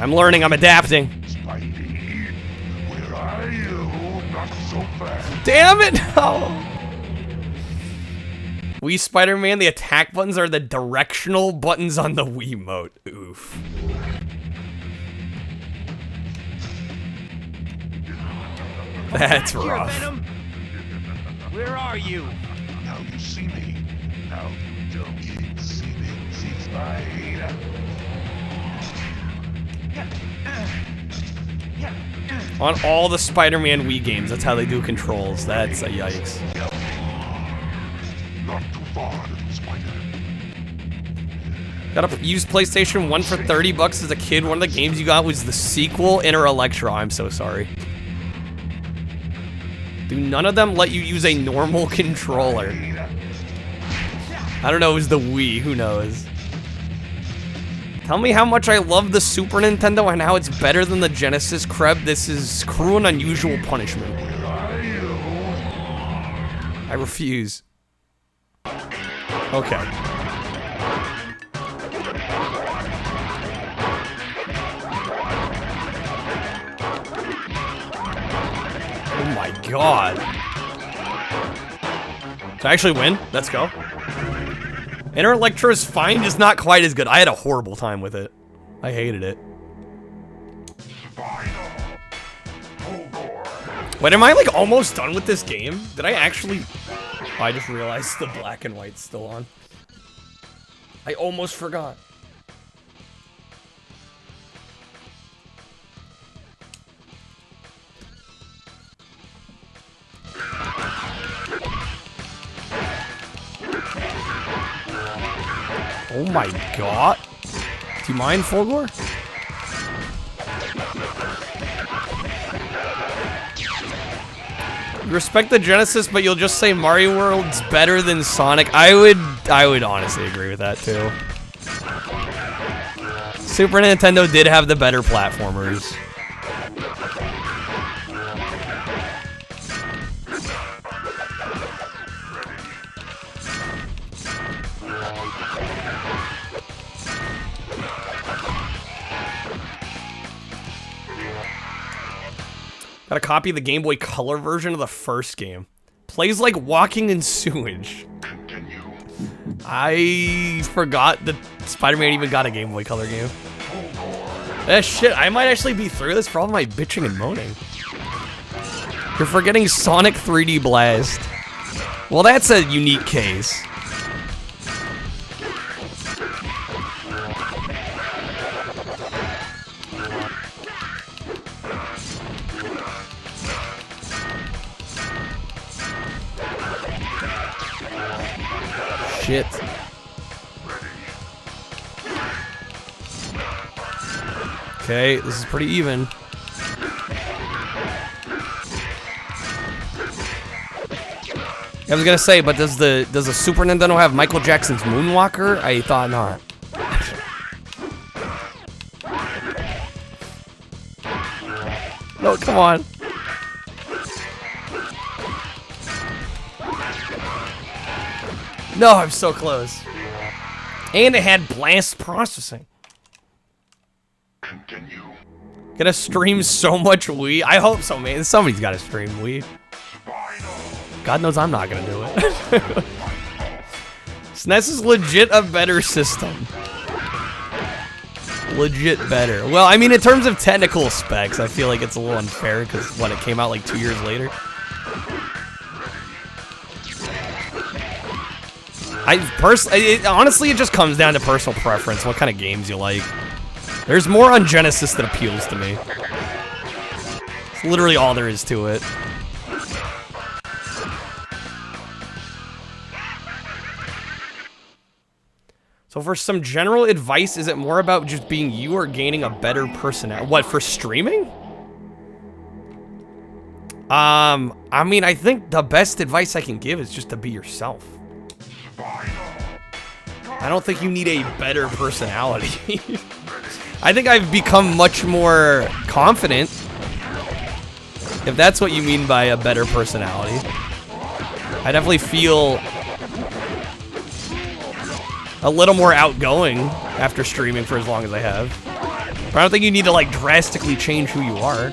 I'm learning, I'm adapting. Spidey, where are you? Not so fast. Damn it! No! Wii Spider-Man, the attack buttons are the directional buttons on the Wiimote. Oof. That's rough. Where are you? Now you see me. Now you don't see me. See Spider. On all the Spider-Man Wii games, that's how they do controls. That's a yikes. Not too far, little spider. Gotta use PlayStation 1 for 30 bucks as a kid. One of the games you got was the sequel, Inter Electra. I'm so sorry. Do none of them let you use a normal controller? I don't know, it was the Wii, who knows? Tell me how much I love the Super Nintendo and how it's better than the Genesis, Kreb. This is cruel and unusual punishment. I refuse. Okay. Oh my god. To actually win? Let's go. Inter Electra is fine, just not quite as good. I had a horrible time with it. I hated it. Wait, am I like almost done with this game? Did I actually... Oh, I just realized the black and white's still on. I almost forgot. Oh my god. Do you mind, Fulgore? You respect the Genesis, but you'll just say Mario World's better than Sonic. I would honestly agree with that too. Super Nintendo did have the better platformers. Got a copy of the Game Boy Color version of the first game. Plays like walking in sewage. I forgot that Spider-Man even got a Game Boy Color game. Shit, I might actually be through this for all my bitching and moaning. You're forgetting Sonic 3D Blast. Well, that's a unique case. Shit. Okay, this is pretty even. I was gonna say, but does the Super Nintendo have Michael Jackson's Moonwalker? I thought not. No, come on. No, I'm so close. And it had blast processing. Continue. Gonna stream so much Wii? I hope so, man. Somebody's gotta stream Wii. God knows I'm not gonna do it. SNES is legit a better system. Legit better. Well, I mean, in terms of technical specs, I feel like it's a little unfair because when it came out like 2 years later. Honestly, it just comes down to personal preference, what kind of games you like. There's more on Genesis that appeals to me. It's literally all there is to it. So for some general advice, is it more about just being you or gaining a better personality? What, for streaming? I mean, I think the best advice I can give is just to be yourself. I don't think you need a better personality. I think I've become much more confident, if that's what you mean by a better personality. I definitely feel a little more outgoing after streaming for as long as I have. But I don't think you need to like drastically change who you are.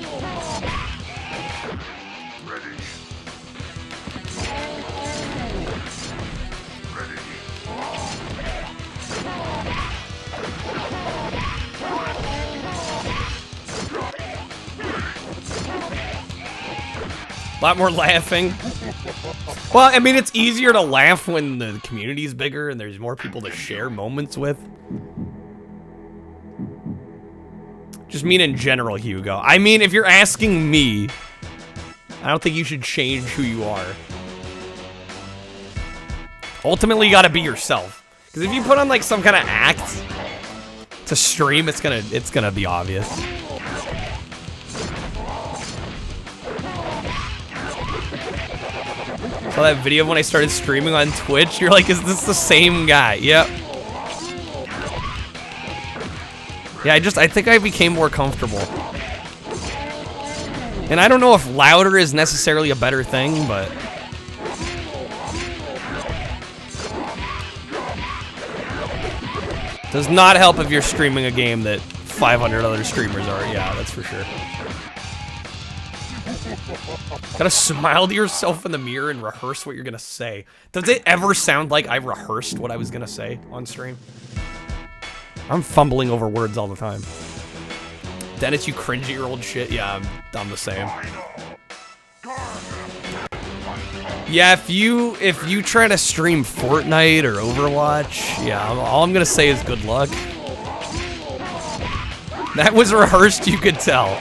A lot more laughing. Well, I mean, it's easier to laugh when the community's bigger and there's more people to share moments with. Just mean in general, Hugo. I mean, if you're asking me, I don't think you should change who you are. Ultimately, you gotta be yourself. Because if you put on like some kind of act to stream, it's gonna be obvious. Saw that video when I started streaming on Twitch. You're like, is this the same guy? Yep. Yeah, I think I became more comfortable. And I don't know if louder is necessarily a better thing, but does not help if you're streaming a game that 500 other streamers are. Yeah, that's for sure. Gotta smile to yourself in the mirror and rehearse what you're gonna say. Does it ever sound like I rehearsed what I was gonna say on stream? I'm fumbling over words all the time. Dennis, you cringe at your old shit? Yeah, I'm the same. Yeah, if you try to stream Fortnite or Overwatch, yeah, all I'm gonna say is good luck. That was rehearsed, you could tell.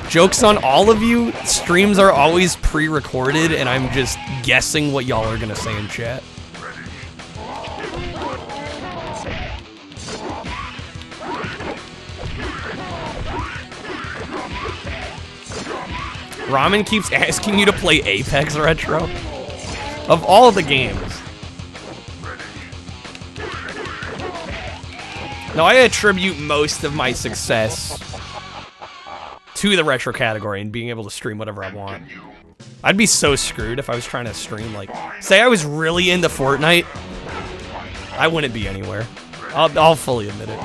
Joke's on all of you, streams are always pre-recorded and I'm just guessing what y'all are gonna say in chat. Ramen keeps asking you to play Apex Retro. Of all the games. No, I attribute most of my success to the retro category and being able to stream whatever I want. I'd be so screwed if I was trying to stream, like, say I was really into Fortnite, I wouldn't be anywhere. I'll fully admit it.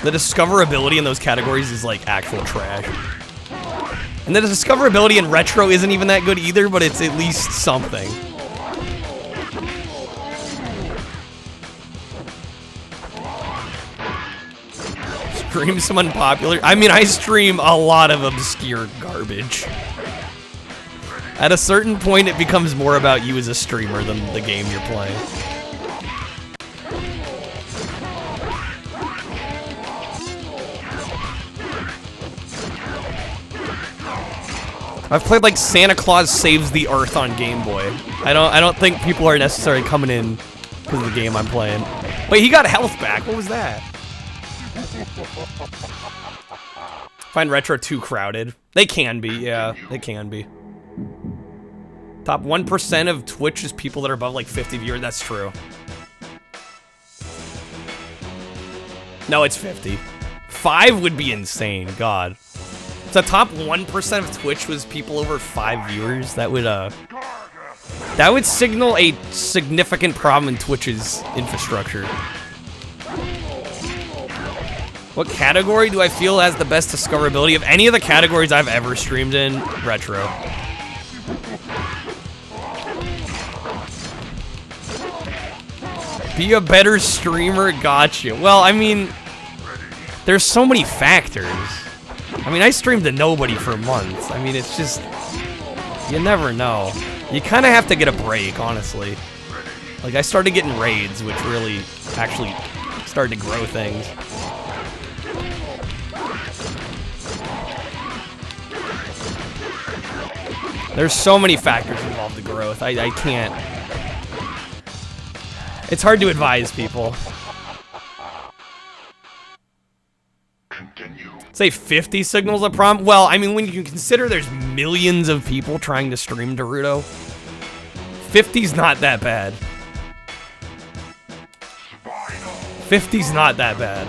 The discoverability in those categories is like actual trash. And the discoverability in retro isn't even that good either, but it's at least something. Stream some unpopular. I mean, I stream a lot of obscure garbage. At a certain point, it becomes more about you as a streamer than the game you're playing. I've played like Santa Claus Saves the Earth on Game Boy. I don't think people are necessarily coming in because of the game I'm playing. Wait, he got health back. What was that? Find retro too crowded. They can be, yeah, they can be. Top 1% of Twitch is people that are above like 50 viewers. That's true. No, it's 50. 5 would be insane, God. If the top 1% of Twitch was people over 5 viewers, that would That would signal a significant problem in Twitch's infrastructure. What category do I feel has the best discoverability? Of any of the categories I've ever streamed in, retro. Be a better streamer, gotcha. Well, I mean, there's so many factors. I mean, I streamed to nobody for months. I mean, it's just, you never know. You kind of have to get a break, honestly. Like, I started getting raids, which really actually started to grow things. There's so many factors involved in growth. I can't. It's hard to advise people. Continue. Say 50 signals a problem? Well, I mean, when you consider there's millions of people trying to stream Naruto, 50's not that bad. 50's not that bad.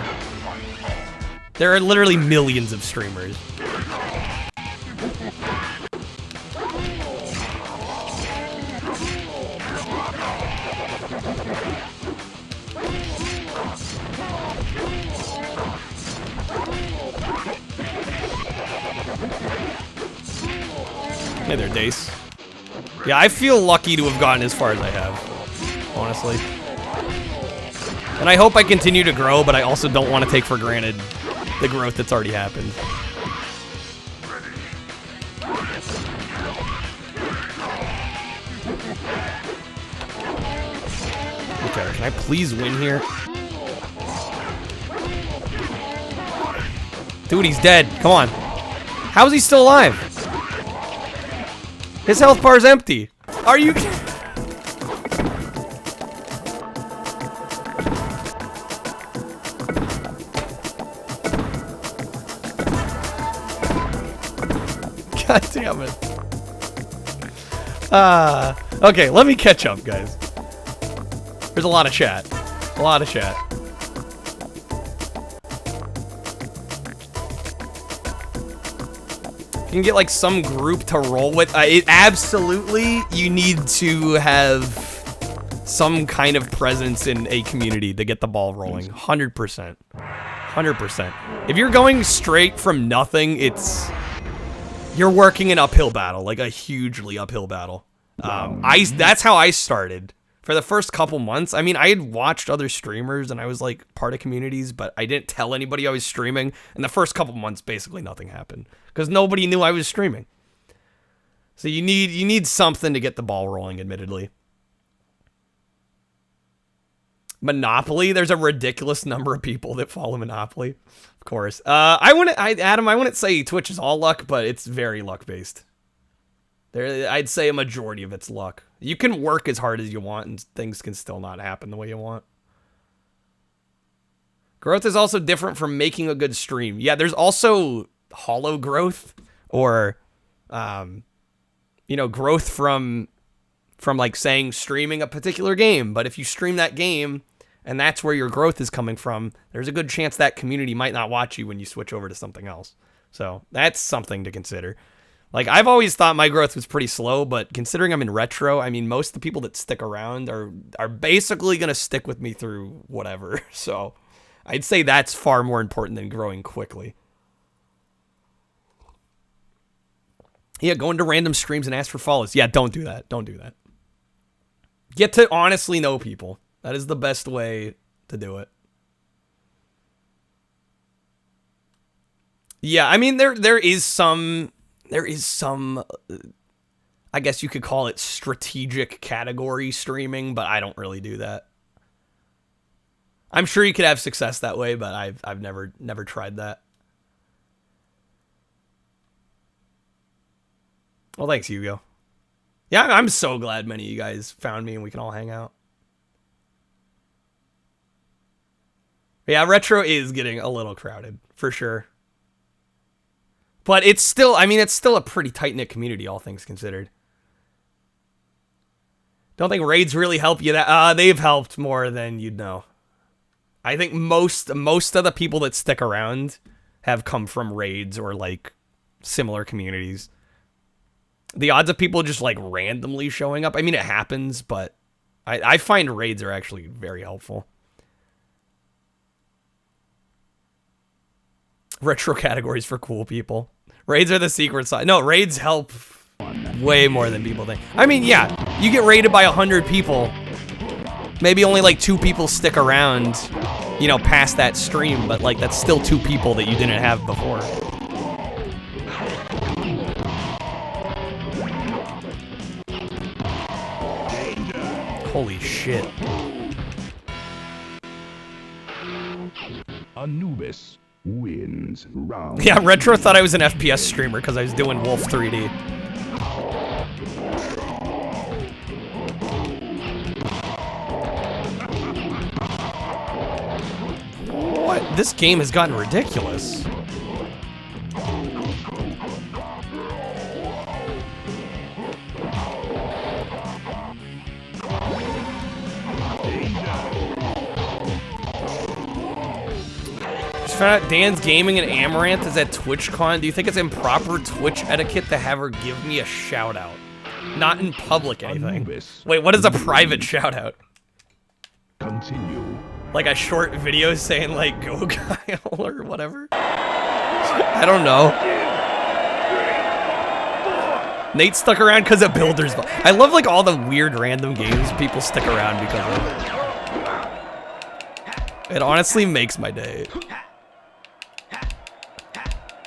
There are literally millions of streamers. Hey there, Dace. Yeah, I feel lucky to have gotten as far as I have, honestly. And I hope I continue to grow, but I also don't want to take for granted the growth that's already happened. Okay, can I please win here? Dude, he's dead. Come on. How is he still alive? His health bar is empty. Are you... God damn it. Okay, let me catch up, guys. There's a lot of chat. A lot of chat. You can get like some group to roll with. Absolutely, you need to have some kind of presence in a community to get the ball rolling. 100%. 100%. If you're going straight from nothing, you're working an uphill battle, like a hugely uphill battle. That's how I started. For the first couple months, I mean, I had watched other streamers and I was like part of communities, but I didn't tell anybody I was streaming. And the first couple months, basically nothing happened because nobody knew I was streaming. So you need something to get the ball rolling, admittedly. Monopoly, there's a ridiculous number of people that follow Monopoly, of course. Adam, I wouldn't say Twitch is all luck, but it's very luck based. I'd say a majority of it's luck. You can work as hard as you want and things can still not happen the way you want. Growth is also different from making a good stream. Yeah, there's also hollow growth or, growth from like saying streaming a particular game. But if you stream that game and that's where your growth is coming from, there's a good chance that community might not watch you when you switch over to something else. So that's something to consider. Like, I've always thought my growth was pretty slow, but considering I'm in retro, I mean, most of the people that stick around are basically going to stick with me through whatever. So I'd say that's far more important than growing quickly. Yeah, go into random streams and ask for follows. Yeah, don't do that. Don't do that. Get to honestly know people. That is the best way to do it. Yeah, I mean, there is some, I guess you could call it strategic category streaming, but I don't really do that. I'm sure you could have success that way, but I've never tried that. Well, thanks, Hugo. Yeah, I'm so glad many of you guys found me and we can all hang out. Yeah, retro is getting a little crowded, for sure. But it's still, I mean, it's still a pretty tight-knit community, all things considered. Don't think raids really help you that, they've helped more than you'd know. I think most of the people that stick around have come from raids or, like, similar communities. The odds of people just like randomly showing up. I mean, it happens, but I find raids are actually very helpful. Retro categories for cool people. Raids are the secret side. No, raids help way more than people think. I mean, yeah, you get raided by 100 people. Maybe only like 2 people stick around, you know, past that stream, but like that's still 2 people that you didn't have before. Holy shit. Anubis wins round. Yeah, Retro thought I was an FPS streamer because I was doing Wolf 3D. What? This game has gotten ridiculous. Just found out Dan's Gaming and Amaranth is at TwitchCon. Do you think it's improper Twitch etiquette to have her give me a shout out? Not in public anything. Wait, what is a private shout out? Continue. Like a short video saying like go Kyle or whatever? I don't know. Nate stuck around because of Builders. I love like all the weird random games people stick around because of. It honestly makes my day.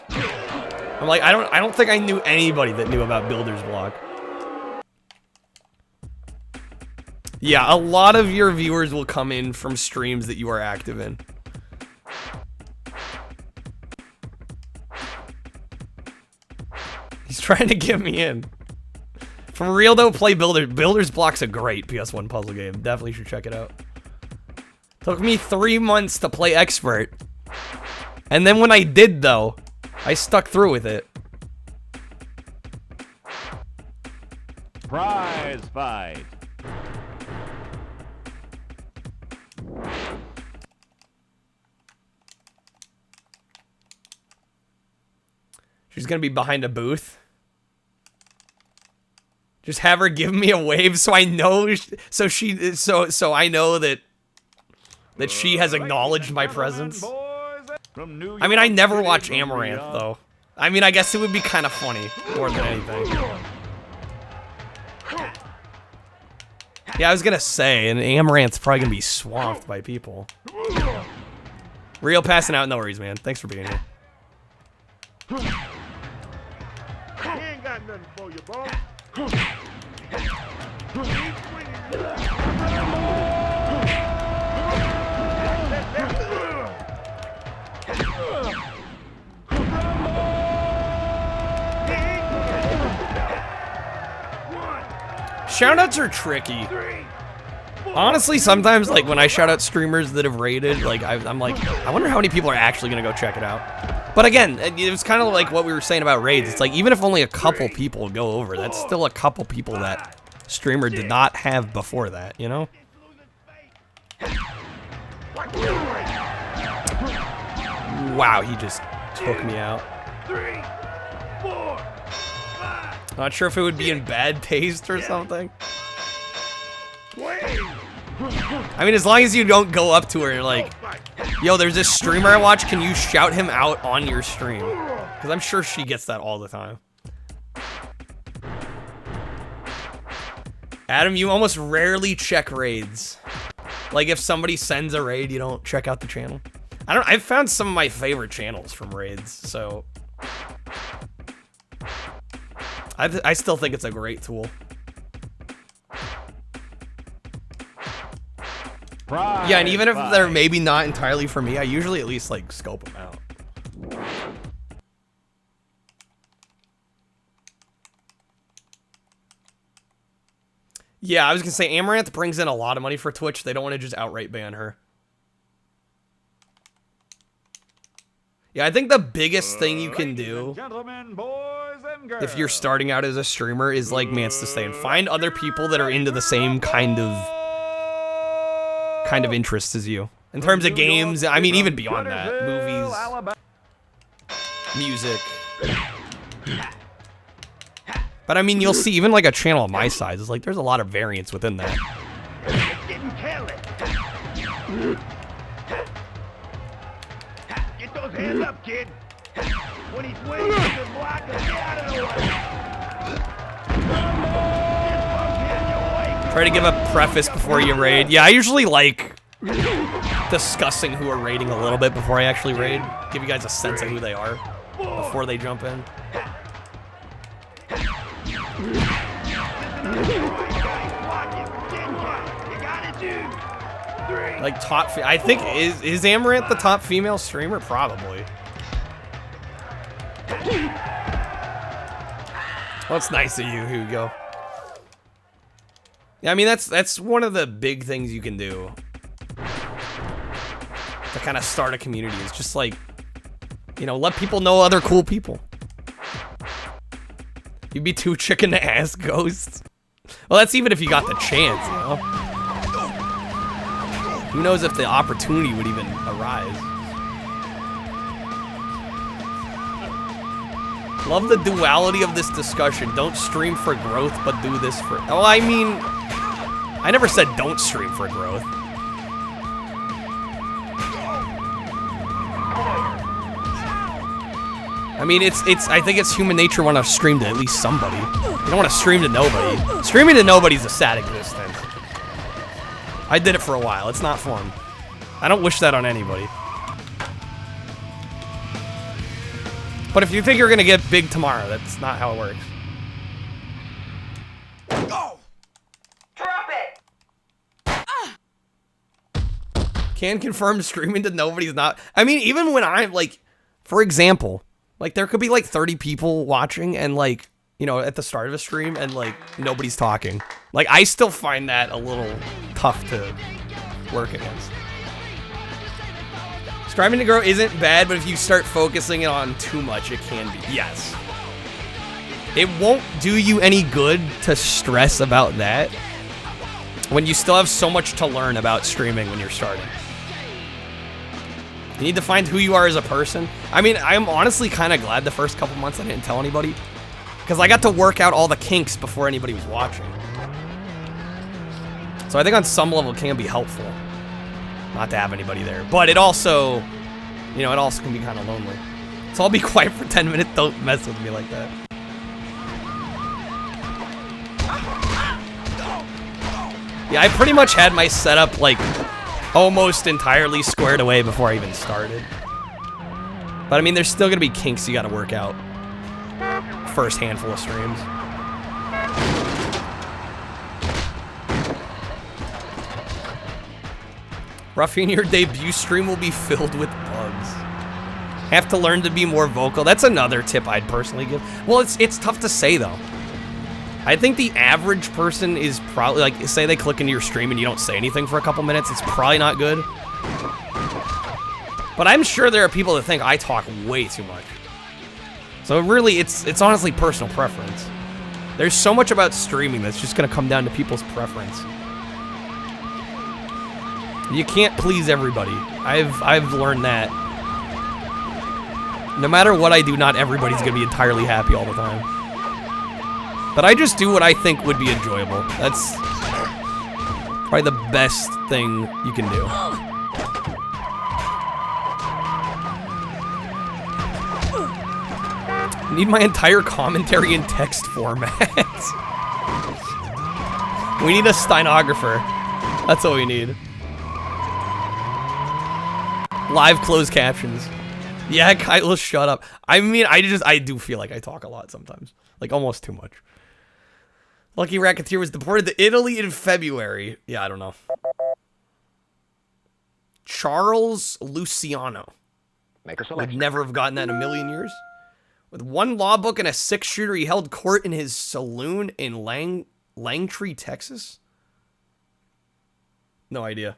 I'm like, I don't think I knew anybody that knew about Builder's Block. Yeah, a lot of your viewers will come in from streams that you are active in. He's trying to get me in. For real though, play Builder's Block's a great PS1 puzzle game. Definitely should check it out. Took me 3 months to play Expert. And then when I did though, I stuck through with it. Prize fight. She's gonna be behind a booth. Just have her give me a wave so I know, so I know that she has acknowledged my presence. I mean, I never watch Amaranth though. I mean, I guess it would be kind of funny more than anything. Yeah, I was gonna say, and Amaranth's probably gonna be swamped by people. Real passing out, no worries, man. Thanks for being here. He ain't got nothing for you, bro. Shoutouts are tricky. Honestly, sometimes, like, when I shout out streamers that have raided, like, I'm like, I wonder how many people are actually gonna go check it out. But again, it was kind of like what we were saying about raids. It's like, even if only a couple people go over, that's still a couple people that streamer did not have before that, you know? Wow, he just took me out. Not sure if it would be in bad taste or something. I mean, as long as you don't go up to her and like, yo, there's this streamer I watch, can you shout him out on your stream? Because I'm sure she gets that all the time. Adam, you almost rarely check raids. Like, if somebody sends a raid, you don't check out the channel. I've found some of my favorite channels from raids, so I still think it's a great tool. Yeah, and even if they're maybe not entirely for me, I usually at least, like, scope them out. Yeah, I was gonna say, Amaranth brings in a lot of money for Twitch. They don't want to just outright ban her. Yeah, I think the biggest thing you can do if you're starting out as a streamer is, like Mance is saying, find other people that are into the same kind of interests as you. In terms of games, I mean, even beyond that, movies, music. But I mean, you'll see even like a channel of my size. It's like there's a lot of variance within that. Getting careless. Get those hands up, kid. When he's waiting for the block, get out of the way. Try to give a preface before you raid. Yeah, I usually like discussing who are raiding a little bit before I actually raid. Give you guys a sense of who they are before they jump in. Like top, I think is Amaranth the top female streamer? Probably. Well, it's nice of you, Hugo. Yeah, I mean that's one of the big things you can do to kind of start a community. Is just like, you know, let people know other cool people. You'd be too chicken to ask ghosts. Well, that's even if you got the chance, you know. Who knows if the opportunity would even arise. Love the duality of this discussion. Don't stream for growth, but do this for... Oh, I mean... I never said don't stream for growth. I mean, I think it's human nature to want to stream to at least somebody. You don't want to stream to nobody. Streaming to nobody's a sad existence. I did it for a while. It's not fun. I don't wish that on anybody. But if you think you're gonna get big tomorrow, that's not how it works. Go! Drop it! Can confirm streaming to nobody's not. I mean, even when I'm like, for example, like there could be like 30 people watching and like, you know, at the start of a stream and like nobody's talking. Like I still find that a little tough to work against. Striving to grow isn't bad, but if you start focusing it on too much, it can be. Yes. It won't do you any good to stress about that when you still have so much to learn about streaming when you're starting. You need to find who you are as a person. I mean, I'm honestly kind of glad the first couple months I didn't tell anybody, because I got to work out all the kinks before anybody was watching. So I think on some level it can be helpful not to have anybody there. But it also, you know, it also can be kind of lonely. So I'll be quiet for 10 minutes. Don't mess with me like that. Yeah, I pretty much had my setup like almost entirely squared away before I even started. But I mean, there's still gonna be kinks you gotta work out. First handful of streams. Ruffing, your debut stream will be filled with bugs. Have to learn to be more vocal. That's another tip I'd personally give. Well, it's tough to say though. I think the average person is probably like, say they click into your stream and you don't say anything for a couple minutes, it's probably not good. But I'm sure there are people that think I talk way too much. So really, it's honestly personal preference. There's so much about streaming that's just gonna come down to people's preference. You can't please everybody. I've learned that. No matter what I do, not everybody's gonna be entirely happy all the time. But I just do what I think would be enjoyable. That's probably the best thing you can do. I need my entire commentary in text format. We need a stenographer. That's what we need. Live closed captions. Yeah, Kylo, shut up. I mean, I do feel like I talk a lot sometimes. Like, almost too much. Lucky Racketeer was deported to Italy in February. Yeah, I don't know. Charles Luciano. Make a selection. Would never have gotten that in a million years. With one law book and a 6-shooter, he held court in his saloon in Langtree, Texas. No idea.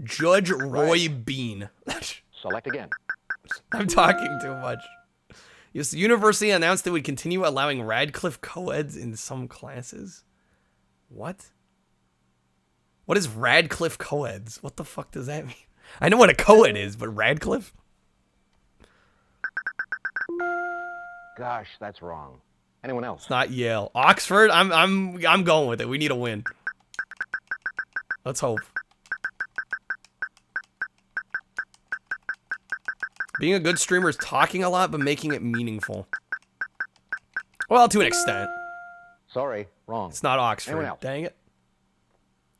Judge Roy Bean. Select again. I'm talking too much. Yes, the university announced it would continue allowing Radcliffe co-eds in some classes. What? What is Radcliffe co-eds? What the fuck does that mean? I know what a co-ed is, but Radcliffe? Gosh, that's wrong. Anyone else? It's not Yale. Oxford? I'm going with it. We need a win. Let's hope. Being a good streamer is talking a lot, but making it meaningful. Well, to an extent. Sorry, wrong. It's not Oxford. Anyone else? Dang it.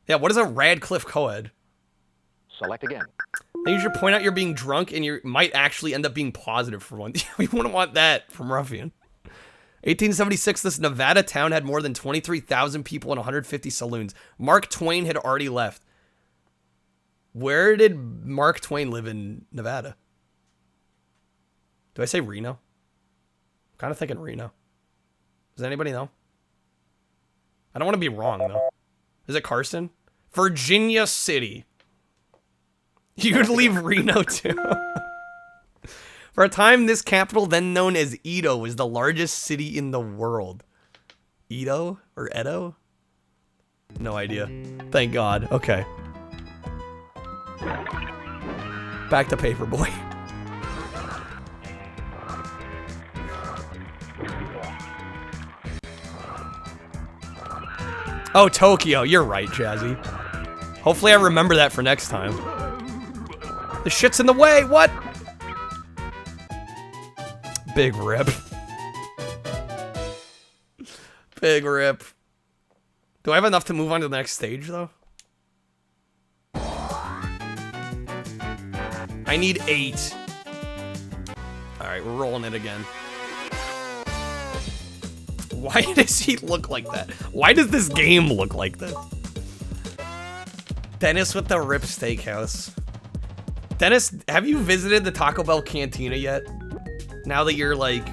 Yeah, what is a Radcliffe co-ed? Select again. Then you should point out you're being drunk and you might actually end up being positive for once. We wouldn't want that from Ruffian. 1876, this Nevada town had more than 23,000 people and 150 saloons. Mark Twain had already left. Where did Mark Twain live in Nevada? Do I say Reno? I'm kind of thinking Reno. Does anybody know? I don't want to be wrong, though. Is it Carson? Virginia City. You'd leave Reno, too. For a time, this capital, then known as Edo, was the largest city in the world. Edo? Or Edo? No idea. Thank God. Okay. Back to Paperboy. Oh, Tokyo. You're right, Jazzy. Hopefully I remember that for next time. The shit's in the way. What? Big rip. Big rip. Do I have enough to move on to the next stage, though? I need 8. Alright, we're rolling it again. Why does he look like that? Why does this game look like this? Dennis with the Rip Steakhouse. Dennis, have you visited the Taco Bell Cantina yet? Now that you're, like,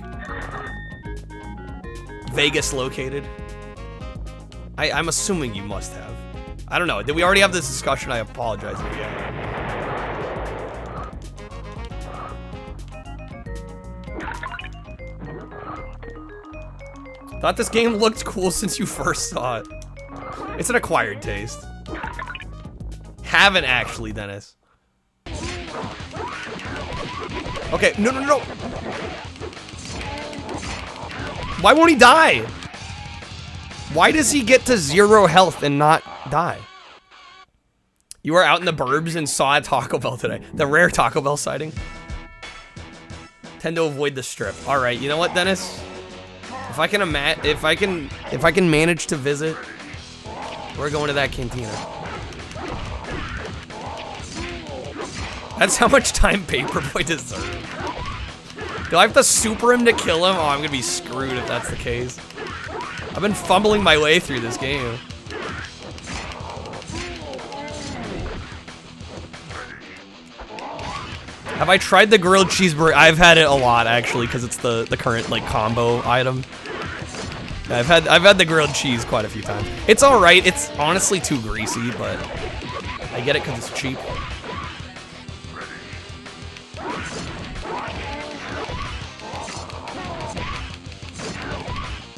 Vegas located? I'm assuming you must have. I don't know. Did we already have this discussion? I apologize again. Thought this game looked cool since you first saw it. It's an acquired taste. Haven't actually, Dennis. Okay, no. Why won't he die? Why does he get to 0 health and not die? You were out in the burbs and saw a Taco Bell today. The rare Taco Bell sighting. Tend to avoid the strip. All right, you know what, Dennis? If I can manage to visit, we're going to that cantina. That's how much time Paperboy deserves. Do I have to super him to kill him? Oh, I'm gonna be screwed if that's the case. I've been fumbling my way through this game. Have I tried the grilled cheeseburger? I've had it a lot, actually, because it's the current, like, combo item. I've had the grilled cheese quite a few times. It's alright. It's honestly too greasy, but I get it because it's cheap.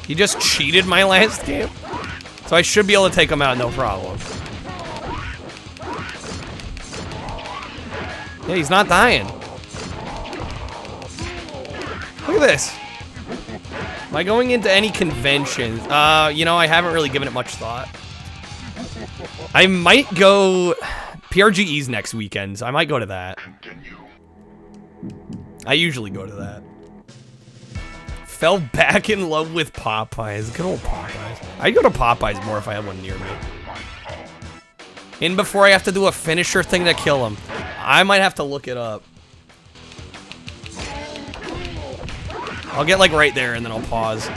He just cheated my last game, so I should be able to take him out, no problem. Yeah, he's not dying. Look at this. Am I going into any conventions? You know, I haven't really given it much thought. I might go... PRGE's next weekend, so I might go to that. I usually go to that. Fell back in love with Popeyes. Good old Popeyes. I'd go to Popeyes more if I had one near me. In before I have to do a finisher thing to kill him. I might have to look it up. I'll get like right there and then I'll pause.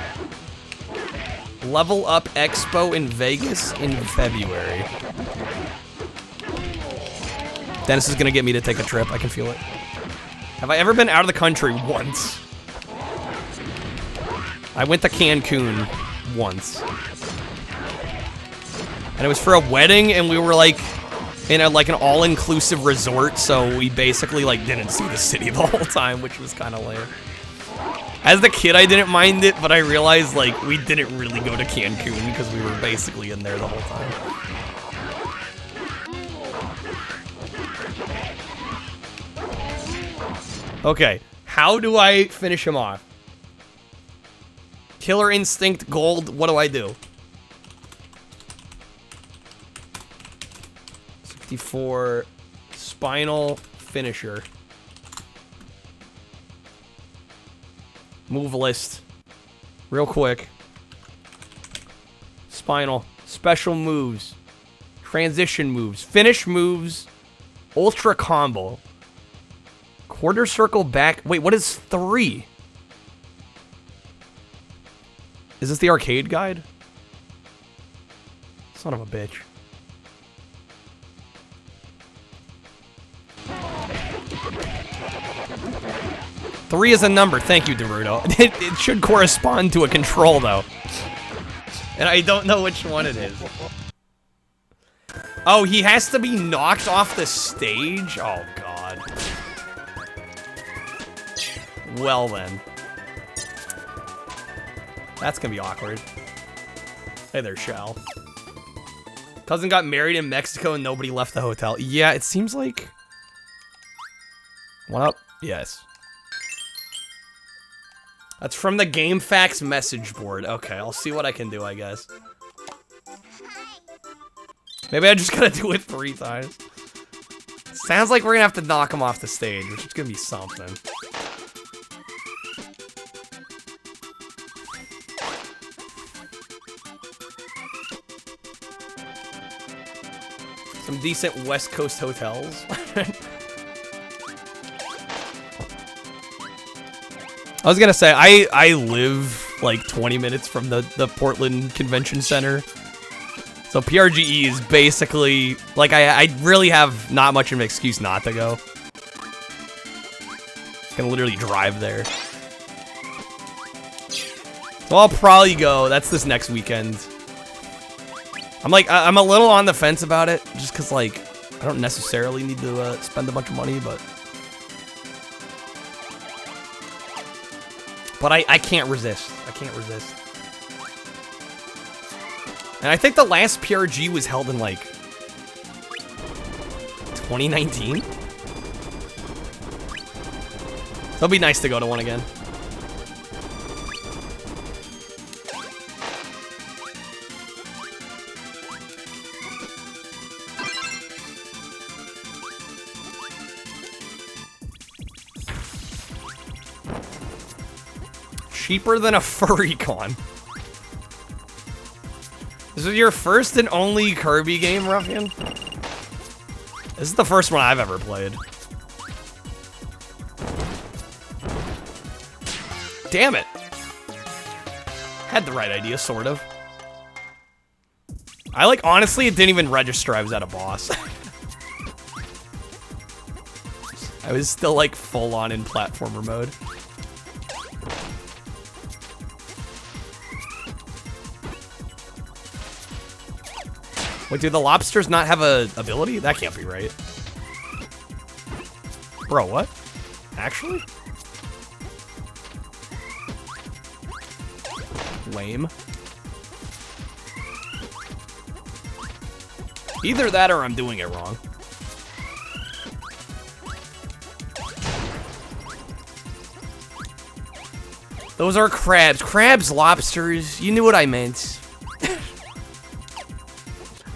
Level Up Expo in Vegas in February. Dennis is gonna get me to take a trip. I can feel it. Have I ever been out of the country? Once. I went to Cancun once. And it was for a wedding, and we were like in a, like an all-inclusive resort, so we basically like didn't see the city the whole time, which was kind of lame. As the kid, I didn't mind it, but I realized like we didn't really go to Cancun because we were basically in there the whole time. Okay, How do I finish him off? Killer Instinct Gold, what do I do? 64 Spinal Finisher. Move list. Real quick. Spinal. Special moves. Transition moves. Finish moves. Ultra combo. Quarter circle back. Wait, what is 3? Is this the arcade guide? Son of a bitch. Three is a number. Thank you, Derudo. It should correspond to a control, though. And I don't know which one it is. Oh, he has to be knocked off the stage? Oh, God. Well, then. That's gonna be awkward. Hey there, Shell. Cousin got married in Mexico and nobody left the hotel. Yeah, it seems like... What up? Yes. That's from the GameFAQs message board. Okay, I'll see what I can do, I guess. Maybe I just gotta do it 3 times. Sounds like we're gonna have to knock him off the stage, which is gonna be something. Some decent West Coast hotels. I was gonna say, I live like 20 minutes from the Portland Convention Center. So PRGE is basically, like, I really have not much of an excuse not to go. I can literally drive there. So I'll probably go, that's this next weekend. I'm a little on the fence about it, just because, like, I don't necessarily need to spend a bunch of money, but I can't resist. I can't resist. And I think the last PRG was held in, like, 2019? It'll be nice to go to one again. Cheaper than a furry con. This is your first and only Kirby game, Ruffian? This is the first one I've ever played. Damn it. Had the right idea, sort of. Honestly, it didn't even register I was at a boss. I was still, like, full on in platformer mode. Wait, do the lobsters not have a ability? That can't be right. Bro, what? Actually? Lame. Either that or I'm doing it wrong. Those are crabs. Crabs, lobsters. You knew what I meant.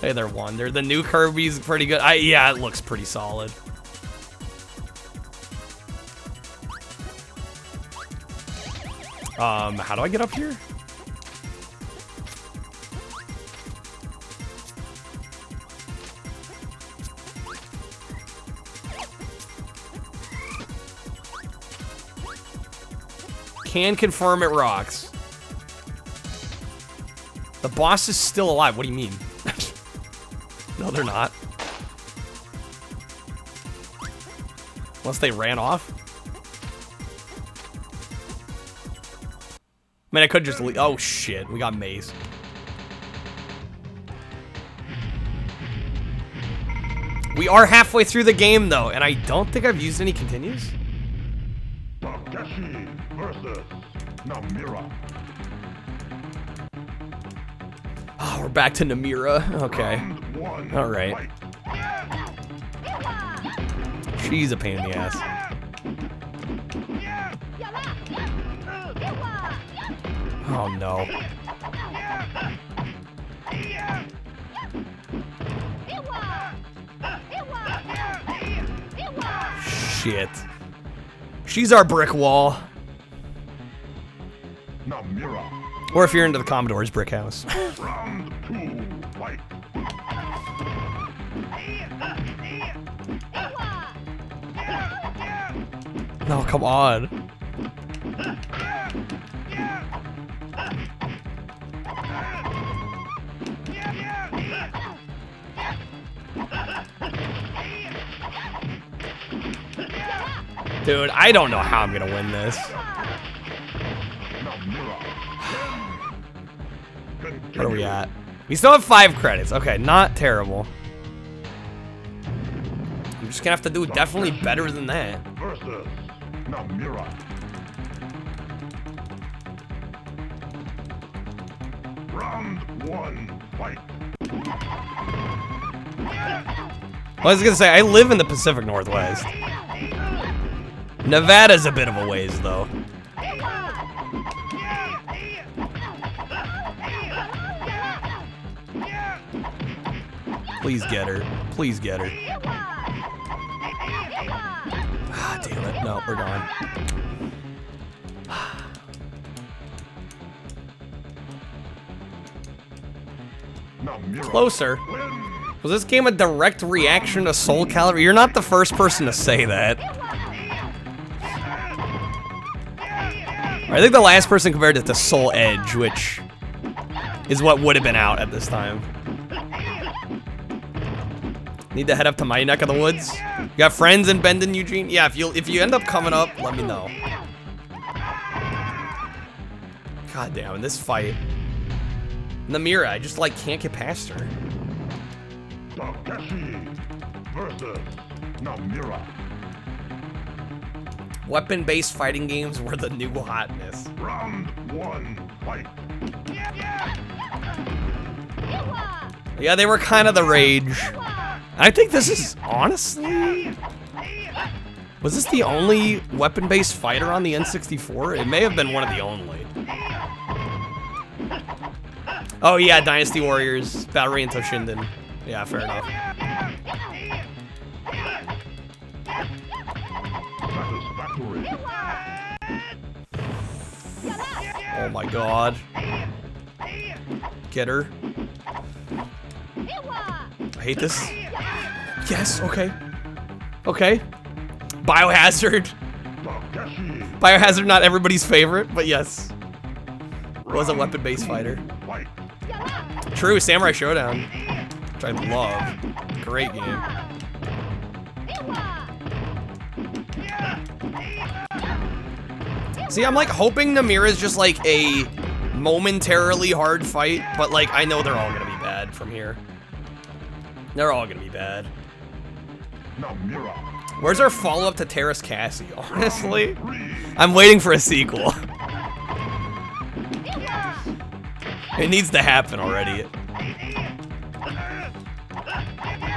Hey there, Wander. The new Kirby's pretty good. Yeah, it looks pretty solid. How do I get up here? Can confirm it rocks. The boss is still alive. What do you mean? No, they're not. Unless they ran off. I mean, I could just leave. Oh, shit. We got maze. We are halfway through the game, though, and I don't think I've used any continues. Takeshi versus Namira. Oh, we're back to Namira. Okay. All right. She's a pain in the ass. Oh no. Shit. She's our brick wall. Now mirror. Or if you're into the Commodore's brick house. Round 2, fight. No, come on. Dude, I don't know how I'm gonna win this. What are we at? We still have 5 credits. Okay, not terrible. I'm just gonna have to do definitely better than that. Versus. Now mirror. Round 1, fight. I was gonna say, I live in the Pacific Northwest. Nevada's a bit of a ways, though. Please get her. Please get her. Ah, damn it. No, we're gone. Closer. Was this game a direct reaction to Soul Calibur? You're not the first person to say that. I think the last person compared it to Soul Edge, which is what would have been out at this time. Need to head up to my neck of the woods. You got friends in Bend and Eugene? Yeah, if you end up coming up, let me know. God damn, in this fight. Namira, I just like can't get past her. Takeshi versus Namira. Weapon-based fighting games were the new hotness. Round 1, fight. Yeah, they were kind of the rage. I think this is, honestly... Was this the only weapon-based fighter on the N64? It may have been one of the only. Oh yeah, Dynasty Warriors, Battery and Toshinden. Yeah, fair enough. Oh my god. Get her. I hate this. Yes, okay. Okay. Biohazard. Biohazard, not everybody's favorite, but yes. Was a weapon-based fighter. True, Samurai Showdown. Which I love. Great game. See, I'm like hoping Namira's just like a momentarily hard fight, but like I know they're all gonna be bad from here. They're all gonna be bad. Where's our follow-up to Terrace Cassie? Honestly, I'm waiting for a sequel. It needs to happen already.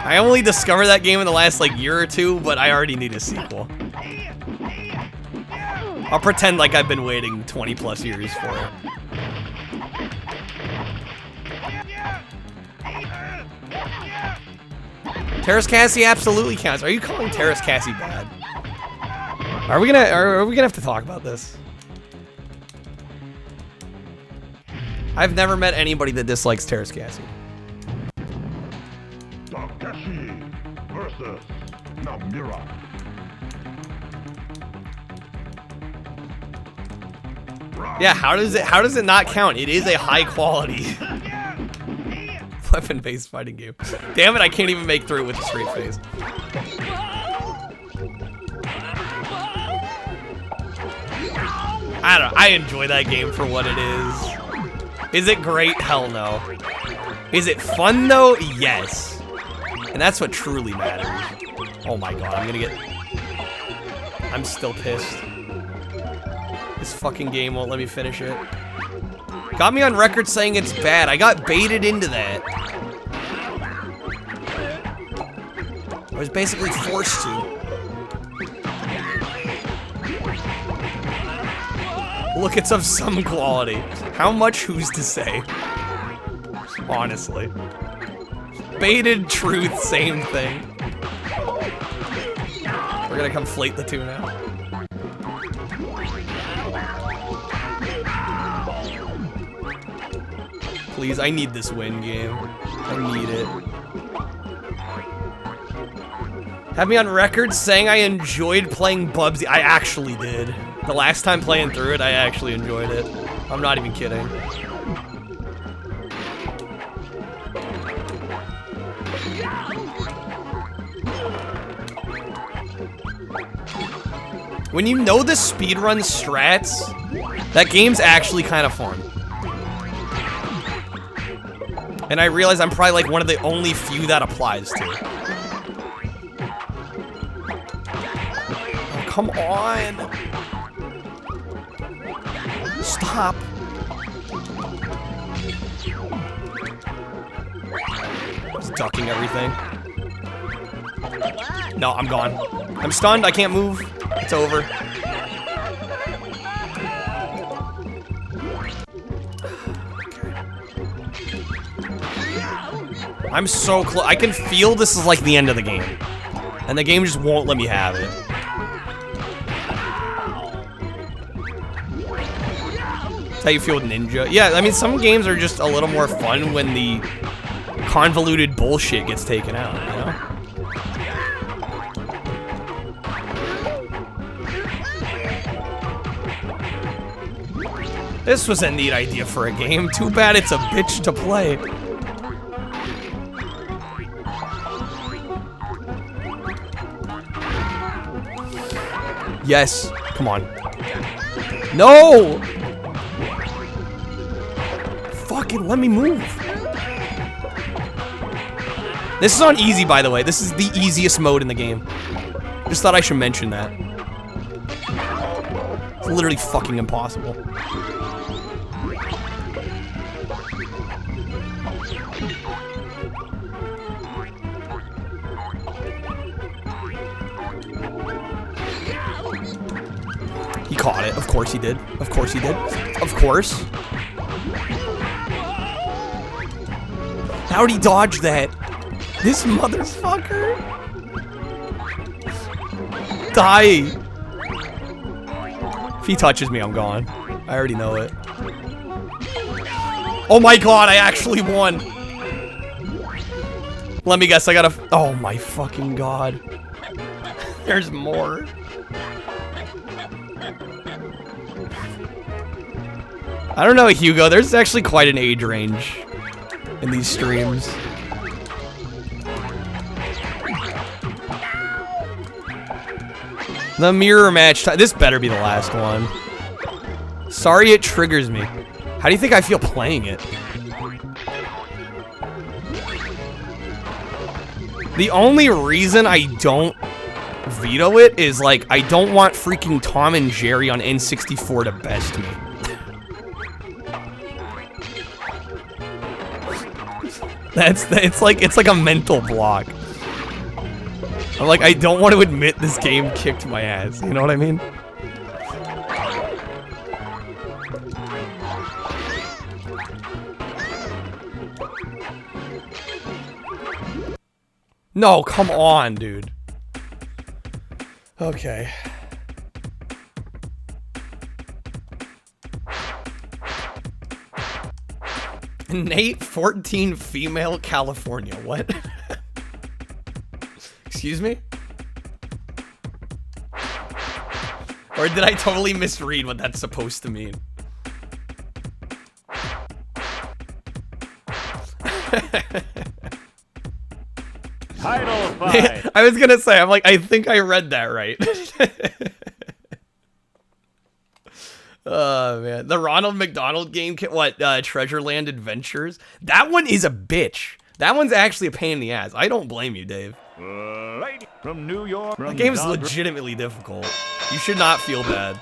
I only discovered that game in the last like year or two, but I already need a sequel. I'll pretend like I've been waiting 20 plus years for it. Terrace Cassie absolutely counts. Are you calling Terrace Cassie bad? Are we gonna have to talk about this? I've never met anybody that dislikes Terrace Cassie. Takeshi versus Namira. Yeah, how does it not count? It is a high quality weapon-based fighting game. Damn it, I can't even make through with a straight face. I don't know, I enjoy that game for what it is. Is it great? Hell no. Is it fun though? Yes. And that's what truly matters. Oh my god, I'm still pissed. This fucking game won't let me finish it. Got me on record saying it's bad. I got baited into that. I was basically forced to. Look, it's of some quality. How much who's to say? Honestly. Baited truth, same thing. We're gonna conflate the two now. Please, I need this win game. I need it. Have me on record saying I enjoyed playing Bubsy. I actually did. The last time playing through it, I actually enjoyed it. I'm not even kidding. When you know the speedrun strats, that game's actually kind of fun. And I realize I'm probably like one of the only few that applies to. Oh, come on. Stop. Just ducking everything. No, I'm gone. I'm stunned. I can't move. It's over. I'm so close. I can feel this is like the end of the game. And the game just won't let me have it. That's how you feel with Ninja? Yeah, I mean, some games are just a little more fun when the convoluted bullshit gets taken out, you know? This was a neat idea for a game. Too bad it's a bitch to play. Yes. Come on. No! Fucking let me move. This is on easy, by the way. This is the easiest mode in the game. Just thought I should mention that. It's literally fucking impossible. He caught it. Of course he did. Of course he did. Of course. How'd he dodge that? This motherfucker. Die. If he touches me, I'm gone. I already know it. Oh my god, I actually won. Let me guess, I gotta... Oh my fucking god. There's more. I don't know, Hugo. There's actually quite an age range in these streams. The mirror match. This better be the last one. Sorry it triggers me. How do you think I feel playing it? The only reason I don't veto it is, like, I don't want freaking Tom and Jerry on N64 to best me. It's like a mental block. I'm like, I don't want to admit this game kicked my ass. You know what I mean? No, come on, dude. Okay. Nate, 14, female, California. What? Excuse me? Or did I totally misread what that's supposed to mean? Title fight. I was gonna say, I'm like, I think I read that right. Oh, man. The Ronald McDonald game, what, Treasureland Adventures? That one is a bitch. That one's actually a pain in the ass. I don't blame you, Dave. Lady from New York. That game is legitimately difficult. You should not feel bad.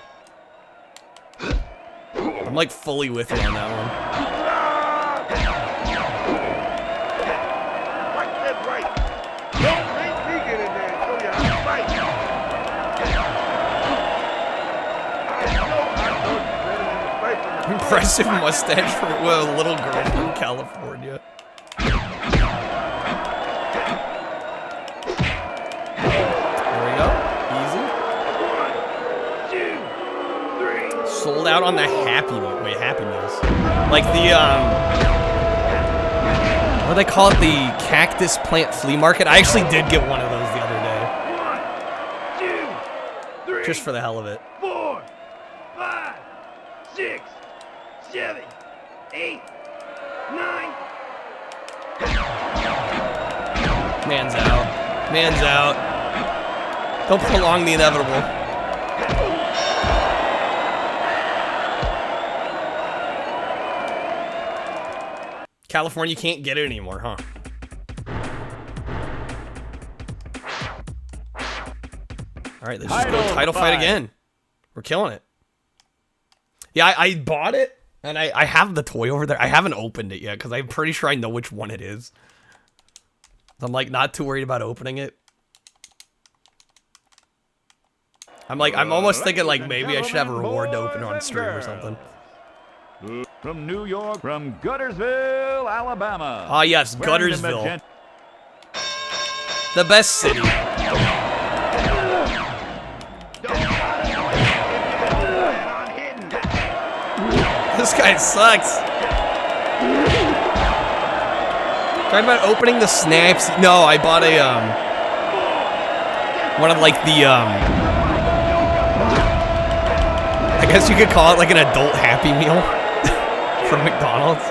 I'm like fully with you on that one. Impressive mustache for a little girl from California. There we go. Easy. Sold out on the Happy Meals. Like the, what do they call it? The cactus plant flea market? I actually did get one of those the other day. Just for the hell of it. 4, 5, 6, 7, 8, 9. Man's out. Man's out. Don't prolong the inevitable. California can't get it anymore, huh? Alright, let's just go title fight again. We're killing it. Yeah, I bought it, and I have the toy over there. I haven't opened it yet, because I'm pretty sure I know which one it is. I'm, like, not too worried about opening it. I'm almost thinking, like, maybe I should have a reward to open on stream or something. From New York, from Guttersville, Alabama. Ah, yes, Guttersville. The best city. This guy sucks. Talking about opening the snaps. No, I bought a, one of, like, the, I guess you could call it, like, an adult Happy Meal from McDonald's.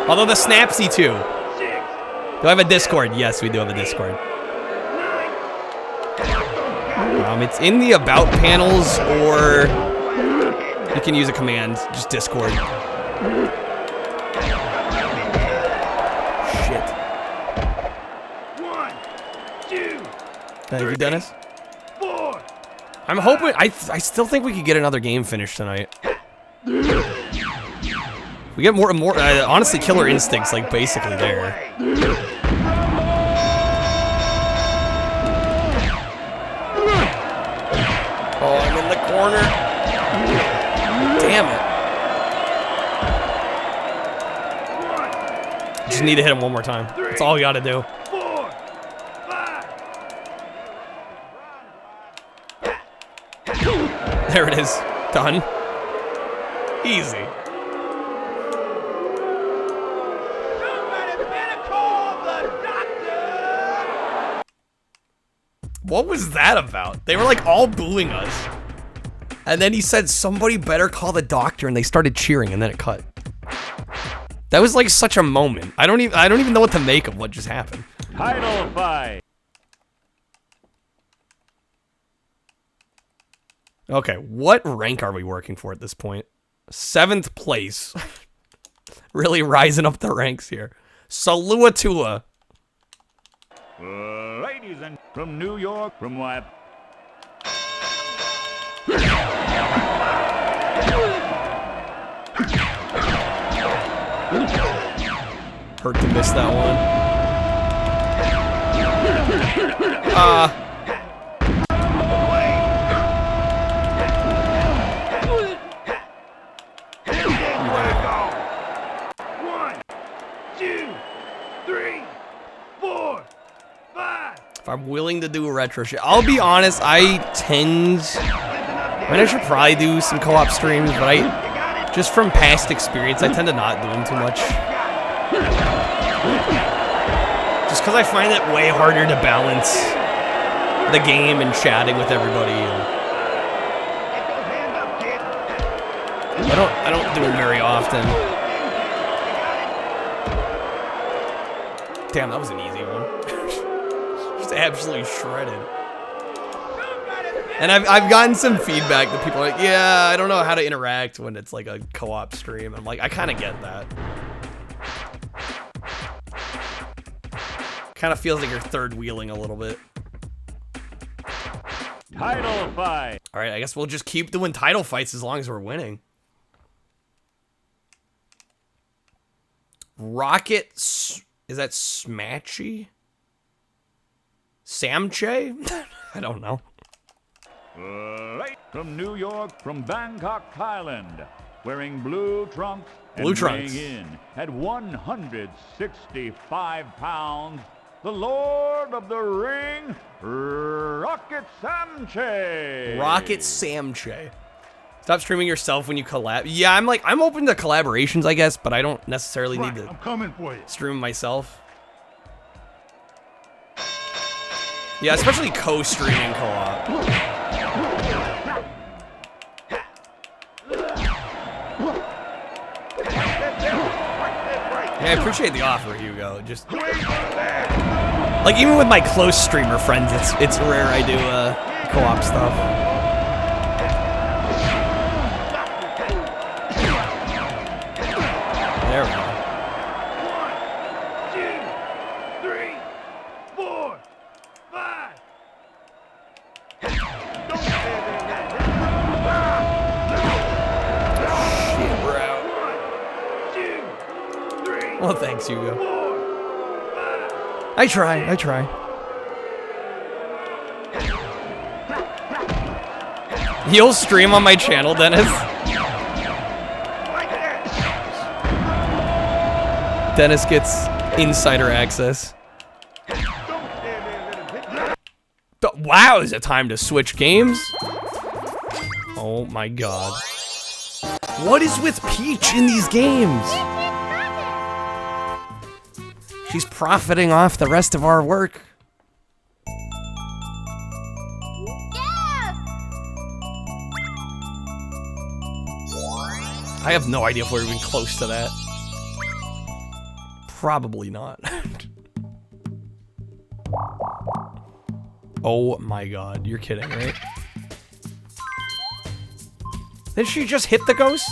Although the Snapsy, too. Do I have a Discord? Yes, we do have a Discord. It's in the About panels, or you can use a command, just Discord. Shit. 1, 2, Thank you, Dennis. 4. I'm hoping, I still think we could get another game finished tonight. We get more and more, honestly, Killer Instinct's like basically there. Oh, I'm in the corner. Damn it. Just need to hit him one more time. That's all we gotta do. 4, 5. There it is. Done. Easy. What was that about? They were like all booing us. And then he said, somebody better call the doctor, and they started cheering, and then it cut. That was like such a moment. I don't even know what to make of what just happened. Title fight. Okay, what rank are we working for at this point? 7th place. Really rising up the ranks here. Saluatula. Ladies and from New York, from what? Hurt to miss that one. If I'm willing to do a retro shit, I'll be honest, I should probably do some co-op streams, but just from past experience, I tend to not do them too much. Just because I find it way harder to balance the game and chatting with everybody. I don't do them very often. Damn, that was an easy one. Just absolutely shredded. And I've gotten some feedback that people are like, yeah, I don't know how to interact when it's like a co-op stream. I'm like, I kind of get that. Kind of feels like you're third wheeling a little bit. Title fight. All right, I guess we'll just keep doing title fights as long as we're winning. Rocket, is that Smatchy? Samche? I don't know. Late from New York, from Bangkok, Thailand, wearing blue trunks and Blue trunks. weighing in at 165 pounds, the Lord of the Ring, Rocket Samche. Rocket Samche. Stop streaming yourself when you collab. Yeah, I'm open to collaborations, I guess, but I don't necessarily need to I'm coming for you. stream myself. Yeah, especially co-streaming co-op. Yeah, I appreciate the offer, Hugo. Just like even with my close streamer friends, it's rare I do co-op stuff. There we go. 1, 2, 3, 4, 5. Shit, we're out. 1, 2, 3. Well, thanks, Hugo. I try. You'll stream on my channel, Dennis? Dennis gets insider access. Wow, is it time to switch games? Oh my god. What is with Peach in these games? She's profiting off the rest of our work. I have no idea if we're even close to that. Probably not. Oh my god, you're kidding, right? Did she just hit the ghost?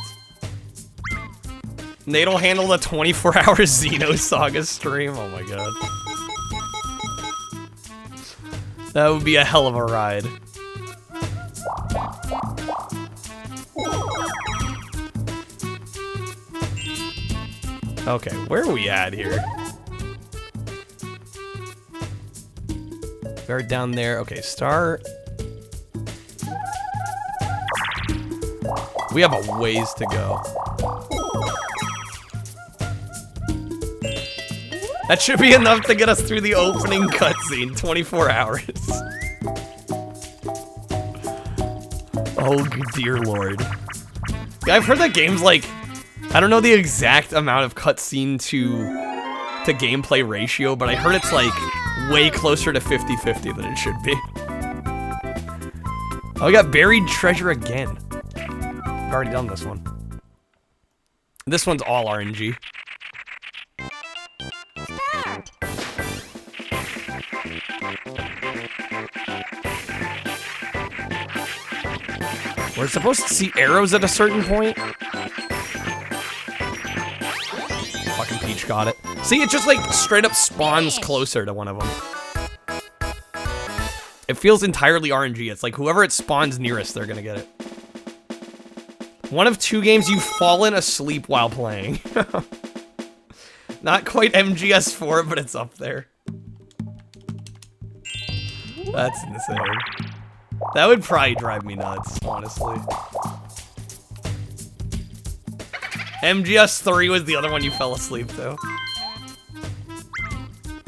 Nate'll handle the 24-hour Xenosaga stream. Oh my god. That would be a hell of a ride. Okay, where are we at here? Start down there. Okay, start. We have a ways to go. That should be enough to get us through the opening cutscene. 24 hours. Oh, dear lord. Yeah, I've heard that game's like... I don't know the exact amount of cutscene to gameplay ratio, but I heard it's like way closer to 50-50 than it should be. Oh, we got buried treasure again. I've already done this one. This one's all RNG. We're supposed to see arrows at a certain point. Fucking Peach got it. See, it just like straight up spawns closer to one of them. It feels entirely RNG. It's like whoever it spawns nearest, they're gonna get it. One of two games you've fallen asleep while playing. Not quite MGS4, but it's up there. That's insane. That would probably drive me nuts, honestly. MGS3 was the other one you fell asleep to.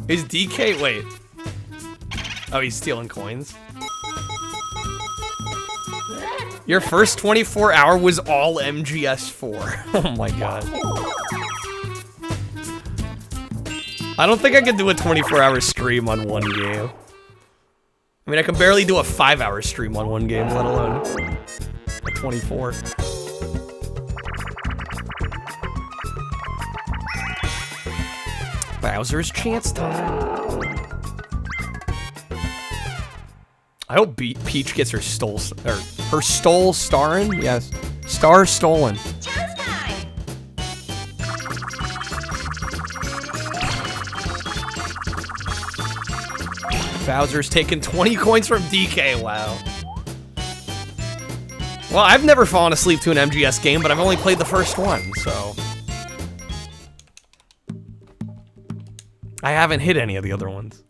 Is DK... Wait. Oh, he's stealing coins. Your first 24-hour was all MGS4. Oh my god. I don't think I could do a 24-hour stream on one game. I mean, I can barely do a 5-hour stream on one game, let alone a 24. Bowser's chance time. I hope Peach gets her stole starin? Yes. Star stolen. Bowser's taken 20 coins from DK, wow. Well, I've never fallen asleep to an MGS game, but I've only played the first one, so... I haven't hit any of the other ones.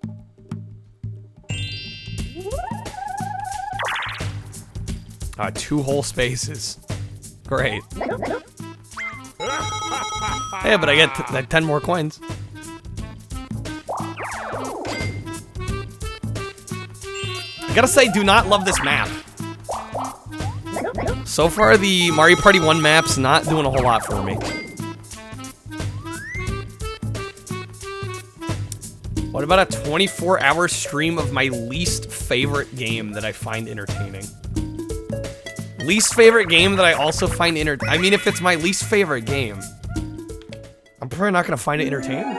2 whole spaces. Great. Yeah, but I get 10 more coins. I gotta say, do not love this map. So far, the Mario Party 1 map's not doing a whole lot for me. What about a 24-hour stream of my least favorite game that I find entertaining? Least favorite game that I also find I mean, if it's my least favorite game, I'm probably not gonna find it entertaining.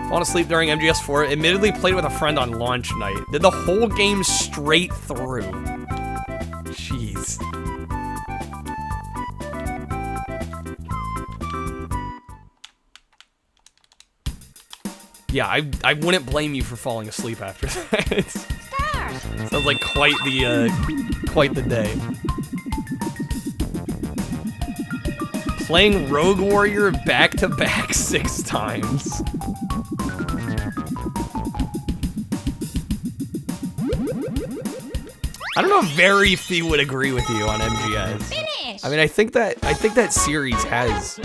Falling asleep during MGS4. Admittedly played with a friend on launch night. Did the whole game straight through. Jeez. Yeah, I wouldn't blame you for falling asleep after that. Sounds like quite the day. Playing Rogue Warrior back-to-back 6 times. I don't know if very few would agree with you on MGS. Finish. I mean, I think that series has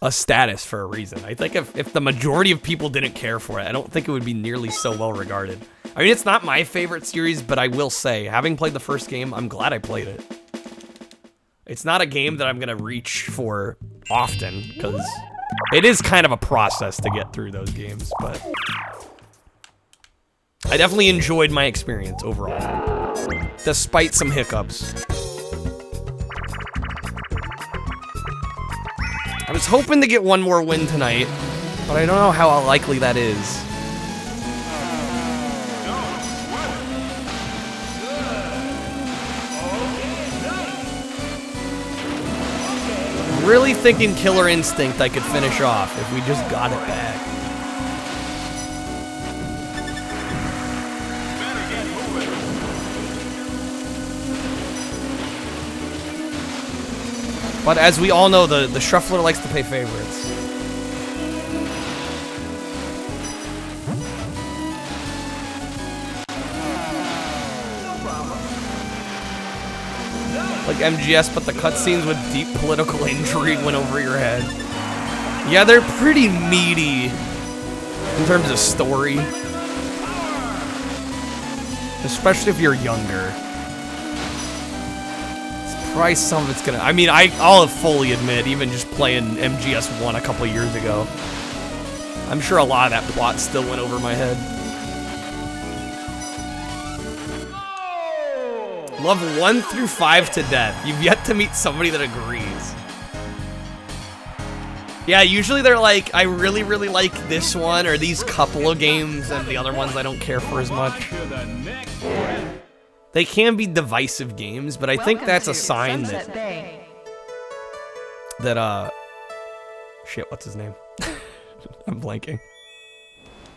a status for a reason. I think if the majority of people didn't care for it, I don't think it would be nearly so well regarded. I mean, it's not my favorite series, but I will say, having played the first game, I'm glad I played it. It's not a game that I'm gonna reach for often, because it is kind of a process to get through those games, but I definitely enjoyed my experience overall, despite some hiccups. I was hoping to get one more win tonight, but I don't know how likely that is. Really thinking Killer Instinct I could finish off if we just got it back. But as we all know, the shuffler likes to pay favorites. Like MGS, but the cutscenes with deep political intrigue went over your head. Yeah, they're pretty meaty in terms of story. Especially if you're younger. It's probably some of it's gonna... I mean, I'll fully admit, even just playing MGS1 a couple years ago, I'm sure a lot of that plot still went over my head. Love 1 through 5 to death. You've yet to meet somebody that agrees. Yeah, usually they're like, I really, really like this one or these couple of games, and the other ones I don't care for as much. They can be divisive games, but I think that's a sign that... Shit, what's his name? I'm blanking.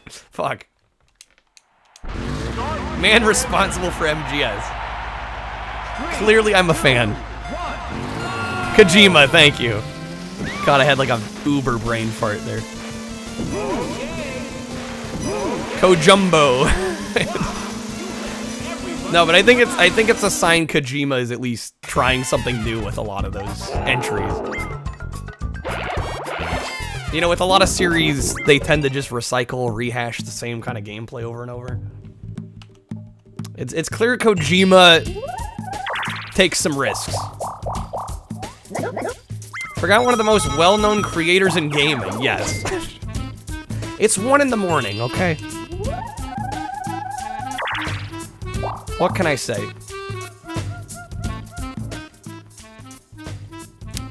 Fuck. Man responsible for MGS. Clearly, I'm a fan. Kojima, thank you. God, I had like a uber brain fart there. Kojumbo. No, but I think it's a sign Kojima is at least trying something new with a lot of those entries. You know, with a lot of series, they tend to just recycle, rehash the same kind of gameplay over and over. It's clear Kojima takes some risks. Forgot one of the most well-known creators in gaming. Yes. It's 1 in the morning, okay? What can I say?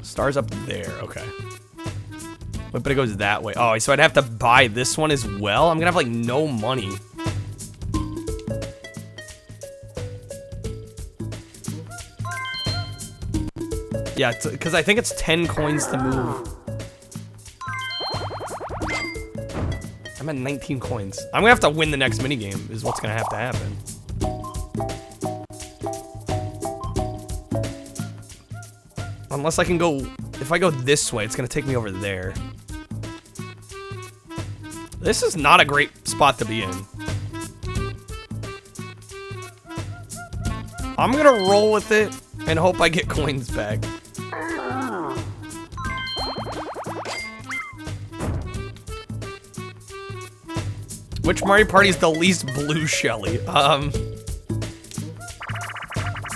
Star's up there, okay. But it goes that way. Oh, so I'd have to buy this one as well? I'm gonna have like no money. Yeah, because I think it's 10 coins to move. I'm at 19 coins. I'm gonna have to win the next minigame, is what's gonna have to happen. Unless I can go... If I go this way, it's gonna take me over there. This is not a great spot to be in. I'm gonna roll with it and hope I get coins back. Which Mario Party is the least blue Shelly?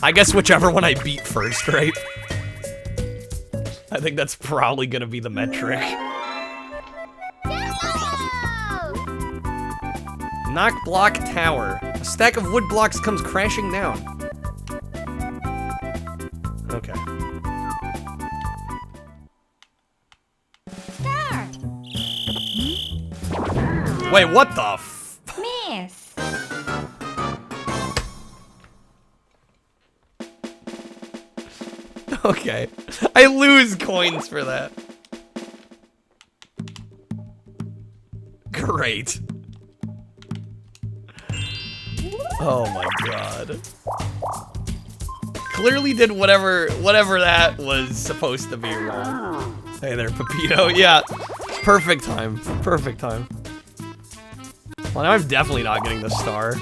I guess whichever one I beat first, right? I think that's probably gonna be the metric. Knock block tower. A stack of wood blocks comes crashing down. Okay. Star. Wait, what the f- Miss. Okay. I lose coins for that. Great. Oh my god. Clearly did whatever that was supposed to be wrong. Hey there, Pepito. Yeah. Perfect time. Perfect time. Well, now I'm definitely not getting the star.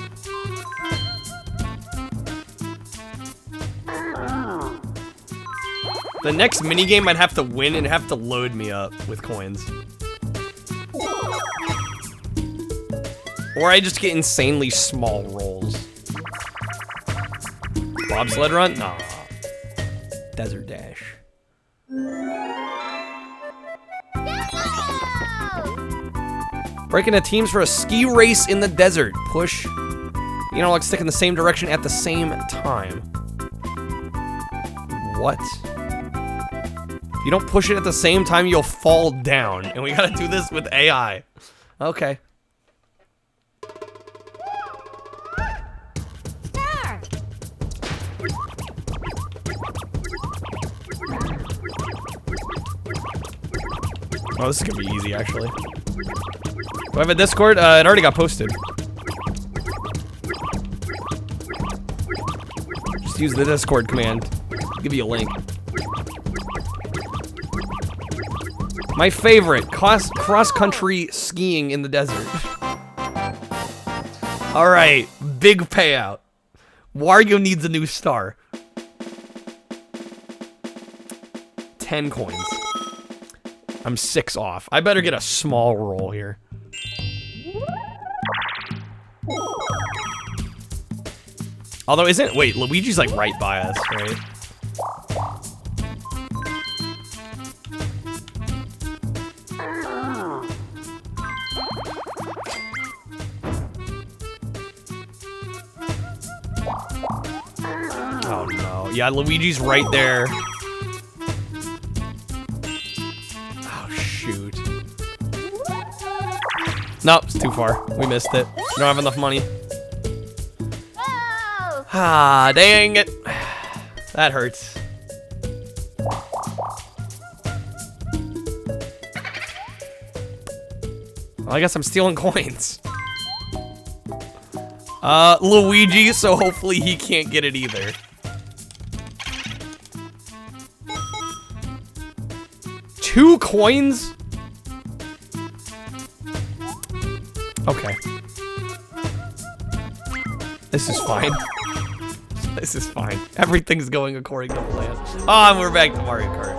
The next minigame I'd have to win and have to load me up with coins. Or I just get insanely small rolls. Bobsled run? Nah. Desert Dash. Break into teams for a ski race in the desert. Push. You know, like stick in the same direction at the same time. What? If you don't push it at the same time, you'll fall down. And we gotta do this with AI. Okay. Oh, this is gonna be easy, actually. Do I have a Discord? It already got posted. Just use the Discord command. I'll give you a link. My favorite, cross-country skiing in the desert. Alright, big payout. Wario needs a new star. 10 coins. I'm 6 off. I better get a small roll here. Although wait, Luigi's like right by us, right? Oh no. Yeah, Luigi's right there. Nope, it's too far. We missed it. We don't have enough money. Whoa! Ah, dang it. That hurts. Well, I guess I'm stealing coins. Luigi, so hopefully he can't get it either. Two coins? Okay. This is fine. This is fine. Everything's going according to plan. Oh, and we're back to Mario Kart.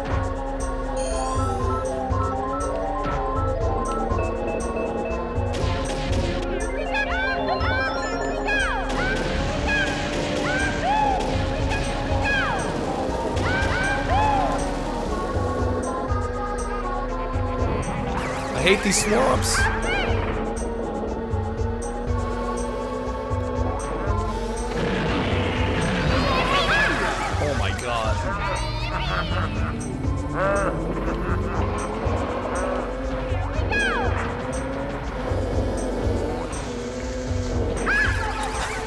I hate these swamps.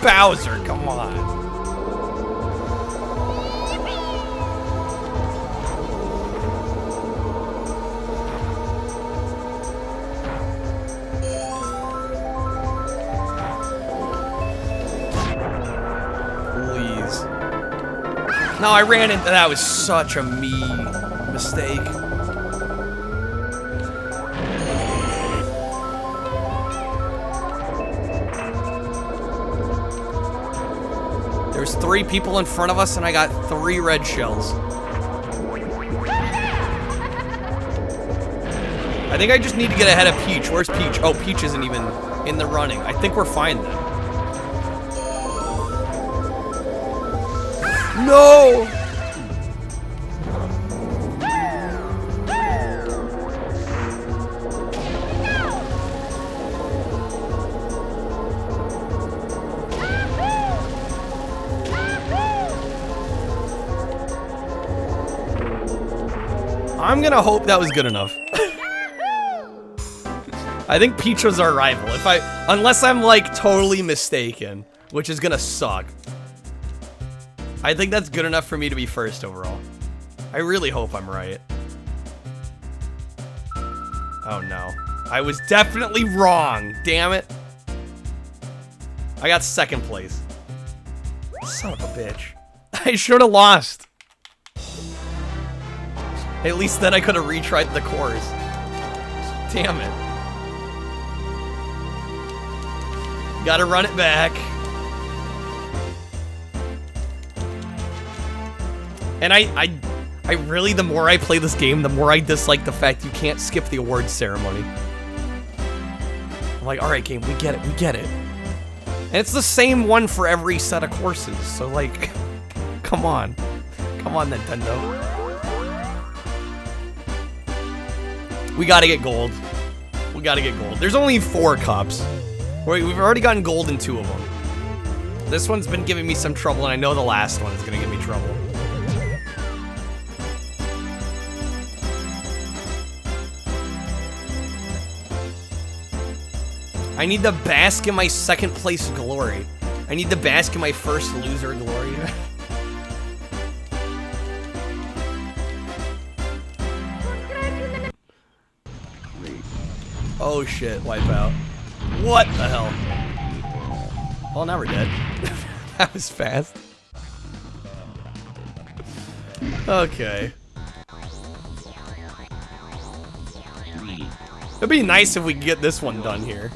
Bowser, come on. Please. No, I ran into that. Was such a me mistake. There's 3 people in front of us, and I got 3 red shells. I think I just need to get ahead of Peach. Where's Peach? Oh, Peach isn't even in the running. I think we're fine then. No! I'm gonna hope that was good enough. I think Peach was our rival. Unless I'm like totally mistaken, which is gonna suck. I think that's good enough for me to be first overall. I really hope I'm right. Oh no. I was definitely wrong. Damn it. I got 2nd place. Son of a bitch. I should have lost. At least then I could have retried the course. Damn it. Gotta run it back. And I really, the more I play this game, the more I dislike the fact you can't skip the awards ceremony. I'm like, alright game, we get it, we get it. And it's the same one for every set of courses, so like, come on. Come on, Nintendo. We gotta get gold. We gotta get gold. There's only 4 cups. We've already gotten gold in 2 of them. This one's been giving me some trouble, and I know the last one is gonna give me trouble. I need to bask in my 2nd place glory. I need to bask in my first loser glory. Oh shit, wipeout. What the hell? Well, now we're dead. That was fast. Okay. It'd be nice if we could get this one done here.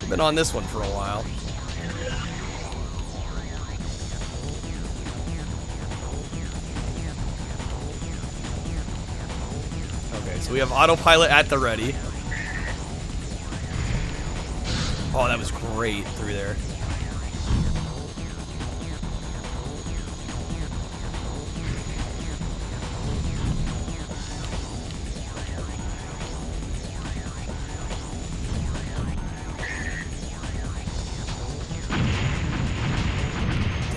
Been on this one for a while. Okay, so we have autopilot at the ready. Oh, that was great through there.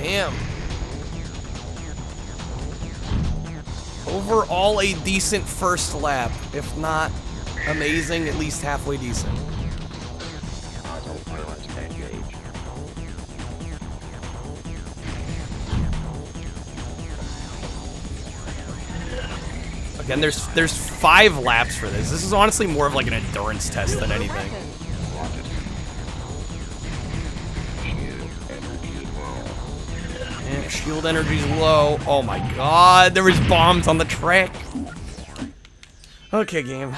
Damn. Overall, a decent first lap. If not amazing, at least halfway decent. Again, there's 5 laps for this. This is honestly more of like an endurance test than anything. And shield energy's low. Oh my god, there was bombs on the track. Okay, game.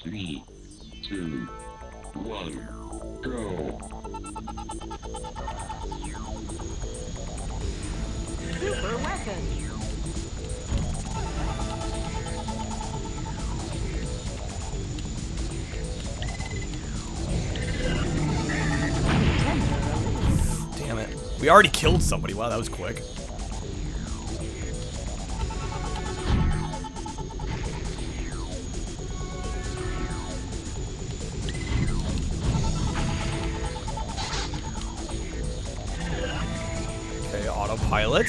3, 2, 1, go. Super weapon. Damn it. We already killed somebody. Wow, that was quick. Okay, autopilot.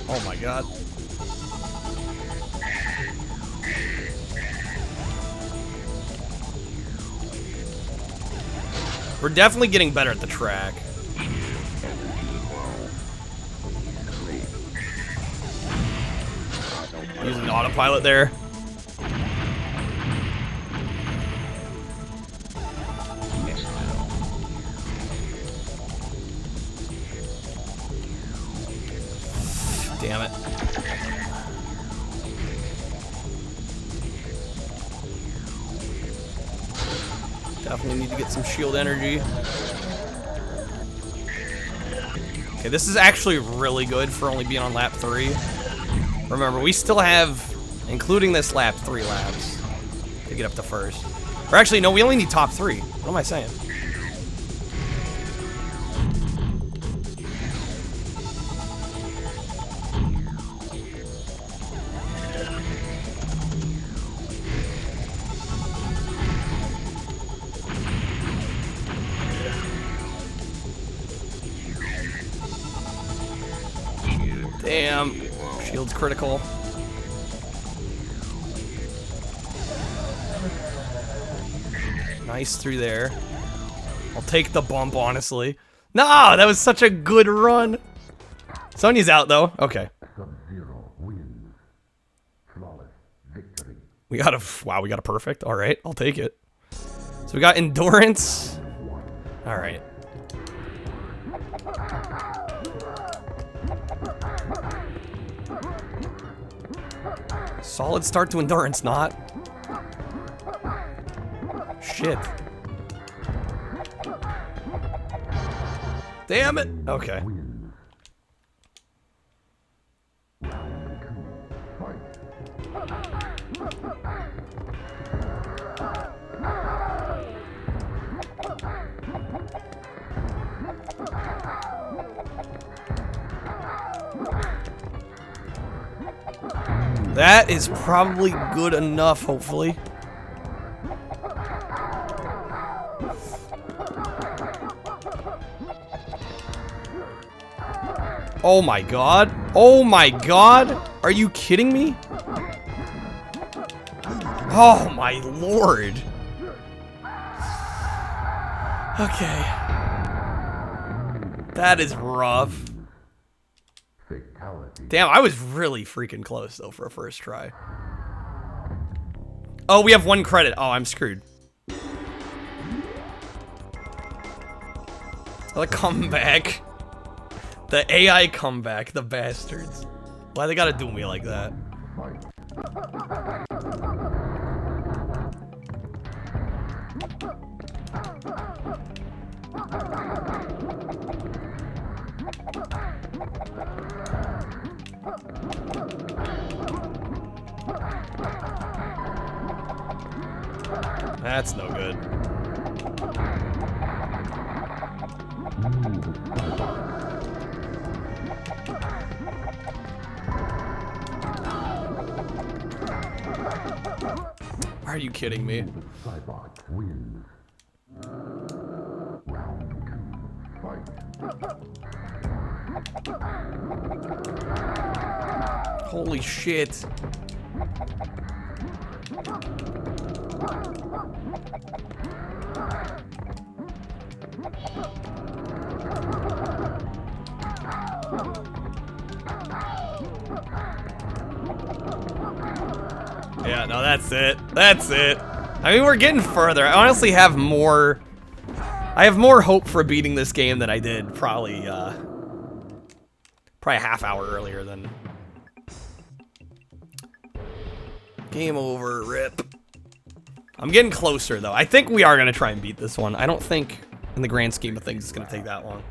Oh my god. We're definitely getting better at the track. Using autopilot there. Damn it. Definitely need to get some shield energy. Okay, this is actually really good for only being on lap 3. Remember, we still have, including this lap, 3 laps to get up to first. Or actually, no, we only need top 3. What am I saying? Damn. Shield's critical. Nice through there. I'll take the bump, honestly. No, that was such a good run. Sonya's out, though. Okay. Sub-Zero wins. Flawless victory. We got a... Wow, we got a perfect. All right, I'll take it. So we got endurance. All right. Solid start to endurance, not. Shit. Damn it. Okay. That is probably good enough, hopefully. Oh my god. Oh my god. Are you kidding me? Oh my lord. Okay. That is rough. Damn, I was really freaking close, though, for a first try. Oh, we have 1 credit. Oh, I'm screwed. The comeback. The AI comeback, the bastards. Why they gotta do me like that? That's no good. Are you kidding me? Holy shit. Yeah, no, that's it. That's it. I mean, we're getting further. I honestly have more... I have more hope for beating this game than I did probably a half hour earlier than... Game over, rip. I'm getting closer, though. I think we are going to try and beat this one. I don't think, in the grand scheme of things, it's going to take that long.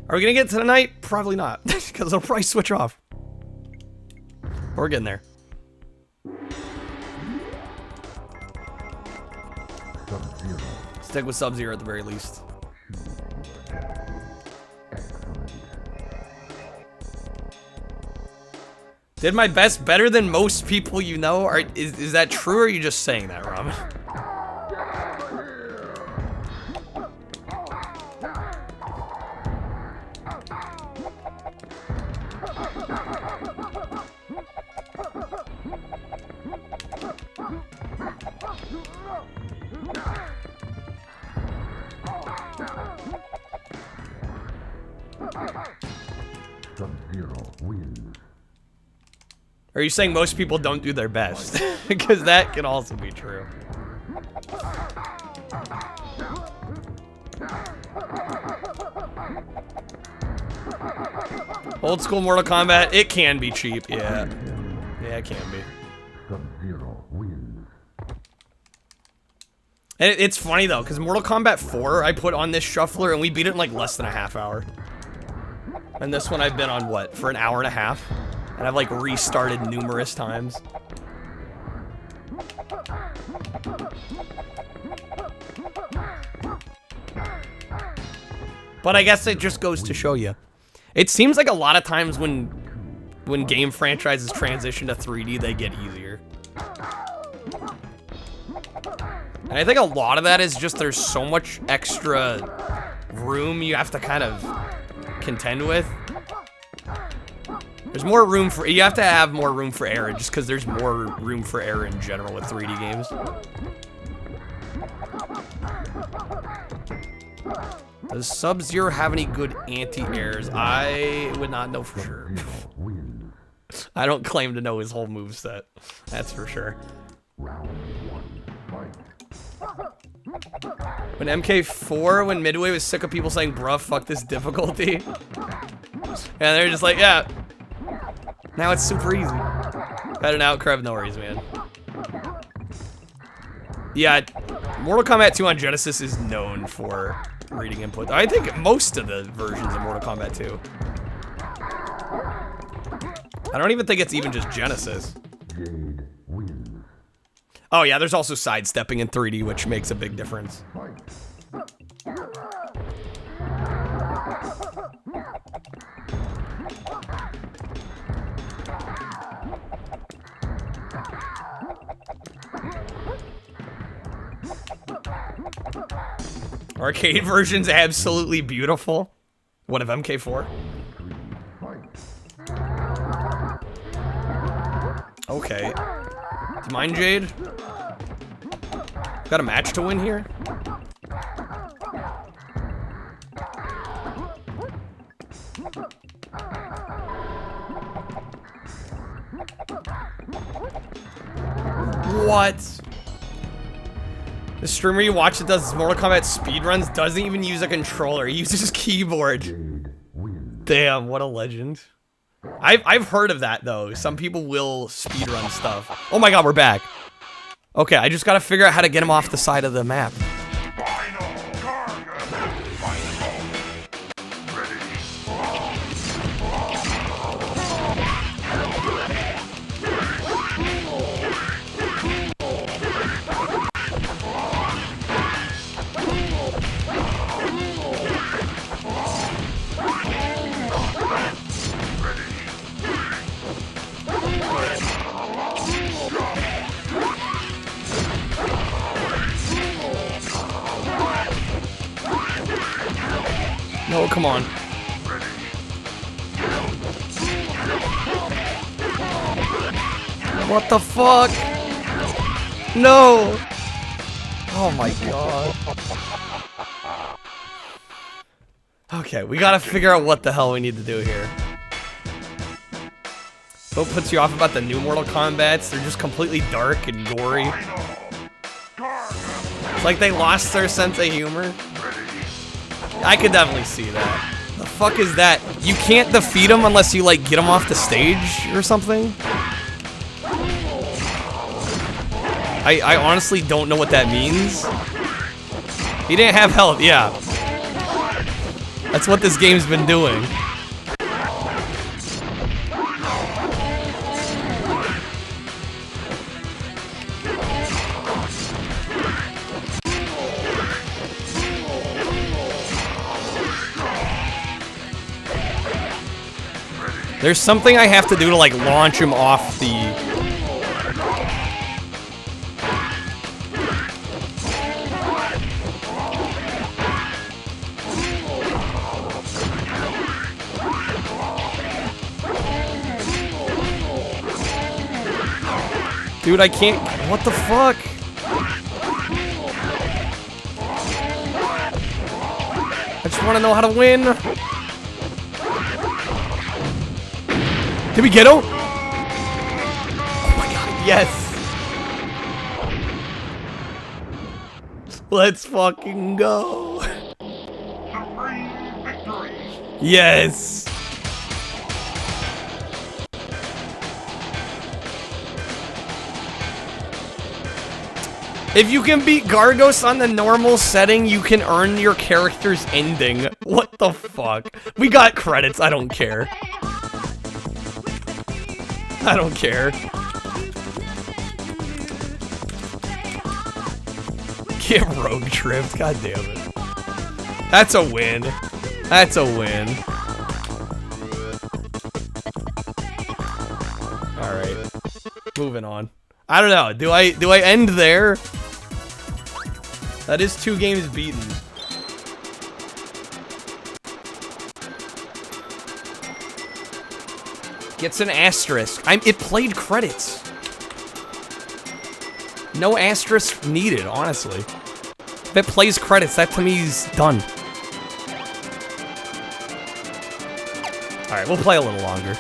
Are we going to get to the night? Probably not, because it'll probably switch off. But we're getting there. Stick with Sub-Zero at the very least. Did my best better than most people you know? Is that true, or are you just saying that, Ramen? Sub-Zero wins. Are you saying most people don't do their best? Because that can also be true. Old school Mortal Kombat, it can be cheap, yeah. Yeah, it can be. Sub-Zero wins. And it's funny though, because Mortal Kombat 4 I put on this shuffler and we beat it in like less than a half hour. And this one I've been on what, for an hour and a half? And I've like restarted numerous times. But I guess it just goes to show you. It seems like a lot of times when game franchises transition to 3D, they get easier. And I think a lot of that is just there's so much extra room you have to kind of contend with. There's more room for, you have to have more room for error just because there's more room for error in general with 3D games. Does Sub-Zero have any good anti-airs? I would not know for sure. I don't claim to know his whole moveset. That's for sure. When MK4, when Midway was sick of people saying, bruh, fuck this difficulty. And they're just like, yeah. Now it's super easy. Better now, Krev Norries, man. Yeah, Mortal Kombat 2 on Genesis is known for reading input. I think most of the versions of Mortal Kombat 2. I don't even think it's even just Genesis. Oh yeah, there's also sidestepping in 3D, which makes a big difference. Arcade version's absolutely beautiful. What, of MK4? Okay. Do you mind, Jade? Got a match to win here? What? The streamer you watch that does Mortal Kombat speedruns doesn't even use a controller. He uses his keyboard. Damn, what a legend. I've heard of that though. Some people will speedrun stuff. Oh my god, we're back. Okay, I just gotta figure out how to get him off the side of the map. No, come on. What the fuck? No! Oh my god. Okay, we gotta figure out what the hell we need to do here. What puts you off about the new Mortal Kombats? They're just completely dark and gory. It's like they lost their sense of humor. I could definitely see that. The fuck is that? You can't defeat him unless you, like, get him off the stage or something? I honestly don't know what that means. He didn't have health, yeah. That's what this game's been doing. There's something I have to do to, like, launch him off the... Dude, I can't... What the fuck? I just want to know how to win. Did we get him? Oh my god, yes! Let's fucking go! Yes! If you can beat Gargos on the normal setting, you can earn your character's ending. What the fuck? We got credits, I don't care. I don't care. Get rogue tripped, god damn it. That's a win. That's a win. Alright. Moving on. I don't know. Do I end there? That is 2 games beaten. Gets an asterisk. It played credits. No asterisk needed, honestly. If it plays credits, that to me is done. Alright, we'll play a little longer.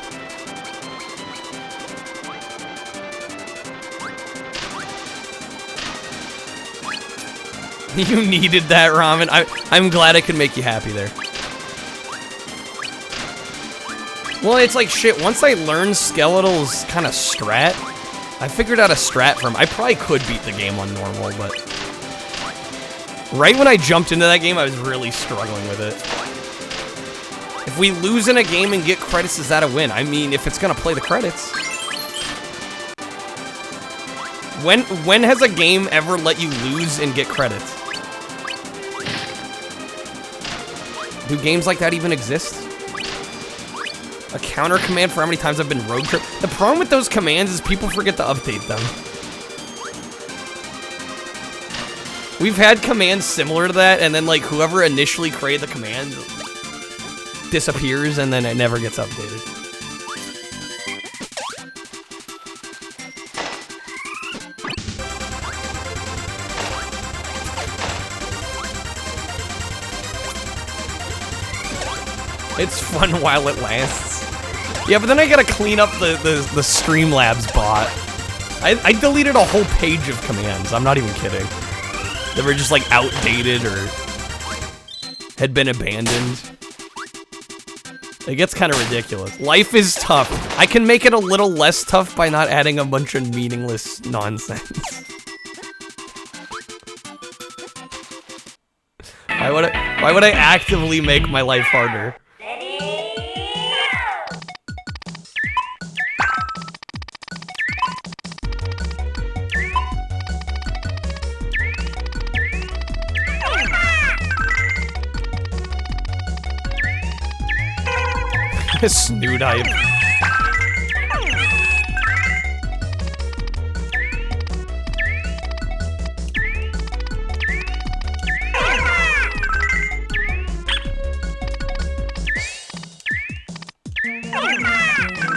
You needed that, Ramen. I'm glad I could make you happy there. Well, it's like shit. Once I learned Skeletal's kind of strat, I figured out a strat for him. I probably could beat the game on normal, but right when I jumped into that game, I was really struggling with it. If we lose in a game and get credits, is that a win? I mean, if it's gonna play the credits. When has a game ever let you lose and get credits? Do games like that even exist? A counter command for how many times I've been rogue trip. The problem with those commands is people forget to update them. We've had commands similar to that, and then like whoever initially created the command disappears, and then it never gets updated. It's fun while it lasts. Yeah, but then I gotta clean up the Streamlabs bot. I deleted a whole page of commands. I'm not even kidding. They were just like outdated or had been abandoned. It gets kind of ridiculous. Life is tough. I can make it a little less tough by not adding a bunch of meaningless nonsense. Why would I actively make my life harder? Snoot hype.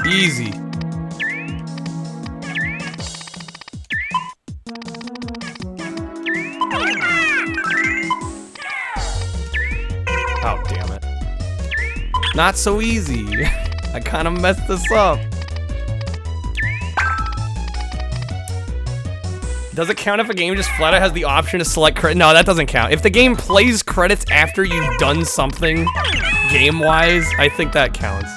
Easy. Oh, damn it. Not so easy. I kind of messed this up. Does it count if a game just flat out has the option to select credit? No, that doesn't count. If the game plays credits after you've done something game-wise, I think that counts.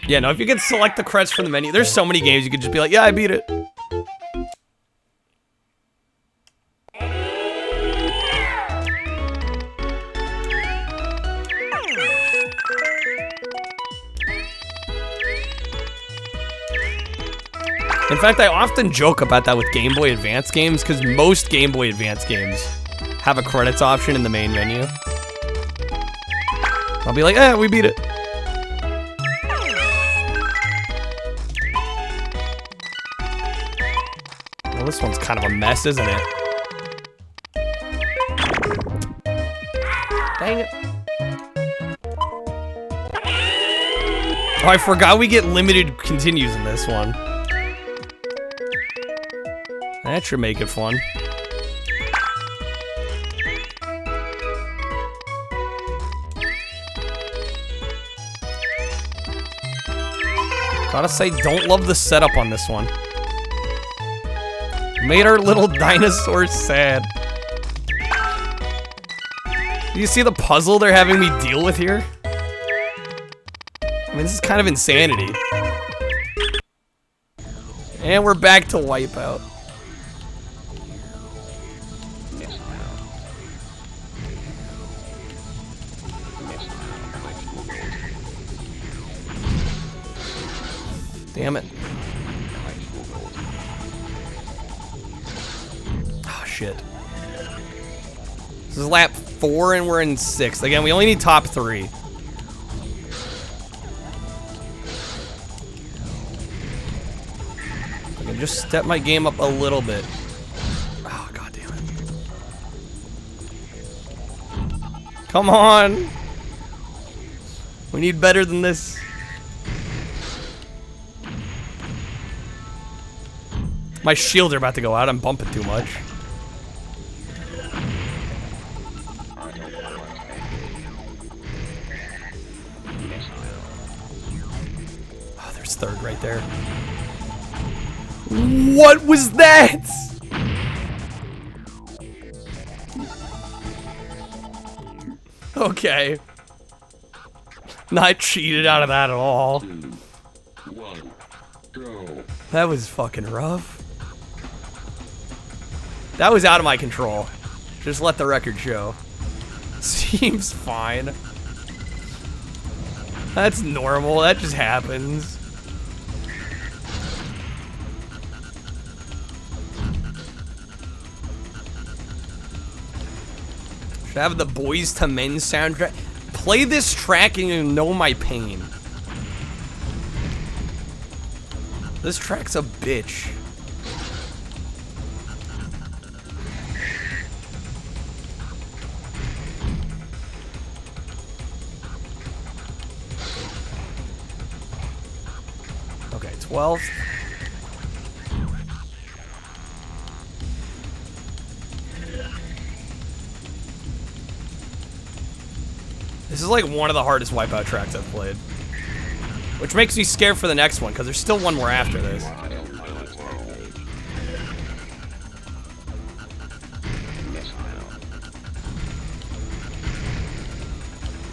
Yeah, no, if you can select the credits from the menu, there's so many games you could just be like, yeah, I beat it. In fact, I often joke about that with Game Boy Advance games, because most Game Boy Advance games have a credits option in the main menu. I'll be like, we beat it. Well, this one's kind of a mess, isn't it? Dang it. Oh, I forgot we get limited continues in this one. That should make it fun. Gotta say, don't love the setup on this one. Made our little dinosaurs sad. Do you see the puzzle they're having me deal with here? I mean, this is kind of insanity. And we're back to Wipeout. Damn it. Oh, shit. This is lap 4 and we're in 6th. Again, we only need top 3. I can just step my game up a little bit. Oh, god damn it. Come on. We need better than this. My shields are about to go out. I'm bumping too much. Oh, there's 3rd right there. What was that? Okay. Not cheated out of that at all. 2, 1, go. That was fucking rough. That was out of my control. Just let the record show. Seems fine. That's normal. That just happens. Should I have the Boys to Men soundtrack? Play this track and you know my pain. This track's a bitch. Okay, 12th. This is like one of the hardest Wipeout tracks I've played. Which makes me scared for the next one, because there's still one more after this.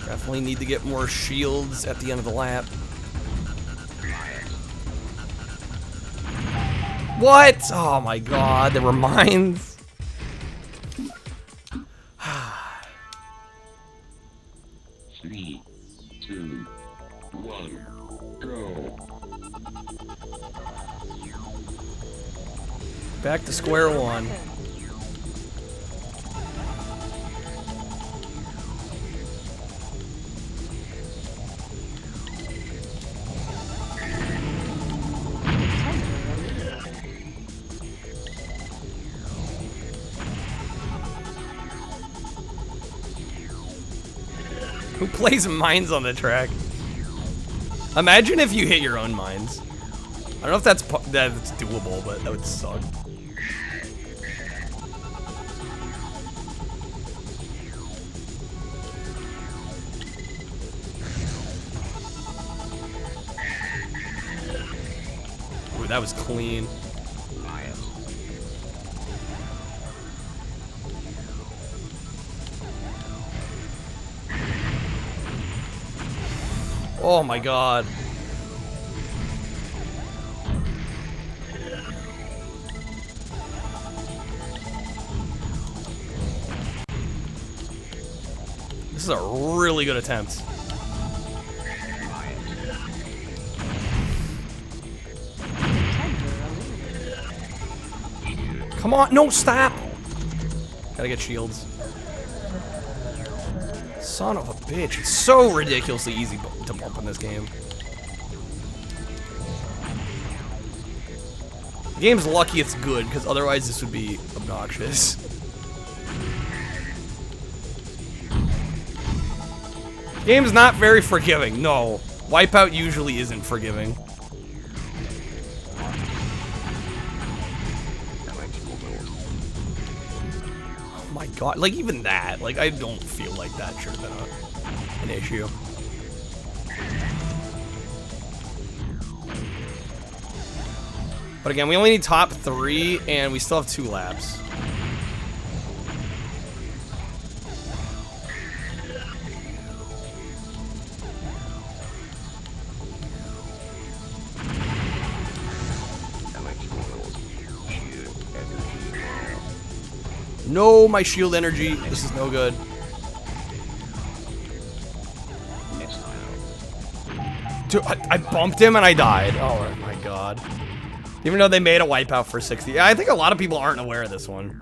Definitely need to get more shields at the end of the lap. What? Oh my god, there were mines. 3, 2, 1, go. Back to square one. Who plays mines on the track? Imagine if you hit your own mines. I don't know if that's doable, but that would suck. Ooh, that was clean. Oh my god. This is a really good attempt. Come on, no, stop! Gotta get shields. Son of a bitch. It's so ridiculously easy to bump in this game. The game's lucky it's good, because otherwise this would be obnoxious. The game's not very forgiving, no. Wipeout usually isn't forgiving. My god, like even that, like I don't feel like that should have been an issue. But again, we only need top 3 and we still have 2 laps. No, my shield energy. This is no good. Dude, I bumped him and I died. Oh my god. Even though they made a wipeout for 60. I think a lot of people aren't aware of this one.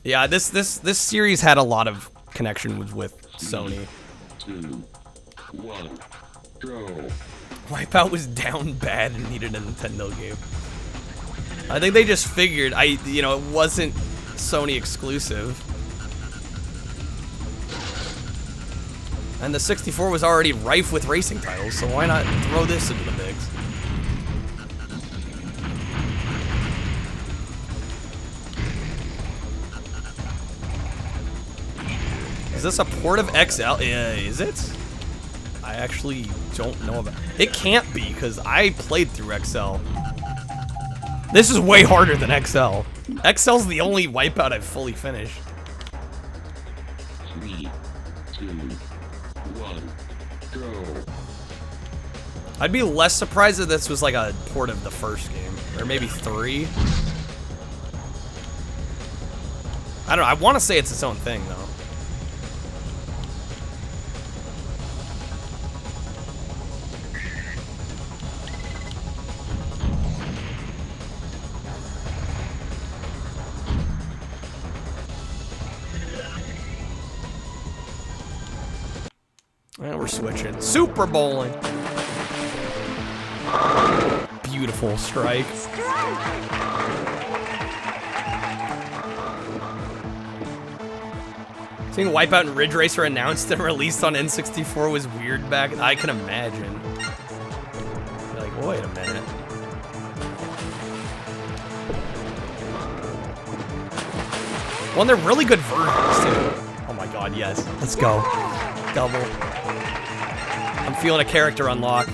Yeah, this series had a lot of connection with Sony. 2, 1, go. Wipeout was down bad and needed a Nintendo game. I think they just figured it wasn't Sony exclusive. And the 64 was already rife with racing titles, so why not throw this into the mix? Is this a port of XL? Is it? I actually don't know about it. It can't be, because I played through XL. This is way harder than XL. XL's the only Wipeout I've fully finished. 3, 2, 1, go. I'd be less surprised if this was like a port of the first game. Or maybe 3. I don't know. I want to say it's its own thing, though. And we're switching. Super bowling. Beautiful strike. Seeing Wipeout and Ridge Racer announced and released on N64 was weird back. I can imagine. You're like, wait a minute. Well, they're really good versions too. Oh my god, yes. Let's go. Double. I'm feeling a character unlock.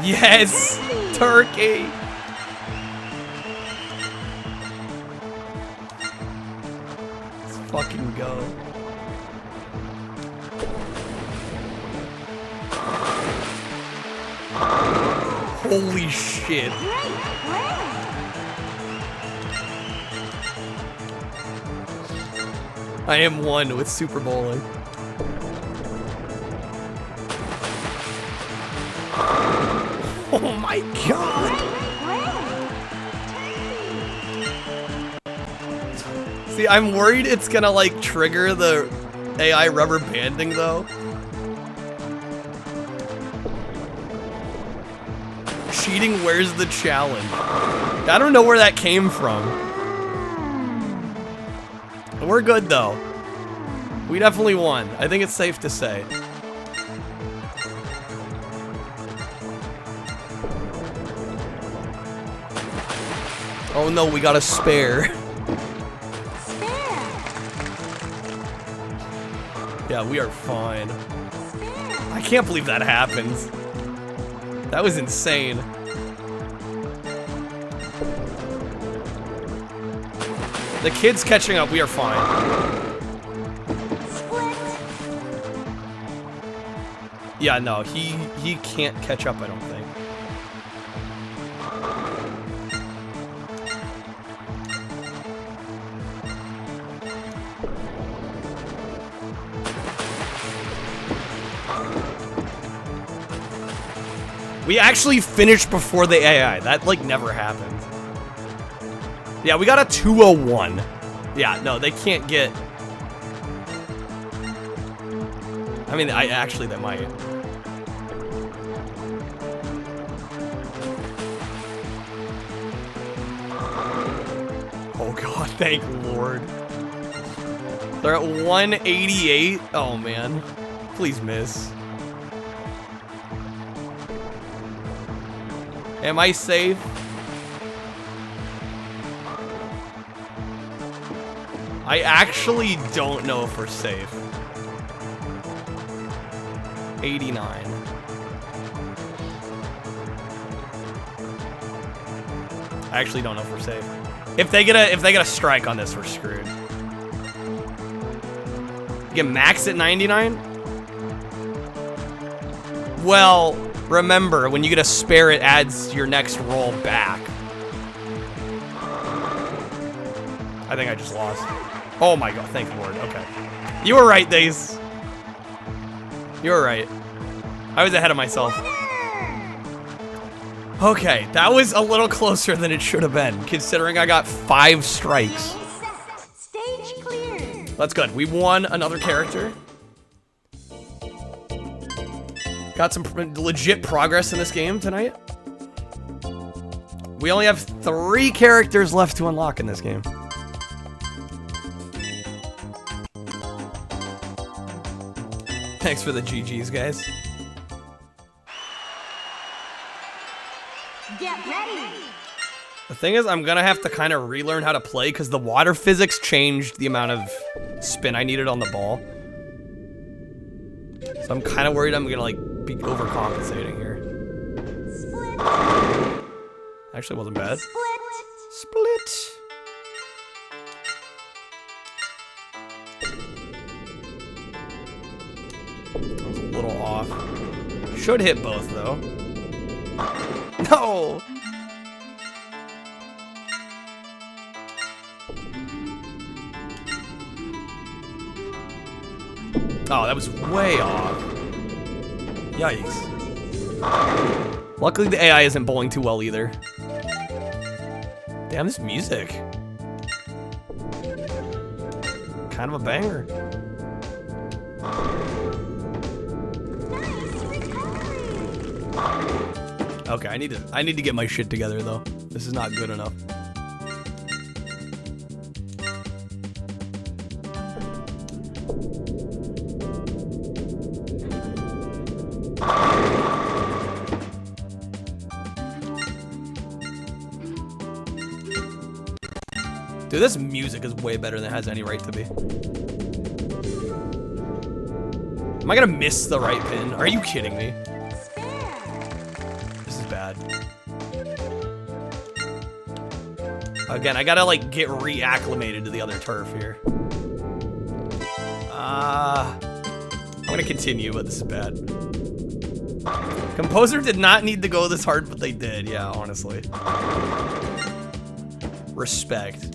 Yes! Turkey! Let's fucking go. Holy shit. I am one with Super Bowling. Oh my god! See, I'm worried it's gonna like trigger the AI rubber banding though. Cheating, where's the challenge? I don't know where that came from. We're good though. We definitely won. I think it's safe to say. Oh no, we got a spare. Yeah, we are fine. I can't believe that happens. That was insane. The kid's catching up, we are fine. Yeah, no, he can't catch up, I don't think. We actually finished before the AI. That, like, never happened. Yeah, we got a 201. Yeah, no, they can't get... I mean, actually, they might. Oh, God, thank Lord. They're at 188. Oh, man. Please miss. Am I safe? I actually don't know if we're safe. 89. I actually don't know if we're safe. If they get a strike on this, we're screwed. Get max at 99? Well, remember, when you get a spare, it adds your next roll back. I think I just lost. Oh my god, thank Lord. Okay. You were right, Daze. You were right. I was ahead of myself. Okay, that was a little closer than it should have been, considering I got 5 strikes. Stage clear. That's good. We won another character. Got some legit progress in this game tonight. We only have 3 characters left to unlock in this game. Thanks for the GGs, guys. Get ready. The thing is, I'm gonna have to kind of relearn how to play because the water physics changed the amount of spin I needed on the ball. So I'm kind of worried I'm gonna like be overcompensating here. Split. Actually, wasn't bad. Split. That was a little off. Should hit both though. No. Oh, that was way off. Yikes. Luckily, the AI isn't bowling too well either. Damn, this music. Kind of a banger. Okay, I need to get my shit together though. This is not good enough. Dude, this music is way better than it has any right to be. Am I gonna miss the right pin? Are you kidding me? This is bad. Again, I gotta like get reacclimated to the other turf here. I'm gonna continue, but this is bad. Composer did not need to go this hard, but they did. Yeah, honestly. Respect.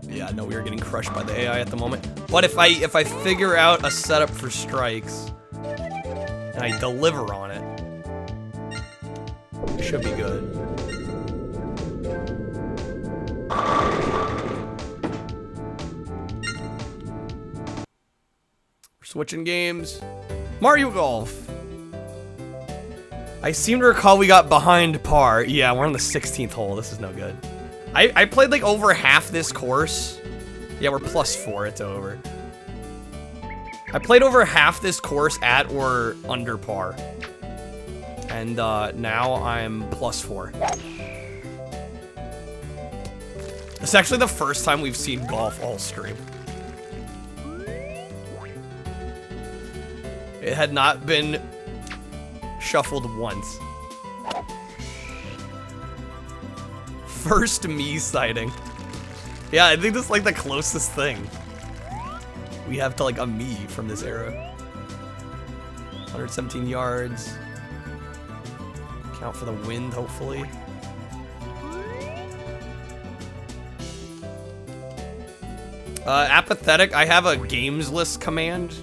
Yeah, no, we are getting crushed by the AI at the moment. But if I figure out a setup for strikes and I deliver on it, it should be good. We're switching games. Mario Golf. I seem to recall we got behind par. Yeah, we're on the 16th hole. This is no good. I played like over half this course. Yeah, we're +4. It's over. I played over half this course at or under par. And now I'm +4. It's actually the first time we've seen golf all stream. It had not been shuffled once. First me sighting. Yeah, I think that's like the closest thing we have to like a me from this era. 117 yards. Count for the wind, hopefully. Apathetic, I have a games list command.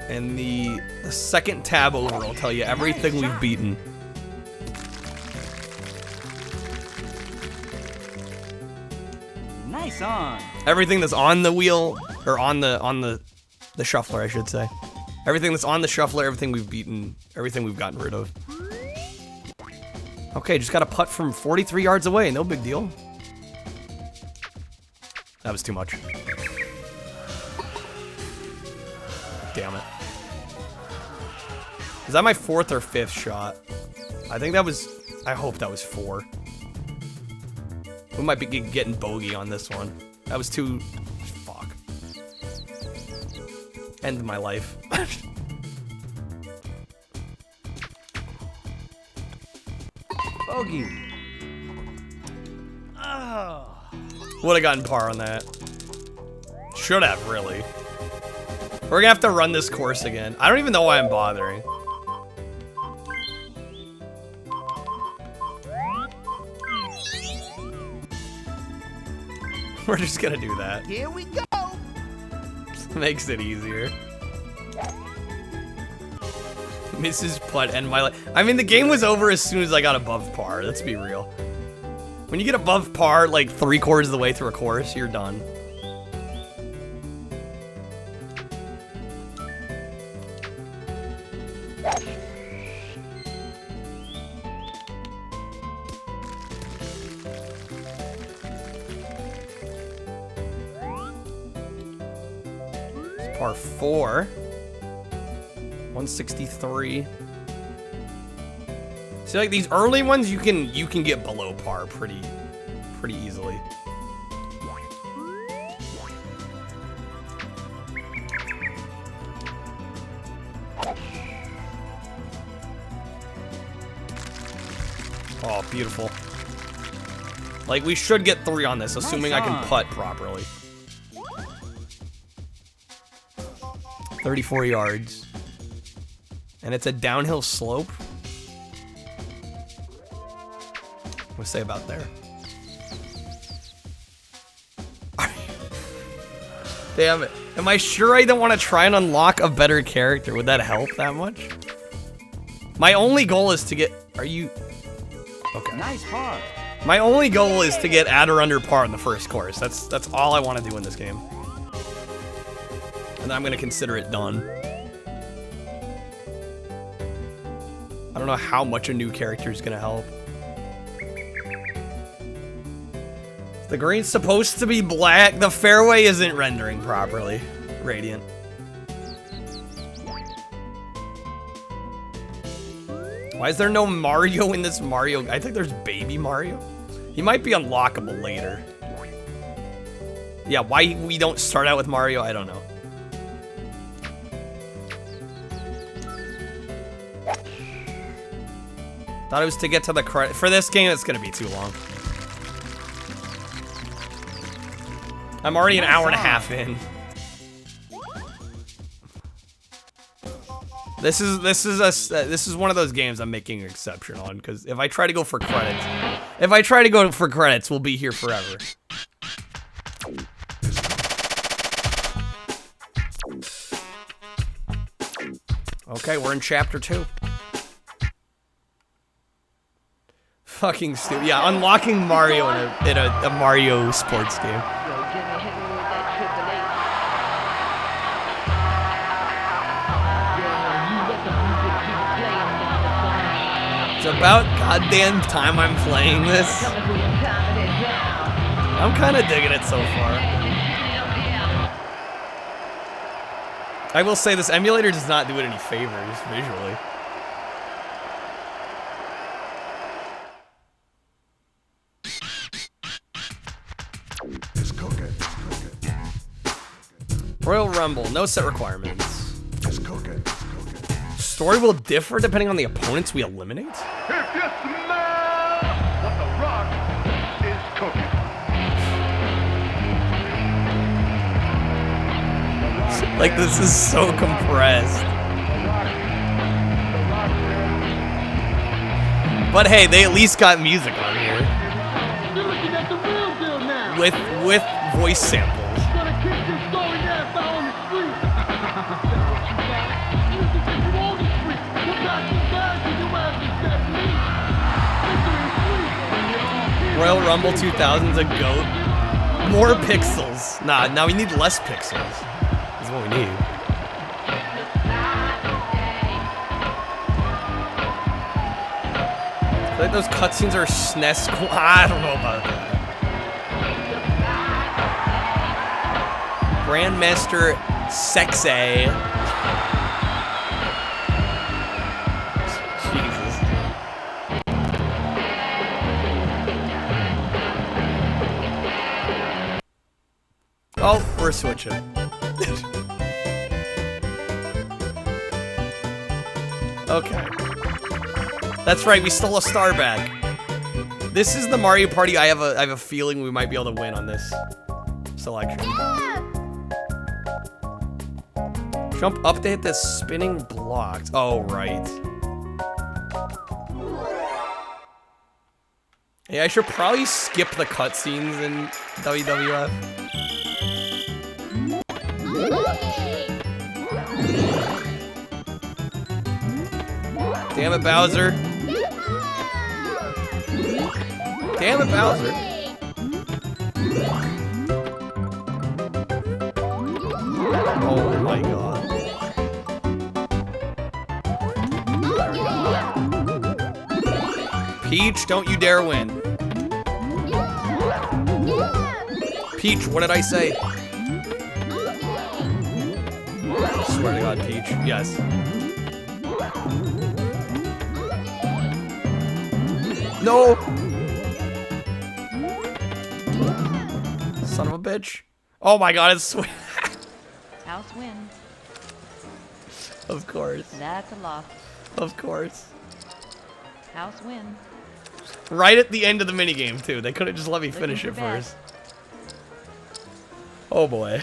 And the second tab over will tell you everything we've beaten. Nice on. Everything that's on the wheel, or on the shuffler, I should say. Everything that's on the shuffler, everything we've beaten, everything we've gotten rid of. Okay, just got a putt from 43 yards away, no big deal. That was too much. Damn it. Is that my 4th or 5th shot? I think that was, I hope that was 4. We might be getting bogey on this one. That was too, fuck. End my life. Bogey. Would have gotten par on that. Should have, really. We're gonna have to run this course again. I don't even know why I'm bothering. We're just gonna do that. Here we go. Makes it easier. Mrs. Putt and my life. I mean, the game was over as soon as I got above par. Let's be real. When you get above par, like 3/4 of the way through a course, you're done. It's par 4. 163. See, like these early ones, you can get below par pretty easily. Oh, beautiful. Like, we should get 3 on this, assuming I can putt properly. 34 yards. And it's a downhill slope. What say about there? Damn it. Am I sure I don't want to try and unlock a better character? Would that help that much? My only goal is to get... Are you... Okay. Nice par. My only goal is to get at or under par in the first course. That's all I want to do in this game. And then I'm going to consider it done. I don't know how much a new character is going to help. The green's supposed to be black. The fairway isn't rendering properly. Radiant. Why is there no Mario in this Mario? I think there's Baby Mario. He might be unlockable later. Yeah, why we don't start out with Mario, I don't know. Thought it was to get to the credit. For this game, it's gonna be too long. I'm already an hour and a half in. This is one of those games I'm making an exception on, because if I try to go for credits, we'll be here forever. Okay, we're in chapter 2. Fucking stupid. Yeah, unlocking Mario in a Mario sports game. It's about goddamn time I'm playing this. I'm kind of digging it so far. I will say this emulator does not do it any favors visually. It's cooking. Royal Rumble, no set requirements. It's cooking. Story will differ depending on the opponents we eliminate? If you smell what the rock is cooking. Like, this is so compressed. But hey, they at least got music on here. You're looking at the real deal now. With voice samples. Gonna kick this story ass out on the street. Royal Rumble 2000's a goat. More pixels. Nah, now we need less pixels. That's what we need. I feel like those cutscenes are SNES. I don't know about that. Grandmaster Sexay. Jesus. Oh, we're switching. Okay. That's right, we stole a star back. This is the Mario Party I have a feeling we might be able to win on this selection. Jump up to hit the spinning blocks. Oh, right. Yeah, I should probably skip the cutscenes in WWF. Damn it, Bowser. Damn it, Bowser. Oh my god. Peach, don't you dare win. Peach, what did I say? Swear to God, Peach. Yes. No! Son of a bitch. Oh my god, it's sweet. House wins. Of course. That's a loss. Of course. House wins. Right at the end of the minigame, too. They could have just let me finish it first. Oh boy.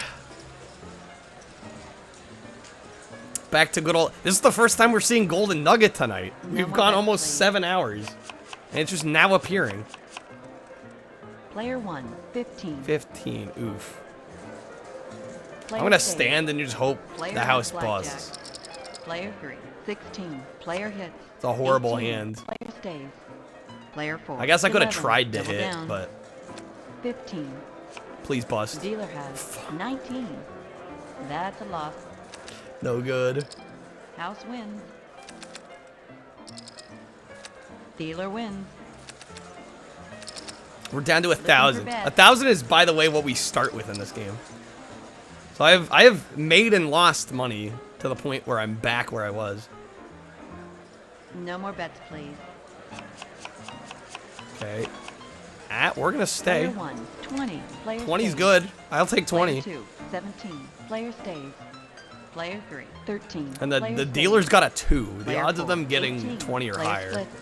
Back to good old... This is the first time we're seeing Golden Nugget tonight. We've gone almost 7 hours. And it's just now appearing. Player 1, 15. 15, oof. Player I'm gonna stage. stand and just hope Player the house blackjack. busts. Player 3, 16. Player hits. It's a horrible 18. hand. Player stays. Player 4. I guess I could have 11. tried to Double hit, down. but 15. please bust. Dealer has 19. That's a loss. No good. House wins. Dealer wins. We're down to Looking 1,000. for bad. 1,000 is, by the way, what we start with in this game. So I have made and lost money to the point where I'm back where I was. No more bets, please. Okay. We're gonna stay. Player 1, 20. Player 20's stays. good. I'll take 20. Player 2, 17. Player stays. Player 3, 13. And Player the stays. dealer's got a 2. The Player odds of 4, them getting 18. 20 or Player higher. splits.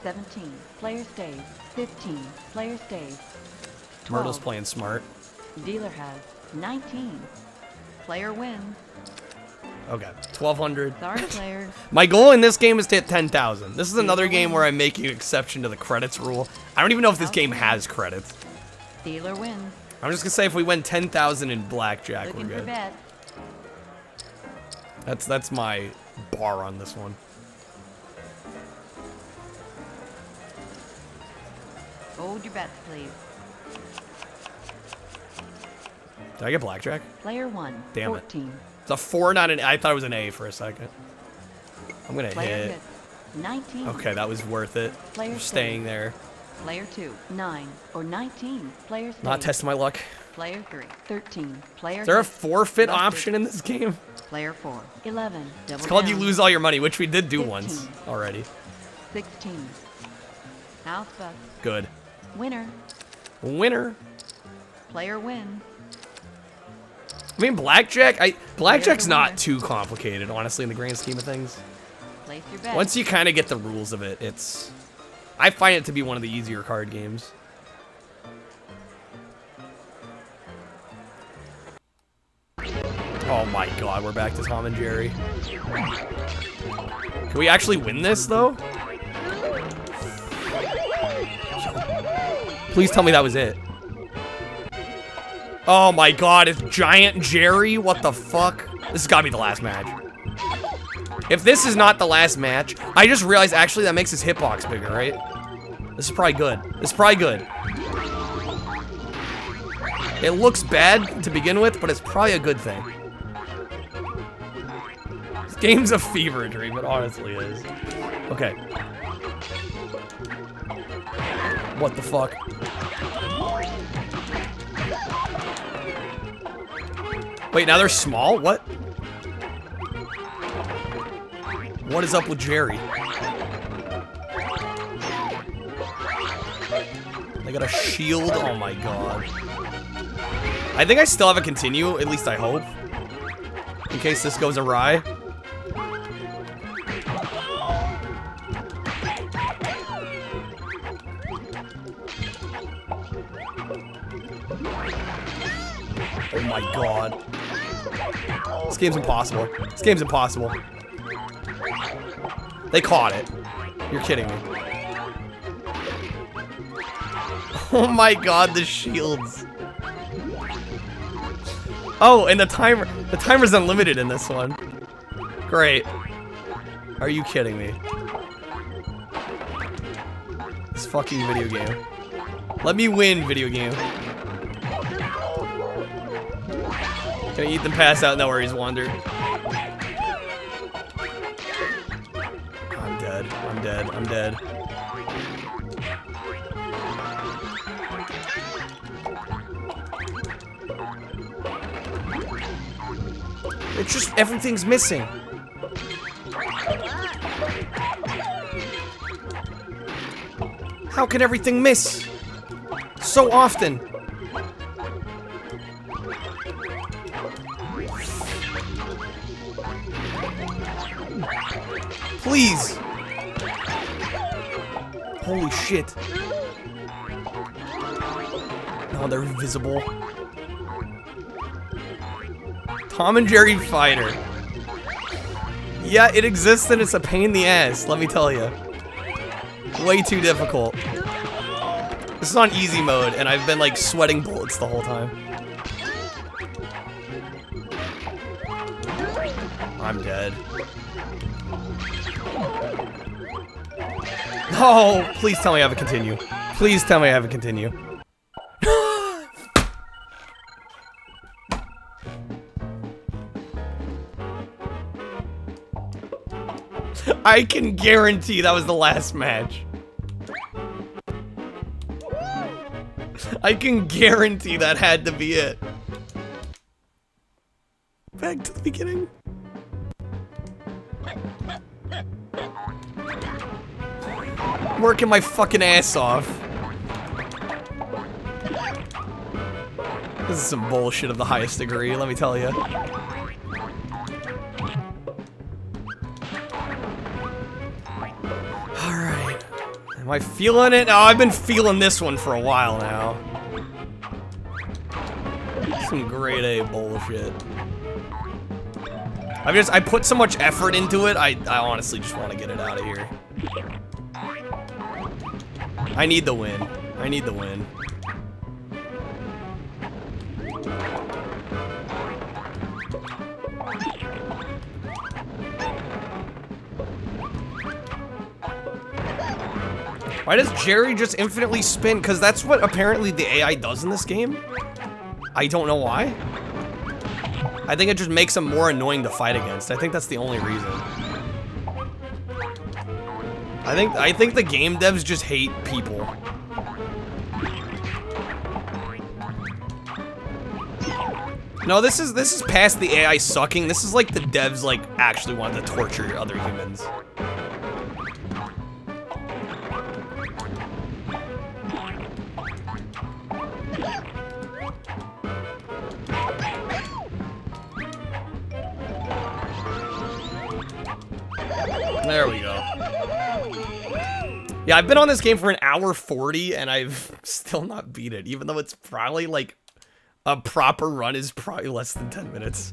17. Player stays. 15. Player stays. 12. Myrtle's playing smart. Dealer has 19. Player wins. Okay, 1,200. Sorry, player. My goal in this game is to hit 10,000. This is another game where I'm making an exception to the credits rule. I don't even know if this game has credits. Dealer wins. I'm just gonna say if we win 10,000 in blackjack, Looking we're for good. bets. That's my bar on this one. Hold your bets, please. Did I get blackjack? Player 1, Damn 14. it. It's a 4, not an... I thought it was an A for a second. I'm gonna Player hit. hits. 19. Okay, that was worth it. Player For staying stays. there. Player 2, 9 or 19. Player stays. Not testing my luck. Player 3, 13. Player Is there a hits. forfeit Busted. option in this game? Player 4, 11. Double It's called down. you lose all your money, which we did do 15. once already. 16. House bust. Good. Winner. Winner. Player wins. I mean, blackjack's the not winner. too complicated, honestly, in the grand scheme of things. Place your bet. Once you kind of get the rules of it, I find it to be one of the easier card games. Oh my god, we're back to Tom and Jerry. Can we actually win this, though? Please tell me that was it. Oh my god, it's Giant Jerry? What the fuck? This has gotta be the last match. If this is not the last match, I just realized actually that makes his hitbox bigger, right? This is probably good. This is probably good. It looks bad to begin with, but it's probably a good thing. This game's a fever dream, it honestly is. Okay. What the fuck? Wait, now they're small? What? What is up with Jerry? They got a shield? Oh my god. I think I still have a continue, at least I hope. In case this goes awry. Oh my god. This game's impossible. This game's impossible. They caught it. You're kidding me. Oh my god, the shields. Oh, and the timer's unlimited in this one. Great. Are you kidding me? This fucking video game. Let me win, video game. Can I eat them pass out? No worries, Wander. I'm dead. I'm dead. I'm dead. It's just everything's missing. How can everything miss so often? Please. Holy shit. Oh, they're invisible. Tom and Jerry Fighter. Yeah, it exists and it's a pain in the ass, let me tell you. Way too difficult. This is on easy mode and I've been like sweating bullets the whole time. I'm dead. Oh, please tell me I have a continue. Please tell me I have a continue. I can guarantee that was the last match. I can guarantee that had to be it. Back to the beginning. Working my fucking ass off. This is some bullshit of the highest degree, let me tell you. Alright. Am I feeling it? Oh, I've been feeling this one for a while now. Some grade A bullshit. I put so much effort into it, I honestly just want to get it out of here. I need the win. I need the win. Why does Jerry just infinitely spin? Because that's what apparently the AI does in this game. I don't know why. I think it just makes him more annoying to fight against. I think that's the only reason. I think the game devs just hate people. No, this is past the AI sucking. This is like the devs like actually wanted to torture other humans. There we go. Yeah, I've been on this game for an hour 40 and I've still not beat it, even though it's probably like a proper run is probably less than 10 minutes.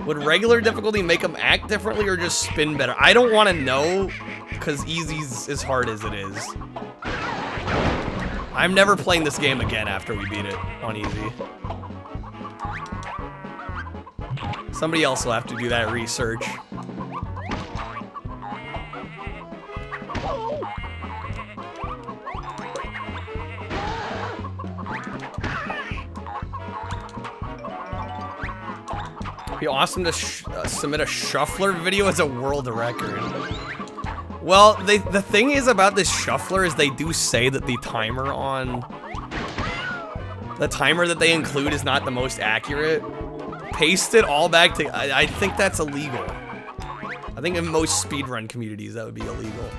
Would regular difficulty make them act differently or just spin better? I don't want to know, because easy's as hard as it is. I'm never playing this game again after we beat it on easy. Somebody else will have to do that research. It'd be awesome to submit a shuffler video as a world record. Well, the thing is about this shuffler is they do say that the timer that they include is not the most accurate. Paste it all back to, I think that's illegal. I think in most speedrun communities that would be illegal.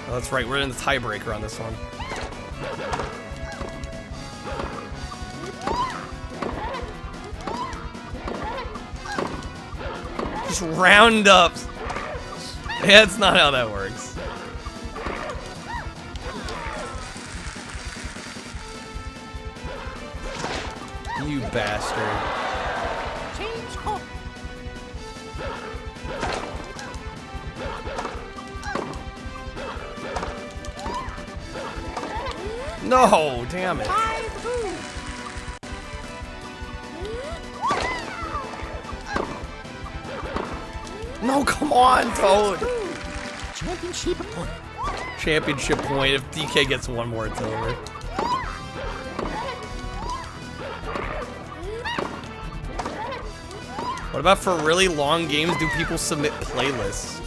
Oh, that's right, we're in the tiebreaker on this one. Just round up. Yeah, that's not how that works. You bastard. No, damn it. No, come on, Toad. Championship point. Championship point. If DK gets one more, it's over. What about for really long games? Do people submit playlists?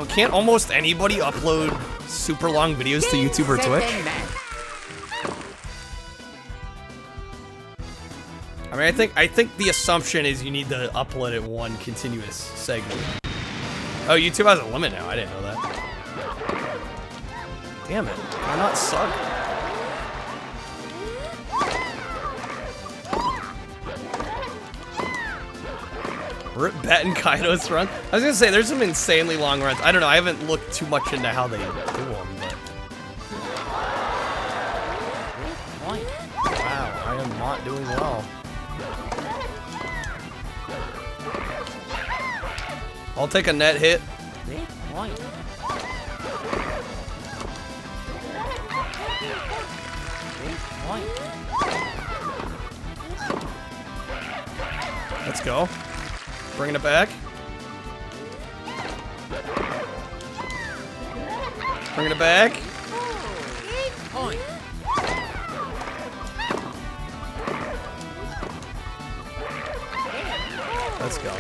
Can't almost anybody upload super long videos to YouTube or Twitch? I mean, I think the assumption is you need to upload it one continuous segment. Oh, YouTube has a limit now. I didn't know that. Damn it! Can I not suck? Rip Bet and Kaido's run. I was gonna say there's some insanely long runs. I don't know. I haven't looked too much into how they do them, but wow, I am not doing well. I'll take a net hit. Let's go. Bringing it back. Bringing it back. Let's go.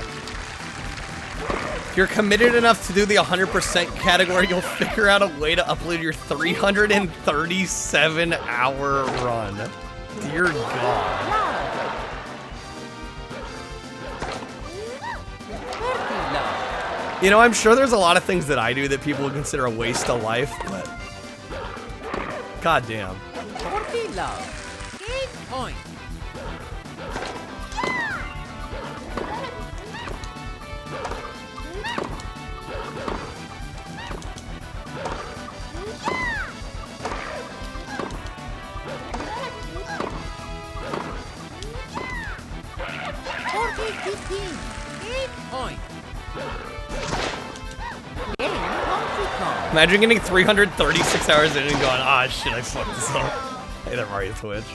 If you're committed enough to do the 100% category, you'll figure out a way to upload your 337-hour run. Dear God. You know, I'm sure there's a lot of things that I do that people would consider a waste of life, but God damn. Point. Imagine getting 336 hours in and going, ah, shit, I fucked this up. Hey there, Mario Twitch.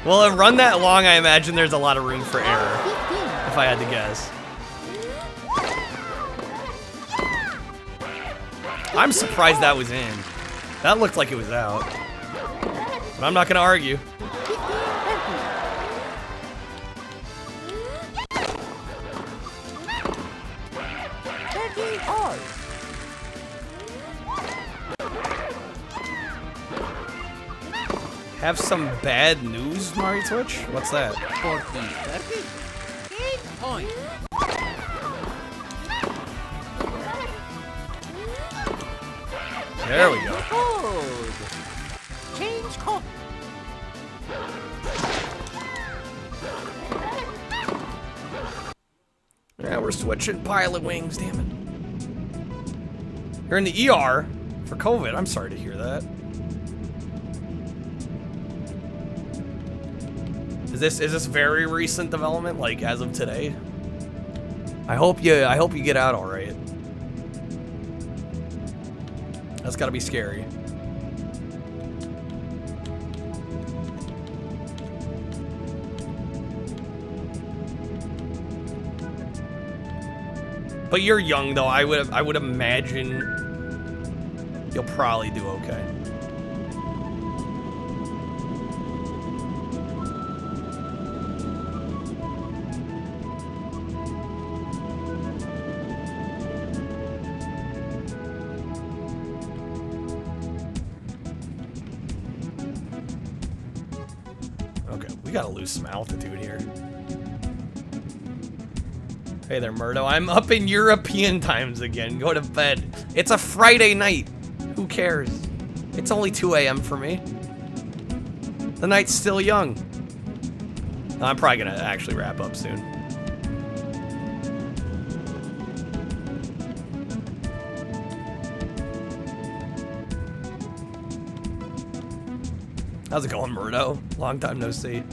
Well, a run that long, I imagine there's a lot of room for error, if I had to guess. I'm surprised that was in. That looked like it was out. But I'm not gonna argue. Have some bad news, Mario Twitch? What's that? 40-30. Point. There we go. Change code. Yeah, we're switching pilot wings, damn it. You're in the ER for COVID. I'm sorry to hear that. Is this very recent development, like as of today? I hope you get out all right. That's gotta be scary. But you're young though. I would imagine you'll probably do okay. We gotta lose some altitude here. Hey there, Murdo. I'm up in European times again. Go to bed. It's a Friday night. Who cares? It's only 2 a.m. for me. The night's still young. I'm probably gonna actually wrap up soon. How's it going, Murdo? Long time no see.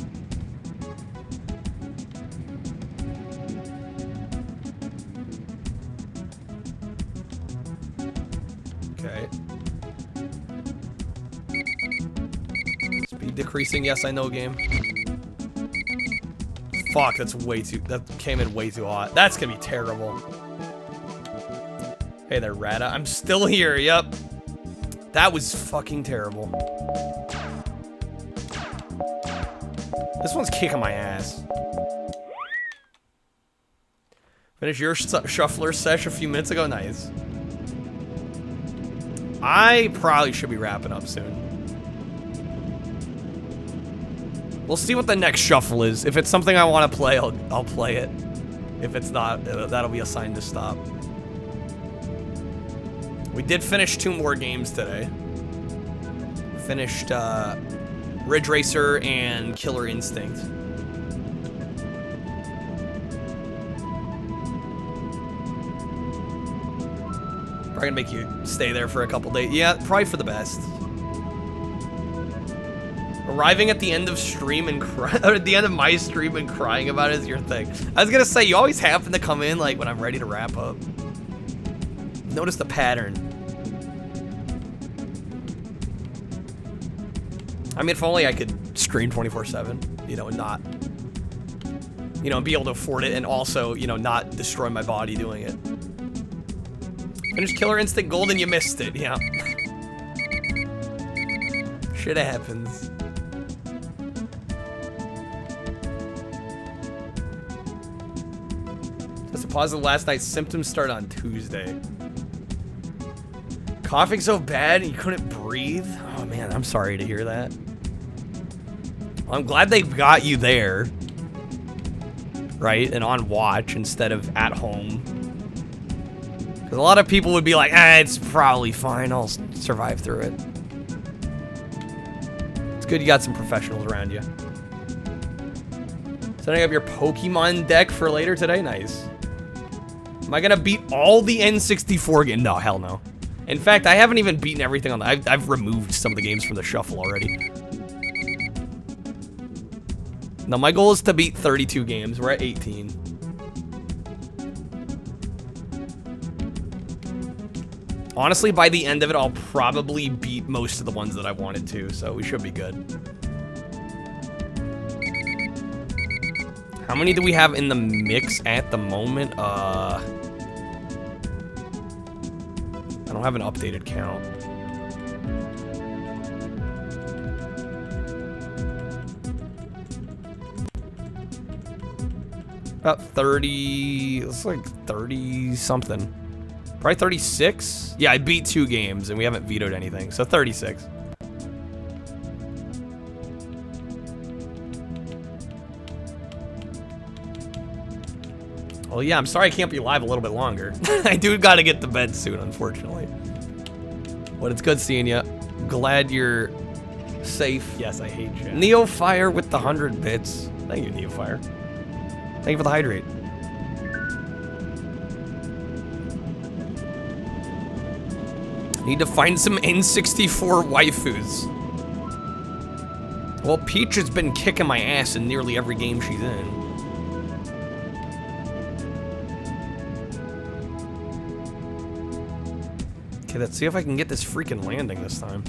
Okay. Speed decreasing, yes, I know, game. Fuck, that's way too, that came in way too hot. That's gonna be terrible. Hey there, Rada. I'm still here, yep. That was fucking terrible. This one's kicking my ass. Finish your shuffler sesh a few minutes ago? Nice. I probably should be wrapping up soon. We'll see what the next shuffle is. If it's something I want to play, I'll play it. If it's not, that'll be a sign to stop. We did finish 2 more games today. Finished Ridge Racer and Killer Instinct. Probably gonna make you stay there for a couple days. Yeah, probably for the best. Arriving at the end of stream and or at the end of my stream and crying about it is your thing. I was gonna say, you always happen to come in like when I'm ready to wrap up. Notice the pattern. I mean, if only I could stream 24/7, you know, and not, you know, be able to afford it and also, you know, not destroy my body doing it. Finished Killer Instinct Gold and you missed it, yeah. Shit happens. Just positive last night's symptoms start on Tuesday. Coughing so bad and you couldn't breathe? Oh man, I'm sorry to hear that. Well, I'm glad they got you there, right? And on watch instead of at home. Because a lot of people would be like, it's probably fine, I'll survive through it. It's good you got some professionals around you. Setting up your Pokemon deck for later today? Nice. Am I gonna beat all the N64 games? No, hell no. In fact, I haven't even beaten everything on the... I've removed some of the games from the shuffle already. No, my goal is to beat 32 games. We're at 18. Honestly, by the end of it, I'll probably beat most of the ones that I wanted to, so we should be good. How many do we have in the mix at the moment? I don't have an updated count. About 30, it's like 30 something. Probably 36? Yeah, I beat 2 games and we haven't vetoed anything, so 36. Well, yeah, I'm sorry I can't be live a little bit longer. I do gotta get to bed soon, unfortunately. But it's good seeing you. Glad you're safe. Yes, I hate you. Neofire with the 100 bits. Thank you, Neofire. Thank you for the hydrate. Need to find some N64 waifus. Well, Peach has been kicking my ass in nearly every game she's in. Okay, let's see if I can get this freaking landing this time.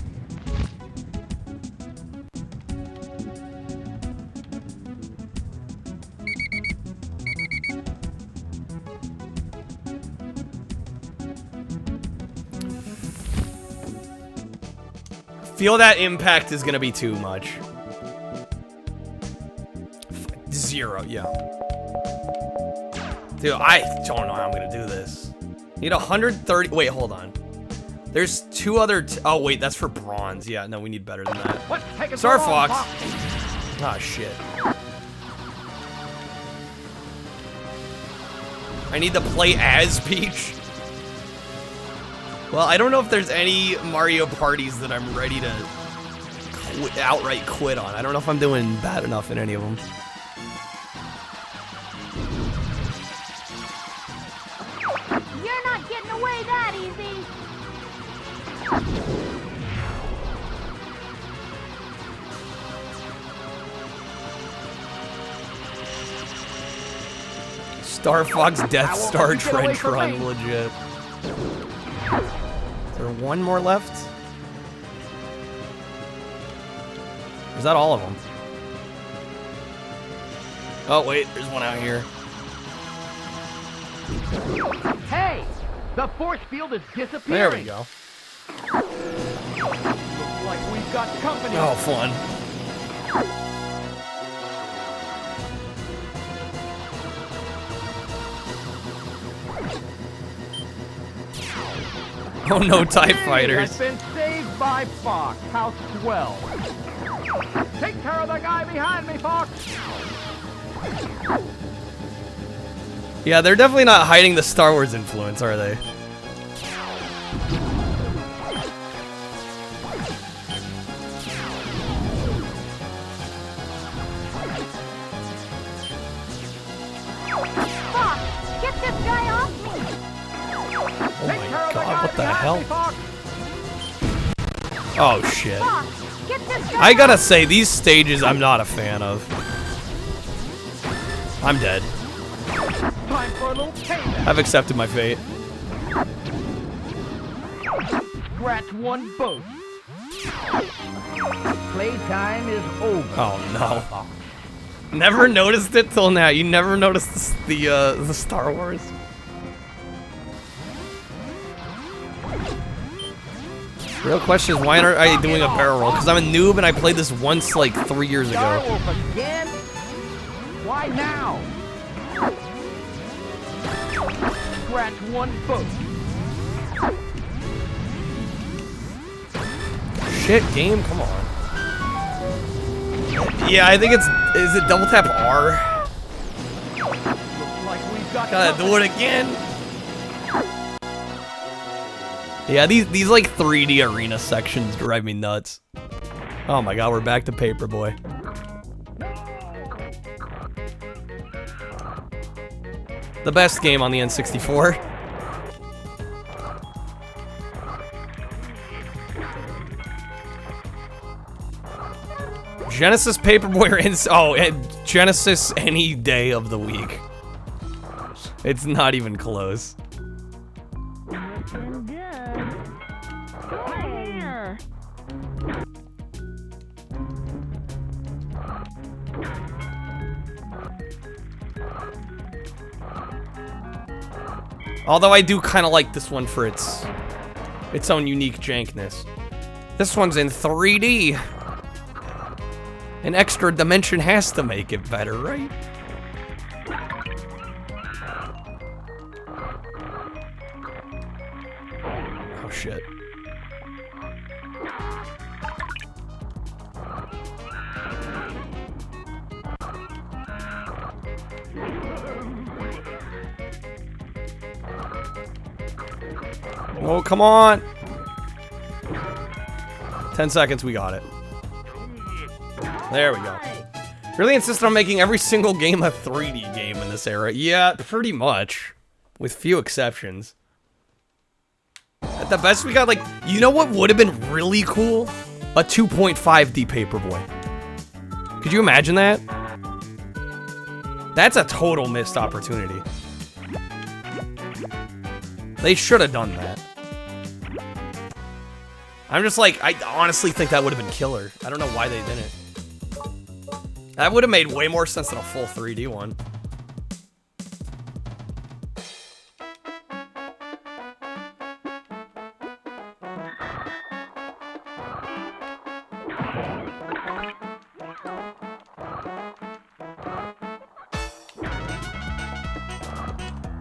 Feel that impact is gonna be too much. 0, yeah. Dude, I don't know how I'm gonna do this. Need 130, wait, hold on. There's 2 other, oh wait, that's for bronze. Yeah, no, we need better than that. Star Fox. Ah, shit. I need to play as Peach. Well, I don't know if there's any Mario parties that I'm ready to outright quit on. I don't know if I'm doing bad enough in any of them. You're not getting away that easy. Star Fox Death Star Trench Run, legit. Is there one more left? Is that all of them? Oh wait, there's one out here. Hey! The force field is disappearing! There we go. Looks like we've got company! Oh, fun. Oh no, TIE fighters. I've been saved by Fox. How swell. Take care of the guy behind me, Fox! Yeah, they're definitely not hiding the Star Wars influence, are they? Fox, get this guy off me! Oh my god, what the hell? Oh shit. Fox, get this guy I gotta say, these stages I'm not a fan of. I'm dead. Time for a little payback. I've accepted my fate. Scratch one both. Playtime is over. Oh no. Never noticed it till now. You never noticed the Star Wars? Real question is, why aren't I doing a barrel roll? Because I'm a noob and I played this once like 3 years ago. Again? Why now? Scratch one both. Shit, game, come on. Yeah, I think is it double tap R? Looks like we've got Gotta do it again. Yeah, these like 3D arena sections drive me nuts. Oh my god, we're back to Paperboy. The best game on the N64. Genesis Paperboy or Genesis any day of the week. It's not even close. Although I do kind of like this one for its own unique jankness. This one's in 3D. An extra dimension has to make it better, right? Oh shit. Oh, come on. 10 seconds, we got it. There we go. Really insisted on making every single game a 3D game in this era. Yeah, pretty much. With few exceptions. At the best, we got like, you know what would have been really cool? A 2.5D Paperboy. Could you imagine that? That's a total missed opportunity. They should have done that. I'm just like, I honestly think that would have been killer. I don't know why they didn't. That would have made way more sense than a full 3D one.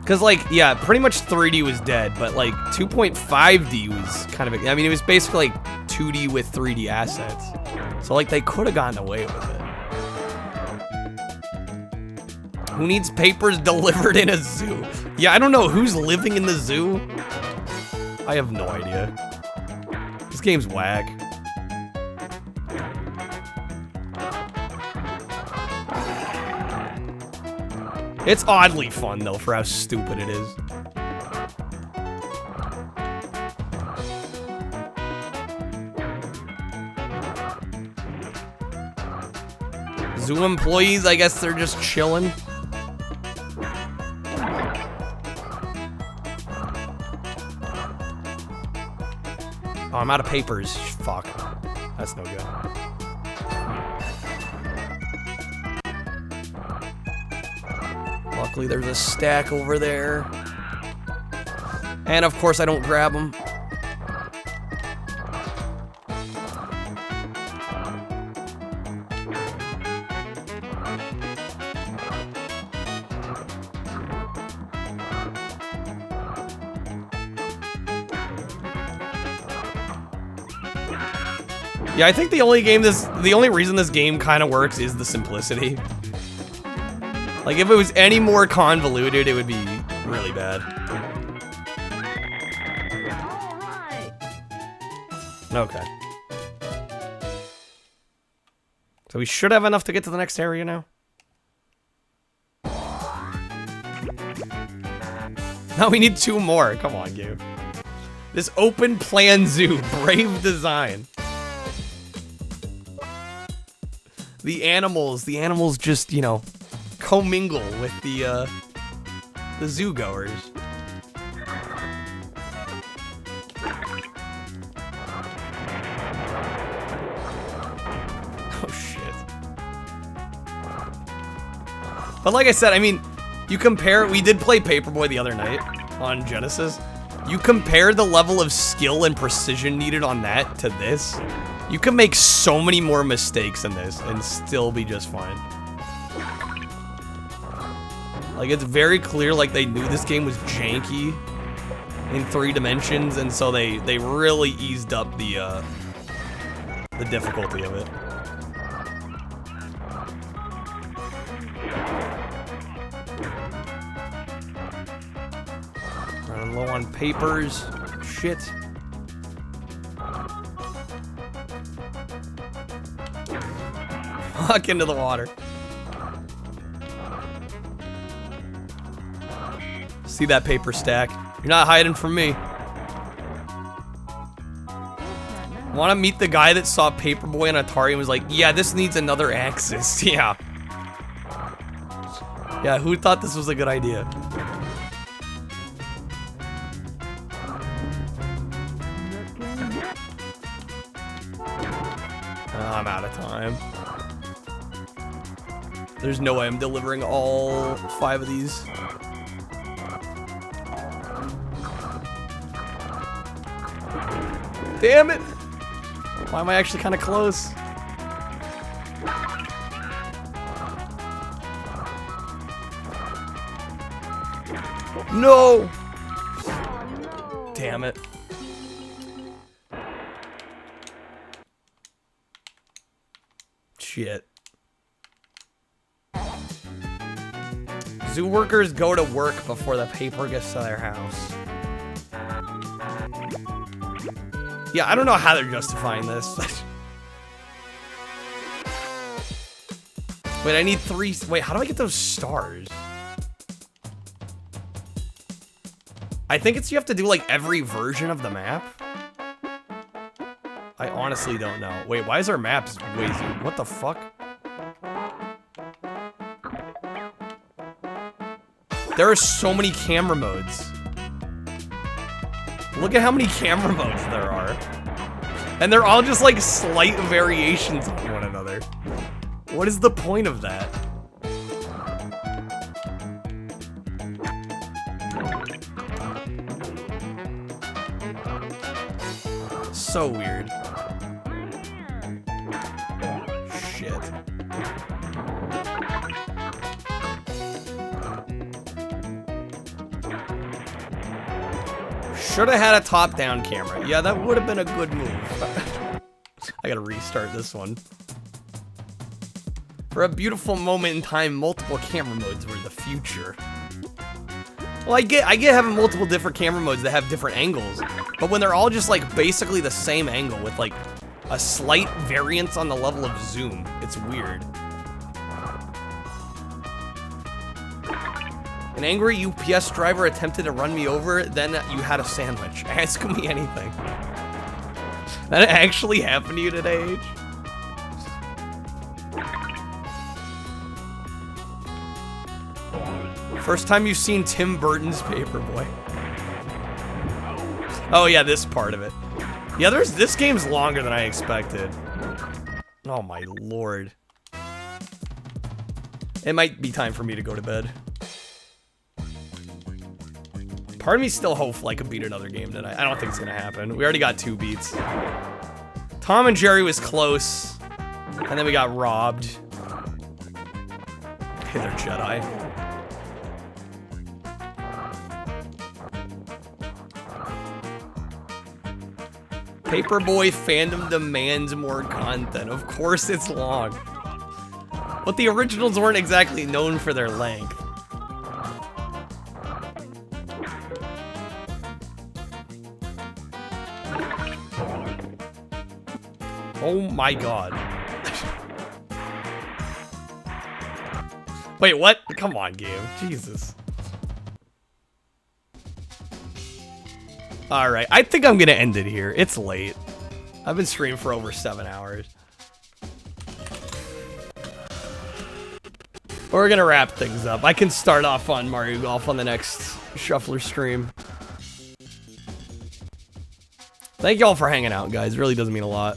Because, like, yeah, pretty much 3D was dead, but, like, 2.5D was kind of... I mean, it was basically, like, 2D with 3D assets. So, like, they could have gotten away with it. Who needs papers delivered in a zoo? Yeah, I don't know who's living in the zoo. I have no idea. This game's whack. It's oddly fun, though, for how stupid it is. Zoo employees, I guess they're just chilling. Oh, I'm out of papers. Fuck. That's no good. Luckily, there's a stack over there. And of course, I don't grab them. Yeah, I think the only reason this game kind of works is the simplicity. Like, if it was any more convoluted, it would be really bad. Okay. So we should have enough to get to the next area now. Now we need 2 more. Come on, game. This open plan zoo, brave design. The animals just, you know, commingle with the zoo goers. Oh shit. But like I said, I mean, you compare, we did play Paperboy the other night on Genesis. You compare the level of skill and precision needed on that to this. You can make so many more mistakes in this and still be just fine. Like, it's very clear, like, they knew this game was janky in 3 dimensions, and so they really eased up the difficulty of it. Running low on papers. Shit. Fuck into the water. See that paper stack? You're not hiding from me. Want to meet the guy that saw Paperboy on Atari and was like, yeah, this needs another axis. Yeah. Yeah, who thought this was a good idea? Oh, I'm out of time. There's no way I'm delivering all 5 of these. Damn it! Why am I actually kind of close? No! Damn it. Shit. Zoo workers go to work before the paper gets to their house. Yeah, I don't know how they're justifying this. Wait, I need 3. Wait, how do I get those stars? I think it's you have to do like every version of the map. I honestly don't know. Wait, why is our maps way zoomed? What the fuck? There are so many camera modes. Look at how many camera modes there are. And they're all just like slight variations on one another. What is the point of that? So weird. Shit. Should have had a top-down camera. Yeah, that would have been a good move. I gotta restart this one. For a beautiful moment in time, multiple camera modes were the future. Well, I get having multiple different camera modes that have different angles, but when they're all just like basically the same angle with like a slight variance on the level of zoom, it's weird. An angry UPS driver attempted to run me over, then you had a sandwich. Ask me anything. That actually happened to you today, H? First time you've seen Tim Burton's Paperboy. Oh yeah, this part of it. Yeah, this game's longer than I expected. Oh my lord. It might be time for me to go to bed. Part of me still hopeful I could beat another game tonight. I don't think it's gonna happen. We already got 2 beats. Tom and Jerry was close, and then we got robbed. Hey, they're Jedi. Paperboy fandom demands more content. Of course it's long. But the originals weren't exactly known for their length. Oh my god. Wait, what? Come on, game. Jesus. Alright, I think I'm gonna end it here. It's late. I've been streaming for over 7 hours. We're gonna wrap things up. I can start off on Mario Golf on the next Shuffler stream. Thank y'all for hanging out, guys. It really does mean a lot.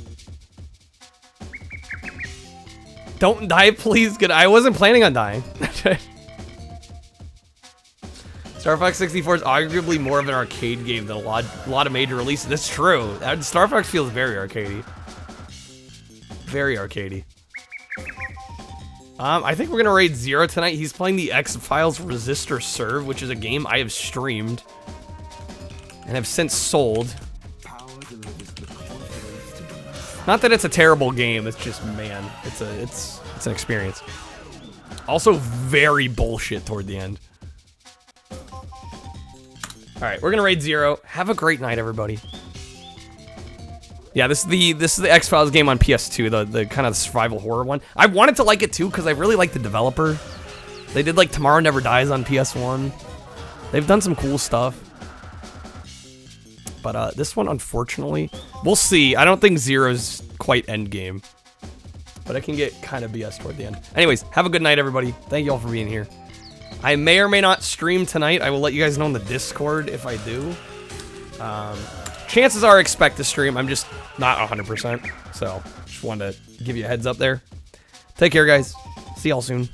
Don't die, please. Good. I wasn't planning on dying. Star Fox 64 is arguably more of an arcade game than a lot of major releases. That's true. Star Fox feels very arcadey. Very arcadey. I think we're gonna raid Zero tonight. He's playing the X-Files Resist or Serve, which is a game I have streamed and have since sold. Not that it's a terrible game. It's just, man, it's an experience. Also, very bullshit toward the end. All right, we're gonna raid Zero. Have a great night, everybody. Yeah, this is the X-Files game on PS2, the kind of survival horror one. I wanted to like it too because I really like the developer. They did like Tomorrow Never Dies on PS1. They've done some cool stuff. But this one, unfortunately, we'll see. I don't think Zero's quite endgame. But it can get kind of BS toward the end. Anyways, have a good night, everybody. Thank you all for being here. I may or may not stream tonight. I will let you guys know in the Discord if I do. Chances are I expect to stream. I'm just not 100%. So, just wanted to give you a heads up there. Take care, guys. See y'all soon.